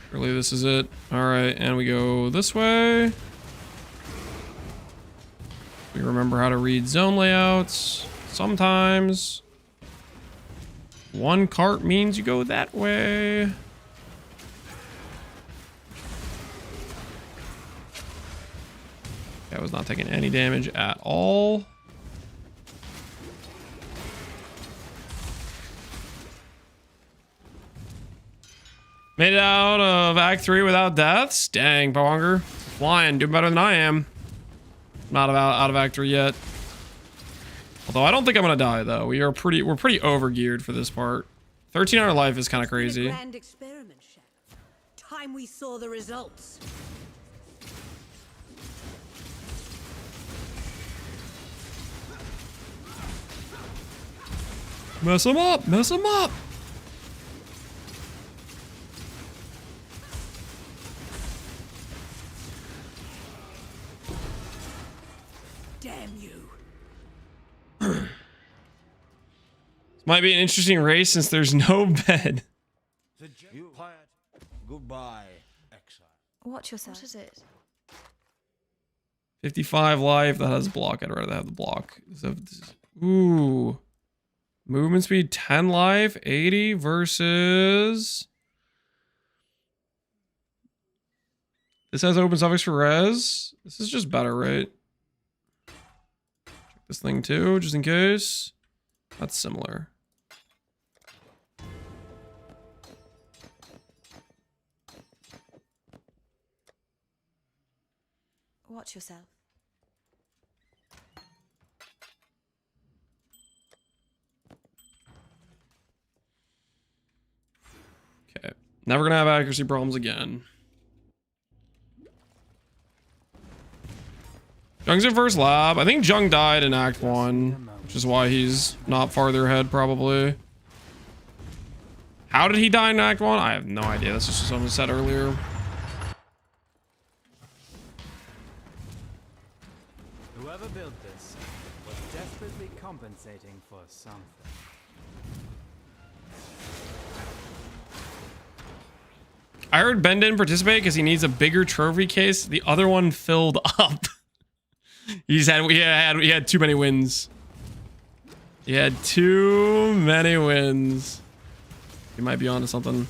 A: Surely this is it. Alright, and we go this way. We remember how to read zone layouts. Sometimes one cart means you go that way. I was not taking any damage at all. Made it out of Act 3 without deaths. Dang, Bonger. Flying, doing better than I am. Not out of Act 3 yet. Although I don't think I'm gonna die though. We're pretty over geared for this part. 1,300 life is kind of crazy.
H: Grand experiment, Shadow. Time we saw the results.
A: Mess him up! Mess him up!
H: Damn you.
A: This might be an interesting race since there's no bed.
B: Goodbye, Exile.
P: Watch yourself. What is it?
A: 55 life. That has block. I'd rather have the block. So, ooh. Movement speed 10 life. 80 versus... This has open suffix for res. This is just better, right? Check this thing too, just in case. That's similar.
P: Watch yourself.
A: Okay. Never gonna have accuracy problems again. Jung's in first lab. I think Jung died in Act 1, which is why he's not farther ahead, probably. How did he die in Act 1? I have no idea. That's just what someone said earlier.
K: Whoever built this was desperately compensating for something.
A: I heard Ben didn't participate because he needs a bigger trophy case. The other one filled up. He had too many wins. He had too many wins. He might be onto something.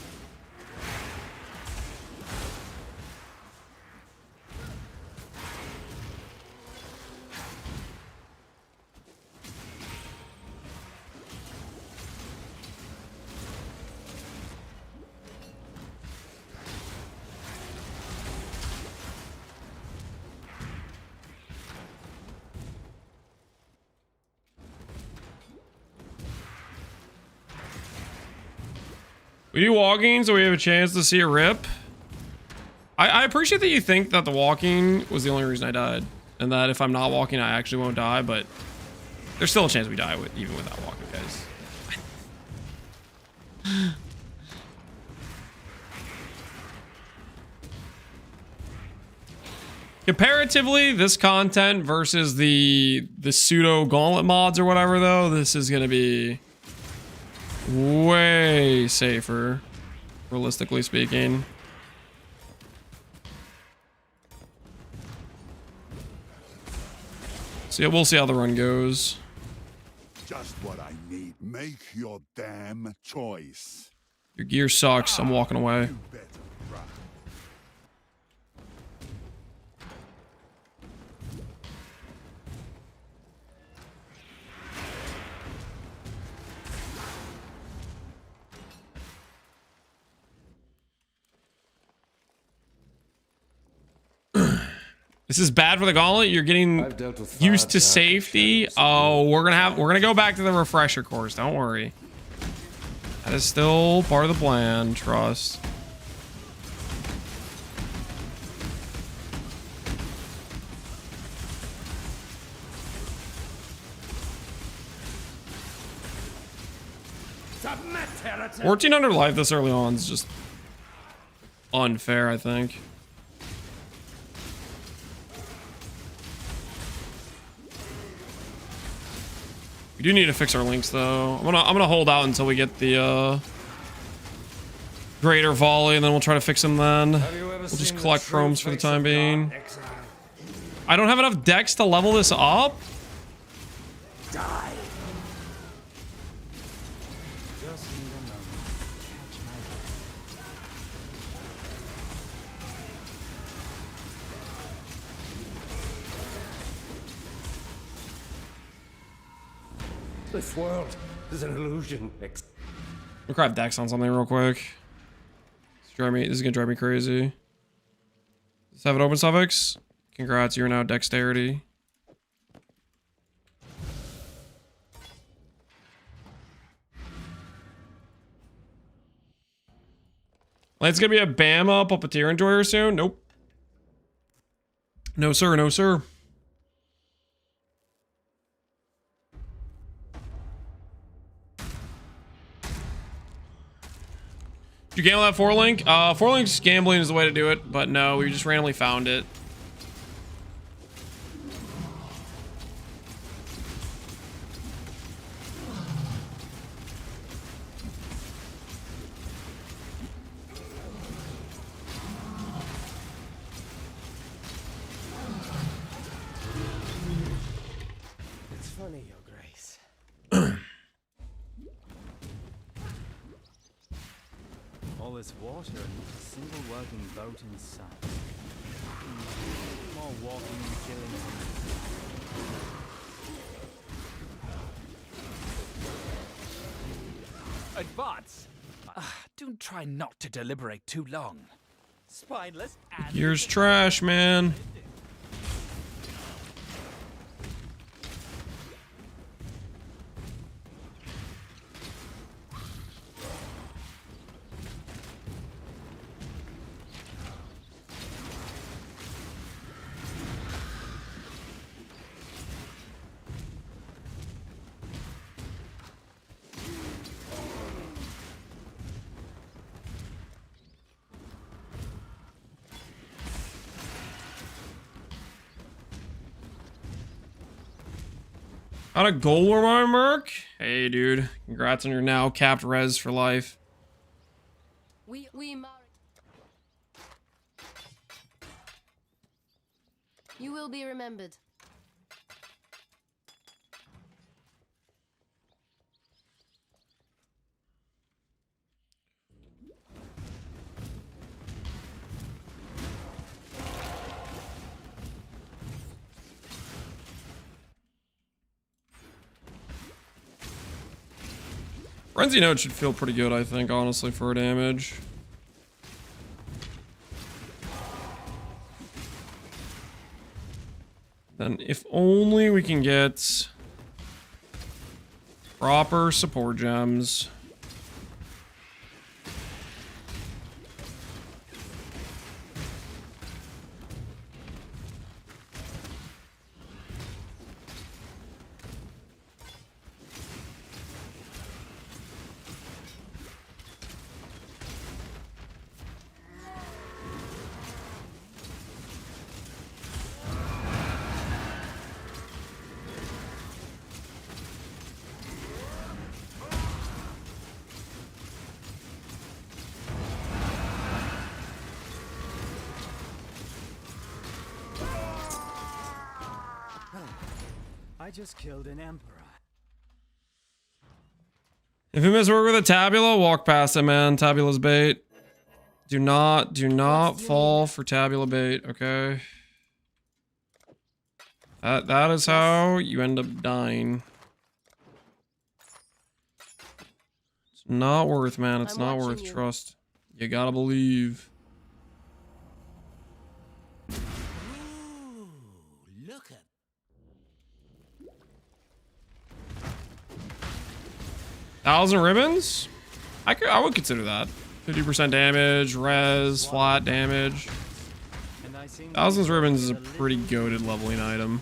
A: We do walking so we have a chance to see a rip. I appreciate that you think that the walking was the only reason I died. And that if I'm not walking, I actually won't die, but there's still a chance we die even without walking, guys. Comparatively, this content versus the pseudo Gauntlet mods or whatever, though, this is going to be way safer, realistically speaking. So yeah, we'll see how the run goes.
G: Just what I need. Make your damn choice.
A: Your gear sucks. I'm walking away. This is bad for the Gauntlet. You're getting used to safety. Oh, we're gonna go back to the refresher course. Don't worry. That is still part of the plan. Trust.
F: Submit, heretic.
A: 1400 life this early on is just unfair, I think. We do need to fix our links though. I'm gonna hold out until we get the greater volley, and then we'll try to fix them then. We'll just collect chromes for the time being. I don't have enough dex to level this up.
F: Die.
J: This world is an illusion.
A: We'll grab dex on something real quick. This is gonna drive me crazy. Let's have it open suffix. Congrats, you're now dexterity. It's gonna be a Bama puppeteer enjoyer soon. Nope. No sir, no sir. Did you gamble that 4-link? 4-link's gambling is the way to do it, but no, we just randomly found it.
K: It's funny, Your Grace. All this water and not a single working boat in sight. More walking and killing.
I: Advance! Do try not to deliberate too long. Spineless and...
A: Here's trash, man. Got a goal or my Merc? Hey, dude. Congrats on your now capped res for life.
N: You will be remembered.
A: Frenzy Note should feel pretty good, I think, honestly, for damage. Then if only we can get proper support gems.
K: I just killed an emperor.
A: If you miss work with a tabula, walk past it, man. Tabula's bait. Do not fall for tabula bait, okay? That is how you end up dying. It's not worth, man. It's not worth. Trust. You gotta believe.
B: Look at
A: 1,000 ribbons? I would consider that. 50% damage, res, flat damage. 1,000 ribbons is a pretty goated leveling item.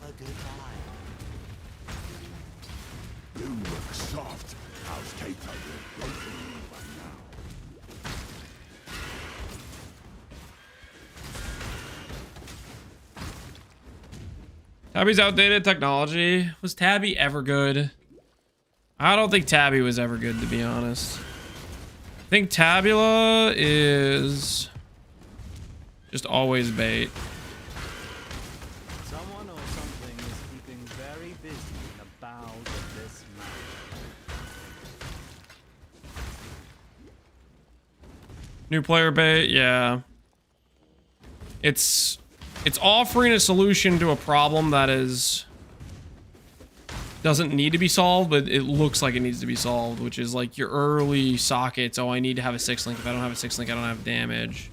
B: have a good time.
E: You look soft. How's Kate by now?
A: Tabby's outdated technology. Was Tabby ever good? I don't think Tabby was ever good, to be honest. I think Tabula is just always bait.
K: Someone or something is keeping very busy in the bowels of this mountain.
A: New player bait, yeah. It's offering a solution to a problem that doesn't need to be solved, but it looks like it needs to be solved, which is like your early sockets. Oh, I need to have a 6-link. If I don't have a 6-link, I don't have damage.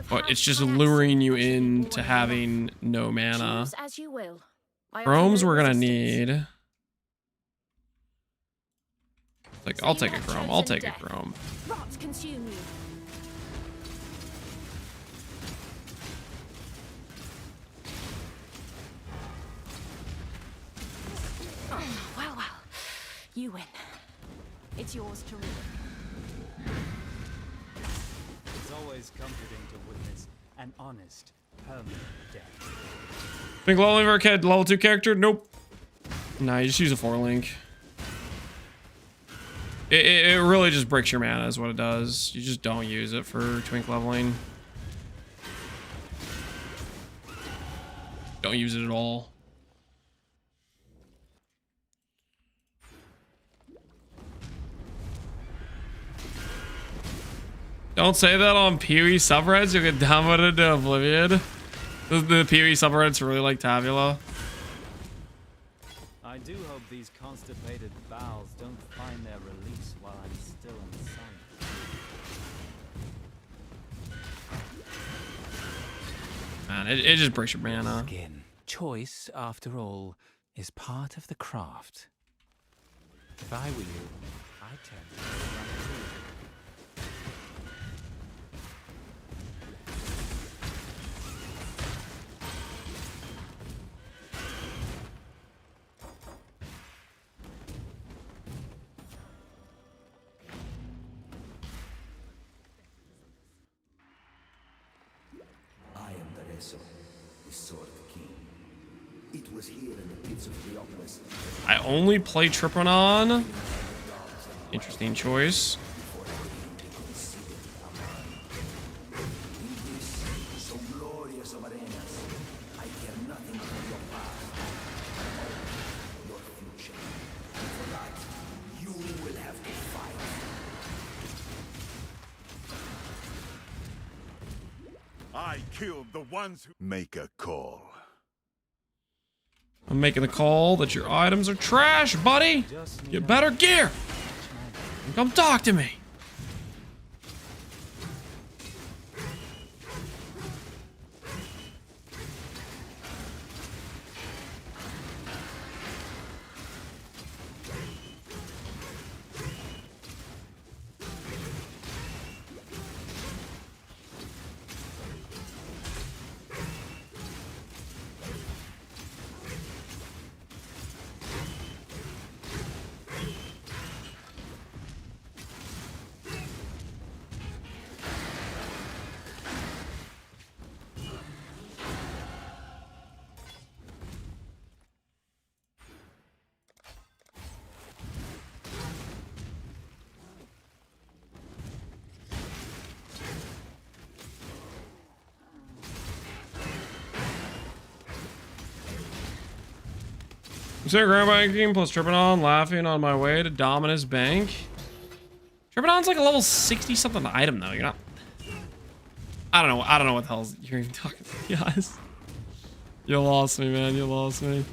A: But it's just luring you into having no mana.
O: As you will.
A: Chromes we're gonna need. Like, I'll take a chrome. I'll take a chrome.
O: Rots consume you. Well, you win. It's yours to rule.
K: It's always comforting to witness an honest, permanent death.
A: Think leveling for a kid, level 2 character? Nope. Nah, you just use a 4-link. It really just breaks your mana is what it does. You just don't use it for twink leveling. Don't use it at all. Don't say that on Pee-wee subreddits. You'll get downvoted to oblivion. The Pee-wee subreddits really like Tabula.
K: I do hope these constipated bowels don't find their release while I'm still inside.
A: Man, it just breaks your mana.
Q: Skin. Choice, after all, is part of the craft. If I were you, I'd tend to run through.
J: I am the Reso, the Sword King.
A: I only play Triponon. Interesting choice.
G: I killed the ones who make a call.
A: I'm making the call that your items are trash, buddy. Get better gear. Come talk to me. Consider grab banking plus Triponon laughing on my way to Dominus Bank. Triponon's like a level 60 something item though. You're not. I don't know what the hell you're even talking about, guys. You lost me, man. You lost me.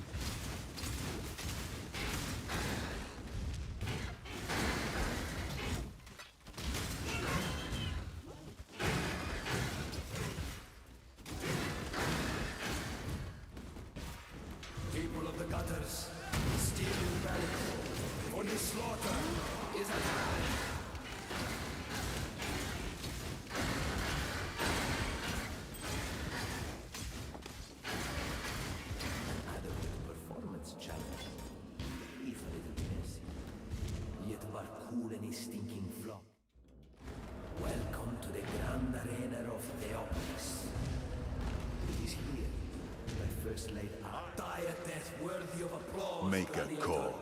G: Make a call.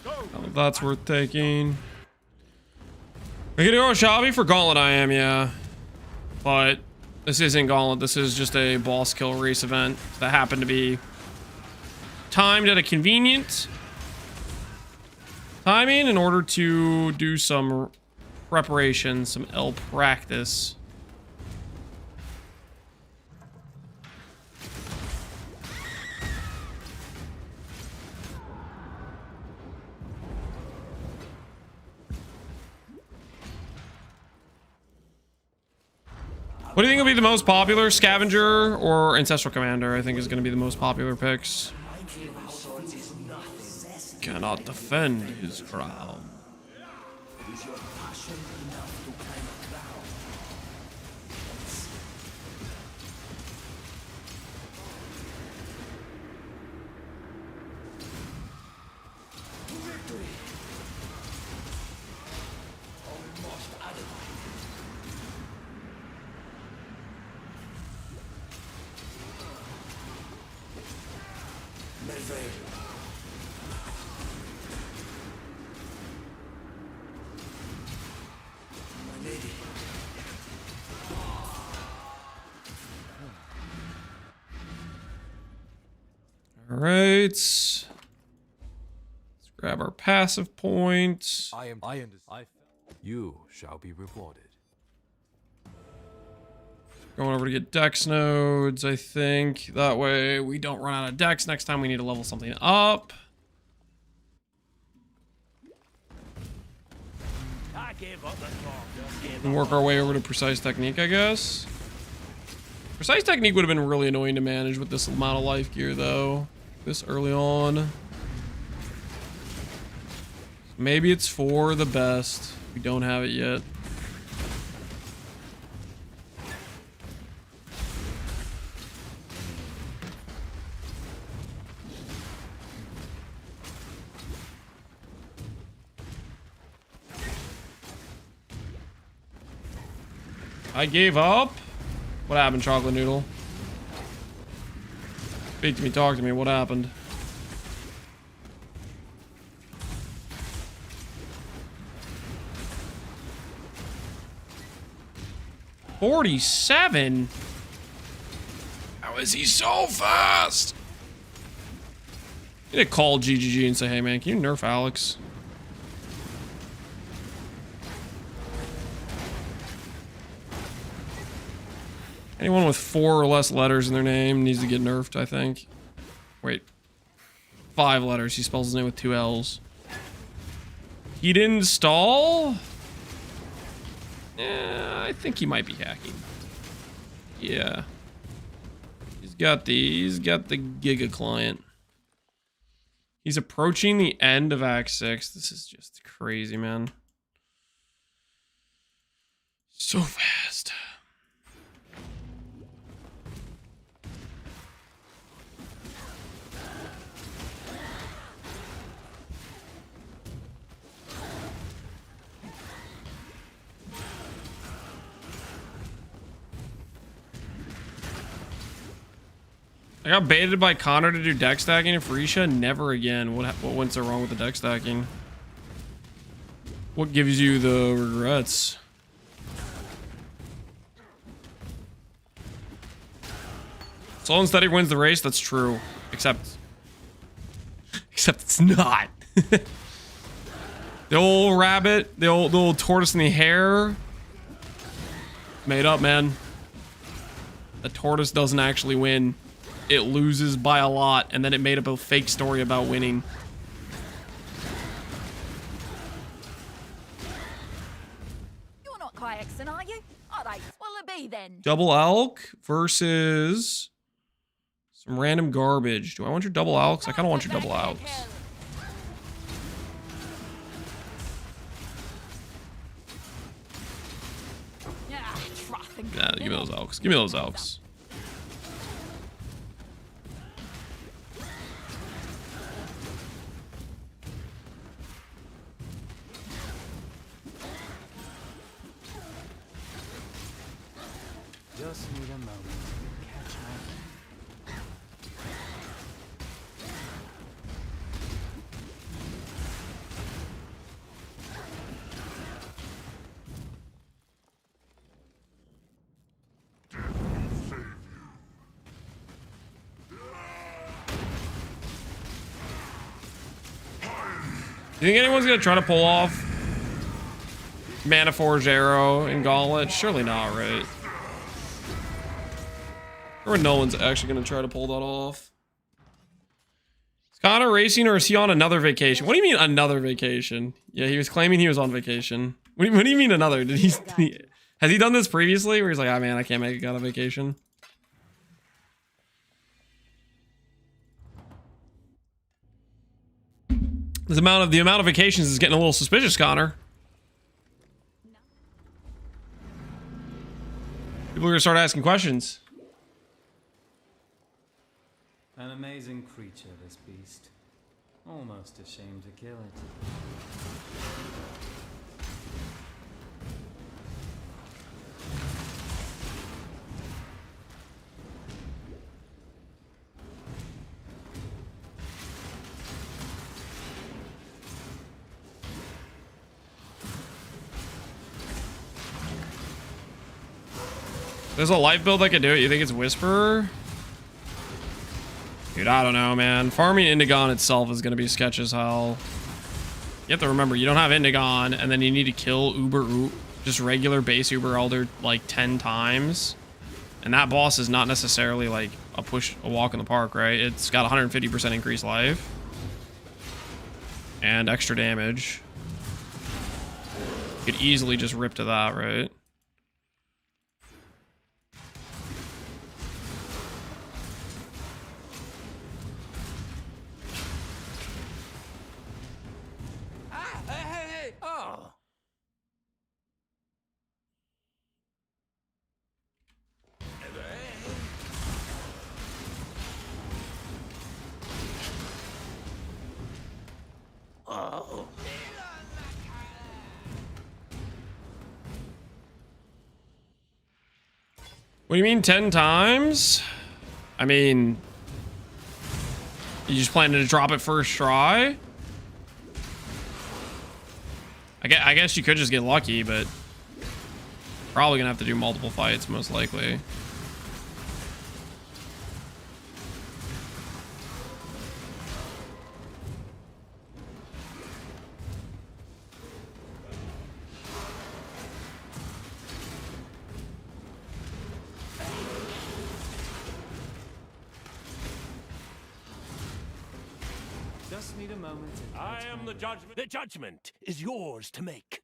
A: Oh, that's worth taking. We're gonna go Shabby for Gauntlet, I am, yeah. But this isn't Gauntlet, this is just a boss kill race event that happened to be timed at a convenient timing in order to do some preparation, some L practice. What do you think will be the most popular? Scavenger or Ancestral Commander? I think is going to be the most popular picks. Cannot defend his crown. All right. Let's grab our passive point.
J: You shall be rewarded.
A: Going over to get dex nodes, I think. That way we don't run out of dex next time we need to level something up. And work our way over to Precise Technique, I guess. Precise Technique would have been really annoying to manage with this amount of life gear, though. This early on. Maybe it's for the best. We don't have it yet. I gave up. What happened, Chocolate Noodle? Speak to me, talk to me. What happened? $47? How is he so fast? You need to call GGG and say, hey man, can you nerf Alex? Anyone with 4 or less letters in their name needs to get nerfed, I think. Wait. 5 letters. He spells his name with 2 L's. He didn't install? Yeah, I think he might be hacking. Yeah. He's got the Giga client. He's approaching the end of Act 6. This is just crazy, man. So fast. I got baited by Connor to do deck stacking in Freesia. Never again. What went so wrong with the deck stacking? What gives you the regrets? Slow and steady wins the race. That's true. Except it's not. The old rabbit, the old tortoise and the hare. Made up, man. The tortoise doesn't actually win. It loses by a lot, and then it made up a fake story about winning.
L: You're not Kayakson, are you? Are they? What'll it be then?
A: Double Elk versus some random garbage. Do I want your double Elks? I kind of want your double Elks. Nah, give me those Elks. Give me those Elks.
I: Just need a moment to catch my...
A: You think anyone's gonna try to pull off Mana Forge Arrow and Gauntlet? Surely not, right? Or no one's actually gonna try to pull that off. Is Connor racing or is he on another vacation? What do you mean another vacation? Yeah, he was claiming he was on vacation. What do you mean another? Has he done this previously where he's like, ah man, I can't make it on a vacation? The amount of vacations is getting a little suspicious, Connor. People are gonna start asking questions.
K: An amazing creature, this beast. Almost ashamed to kill it.
A: There's a life build that can do it. You think it's Whisperer? Dude, I don't know, man. Farming Indigon itself is going to be sketch as hell. You have to remember, you don't have Indigon, and then you need to kill just regular base Uber Elder like 10 times. And that boss is not necessarily like a walk in the park, right? It's got 150% increased life. And extra damage. You could easily just rip to that, right?
I: Oh!
B: Oh.
A: What do you mean 10 times? I mean, You just planning to drop it first try? I guess you could just get lucky, but probably gonna have to do multiple fights, most likely.
I: Just need a moment.
F: I am the judgment. The judgment is yours to make.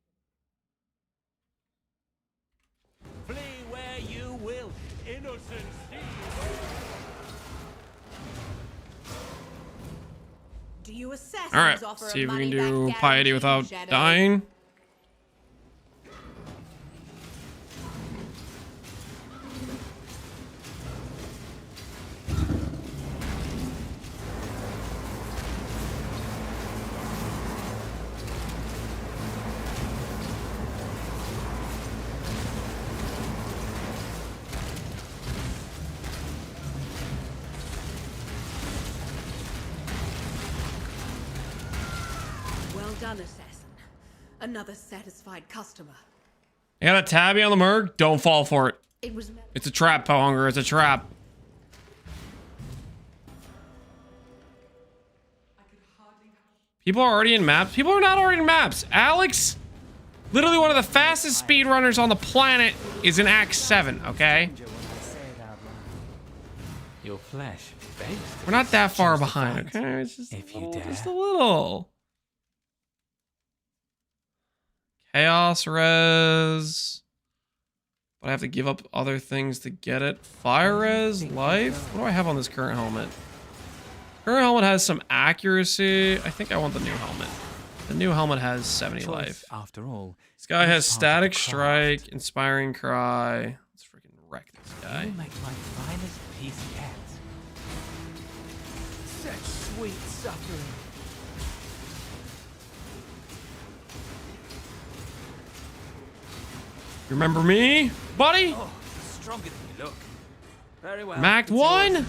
F: Flee where you will, innocent steed.
N: Do you assassins
A: All right,
N: offer
A: see
N: a
A: if we can
N: money-back
A: do
N: guarantee,
A: piety without
N: Shadow?
A: dying.
N: Well done, assassin. Another satisfied customer.
A: I got a tabby on the merc. Don't fall for it.
N: It was
A: It's a trap, Pohunger. It's a trap. People are already in maps. People are not already in maps. Alex, literally one of the fastest speedrunners on the planet, is in Act 7, okay?
Q: Your flesh begs.
A: We're not that far behind, okay? It's just
Q: If
A: a
Q: you
A: little,
Q: dare.
A: just a little. Chaos res. But I have to give up other things to get it. Fire res, life. What do I have on this current helmet? Current helmet has some accuracy. I think I want the new helmet. The new helmet has 70
Q: Choice,
A: life.
Q: after all,
A: This guy has
Q: is part of
A: static
Q: the craft.
A: strike, inspiring cry. Let's freaking wreck this guy.
Q: You make my finest piece yet.
I: Such sweet suffering.
A: You remember me, buddy?
I: Oh, stronger than you look. Very well.
A: Mac
I: it's
A: 1?
I: yours.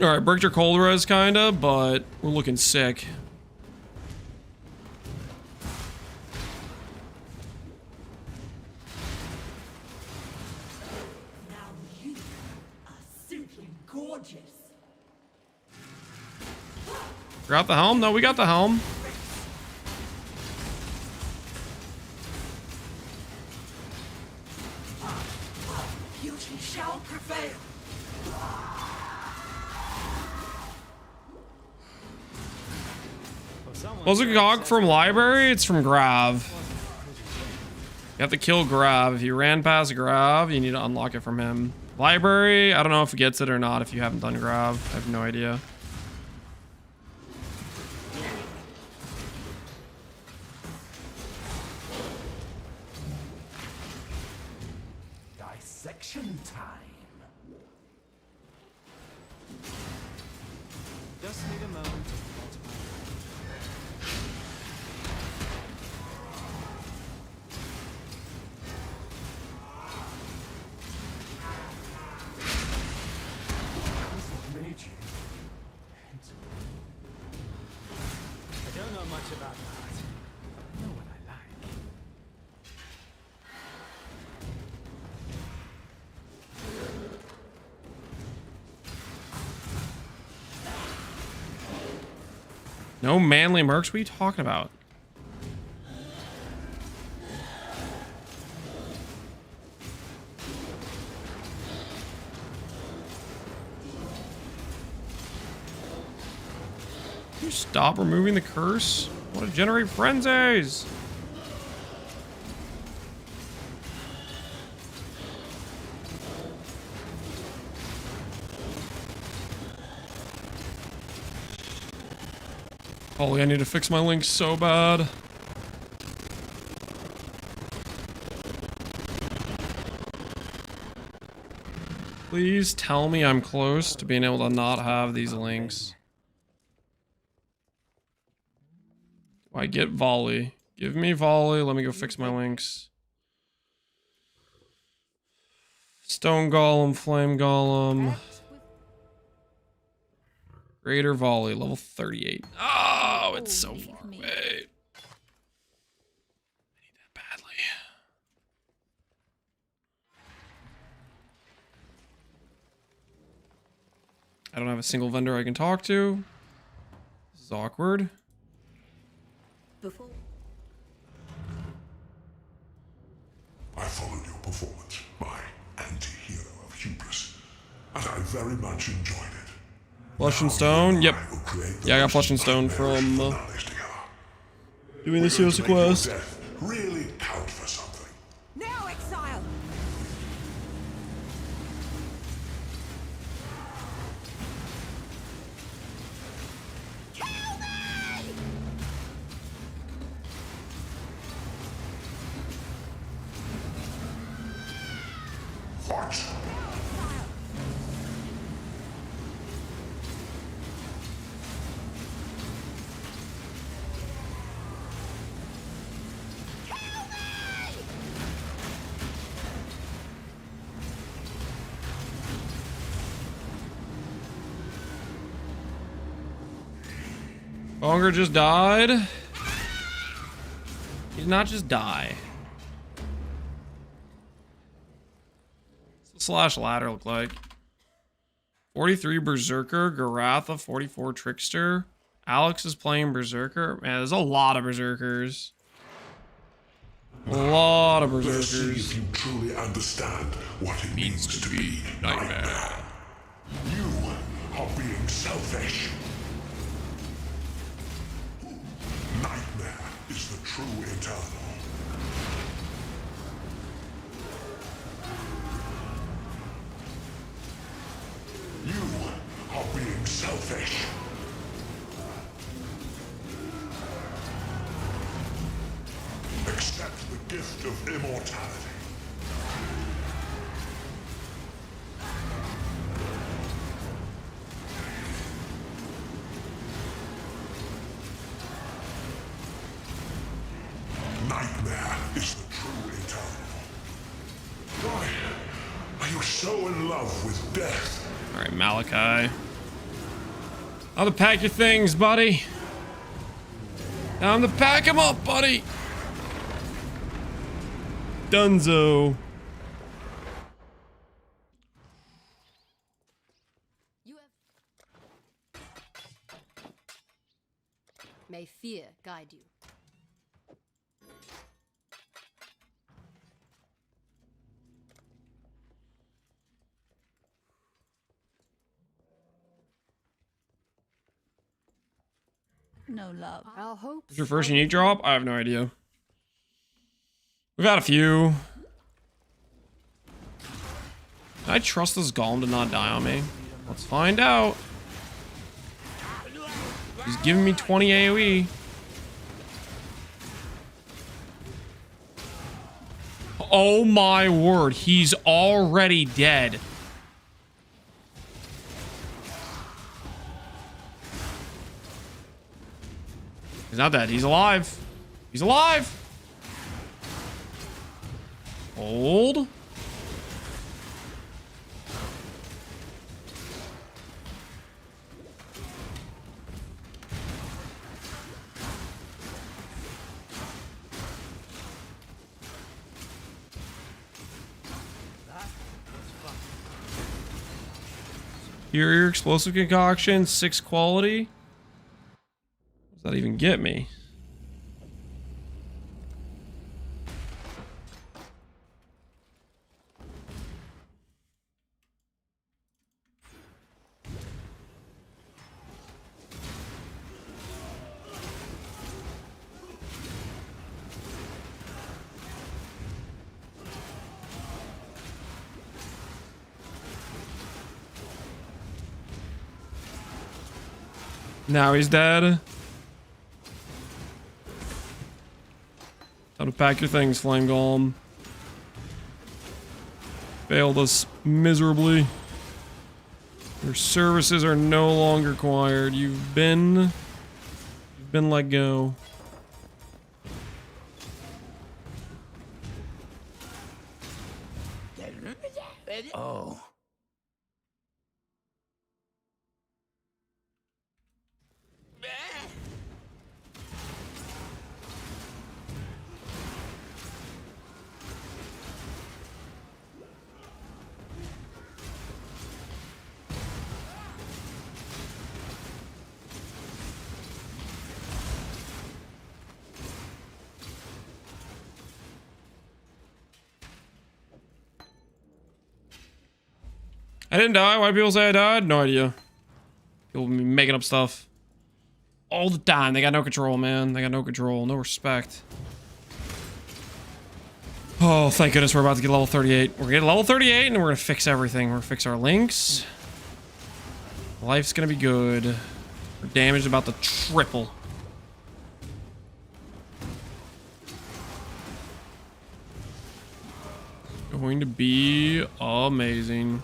A: All right, bricked your cold res kinda, but we're looking sick.
H: Now you are simply gorgeous.
A: Got the helm? No, we got the helm.
H: Beauty shall prevail.
A: Was it Gog from library? It's from Grav. You have to kill Grav. If you ran past Grav, you need to unlock it from him. Library, I don't know if it gets it or not if you haven't done Grav. I have no idea.
E: Dissection time.
I: Just need a moment. I don't know much about that. I know what I like.
A: No manly mercs? What are you talking about? Can you stop removing the curse? I want to generate frenzies. Holy, I need to fix my links so bad. Please tell me I'm close to being able to not have these links. Do I get volley? Give me volley. Let me go fix my links. Stone Golem, Flame Golem. Greater Volley, level 38. Oh, it's so far away. I need that badly. I don't have a single vendor I can talk to. This is awkward.
E: I followed your performance, my anti-hero of hubris, and I very much enjoyed it.
A: Flesh and Stone? Yep. Yeah, I got Flesh and Stone from doing the Suicide Quest.
E: Really count for something.
N: Now, Exile!
E: What?
A: Bonger just died. He did not just die. What's the slash ladder look like? 43 Berserker, Garatha, 44 Trickster. Alex is playing Berserker. Man, there's a lot of Berserkers. A lot of
E: Let's see
A: Berserkers.
E: if you truly understand what it means to be Nightmare. You are being selfish. Nightmare is the true eternal. You are being selfish. Accept the gift of immortality. Nightmare is the true eternal. Why are you so in love with death?
A: Alright, Malachi. Time to pack your things, buddy. Time to pack them up, buddy. Dunzo.
R: May fear guide you.
O: No love.
R: I'll hope.
A: What's your first unique drop? I have no idea. We've had a few. Can I trust this golem to not die on me? Let's find out. He's giving me 20 AoE. Oh my word, he's already dead. He's not dead, he's alive. He's alive. Hold. Superior explosive concoction, 6 quality. What does that even get me? Now he's dead. Time to pack your things, Flame Golem. Failed us miserably. Your services are no longer required. You've been let go. I didn't die. Why do people say I died? No idea. People be making up stuff all the time. They got no control, man. They got no control, no respect. Oh, thank goodness we're about to get level 38. We're gonna get level 38 and we're gonna fix everything. We're gonna fix our links. Life's gonna be good. Our damage is about to triple. Going to be amazing.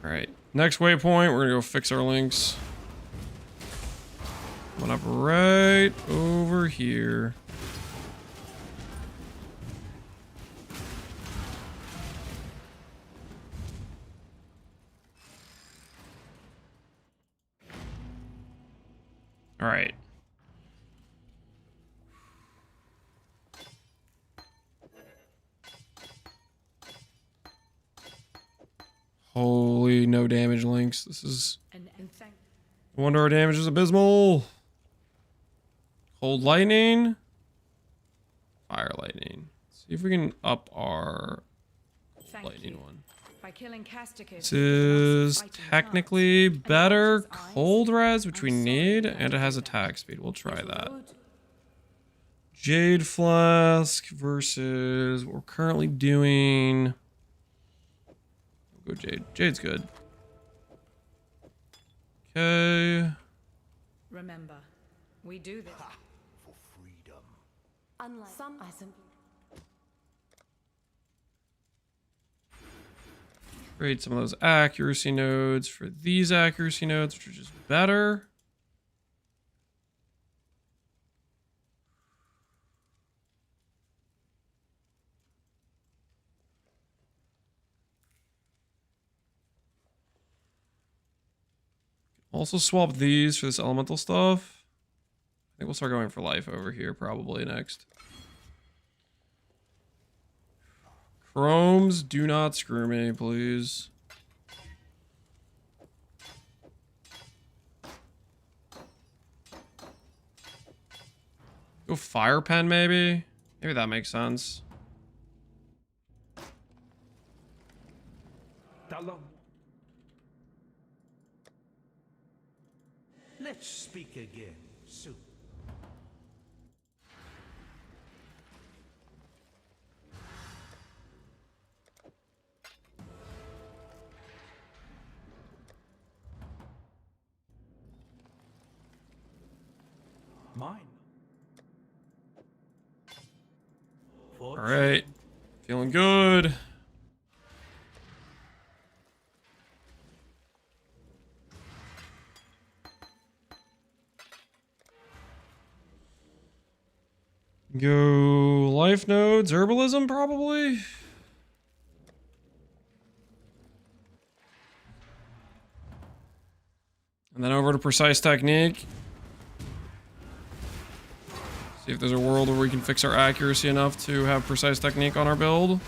A: Alright, next waypoint, we're gonna go fix our links. One up right over here. Alright. Holy no damage links. This is... I wonder our damage is abysmal. Cold lightning. Fire lightning. See if we can up our cold lightning one.
N: By killing Casticus,
A: This is technically better cold res, which we need, and it has attack speed. We'll try that. Jade Flask versus what we're currently doing. We'll go Jade. Jade's good. Okay.
N: Remember, we do this
B: for freedom.
R: Unlike some, I simply.
A: Create some of those accuracy nodes for these accuracy nodes, which are just better. Also swap these for this elemental stuff. I think we'll start going for life over here probably next. Chromes, do not screw me, please. Go fire pen, maybe? Maybe that makes sense.
J: Let's speak again soon. Mine.
A: All right, feeling good. Go life nodes, herbalism probably. And then over to precise technique. See if there's a world where we can fix our accuracy enough to have precise technique on our build.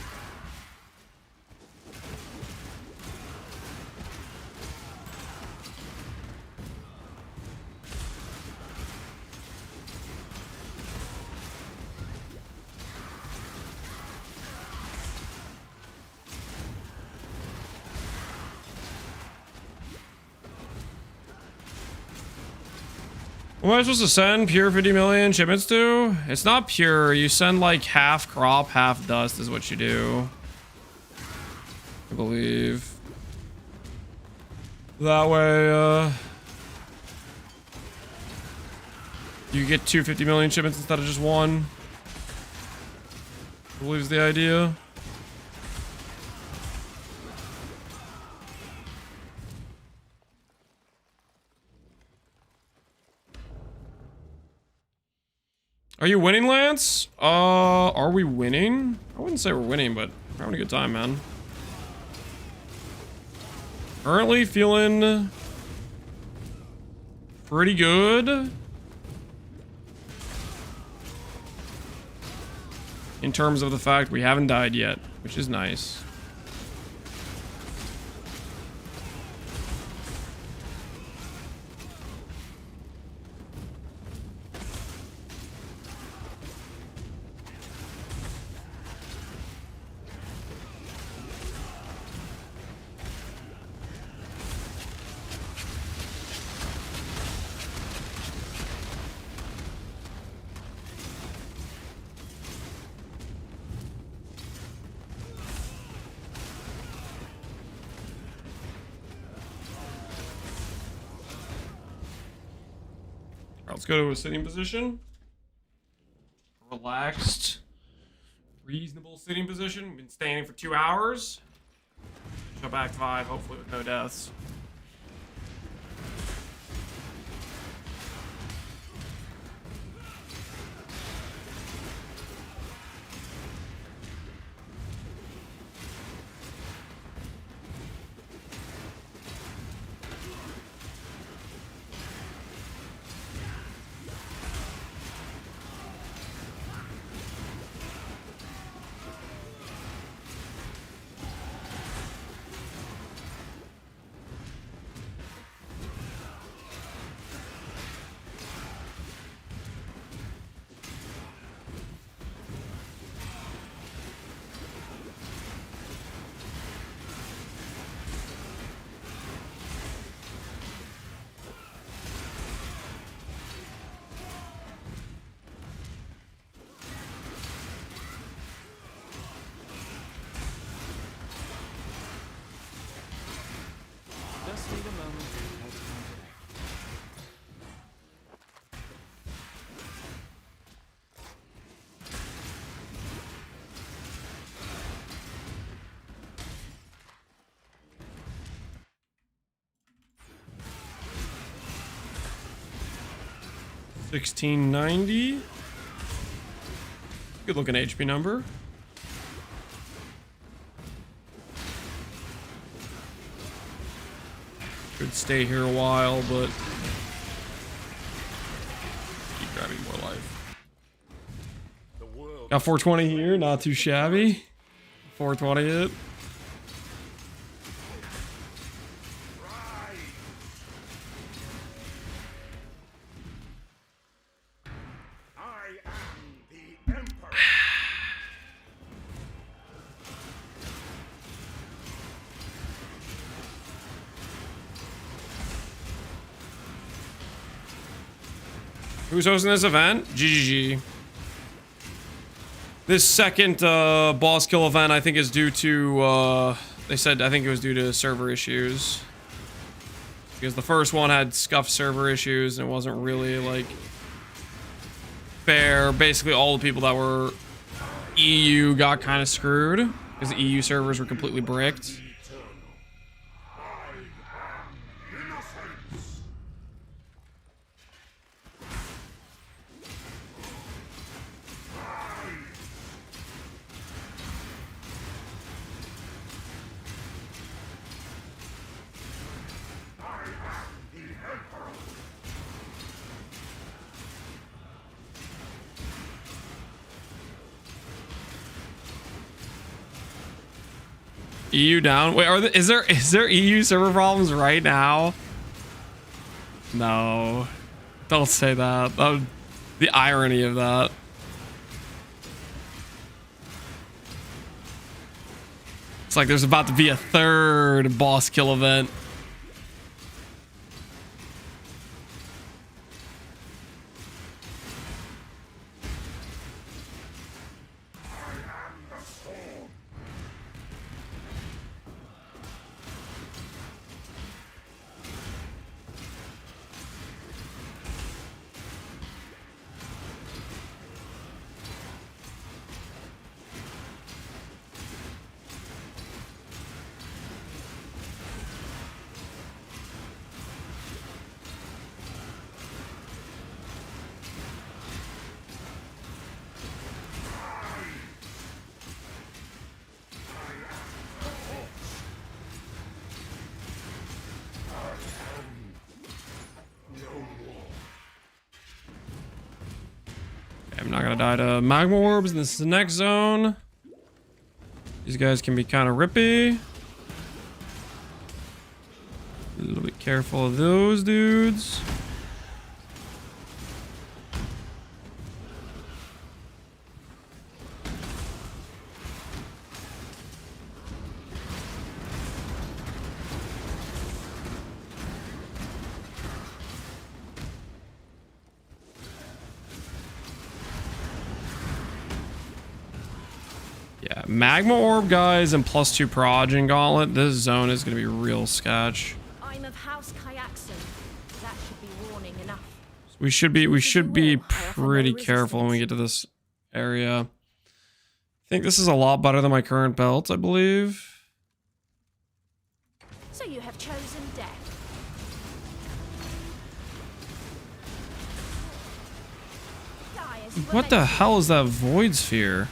A: What am I supposed to send pure 50 million shipments to? It's not pure. You send like half crop, half dust is what you do. I believe. That way, you get 250 million shipments instead of just one. I believe is the idea. Are you winning, Lance? Are we winning? I wouldn't say we're winning, but we're having a good time, man. Currently feeling pretty good. In terms of the fact we haven't died yet, which is nice. Let's go to a sitting position. Relaxed, reasonable sitting position. Been standing for 2 hours. Go back to 5, hopefully with no deaths.
I: Just need a moment to head to
A: $1690. Good looking HP number. Could stay here a while, but keep grabbing more life. Got 420 here, not too shabby. 420 it. Who's hosting this event? GGG. This second boss kill event, I think, is due to, they said, I think it was due to server issues. Because the first one had scuffed server issues, and it wasn't really, like, fair. Basically, all the people that were EU got kind of screwed, because the EU servers were completely bricked. EU down. Wait, is there EU server problems right now? No, don't say that. The irony of that. It's like there's about to be a third boss kill event. not gonna die to magma orbs. This is the next zone. These guys can be kind of rippy. A little bit careful of those dudes. Yeah, magma orb guys and +2 proj in Gauntlet. This zone is gonna be real sketch.
O: I'm of House Kayakson. That should be warning enough.
A: We should be pretty careful when we get to this area. I think this is a lot better than my current belt, I believe.
O: So you have chosen death. Die as you were
A: What the
O: meant
A: hell is that void sphere?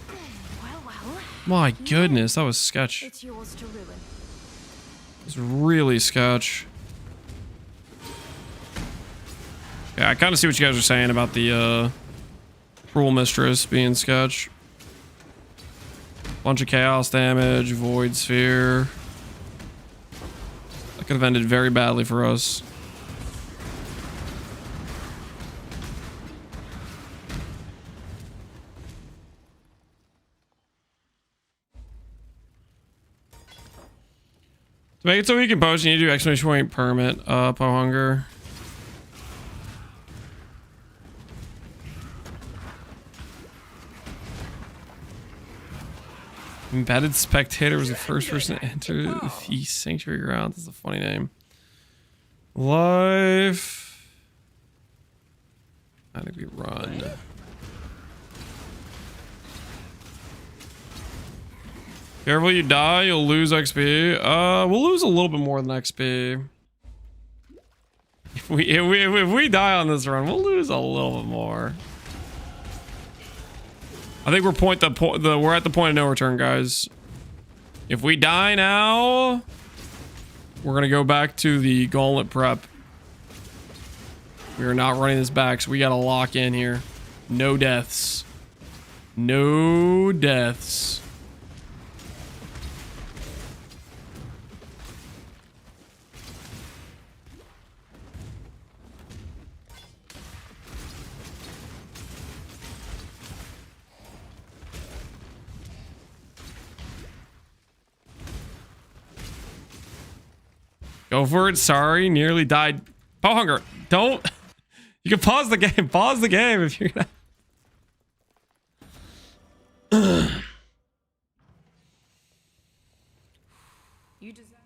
O: to. Well, well.
A: My goodness, that was sketch.
O: It's yours to ruin.
A: It's really sketch. Yeah, I kind of see what you guys are saying about the Cruel Mistress being sketch. Bunch of chaos damage, void sphere. That could have ended very badly for us. To make it so we can post, you need to do exclamation point permit, Pohunger. Embedded Spectator was the first person to enter the Feast Sanctuary Ground. That's a funny name. Life. How do we run? Careful, you die, you'll lose XP. We'll lose a little bit more than XP. If we die on this run, we'll lose a little bit more. I think we're at the point of no return, guys. If we die now, we're gonna go back to the Gauntlet prep. We are not running this back, so we gotta lock in here. No deaths. No deaths. Go for it. Sorry, nearly died. Pohunger, don't. You can pause the game. Pause the game if you're gonna.
N: You deserve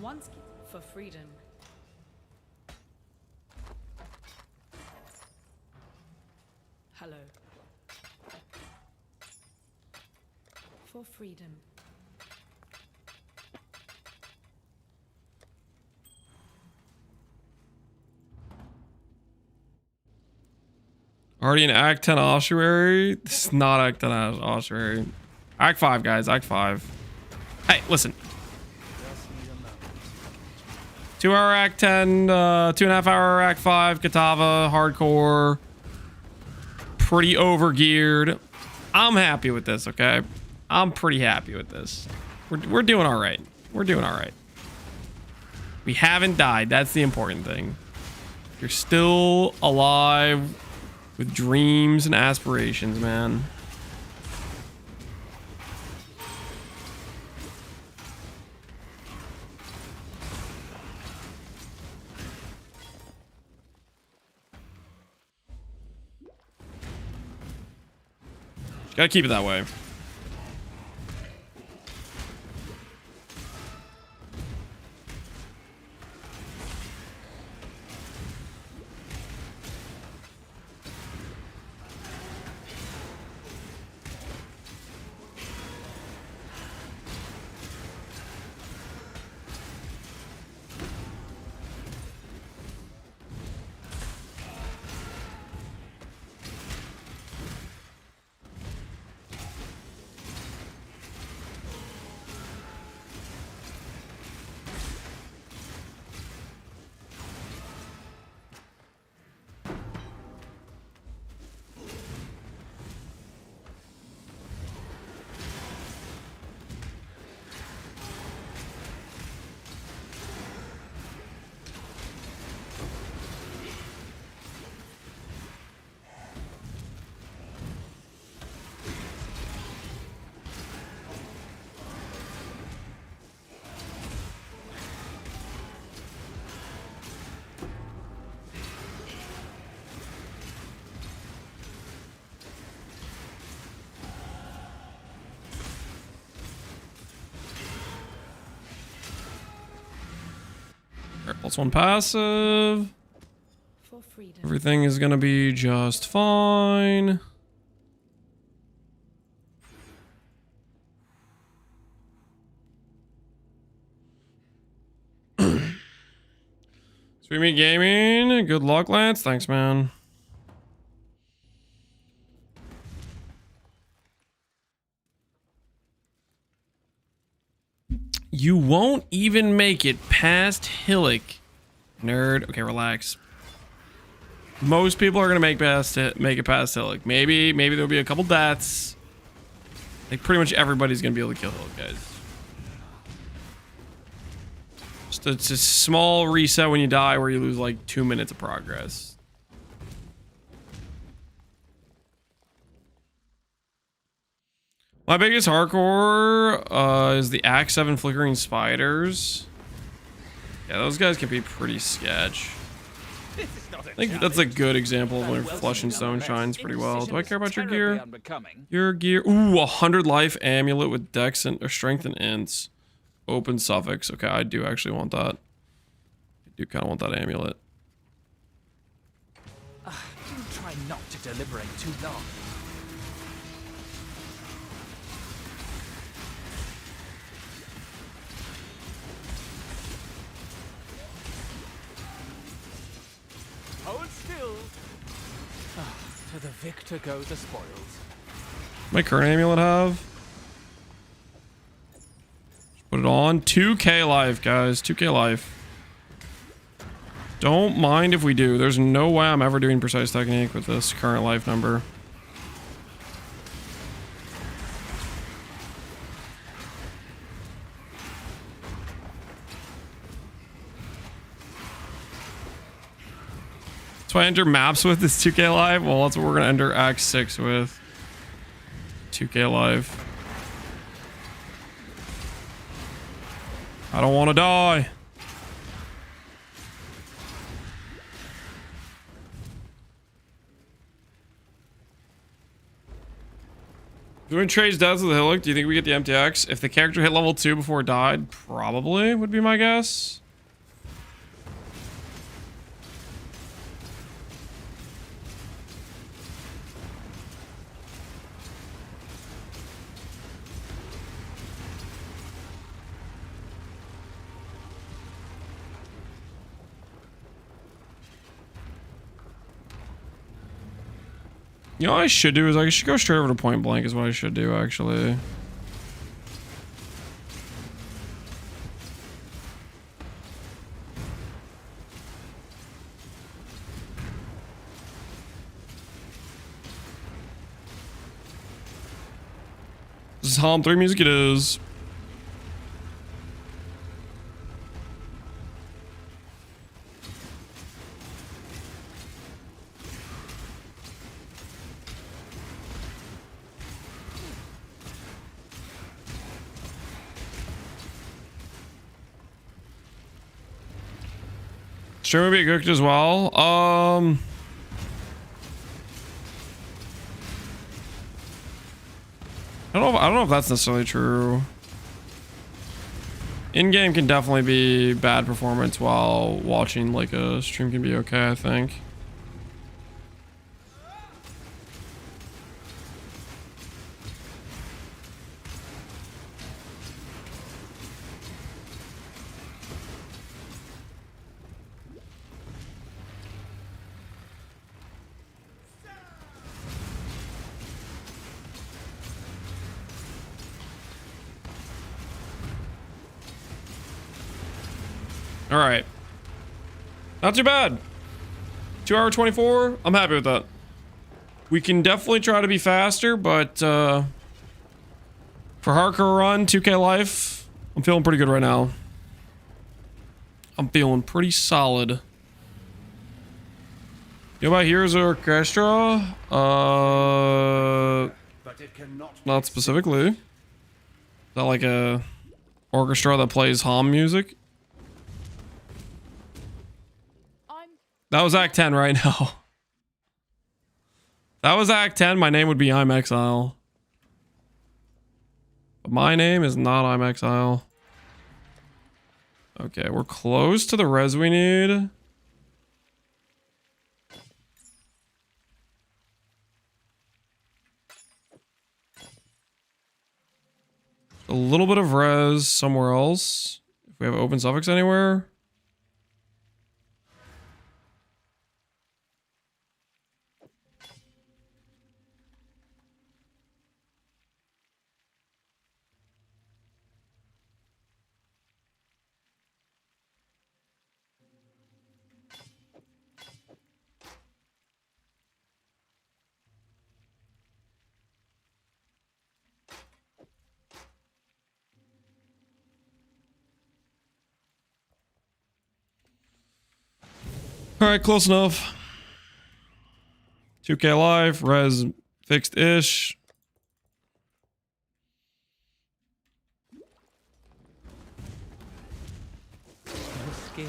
N: once for freedom. Hello. For freedom.
A: Already in Act 10 ossuary? This is not Act 10 ossuary. Act 5, guys. Act 5. Hey, listen. 2 hour Act 10, 2.5 hour Act 5, Katava, hardcore. Pretty overgeared. I'm happy with this, okay? I'm pretty happy with this. We're doing alright. We're doing alright. We haven't died. That's the important thing. You're still alive. With dreams and aspirations, man. Gotta keep it that way. +1 passive.
N: For freedom.
A: Everything is gonna be just fine. Streaming gaming. Good luck, Lance. Thanks, man. You won't even make it past Hillock. Nerd. Okay, relax. Most people are gonna make it past Hillock. Maybe there'll be a couple deaths. Like pretty much everybody's gonna be able to kill Hillock, guys. It's a small reset when you die where you lose like 2 minutes of progress. My biggest hardcore is the Act 7 Flickering Spiders. Yeah, those guys can be pretty sketch. I think that's a good example of when Flesh and Stone shines pretty well. Do I care about your gear? Your gear. Ooh, 100 life amulet with dex and or strength and ints. Open suffix. Okay, I do actually want that. I do kind of want that amulet.
I: Do try not to deliberate too long. Hold still. To the victor go the spoils.
A: My current amulet have? Put it on. 2k life, guys. 2k life. Don't mind if we do. There's no way I'm ever doing precise technique with this current life number. That's why I enter maps with this 2k life. Well, that's what we're gonna enter Act 6 with. 2k life. I don't want to die. Doing trades deaths with the Hillock, do you think we get the MTX? If the character hit level 2 before it died, probably would be my guess. You know what I should do is I should go straight over to point blank is what I should do, actually. This is Halm 3 music it is. Stream would be cooked as well. I don't know if that's necessarily true. In-game can definitely be bad performance while watching like a stream can be okay, I think. All right. Not too bad. 2 hour 24. I'm happy with that. We can definitely try to be faster, but for hardcore run, 2k life, I'm feeling pretty good right now. I'm feeling pretty solid. You know about Heroes Orchestra? Not specifically. Is that like a orchestra that plays Halm music? That was Act 10 right now. That was Act 10. My name would be I'm Exile. But my name is not I'm Exile. Okay, we're close to the res we need. A little bit of res somewhere else. If we have open suffix anywhere. All right, close enough. 2K live, res fixed-ish.
Q: The skin.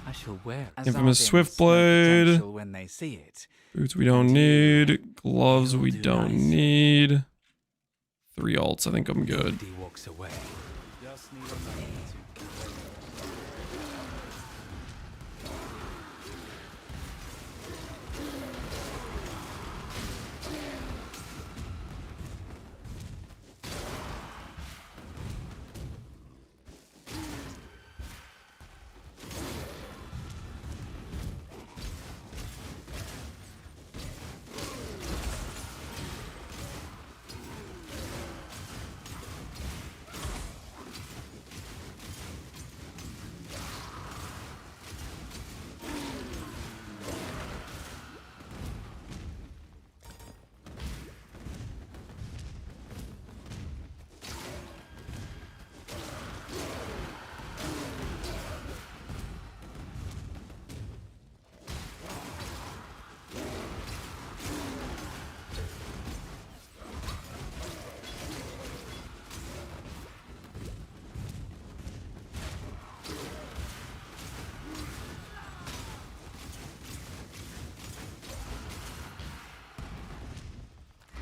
Q: I shall wear
A: Infamous Swift Blade.
Q: When they see it.
A: Boots we don't need. Gloves we don't need. 3 alts, I think I'm good.
Q: He walks away.
M: Just need a moment.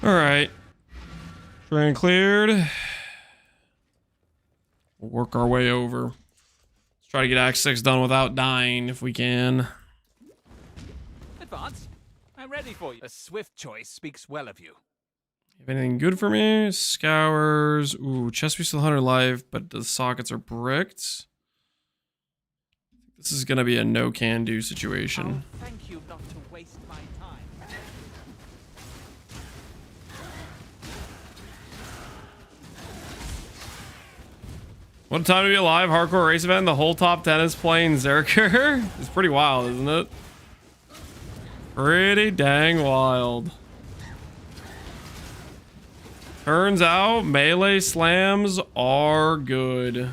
A: All right. Train cleared. We'll work our way over. Let's try to get Act 6 done without dying if we can.
I: Advance. I'm ready for you. A swift choice speaks well of you.
A: Have anything good for me? Scours. Ooh, chest piece with 100 life, but the sockets are bricked. This is going to be a no can do situation.
I: Oh, thank you not to waste my time.
A: What a time to be alive. Hardcore race event. The whole top 10 is playing Zerker. It's pretty wild, isn't it? Pretty dang wild. Turns out melee slams are good.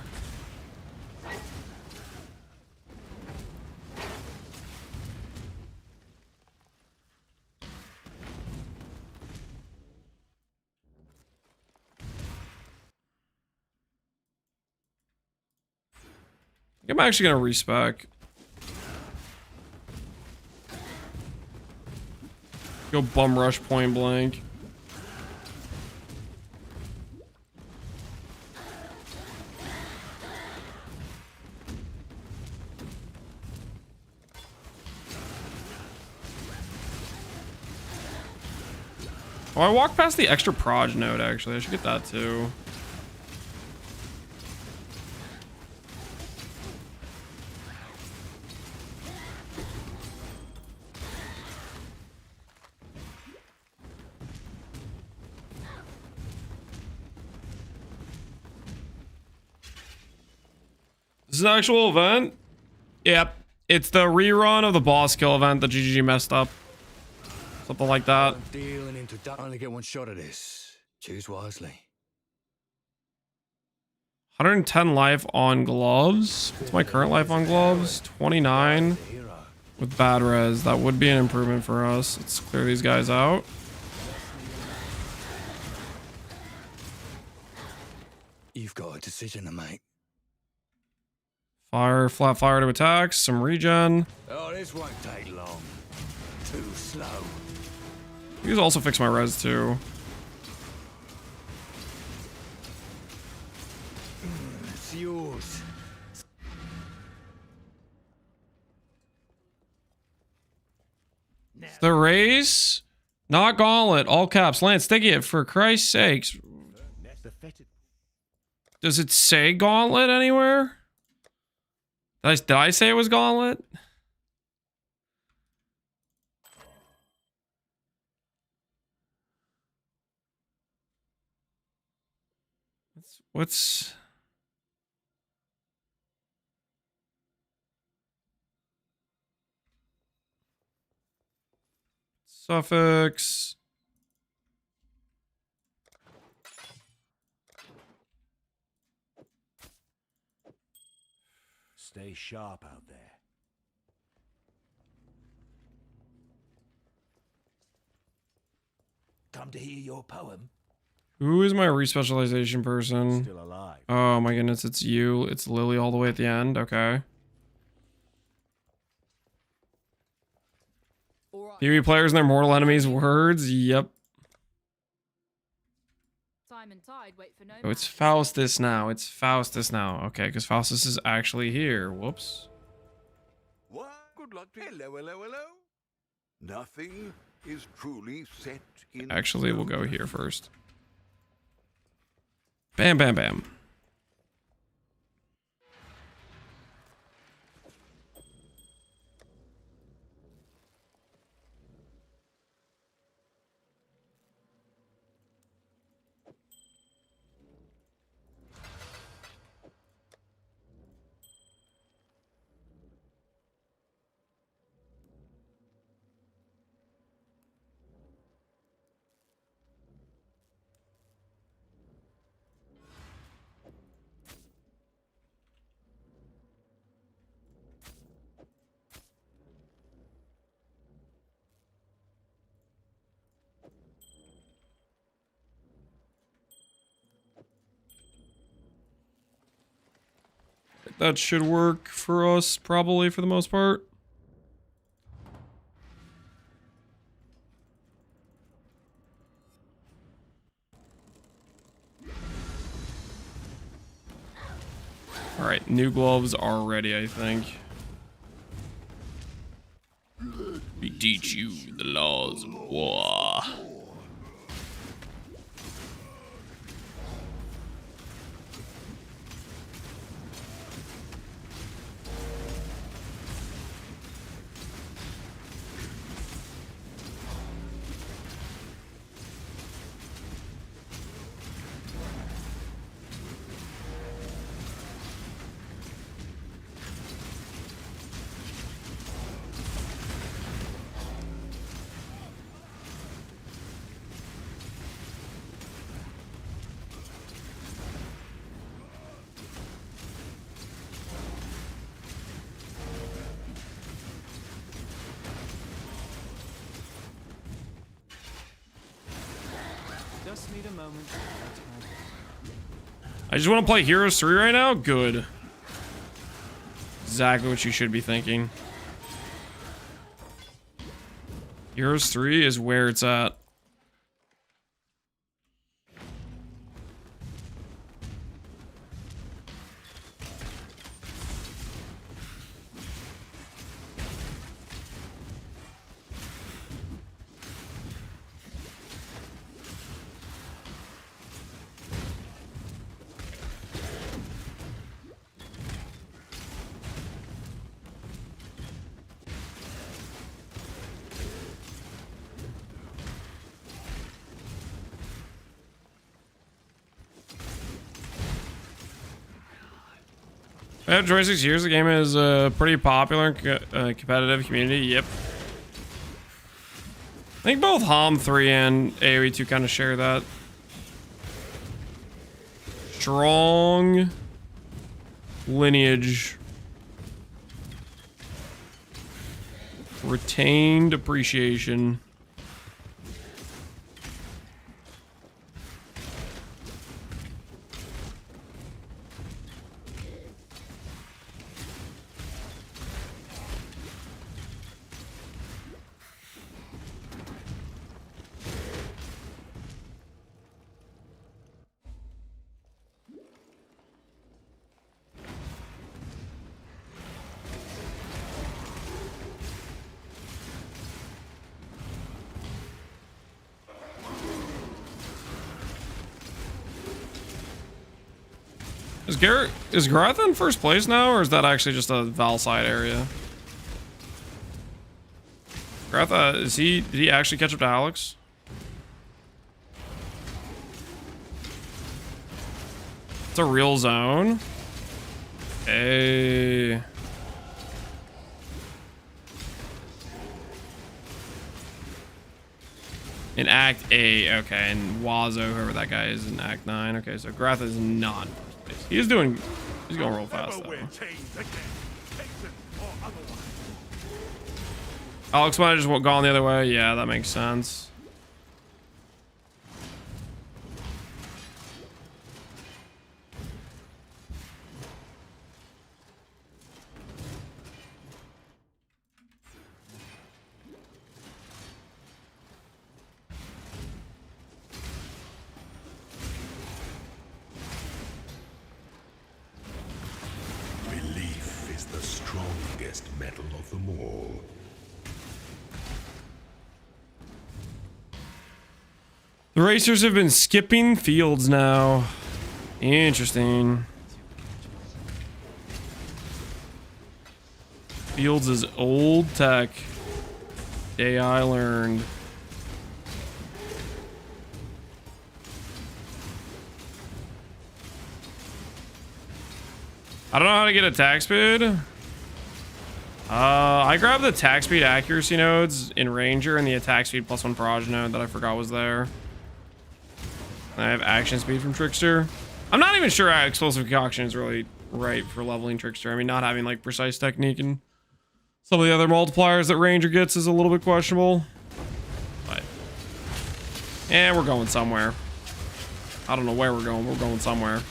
A: I'm actually gonna respec. Go bum rush point blank. Oh, I walked past the extra proj node actually. I should get that too. This is an actual event? Yep. It's the rerun of the boss kill event that GGG messed up. Something like that.
M: Dealing into that. Only get one shot at this. Choose wisely.
A: 110 life on gloves. What's my current life on gloves? 29 with bad res. That would be an improvement for us. Let's clear these guys out.
M: You've got a decision to make.
A: Fire, flat fire to attacks, some regen.
M: Oh, this won't take long. Too slow.
A: You guys also fix my res too.
M: It's yours.
A: It's the race, not Gauntlet. All caps. Lance, take it for Christ's sakes. Does it say Gauntlet anywhere? Did I say it was Gauntlet? What's... Suffix.
B: Stay sharp out there. Come to hear your poem?
A: Who is my respecialization person?
B: Still alive.
A: Oh my goodness, it's you. It's Lily all the way at the end. Okay. PvE players and their mortal enemies' words. Yep.
L: Time and tide wait for no
A: Oh, it's Faustus now. It's Faustus now. Okay, because Faustus is actually here. Whoops.
G: What? Good luck to you. Hello, hello, hello. Nothing is truly set in
A: Actually, we'll go here first. Bam, bam, bam. That should work for us, probably, for the most part. Alright, new gloves are ready, I think. We teach you the laws of war.
I: Just need a moment.
A: I just want to play Heroes 3 right now? Good. Exactly what you should be thinking. Heroes 3 is where it's at. After 26 years, the game is pretty popular in competitive community. Yep. I think both HOM 3 and AoE 2 kind of share that. Strong lineage. Retained appreciation. Is Gareth in first place now, or is that actually just a Valside area? Gareth, did he actually catch up to Alex? It's a real zone. Hey. In Act 8, okay, and Wazo, whoever that guy is, in Act 9. Okay, so Gareth is not in first place. He's going real fast, though. Alex might have just gone the other way. Yeah, that makes sense.
E: Belief is the strongest metal of them all.
A: The racers have been skipping fields now. Interesting. Fields is old tech. Day I learned. I don't know how to get attack speed. I grabbed the attack speed accuracy nodes in Ranger and the attack speed +1 Proj node that I forgot was there. And I have action speed from Trickster. I'm not even sure how explosive concoction is really right for leveling Trickster. I mean, not having like precise technique and some of the other multipliers that Ranger gets is a little bit questionable. But yeah, we're going somewhere. I don't know where we're going. We're going somewhere.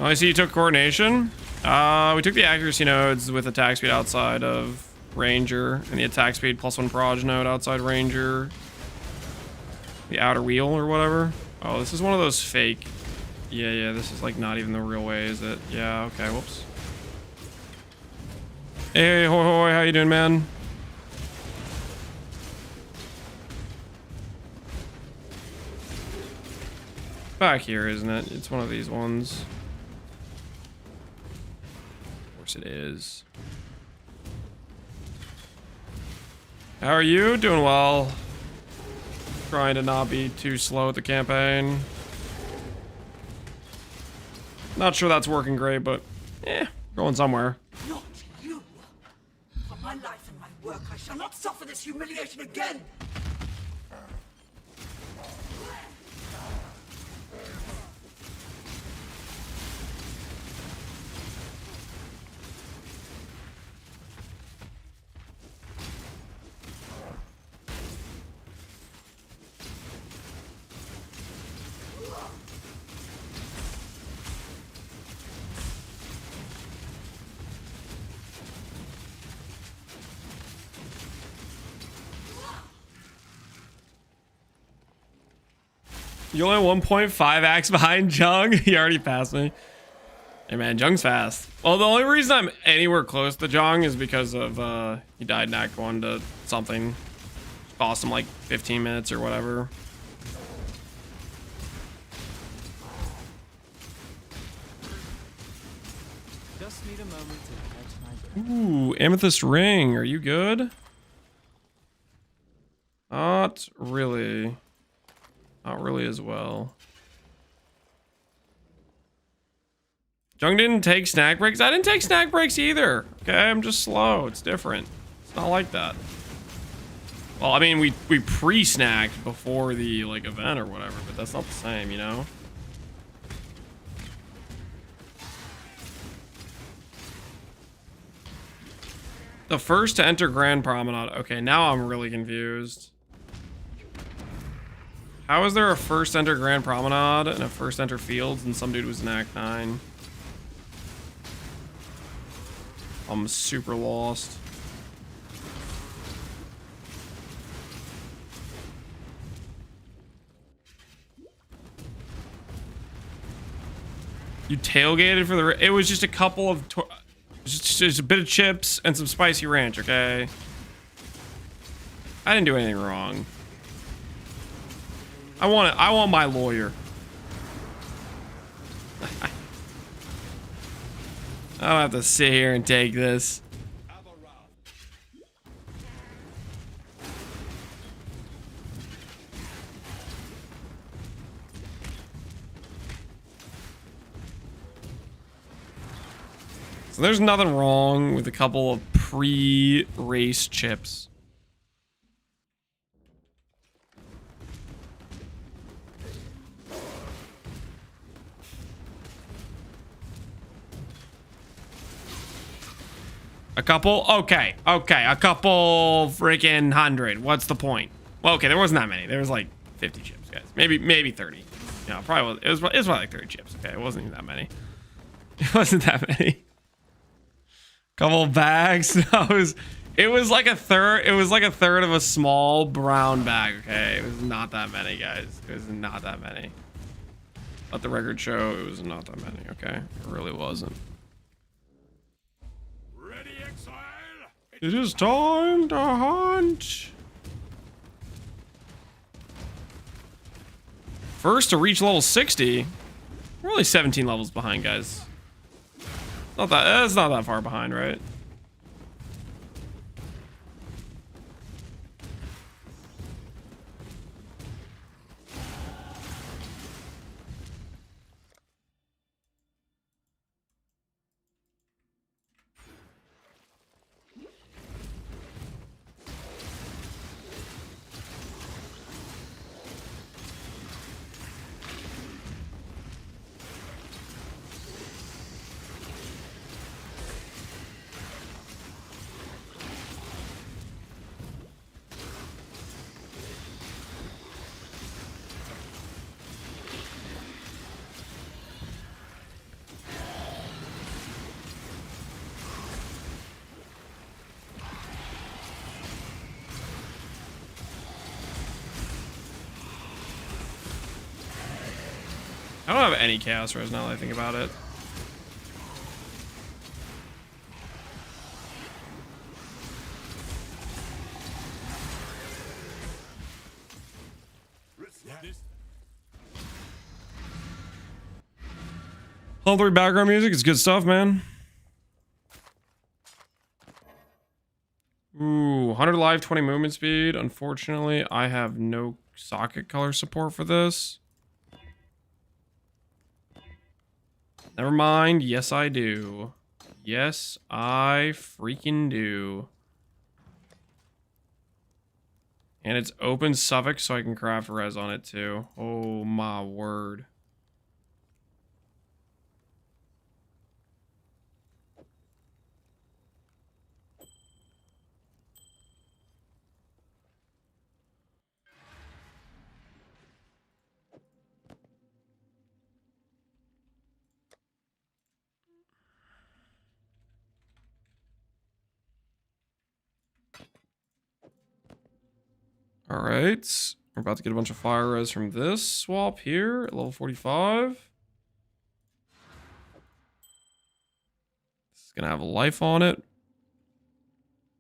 A: Oh, I see you took coordination. We took the accuracy nodes with attack speed outside of Ranger and the attack speed +1 Proj node outside Ranger. The outer wheel or whatever. Oh, this is one of those fake. Yeah, this is like not even the real way, is it? Yeah, okay, whoops. Hey, hoi hoi, how you doing, man? Back here, isn't it? It's one of these ones. Of course it is. How are you? Doing well. Trying to not be too slow at the campaign. Not sure that's working great, but going somewhere.
S: Not you! For my life and my work, I shall not suffer this humiliation again!
A: You only 1.5x behind Jung? He already passed me. Hey man, Jung's fast. Well, the only reason I'm anywhere close to Jung is because of he died in Act 1 to something. Cost him like 15 minutes or whatever.
Q: Just need a moment to catch my breath.
A: Ooh, amethyst ring. Are you good? Not really. Not really as well. Jung didn't take snack breaks. I didn't take snack breaks either. Okay, I'm just slow. It's different. It's not like that. Well, I mean, we pre-snacked before the like event or whatever, but that's not the same, you know? The first to enter Grand Promenade. Okay, now I'm really confused. How is there a first enter Grand Promenade and a first enter Fields and some dude was in Act 9? I'm super lost. You tailgated for the... It was just a couple of... Just a bit of chips and some spicy ranch, okay? I didn't do anything wrong. I want my lawyer. I don't have to sit here and take this. So there's nothing wrong with a couple of pre-race chips. A couple? Okay, a couple freaking 100. What's the point? Well, okay, there wasn't that many. There was like 50 chips, guys. Maybe 30. No, probably was. It was probably like 30 chips. Okay, it wasn't even that many. It wasn't that many. Couple of bags. No, it was like a third. It was like a third of a small brown bag. Okay, it was not that many, guys. It was not that many. Let the record show it was not that many. Okay, it really wasn't.
F: Ready, Exile?
A: It is time to hunt. First to reach level 60. We're only 17 levels behind, guys. That's not that far behind, right? I don't have any chaos res now that I think about it. Level 3 background music is good stuff, man. Ooh, 100 life, 20 movement speed. Unfortunately, I have no socket color support for this. Never mind. Yes, I do. Yes, I freaking do. And it's open suffix, so I can craft res on it too. Oh my word. All right, we're about to get a bunch of fire res from this swap here at level 45. This is gonna have a life on it.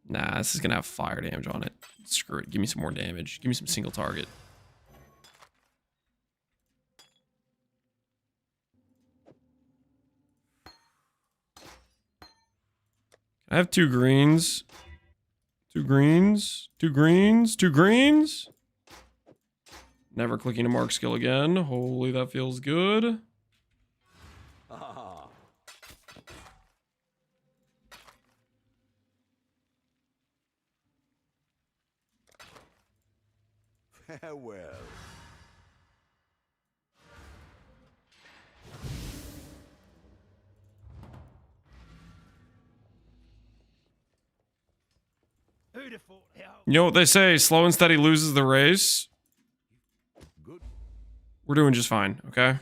A: Nah, this is gonna have fire damage on it. Screw it, give me some more damage. Give me some single target. I have 2 greens. 2 greens, 2 greens, 2 greens. Never clicking a mark skill again. Holy, that feels good.
G: Ah. Farewell.
A: You know what they say, slow and steady loses the race.
G: Good
A: We're doing just fine, okay?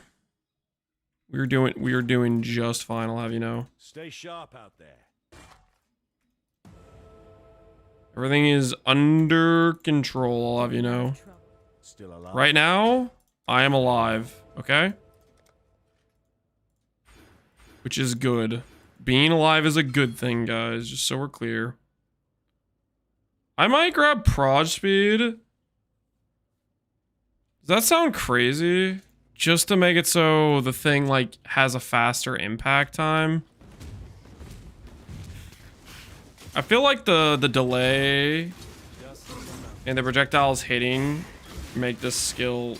A: We are doing just fine, I'll have you know.
F: Stay sharp out there.
A: Everything is under control, I'll have you know.
F: Still alive.
A: Right now, I am alive, okay? Which is good. Being alive is a good thing, guys, just so we're clear. I might grab proj speed. Does that sound crazy? Just to make it so the thing, like, has a faster impact time. I feel like the delay and the projectiles hitting make this skill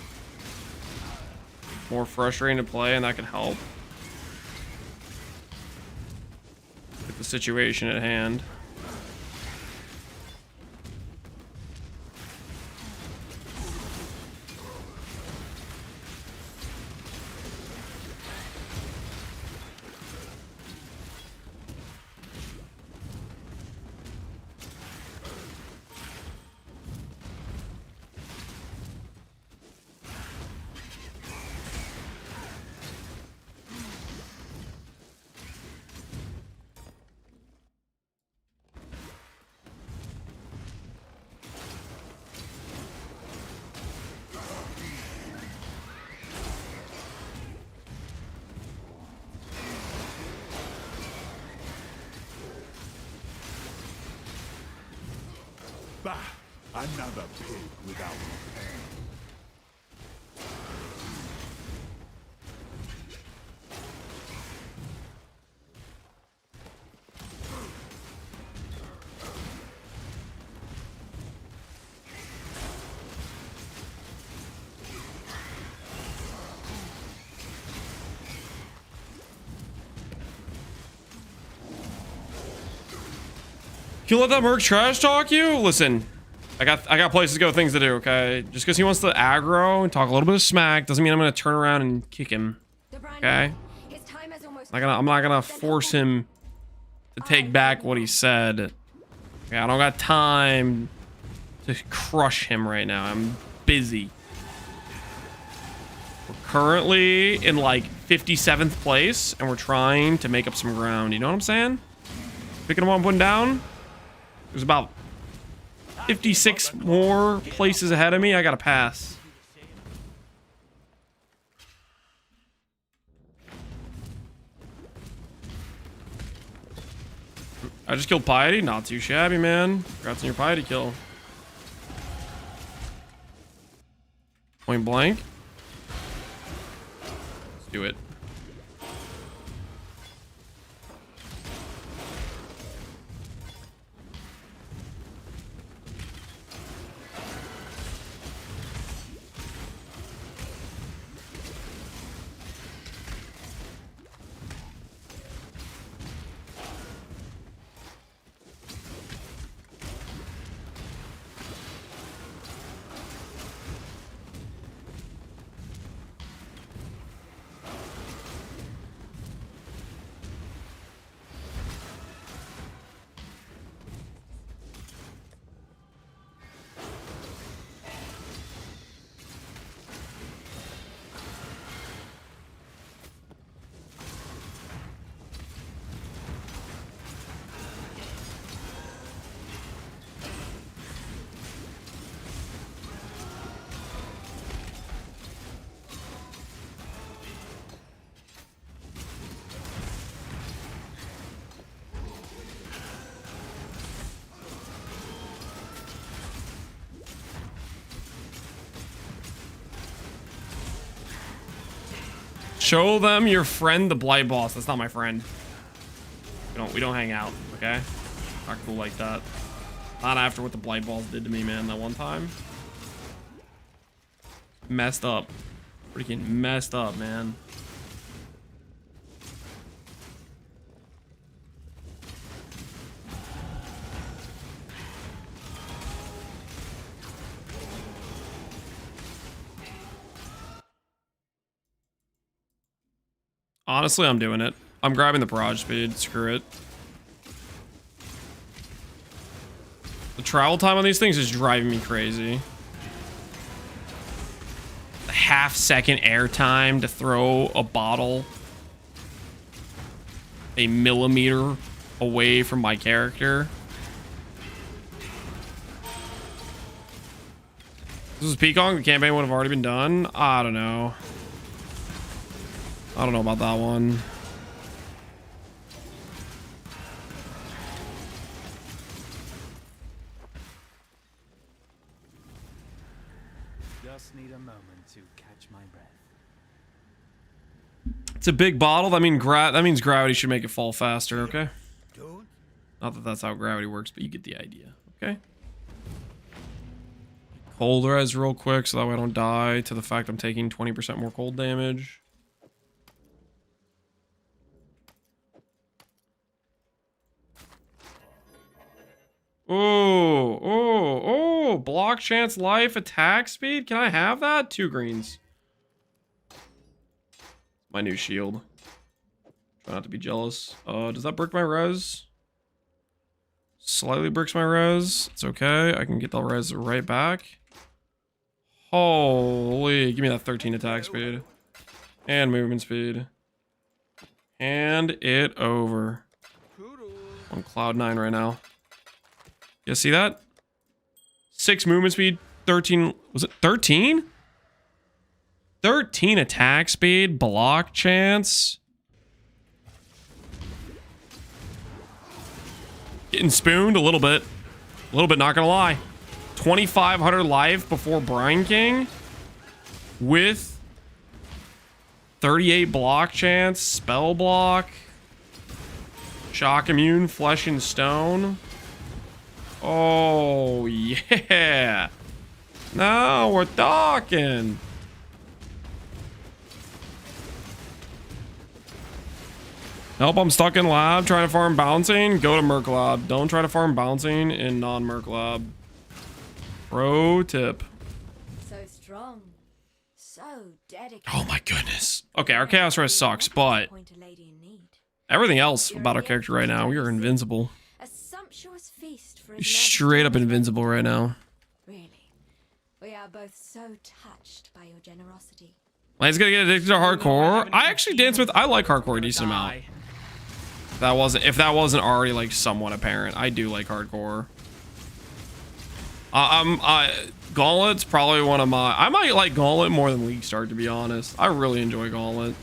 A: more frustrating to play, and that can help with the situation at hand.
E: Bah! Another pig without repair.
A: You let that merc trash talk you? Listen, I got places to go, things to do, okay? Just because he wants to aggro and talk a little bit of smack doesn't mean I'm gonna turn around and kick him. Okay? I'm not gonna force him to take back what he said. Okay, I don't got time to crush him right now. I'm busy. We're currently in like 57th place and we're trying to make up some ground. You know what I'm saying? Picking him up and putting down. There's about 56 more places ahead of me. I gotta pass. I just killed Piety. Not too shabby, man. Congrats on your Piety kill. Point blank. Let's do it. Show them your friend, the Blight Boss. That's not my friend. We don't hang out, okay? Not cool like that. Not after what the Blight Balls did to me, man, that one time. Messed up. Freaking messed up, man. Honestly, I'm doing it. I'm grabbing the barrage speed. Screw it. The travel time on these things is driving me crazy. The half-second airtime to throw a bottle a millimeter away from my character. This is Peacock. The campaign would have already been done. I don't know. I don't know about that one.
I: Just need a moment to catch my breath.
A: It's a big bottle. That means gravity should make it fall faster. Okay. Not that that's how gravity works, but you get the idea. Okay. Cold res real quick so that way I don't die to the fact I'm taking 20% more cold damage. Oh, block chance, life, attack speed. Can I have that? 2 greens. My new shield. Try not to be jealous. Does that brick my res? Slightly bricks my res. It's okay. I can get the res right back. Holy, give me that 13 attack speed. And movement speed. Hand it over. On cloud 9 right now. You see that? 6 movement speed, 13. Was it 13? 13 attack speed, block chance. Getting spooned a little bit. A little bit, not gonna lie. 2,500 life before Brine King. With 38 block chance, spell block. Shock immune, flesh and stone. Oh, yeah. Now we're talking. Help, I'm stuck in lab trying to farm bouncing. Go to Merc Lab. Don't try to farm bouncing in non-Merc Lab. Pro tip.
C: So strong. So dedicated.
A: Oh my goodness. Okay, our Chaos Res sucks, but everything else about our character right now, we are invincible.
C: A sumptuous feast for
A: Straight up invincible right now.
C: Really. We are both so touched by your generosity.
A: He's gonna get addicted to hardcore. I actually dance with. I like hardcore a decent amount. If that wasn't already like somewhat apparent, I do like hardcore. Gauntlet's probably one of my. I might like Gauntlet more than League Start, to be honest. I really enjoy Gauntlet.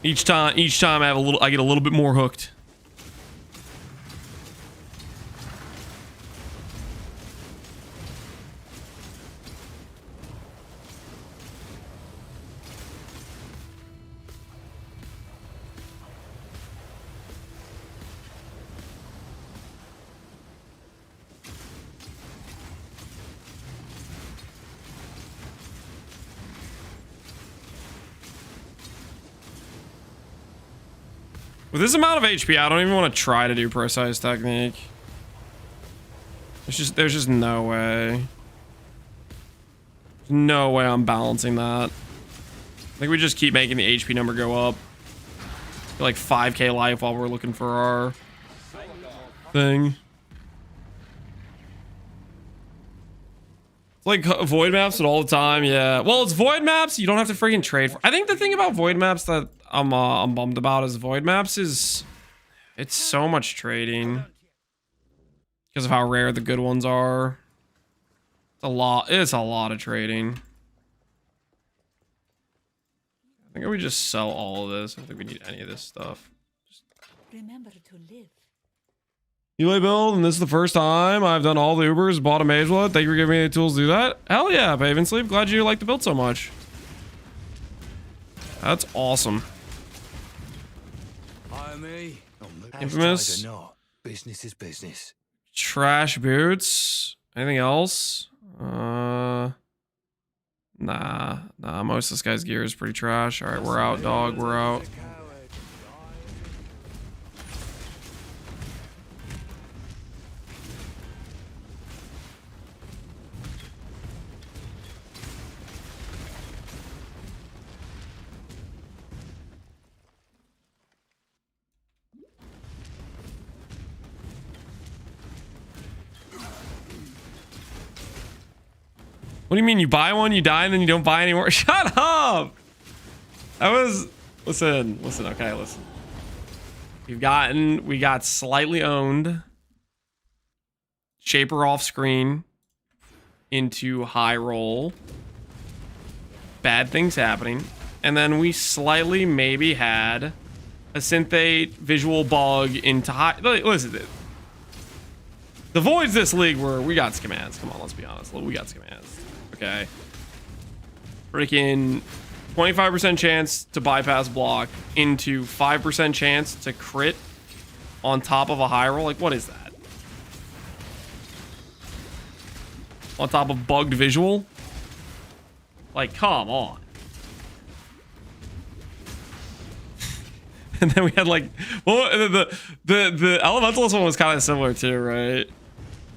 A: Each time I get a little bit more hooked. With this amount of HP, I don't even want to try to do precise technique. There's just no way. No way I'm balancing that. I think we just keep making the HP number go up. Like 5k life while we're looking for our thing. It's like void maps it all the time, yeah. Well, it's void maps you don't have to freaking trade for. I think the thing about void maps that I'm bummed about is void maps is it's so much trading because of how rare the good ones are. It's a lot of trading. I think we just sell all of this. I don't think we need any of this stuff.
N: Remember to live.
A: Eli build, and this is the first time I've done all the Ubers, bought a mage wallet. Thank you for giving me the tools to do that. Hell yeah, Paven Sleep. Glad you like the build so much. That's awesome. Infamous.
M: Business is business.
A: Trash boots. Anything else? Nah. Most of this guy's gear is pretty trash. All right, we're out, dog. We're out. What do you mean you buy one, you die, and then you don't buy anymore? Shut up! Listen, okay, listen. We got slightly owned. Shaper off screen into high roll. Bad things happening. And then we slightly maybe had a synthate visual bug into high. Listen, the voids this league were, we got scamads. Come on, let's be honest. We got scamads. Okay. Freaking 25% chance to bypass block into 5% chance to crit on top of a high roll. Like, what is that? On top of bugged visual? Like, come on. And then we had like, well, the Elementalist one was kind of similar too, right?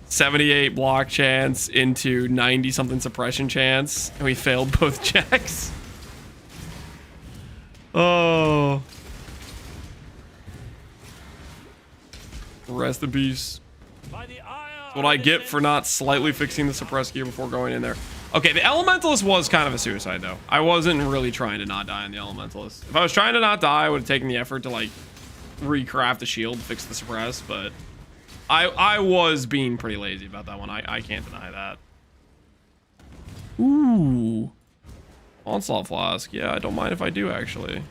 A: 78 block chance into 90 something suppression chance, and we failed both checks. Oh. Rest in peace. That's what I get for not slightly fixing the suppress gear before going in there. Okay, the Elementalist was kind of a suicide, though. I wasn't really trying to not die on the Elementalist. If I was trying to not die, I would have taken the effort to, like, recraft a shield, fix the suppress, but I was being pretty lazy about that one. I can't deny that. Ooh. Onslaught Flask. Yeah, I don't mind if I do, actually.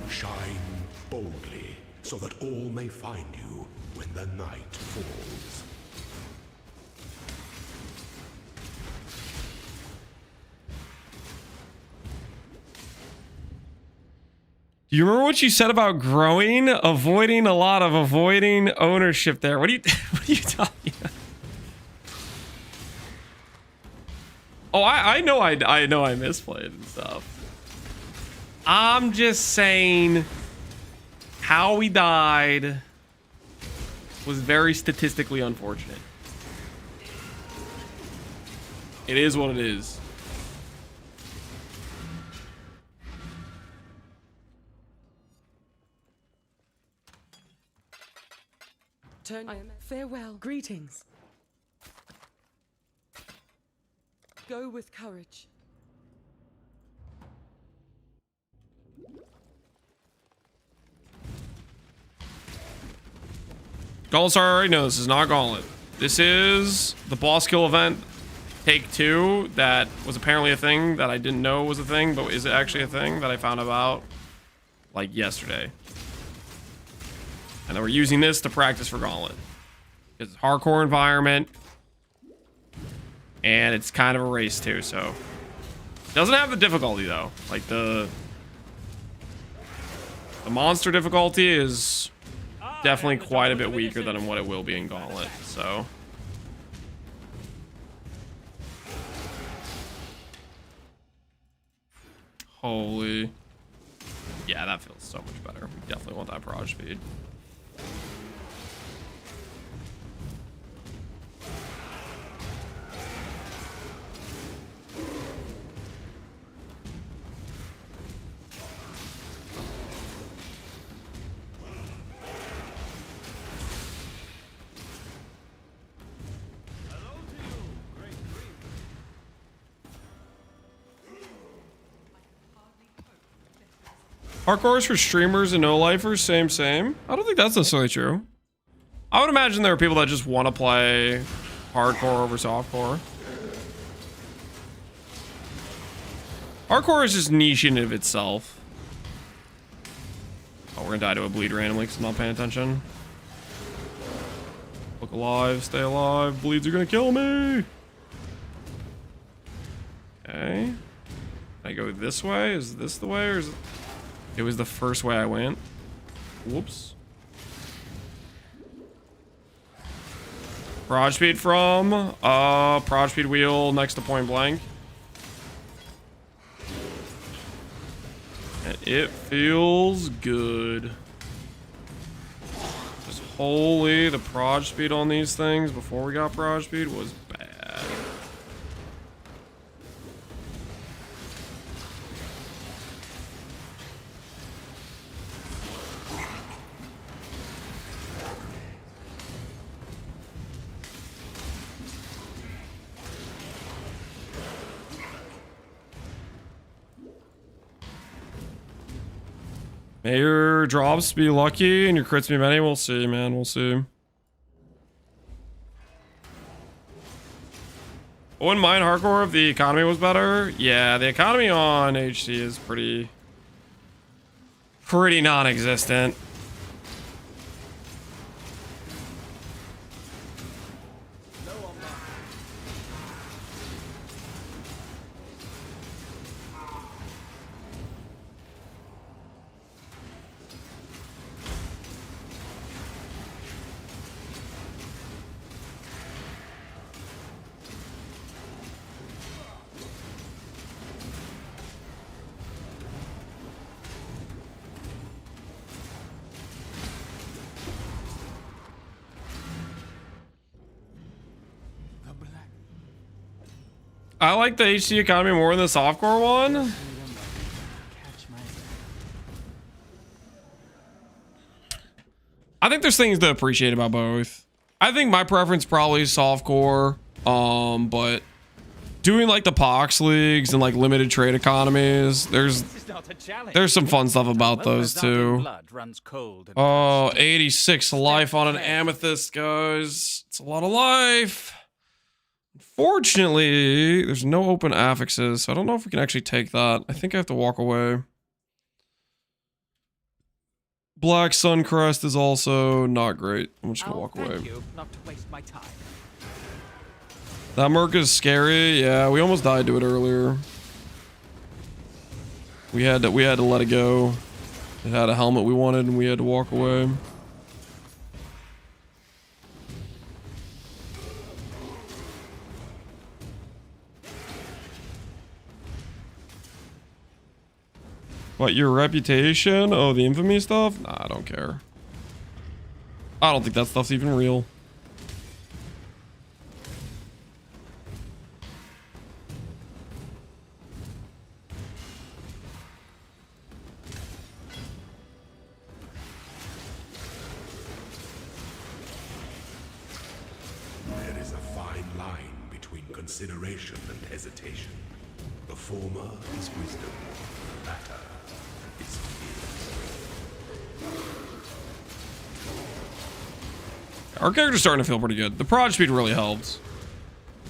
E: Shine boldly, so that all may find you when the night falls.
A: Do you remember what you said about growing? Avoiding a lot of avoiding ownership there. What are you talking about? Oh, I know I misplayed and stuff. I'm just saying how we died was very statistically unfortunate. It is what it is.
S: Turn. Farewell. Greetings. Go with courage.
A: Gauntlet already knows this is not Gauntlet. This is the boss kill event, take 2, that was apparently a thing that I didn't know was a thing, but is it actually a thing that I found about like yesterday? And then we're using this to practice for Gauntlet. It's a hardcore environment. And it's kind of a race too, so. It doesn't have the difficulty though. Like the monster difficulty is definitely quite a bit weaker than what it will be in Gauntlet, so. Holy. Yeah, that feels so much better. We definitely want that barrage speed. Hardcore is for streamers and no-lifers, same. I don't think that's necessarily true. I would imagine there are people that just want to play hardcore over softcore. Hardcore is just niche in and of itself. Oh, we're gonna die to a bleed randomly because I'm not paying attention. Look alive, stay alive. Bleeds are gonna kill me. Okay. Can I go this way? Is this the way, or is it? It was the first way I went. Whoops. Prod speed from prod speed wheel next to point blank. And it feels good. Just holy, the prod speed on these things before we got prod speed was bad. May your drops be lucky and your crits be many. We'll see, man. We'll see. I wouldn't mind hardcore if the economy was better. Yeah, the economy on HC is pretty non-existent. I like the HC economy more than the softcore one. I think there's things to appreciate about both. I think my preference probably is softcore, but doing like the Pox leagues and like limited trade economies, there's some fun stuff about those too. Oh, 86 life on an amethyst, guys. It's a lot of life. Unfortunately, there's no open affixes, so I don't know if we can actually take that. I think I have to walk away. Black Suncrest is also not great. I'm just gonna walk away.
I: Not to waste my time.
A: That Merc is scary. Yeah, we almost died to it earlier. We had to let it go. It had a helmet we wanted, and we had to walk away. What, your reputation? Oh, the infamy stuff? Nah, I don't care. I don't think that stuff's even real.
E: There is a fine line between consideration and hesitation. The former is wisdom, the latter is fear.
A: Our character's starting to feel pretty good. The prod speed really helped.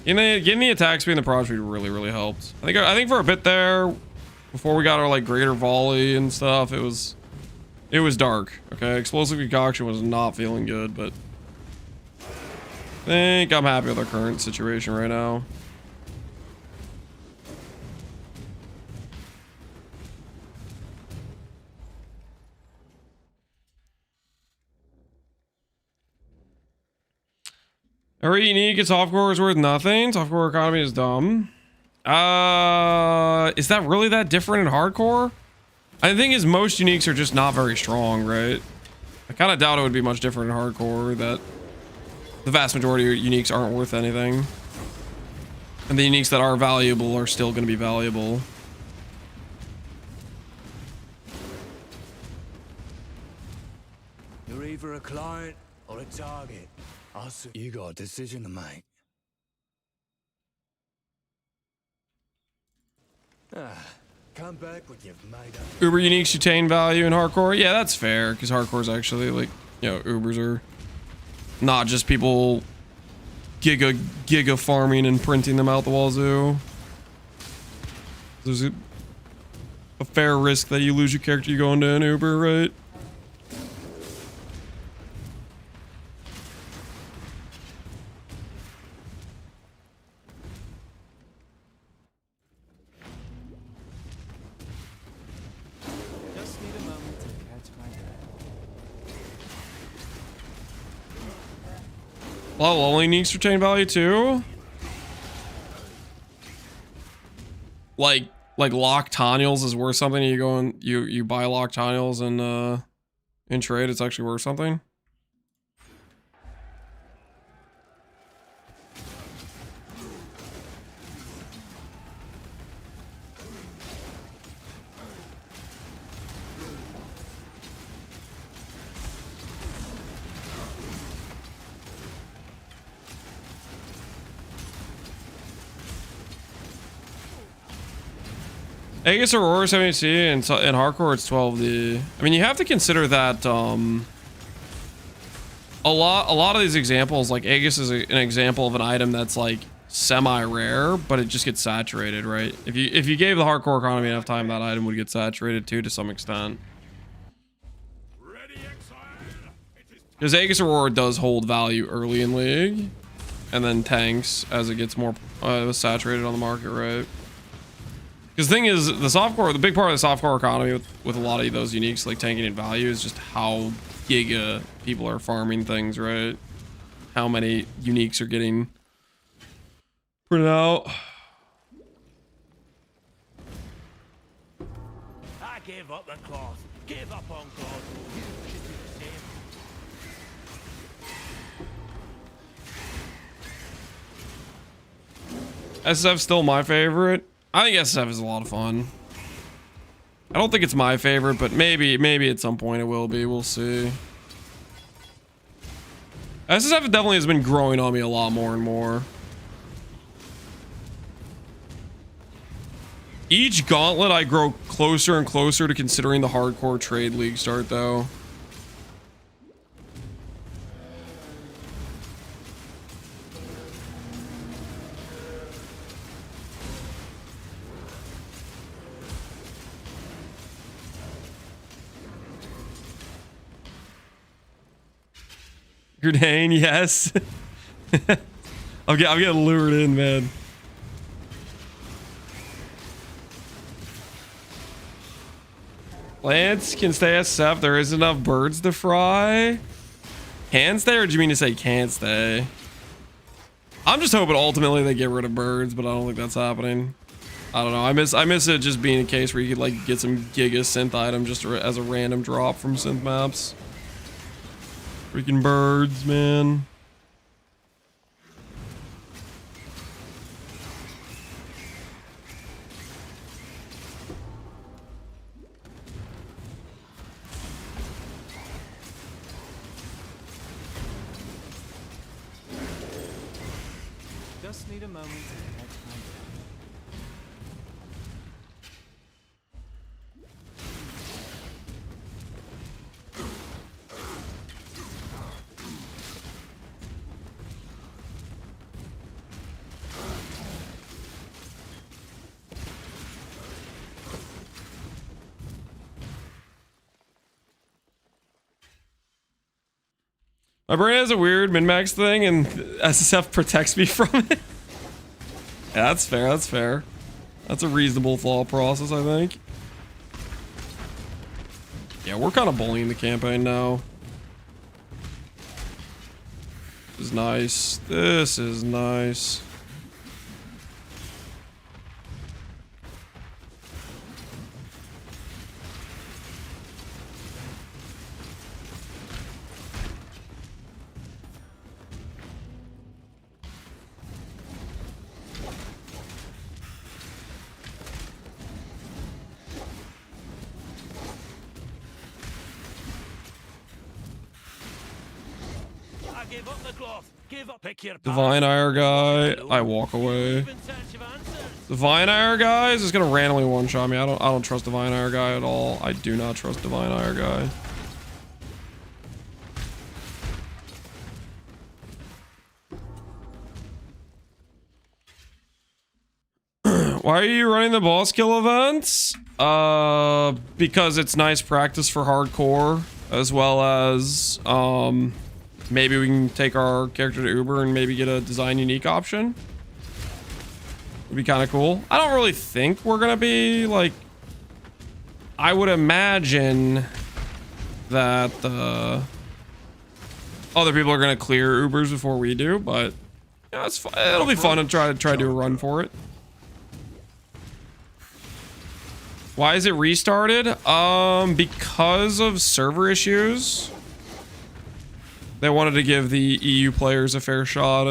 A: Getting the attack speed and the prod speed really helped. I think for a bit there, before we got our like greater volley and stuff, it was dark. Okay, explosive concoction was not feeling good, but I think I'm happy with our current situation right now. Every unique at softcore is worth nothing. Softcore economy is dumb. Is that really that different in hardcore? I think is most uniques are just not very strong, right? I kind of doubt it would be much different in hardcore, that the vast majority of uniques aren't worth anything. And the uniques that are valuable are still going to be valuable.
M: You're either a client or a target. You got a decision to make. Come back when you've made up.
A: Uber uniques retain value in hardcore. Yeah, that's fair, because hardcore's actually like, you know, Ubers are not just people giga farming and printing them out the wazoo. There's a fair risk that you lose your character you go into an Uber, right? Well, only uniques retain value too. Like lock Tonials is worth something. You go and you buy lock Tonials and in trade, it's actually worth something. Aegis Aurora 70C and in hardcore it's 12D. I mean, you have to consider that a lot of these examples, like Aegis is an example of an item that's like semi-rare, but it just gets saturated, right? If you gave the hardcore economy enough time, that item would get saturated too to some extent. Because Aegis Aurora does hold value early in League, and then tanks as it gets more saturated on the market, right? Because the thing is, the big part of the softcore economy with a lot of those uniques like tanking and value is just how giga people are farming things, right? How many uniques are getting printed out.
F: I gave up the cloth. Gave up on God. You should do the same.
A: SSF's still my favorite. I think SSF is a lot of fun. I don't think it's my favorite, but maybe at some point it will be. We'll see. SSF definitely has been growing on me a lot more and more. Each gauntlet, I grow closer and closer to considering the hardcore trade league start, though. Grenade, yes. I'm getting lured in, man. Lance can stay SF. There isn't enough birds to fry. Can stay, or do you mean to say can't stay? I'm just hoping ultimately they get rid of birds, but I don't think that's happening. I don't know. I miss it just being a case where you could like get some giga synth item just as a random drop from synth maps. Freaking birds, man.
Q: Just need a moment to catch my breath.
A: My brain has a weird min-max thing, and SSF protects me from it. Yeah, that's fair. That's fair. That's a reasonable thought process, I think. Yeah, we're kind of bullying the campaign now. This is nice. This is nice. Divine Ire guy, I walk away. Divine Ire guy is just gonna randomly one-shot me. I don't trust Divine Ire guy at all. I do not trust Divine Ire guy. Why are you running the boss kill events? Because it's nice practice for hardcore, as well as maybe we can take our character to Uber and maybe get a design unique option. Would be kind of cool. I don't really think we're gonna be like. I would imagine that other people are gonna clear Ubers before we do, but you know, it's fun. It'll be fun to try to do a run for it. Why is it restarted? Because of server issues. They wanted to give the EU players a fair shot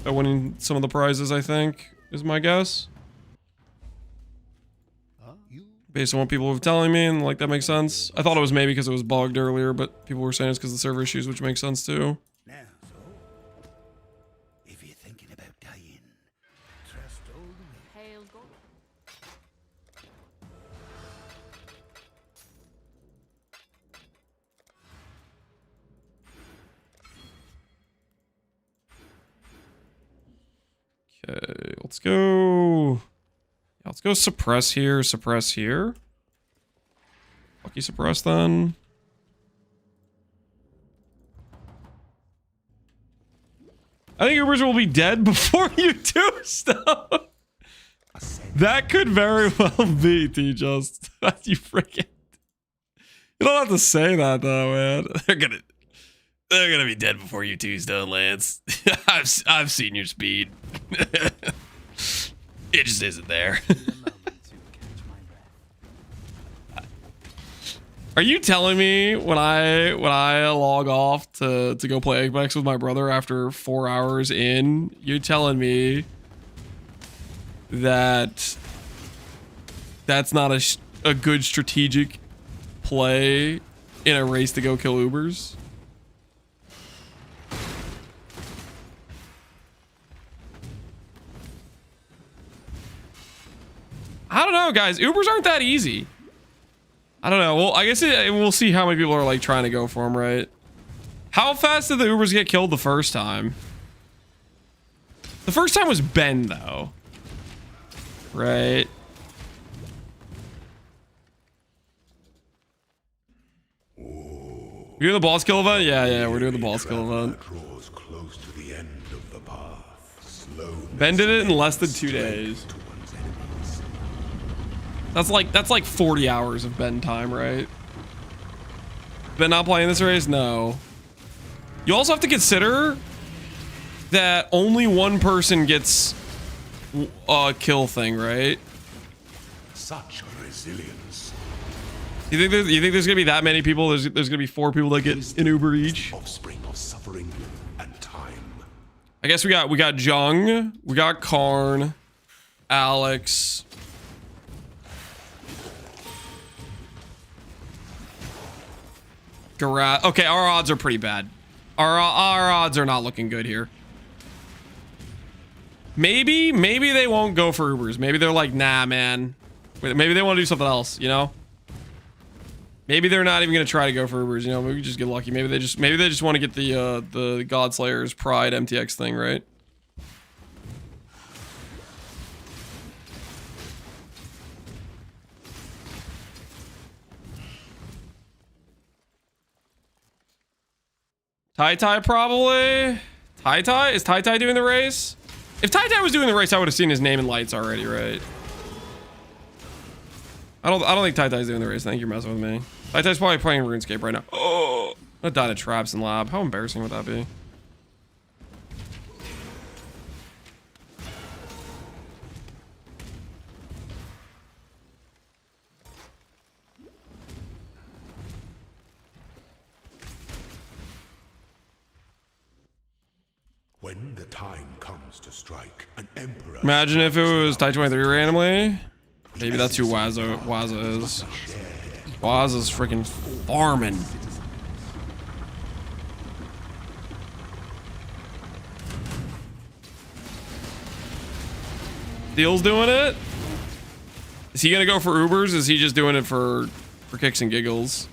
A: at winning some of the prizes, I think, is my guess. Based on what people were telling me, and like that makes sense. I thought it was maybe because it was bugged earlier, but people were saying it's because of the server issues, which makes sense too.
G: Now, so, if you're thinking about dying, trust old me.
O: Hail
A: let's go. Let's go suppress here, suppress here. Lucky suppress then. I think Ubers will be dead before you do stuff. That could very well be, T-Just. You freaking... You don't have to say that though, man. They're gonna be dead before you two, Stone Lance. I've seen your speed. It just isn't there. Are you telling me when I log off to go play Apex with my brother after 4 hours in, you're telling me that that's not a good strategic play in a race to go kill Ubers? I don't know, guys. Ubers aren't that easy. I don't know. Well, I guess we'll see how many people are like trying to go for them, right? How fast did the Ubers get killed the first time? The first time was Ben, though. Right? We're doing the boss kill event? Yeah, we're doing the boss kill event. Ben did it in less than 2 days. That's like 40 hours of Ben time, right? Ben not playing this race? No. You also have to consider that only one person gets a kill thing, right?
E: Such resilience.
A: You think there's gonna be that many people? There's gonna be 4 people that get an Uber each.
E: Offspring of suffering and time.
A: I guess we got Jung, we got Karn, Alex. Okay, our odds are pretty bad. Our odds are not looking good here. Maybe they won't go for Ubers. Maybe they're like, nah, man. Maybe they want to do something else, you know? Maybe they're not even gonna try to go for Ubers, you know? Maybe we just get lucky. Maybe they just want to get the Godslayer's Pride MTX thing, right? Tai probably. Tai? Is Tai doing the race? If Tai was doing the race, I would have seen his name in lights already, right? I don't think Tai-Tai's doing the race. I think you're messing with me. Tai-Tai's probably playing RuneScape right now. Oh, I died of traps in lab. How embarrassing would that be?
E: When the time comes to strike, an emperor.
A: Imagine if it was Tai 23 randomly. Maybe that's who Waza is. Waza's freaking farming. Steel's doing it? Is he gonna go for Ubers? Is he just doing it for kicks and giggles?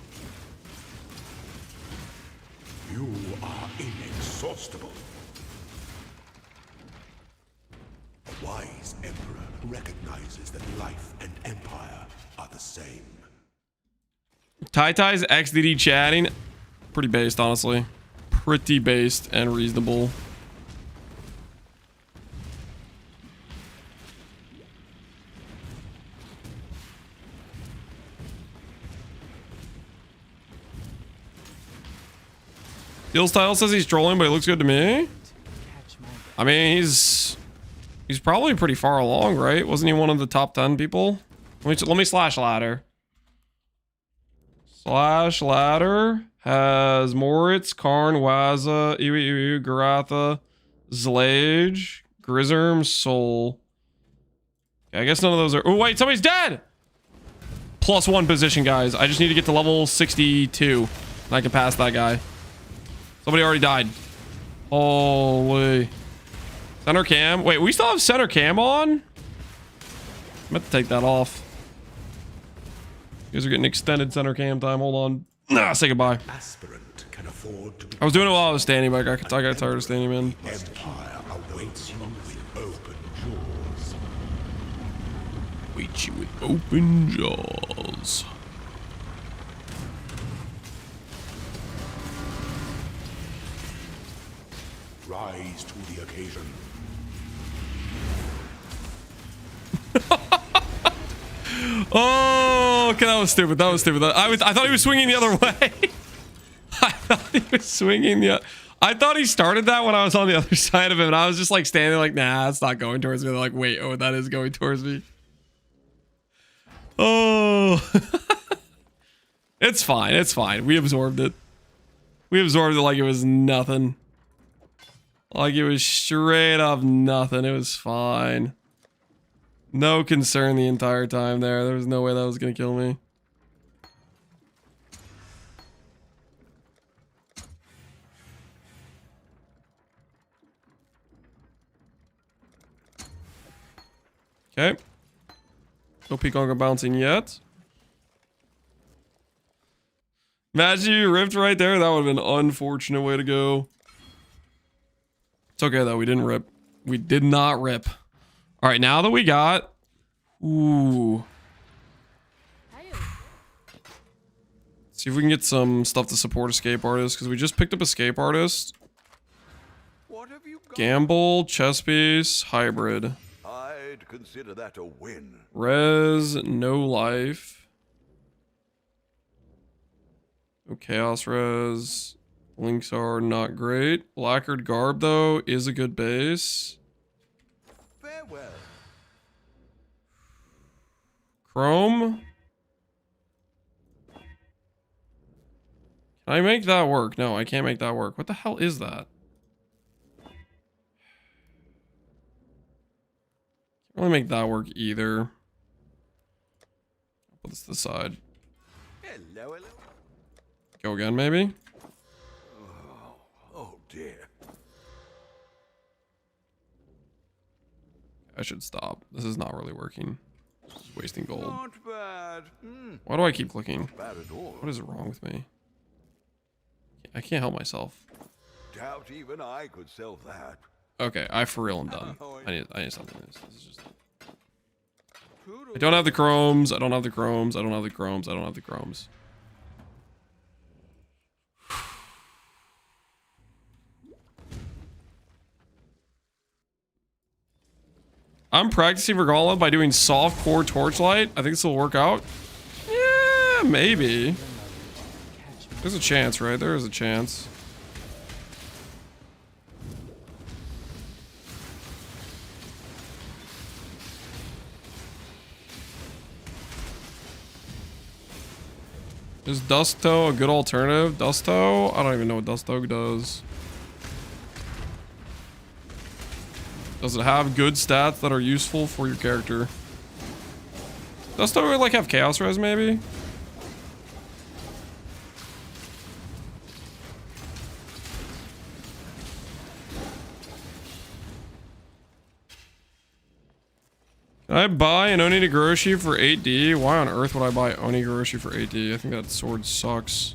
E: You are inexhaustible. A wise emperor recognizes that life and empire are the same.
A: Tai-Tai's XDD chatting. Pretty based, honestly. Pretty based and reasonable. Steel's title says he's trolling, but he looks good to me. I mean, he's probably pretty far along, right? Wasn't he one of the top 10 people? Let me slash ladder. Slash ladder has Moritz, Karn, Waza, Iwi, Garatha, Zlage, Grizzerm, Soul. Okay, I guess none of those are... Oh, wait, somebody's dead! +1 position, guys. I just need to get to level 62. And I can pass that guy. Somebody already died. Holy. Center cam. Wait, we still have center cam on? I'm about to take that off. You guys are getting extended center cam time. Hold on. Nah, say goodbye.
E: Aspirant can afford to be.
A: I was doing it while I was standing, but I got tired of standing, man.
E: Empire awaits you with open jaws.
A: Wait you with open jaws.
E: Rise to the occasion.
A: Oh, okay, that was stupid. That was stupid. I thought he was swinging the other way. I thought he was swinging the. I thought he started that when I was on the other side of him, and I was just like standing like, nah, it's not going towards me. They're like, wait, oh, that is going towards me. Oh, it's fine. It's fine. We absorbed it. We absorbed it like it was nothing. Like it was straight up nothing. It was fine. No concern the entire time there. There was no way that was gonna kill me. Okay. No Peacock bouncing yet. Imagine you ripped right there. That would have been an unfortunate way to go. It's okay though. We didn't rip. We did not rip. All right, now that we got... Ooh. See if we can get some stuff to support Escape Artist, because we just picked up Escape Artist. Gamble, chess piece, hybrid.
G: I'd consider that a win.
A: Res, no life. No chaos res. Links are not great. Lacquered garb though is a good base.
G: Farewell.
A: Chrome. Can I make that work? No, I can't make that work. What the hell is that? Can't really make that work either. I'll put this to the side.
G: Hello, hello.
A: Go again, maybe?
G: Oh dear.
A: I should stop. This is not really working. This is wasting gold.
G: Not bad.
A: Why do I keep clicking?
G: Not bad at all.
A: What is wrong with me? I can't help myself.
G: Doubt even I could sell that.
A: Okay, I for real am done. I need something. This is just... I don't have the chromes. I don't have the chromes. I don't have the chromes. I don't have the chromes. I'm practicing for Gauntlet by doing soft core torchlight. I think this will work out. Yeah, maybe. There's a chance, right? There is a chance. Is Dusto a good alternative? Dusto? I don't even know what Dusto does. Does it have good stats that are useful for your character? Dusto like have chaos res maybe? Can I buy an Onigoroshi for 8D? Why on earth would I buy Onigoroshi for 8D? I think that sword sucks.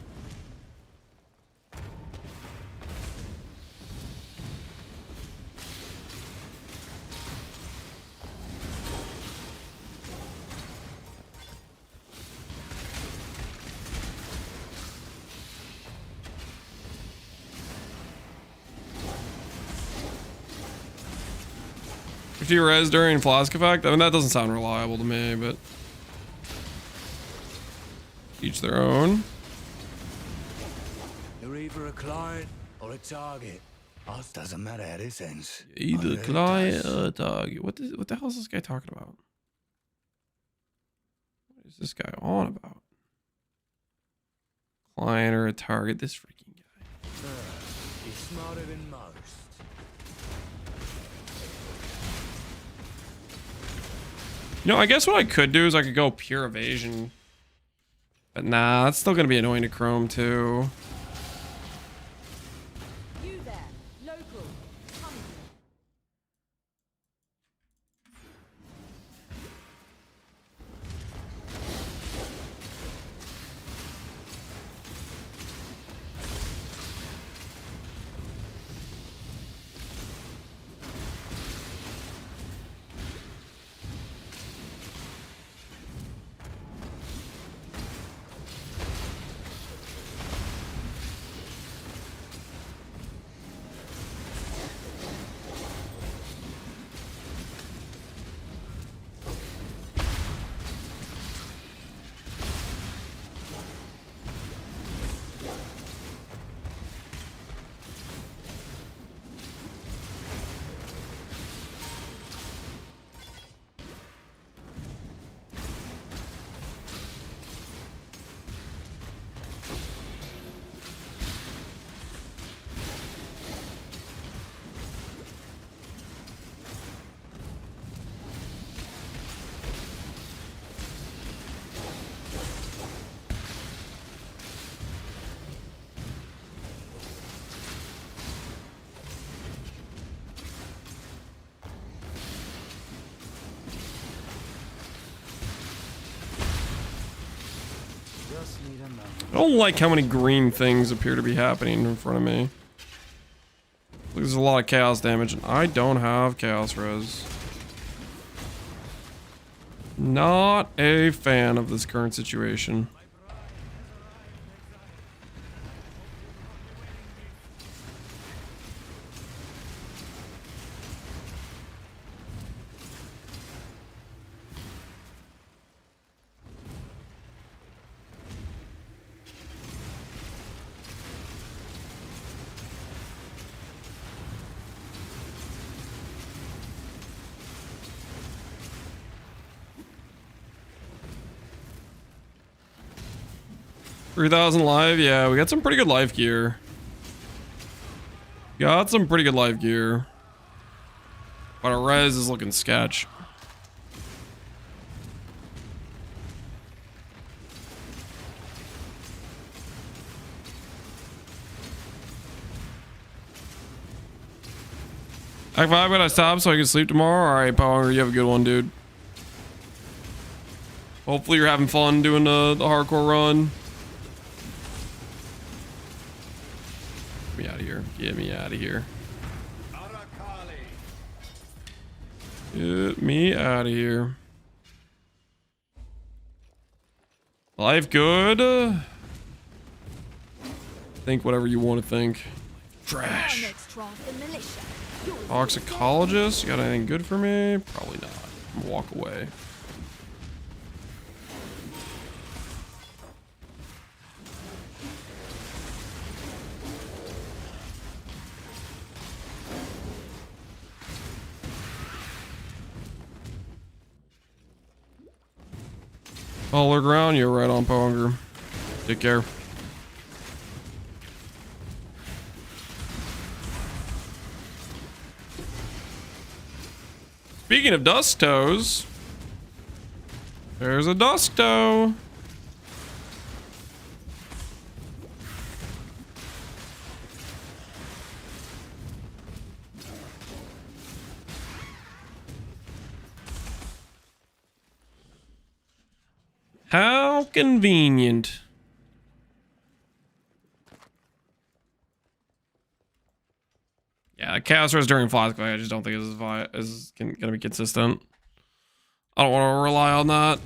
A: Res during Flask effect? I mean, that doesn't sound reliable to me, but each their own.
M: You're either a client or a target. Us doesn't matter at this ends.
A: Either client or a target. What the hell is this guy talking about? What is this guy on about? Client or a target? This freaking guy.
M: He's smarter than most.
A: You know, I guess what I could do is I could go pure evasion. But nah, that's still going to be annoying to Chrome too.
L: You there, local, come.
A: I don't like how many green things appear to be happening in front of me. There's a lot of chaos damage, and I don't have chaos res. Not a fan of this current situation. $3,000 live, yeah, we got some pretty good life gear. Got some pretty good life gear. But our res is looking sketch. Act 5, gotta stop so I can sleep tomorrow. Alright, Power, you have a good one, dude. Hopefully you're having fun doing the hardcore run. Get me out of here. Get me out of here. Get me out of here. Life good? Think whatever you want to think. Trash. Toxicologist? You got anything good for me? Probably not. I'm gonna walk away. All ground, you're right on, Ponger. Take care. Speaking of dust toes, there's a dust toe. How convenient. Yeah, chaos res during Flask, I just don't think is gonna be consistent. I don't want to rely on that.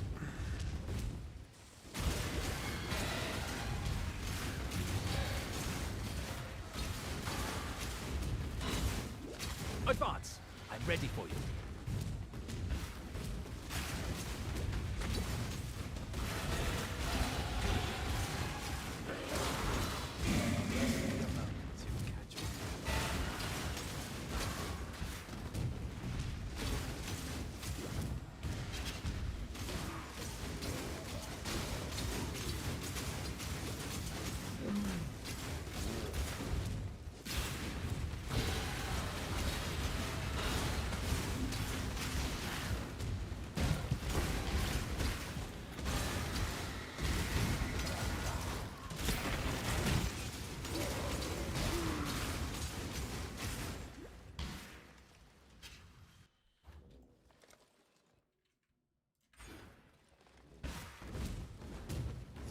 I: Advance. I'm ready for you.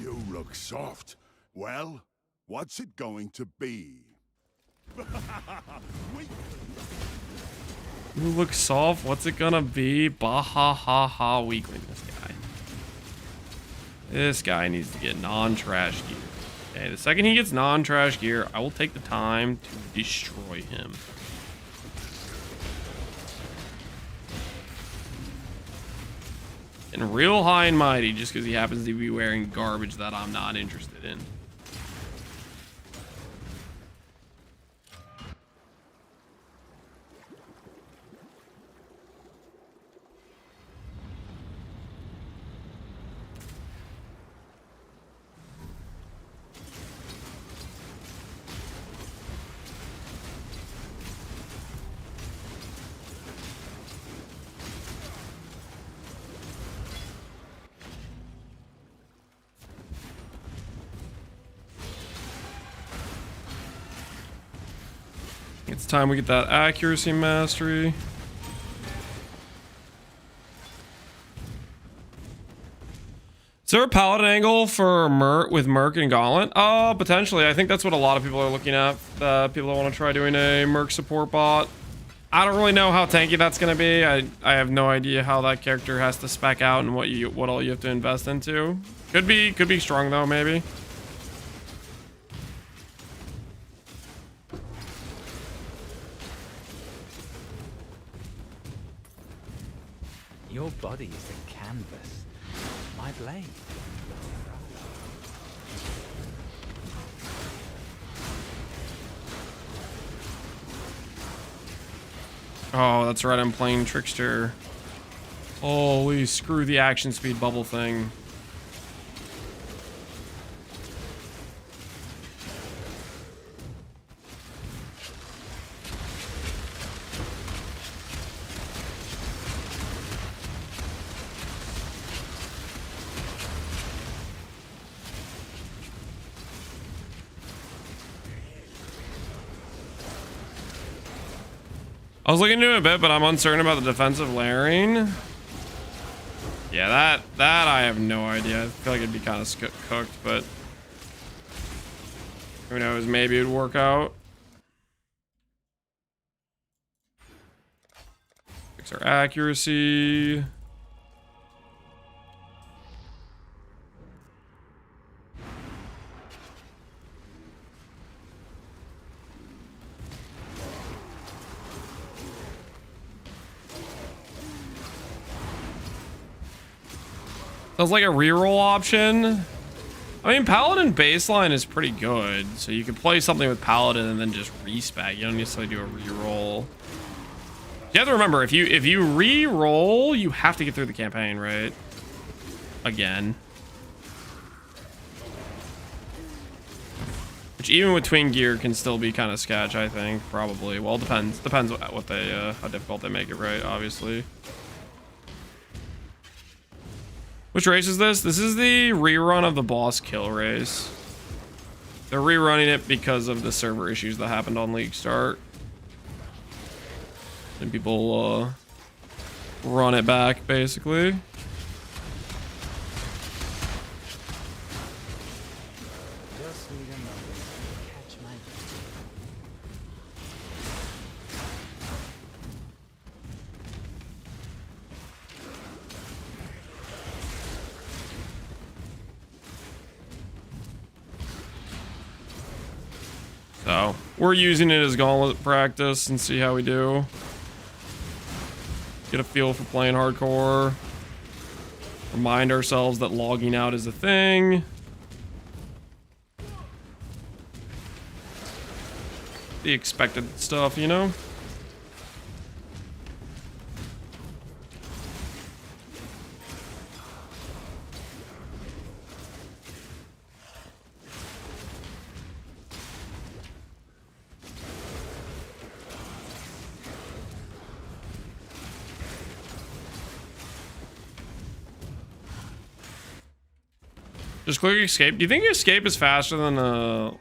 G: You look soft. Well, what's it going to be?
A: You look soft. What's it gonna be? Bah-ha-ha-ha weakling. This guy needs to get non-trash gear. Okay, the second he gets non-trash gear, I will take the time to destroy him. And real high and mighty just because he happens to be wearing garbage that I'm not interested in. It's time we get that accuracy mastery. Is there a paladin angle for Merc and Gauntlet? Potentially. I think that's what a lot of people are looking at. People that want to try doing a Merc support bot. I don't really know how tanky that's going to be. I have no idea how that character has to spec out and what all you have to invest into. Could be strong though, maybe.
Q: Your body is the canvas. My blade.
A: Oh, that's right. I'm playing Trickster. Holy screw the action speed bubble thing. I was looking into it a bit, but I'm uncertain about the defensive layering. Yeah, that I have no idea. I feel like it'd be kind of cooked, but who knows? Maybe it'd work out. Fix our accuracy. Sounds like a reroll option. I mean, Paladin baseline is pretty good, so you can play something with Paladin and then just respec. You don't necessarily do a reroll. You have to remember, if you re-roll, you have to get through the campaign, right? Again. Which even with twin gear can still be kind of sketch, I think, probably. Well, depends what they how difficult they make it, right? Obviously. Which race is this? This is the rerun of the boss kill race. They're rerunning it because of the server issues that happened on League Start. And people run it back, basically. So we're using it as Gauntlet practice and see how we do. Get a feel for playing hardcore. Remind ourselves that logging out is a thing. The expected stuff, you know? Just click escape. Do you think escape is faster than a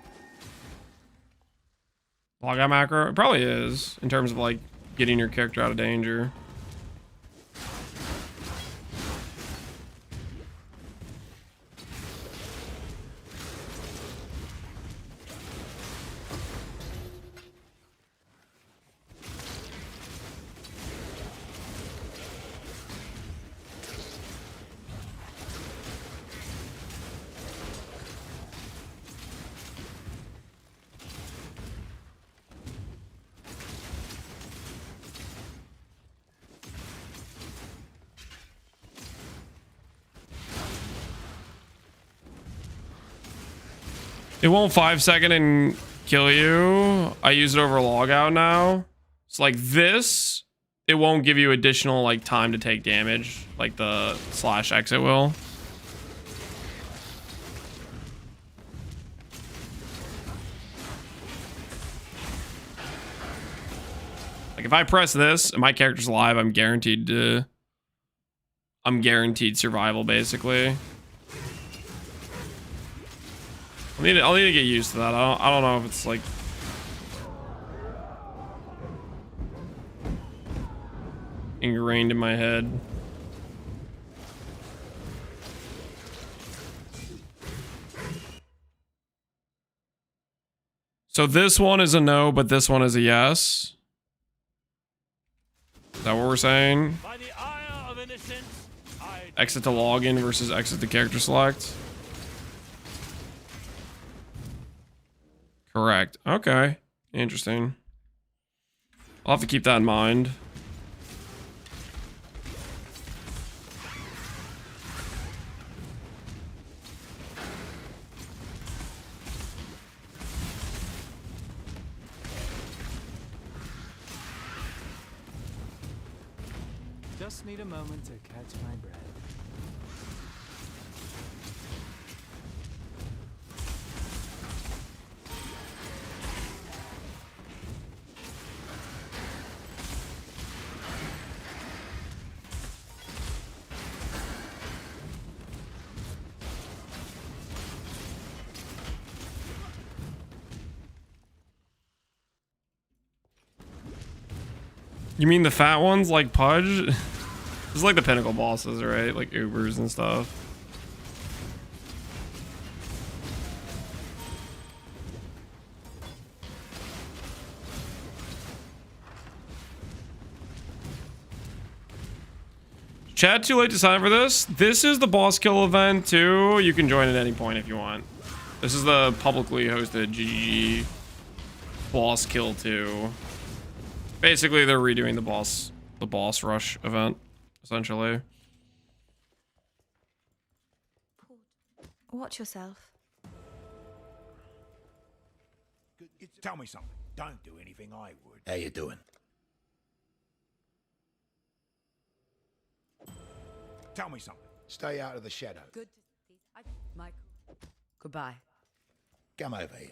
A: logout macro? It probably is, in terms of like getting your character out of danger. It won't 5-second and kill you. I use it over logout now. It's like this. It won't give you additional like time to take damage like the /exit will. Like if I press this and my character's alive, I'm guaranteed survival basically. I'll need to get used to that. I don't know if it's like ingrained in my head. So this one is a no, but this one is a yes. Is that what we're saying?
F: By the ire of innocence,
A: Exit to login versus exit to character select. Correct. Okay. Interesting. I'll have to keep that in mind.
Q: Just need a moment to catch my breath.
A: You mean the fat ones like Pudge? This is like the pinnacle bosses, right? Like Ubers and stuff. Chat, too late to sign for this? This is the boss kill event too. You can join at any point if you want. This is the publicly hosted GG boss kill 2. Basically, they're redoing the boss rush event, essentially.
P: Watch yourself.
B: Tell me something. Don't do anything I would.
M: How you doing?
B: Tell me something. Stay out of the shadow.
N: Good to see. Michael. Goodbye.
B: Come over here.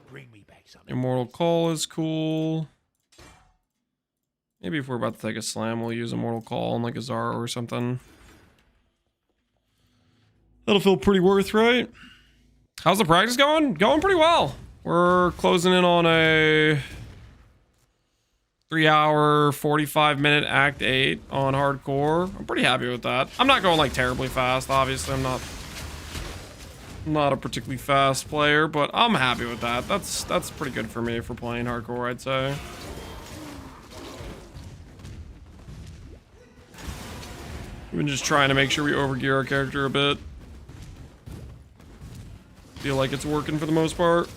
B: Bring me back something.
A: Immortal Call is cool. Maybe if we're about to take a slam, we'll use Immortal Call on like a Zara or something. That'll feel pretty worth, right? How's the practice going? Going pretty well. We're closing in on a 3-hour, 45-minute Act 8 on hardcore. I'm pretty happy with that. I'm not going like terribly fast, obviously. I'm not a particularly fast player, but I'm happy with that. That's pretty good for me for playing hardcore, I'd say. We've been just trying to make sure we overgear our character a bit. Feel like it's working for the most part.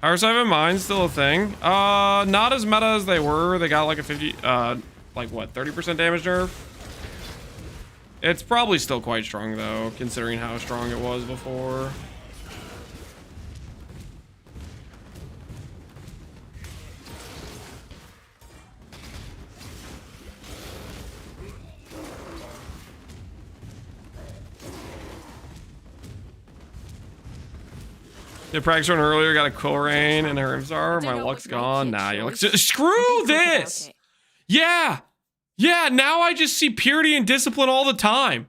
A: Power 7 Mine's still a thing. Not as meta as they were. They got like a 50, like what, 30% damage nerf? It's probably still quite strong though, considering how strong it was before. Did practice run earlier, got a Quill Rain and a Hermsar. My luck's gone. Nah, your luck's... Screw this! Yeah! Yeah, now I just see purity and discipline all the time.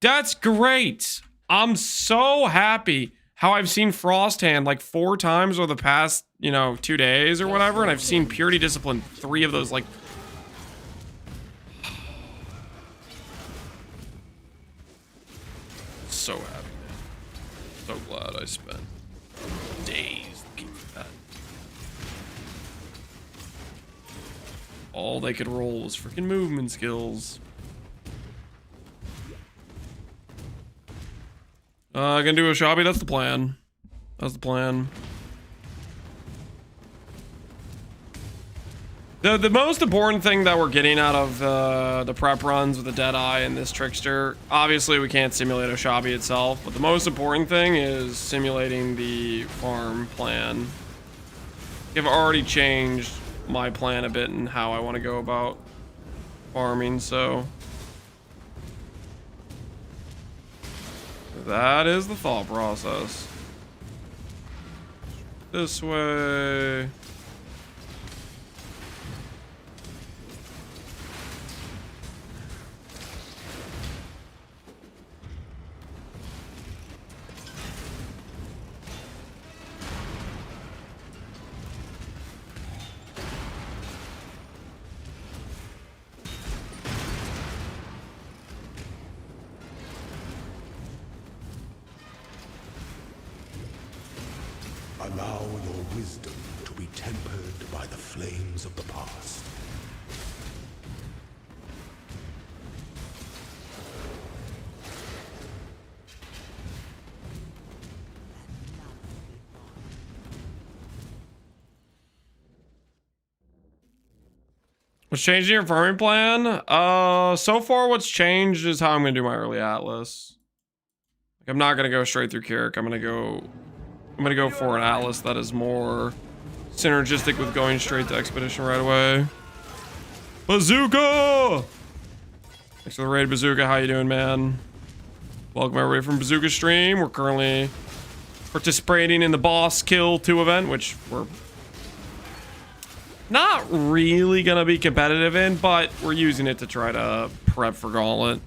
A: That's great. I'm so happy how I've seen Frost Hand like 4 times over the past, 2 days or whatever, and I've seen purity discipline 3 of those, like... So happy, man. So glad I spent days looking for that. All they could roll was freaking movement skills. Gonna do a Shabi, that's the plan. That's the plan. The most important thing that we're getting out of the prep runs with the Deadeye and this Trickster, obviously we can't simulate Oshabi itself, but the most important thing is simulating the farm plan. I've already changed my plan a bit and how I want to go about farming, so that is the thought process. This way.
E: allow your wisdom to be tempered by the flames of the past.
A: What's changing your farming plan? So far what's changed is how I'm gonna do my early Atlas. Like, I'm not gonna go straight through Kirik. I'm gonna go for an Atlas that is more synergistic with going straight to Expedition right away. Bazooka! Thanks for the raid, Bazooka. How you doing, man? Welcome everybody from Bazooka stream. We're currently participating in the boss kill 2 event, which we're not really gonna be competitive in, but we're using it to try to prep for Gauntlet.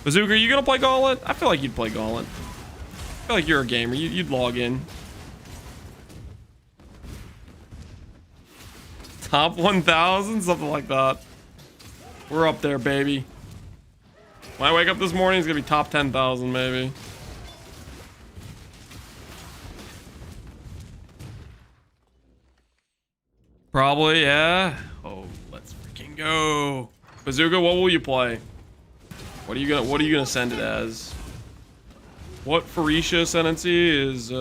A: Bazooka, are you gonna play Gauntlet? I feel like you'd play Gauntlet. I feel like you're a gamer. You'd log in. Top 1,000? Something like that. We're up there, baby. When I wake up this morning, it's gonna be top 10,000, maybe. Probably, yeah. Oh, let's freaking go. Bazooka, what will you play? What are you gonna send it as? What Phorecia Ascendancy is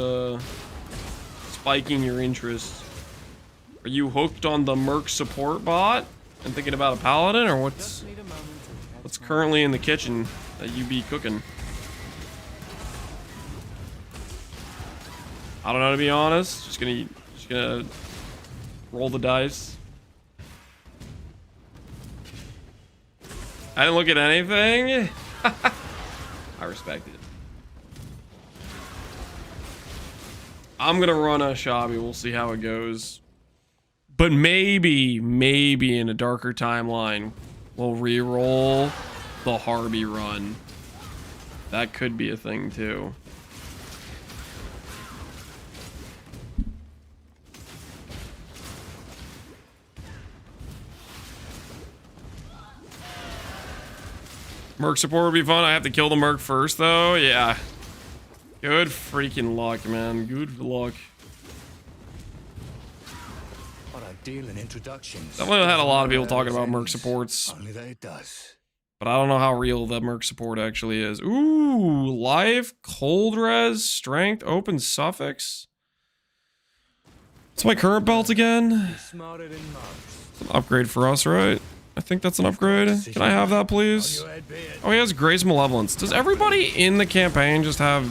A: spiking your interest? Are you hooked on the Merc support bot and thinking about a paladin, or what's currently in the kitchen that you be cooking? I don't know, to be honest. Just gonna roll the dice. I didn't look at anything. I respect it. I'm gonna run a Shabi. We'll see how it goes. But maybe in a darker timeline, we'll re-roll the Harby run. That could be a thing too. Merc support would be fun. I have to kill the Merc first, though. Yeah. Good freaking luck, man. Good luck.
M: What a deal in introductions.
A: Definitely had a lot of people talking about Merc supports.
M: Only that it does.
A: But I don't know how real that Merc support actually is. Ooh, life, cold res, strength, open suffix. It's my current belt again. It's an upgrade for us, right? I think that's an upgrade. Can I have that, please? Oh, he has Grace Malevolence. Does everybody in the campaign just have...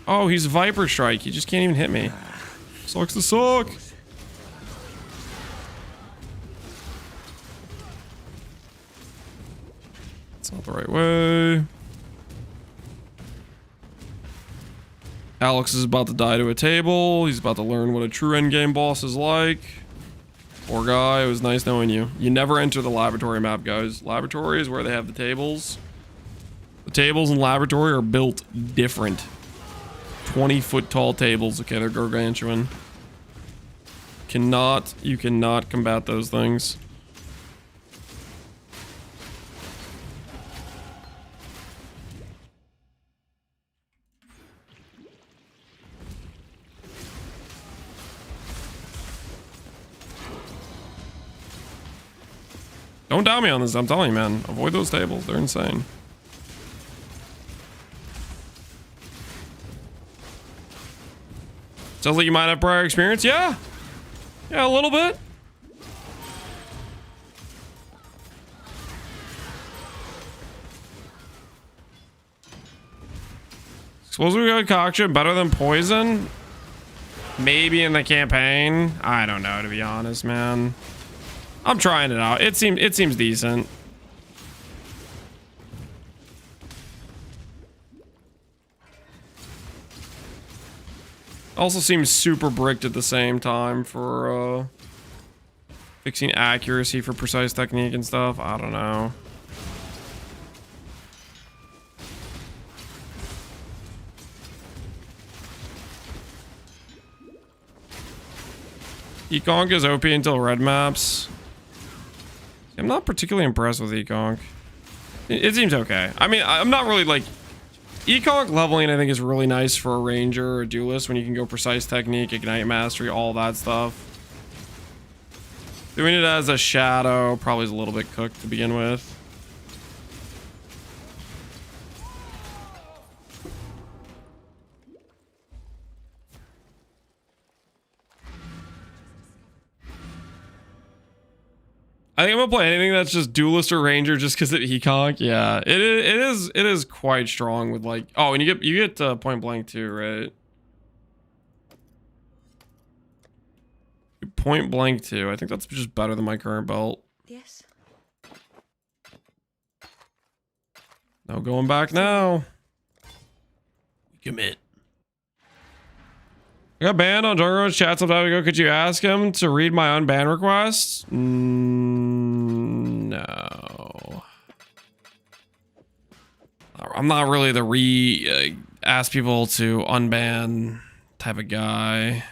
A: Oh, he's Viper Strike. He just can't even hit me. Sucks to suck. That's not the right way. Alex is about to die to a table. He's about to learn what a true endgame boss is like. Poor guy, it was nice knowing you. You never enter the laboratory map, guys. Laboratory is where they have the tables. The tables in laboratory are built different. 20-foot tall tables. Okay, they're gargantuan. You cannot combat those things. Don't doubt me on this. I'm telling you, man. Avoid those tables. They're insane. Sounds like you might have prior experience. Yeah. Yeah, a little bit. Explosive concoction better than poison? Maybe in the campaign. I don't know, to be honest, man. I'm trying it out. It seems decent. Also seems super bricked at the same time for fixing accuracy for precise technique and stuff. I don't know. Econk is OP until red maps. I'm not particularly impressed with Econk. It seems okay. I mean, I'm not really like Econk leveling, I think, is really nice for a ranger or a duelist when you can go precise technique, ignite mastery, all that stuff. Doing it as a shadow probably is a little bit cooked to begin with. I think I'm gonna play anything that's just duelist or ranger just because of Econk. Yeah, it is quite strong with like, oh, and you get point blank too, right? Point blank too. I think that's just better than my current belt.
P: Yes.
A: No going back now. Commit. I got banned on Juggernaut's chat some time ago. Could you ask him to read my unban requests? No. I'm not really the ask people to unban type of guy.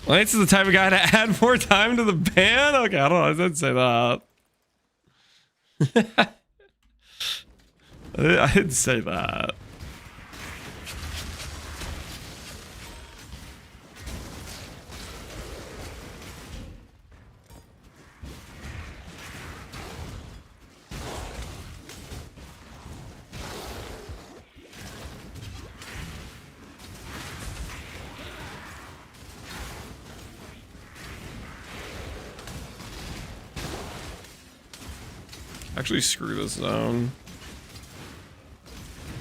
A: Lance is the type of guy to add more time to the ban? Okay, I don't know. I didn't say that. I didn't say that. Actually, screw this zone.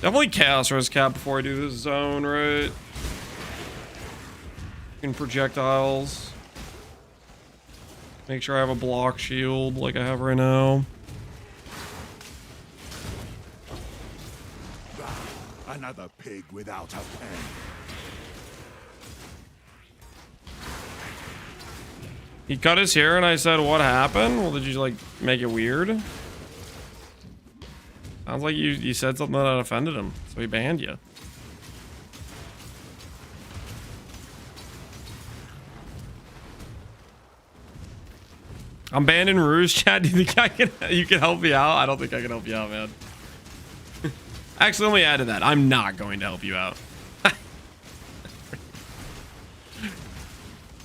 A: Definitely Chaos Res Cap before I do this zone, right? In projectiles. Make sure I have a block shield like I have right now.
G: Another pig without a pen.
A: He cut his hair and I said, what happened? Well, did you like make it weird? Sounds like you said something that offended him, so he banned you. I'm banned in Rouge chat. Do you think you can help me out? I don't think I can help you out, man. Actually, let me add to that. I'm not going to help you out.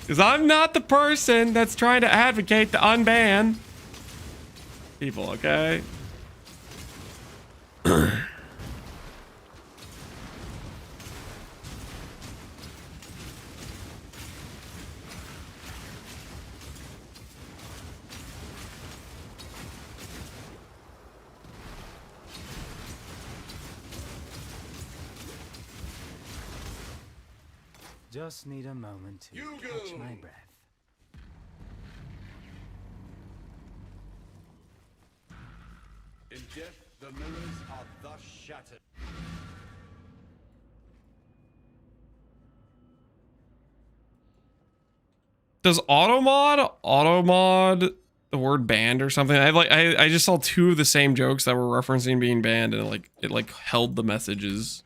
A: Because I'm not the person that's trying to advocate to unban people, okay?
Q: Just need a moment to catch my breath.
E: In death, the mirrors are thus shattered.
A: Does automod the word banned or something? I just saw two of the same jokes that were referencing being banned, and it held the messages.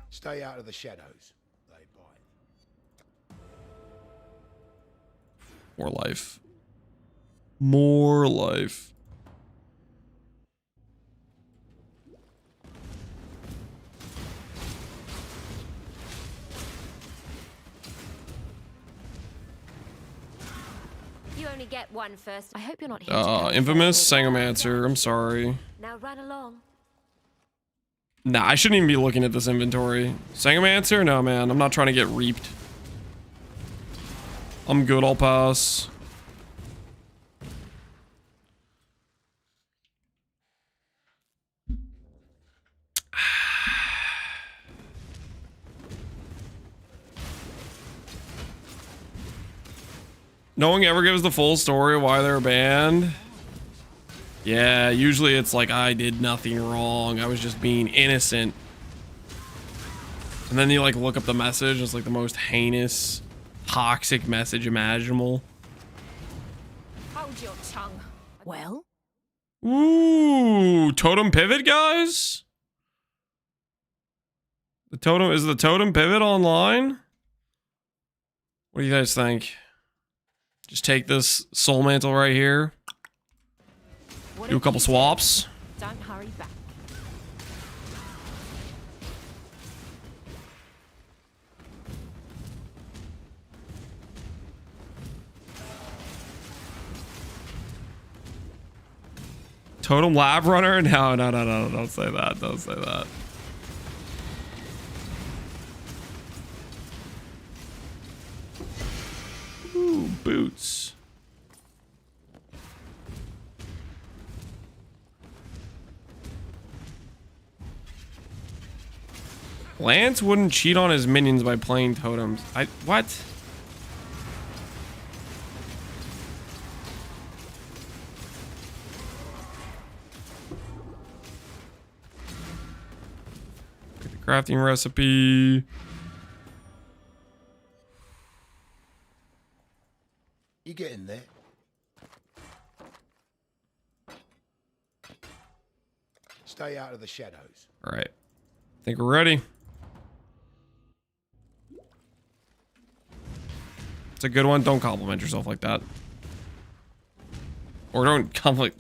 T: Stay out of the shadows. They bite.
A: More life. More life.
O: You only get one first. I hope you're not here.
A: Infamous Sangomancer. I'm sorry.
O: Now run along.
A: Nah, I shouldn't even be looking at this inventory. Sangomancer? No, man. I'm not trying to get reaped. I'm good. I'll pass. No one ever gives the full story of why they're banned. Yeah, usually it's like I did nothing wrong. I was just being innocent. And then you like look up the message. It's like the most heinous, toxic message imaginable.
L: Hold your tongue. Well?
A: Ooh, totem pivot, guys. The totem is the totem pivot online. What do you guys think? Just take this soul mantle right here. Do a couple swaps.
L: Don't hurry back.
A: Totem lab runner? No, don't say that. Don't say that. Ooh, boots. Lance wouldn't cheat on his minions by playing totems. What? Get the crafting recipe.
T: You getting there? Stay out of the shadows.
A: All right. Think we're ready. It's a good one. Don't compliment yourself like that. Or don't compliment.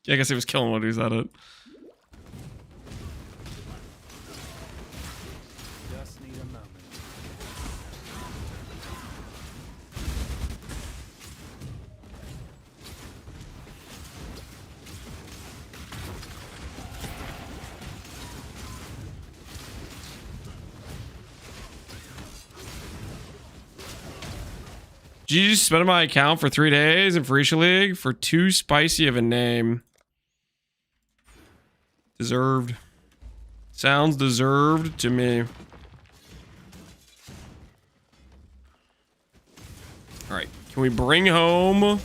A: I guess he was killing when he said it.
I: Just need a moment.
A: GG spent my account for 3 days in Freesia League for too spicy of a name. Deserved. Sounds deserved to me. Alright, can we bring home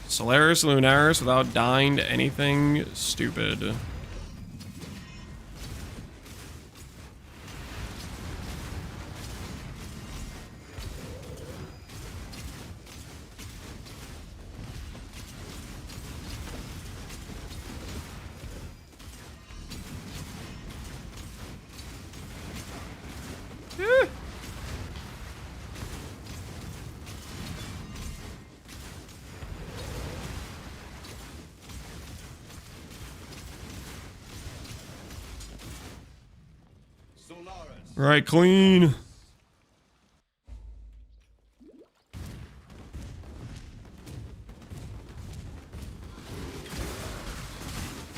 A: Solaris Lunaris without dying to anything stupid? Right, clean.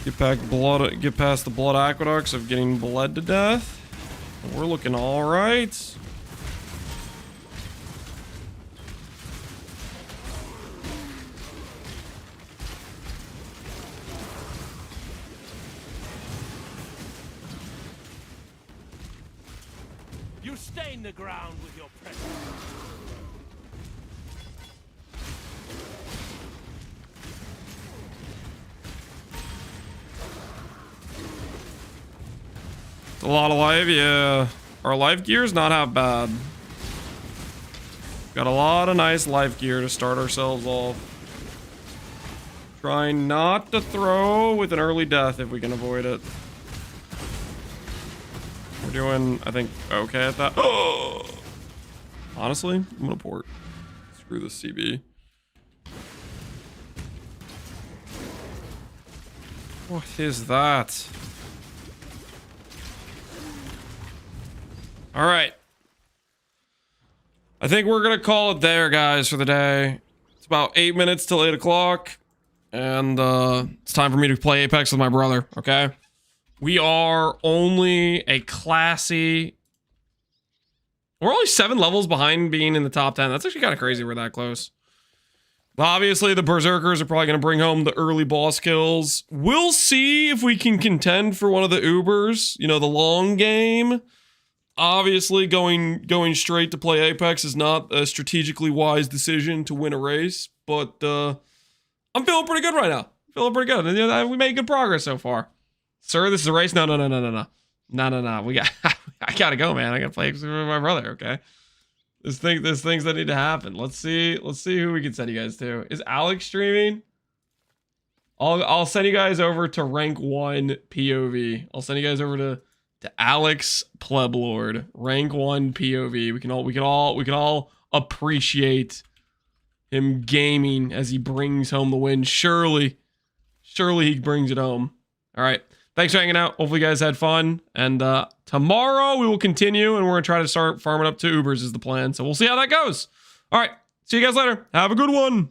A: Get past the blood aqueducts of getting bled to death. We're looking all right.
F: You stain the ground with your presence.
A: It's a lot of life, yeah. Our life gear's not half bad. Got a lot of nice life gear to start ourselves off. Trying not to throw with an early death if we can avoid it. We're doing, I think, okay at that. Oh! Honestly, I'm gonna port. Screw this CB. What is that? All right. I think we're gonna call it there, guys, for the day. It's about 8 minutes till 8 o'clock. And it's time for me to play Apex with my brother, okay? We are only a classy... We're only 7 levels behind being in the top 10. That's actually kind of crazy we're that close. Obviously, the Berserkers are probably going to bring home the early boss kills. We'll see if we can contend for one of the Ubers. You know, the long game. Obviously, going straight to play Apex is not a strategically wise decision to win a race. But I'm feeling pretty good right now. feeling pretty good. And, you know, we made good progress so far. Sir, this is a race. No. We got. I gotta go, man. I gotta play with my brother. Okay. There's things that need to happen. Let's see who we can send you guys to. Is Alex streaming? I'll send you guys over to rank 1 POV. I'll send you guys over to Alex Pleblord, rank 1 POV. We can all appreciate him gaming as he brings home the win. Surely he brings it home. All right. Thanks for hanging out. Hopefully you guys had fun. And tomorrow we will continue, and we're going to try to start farming up to Ubers is the plan. So we'll see how that goes. All right. See you guys later. Have a good one.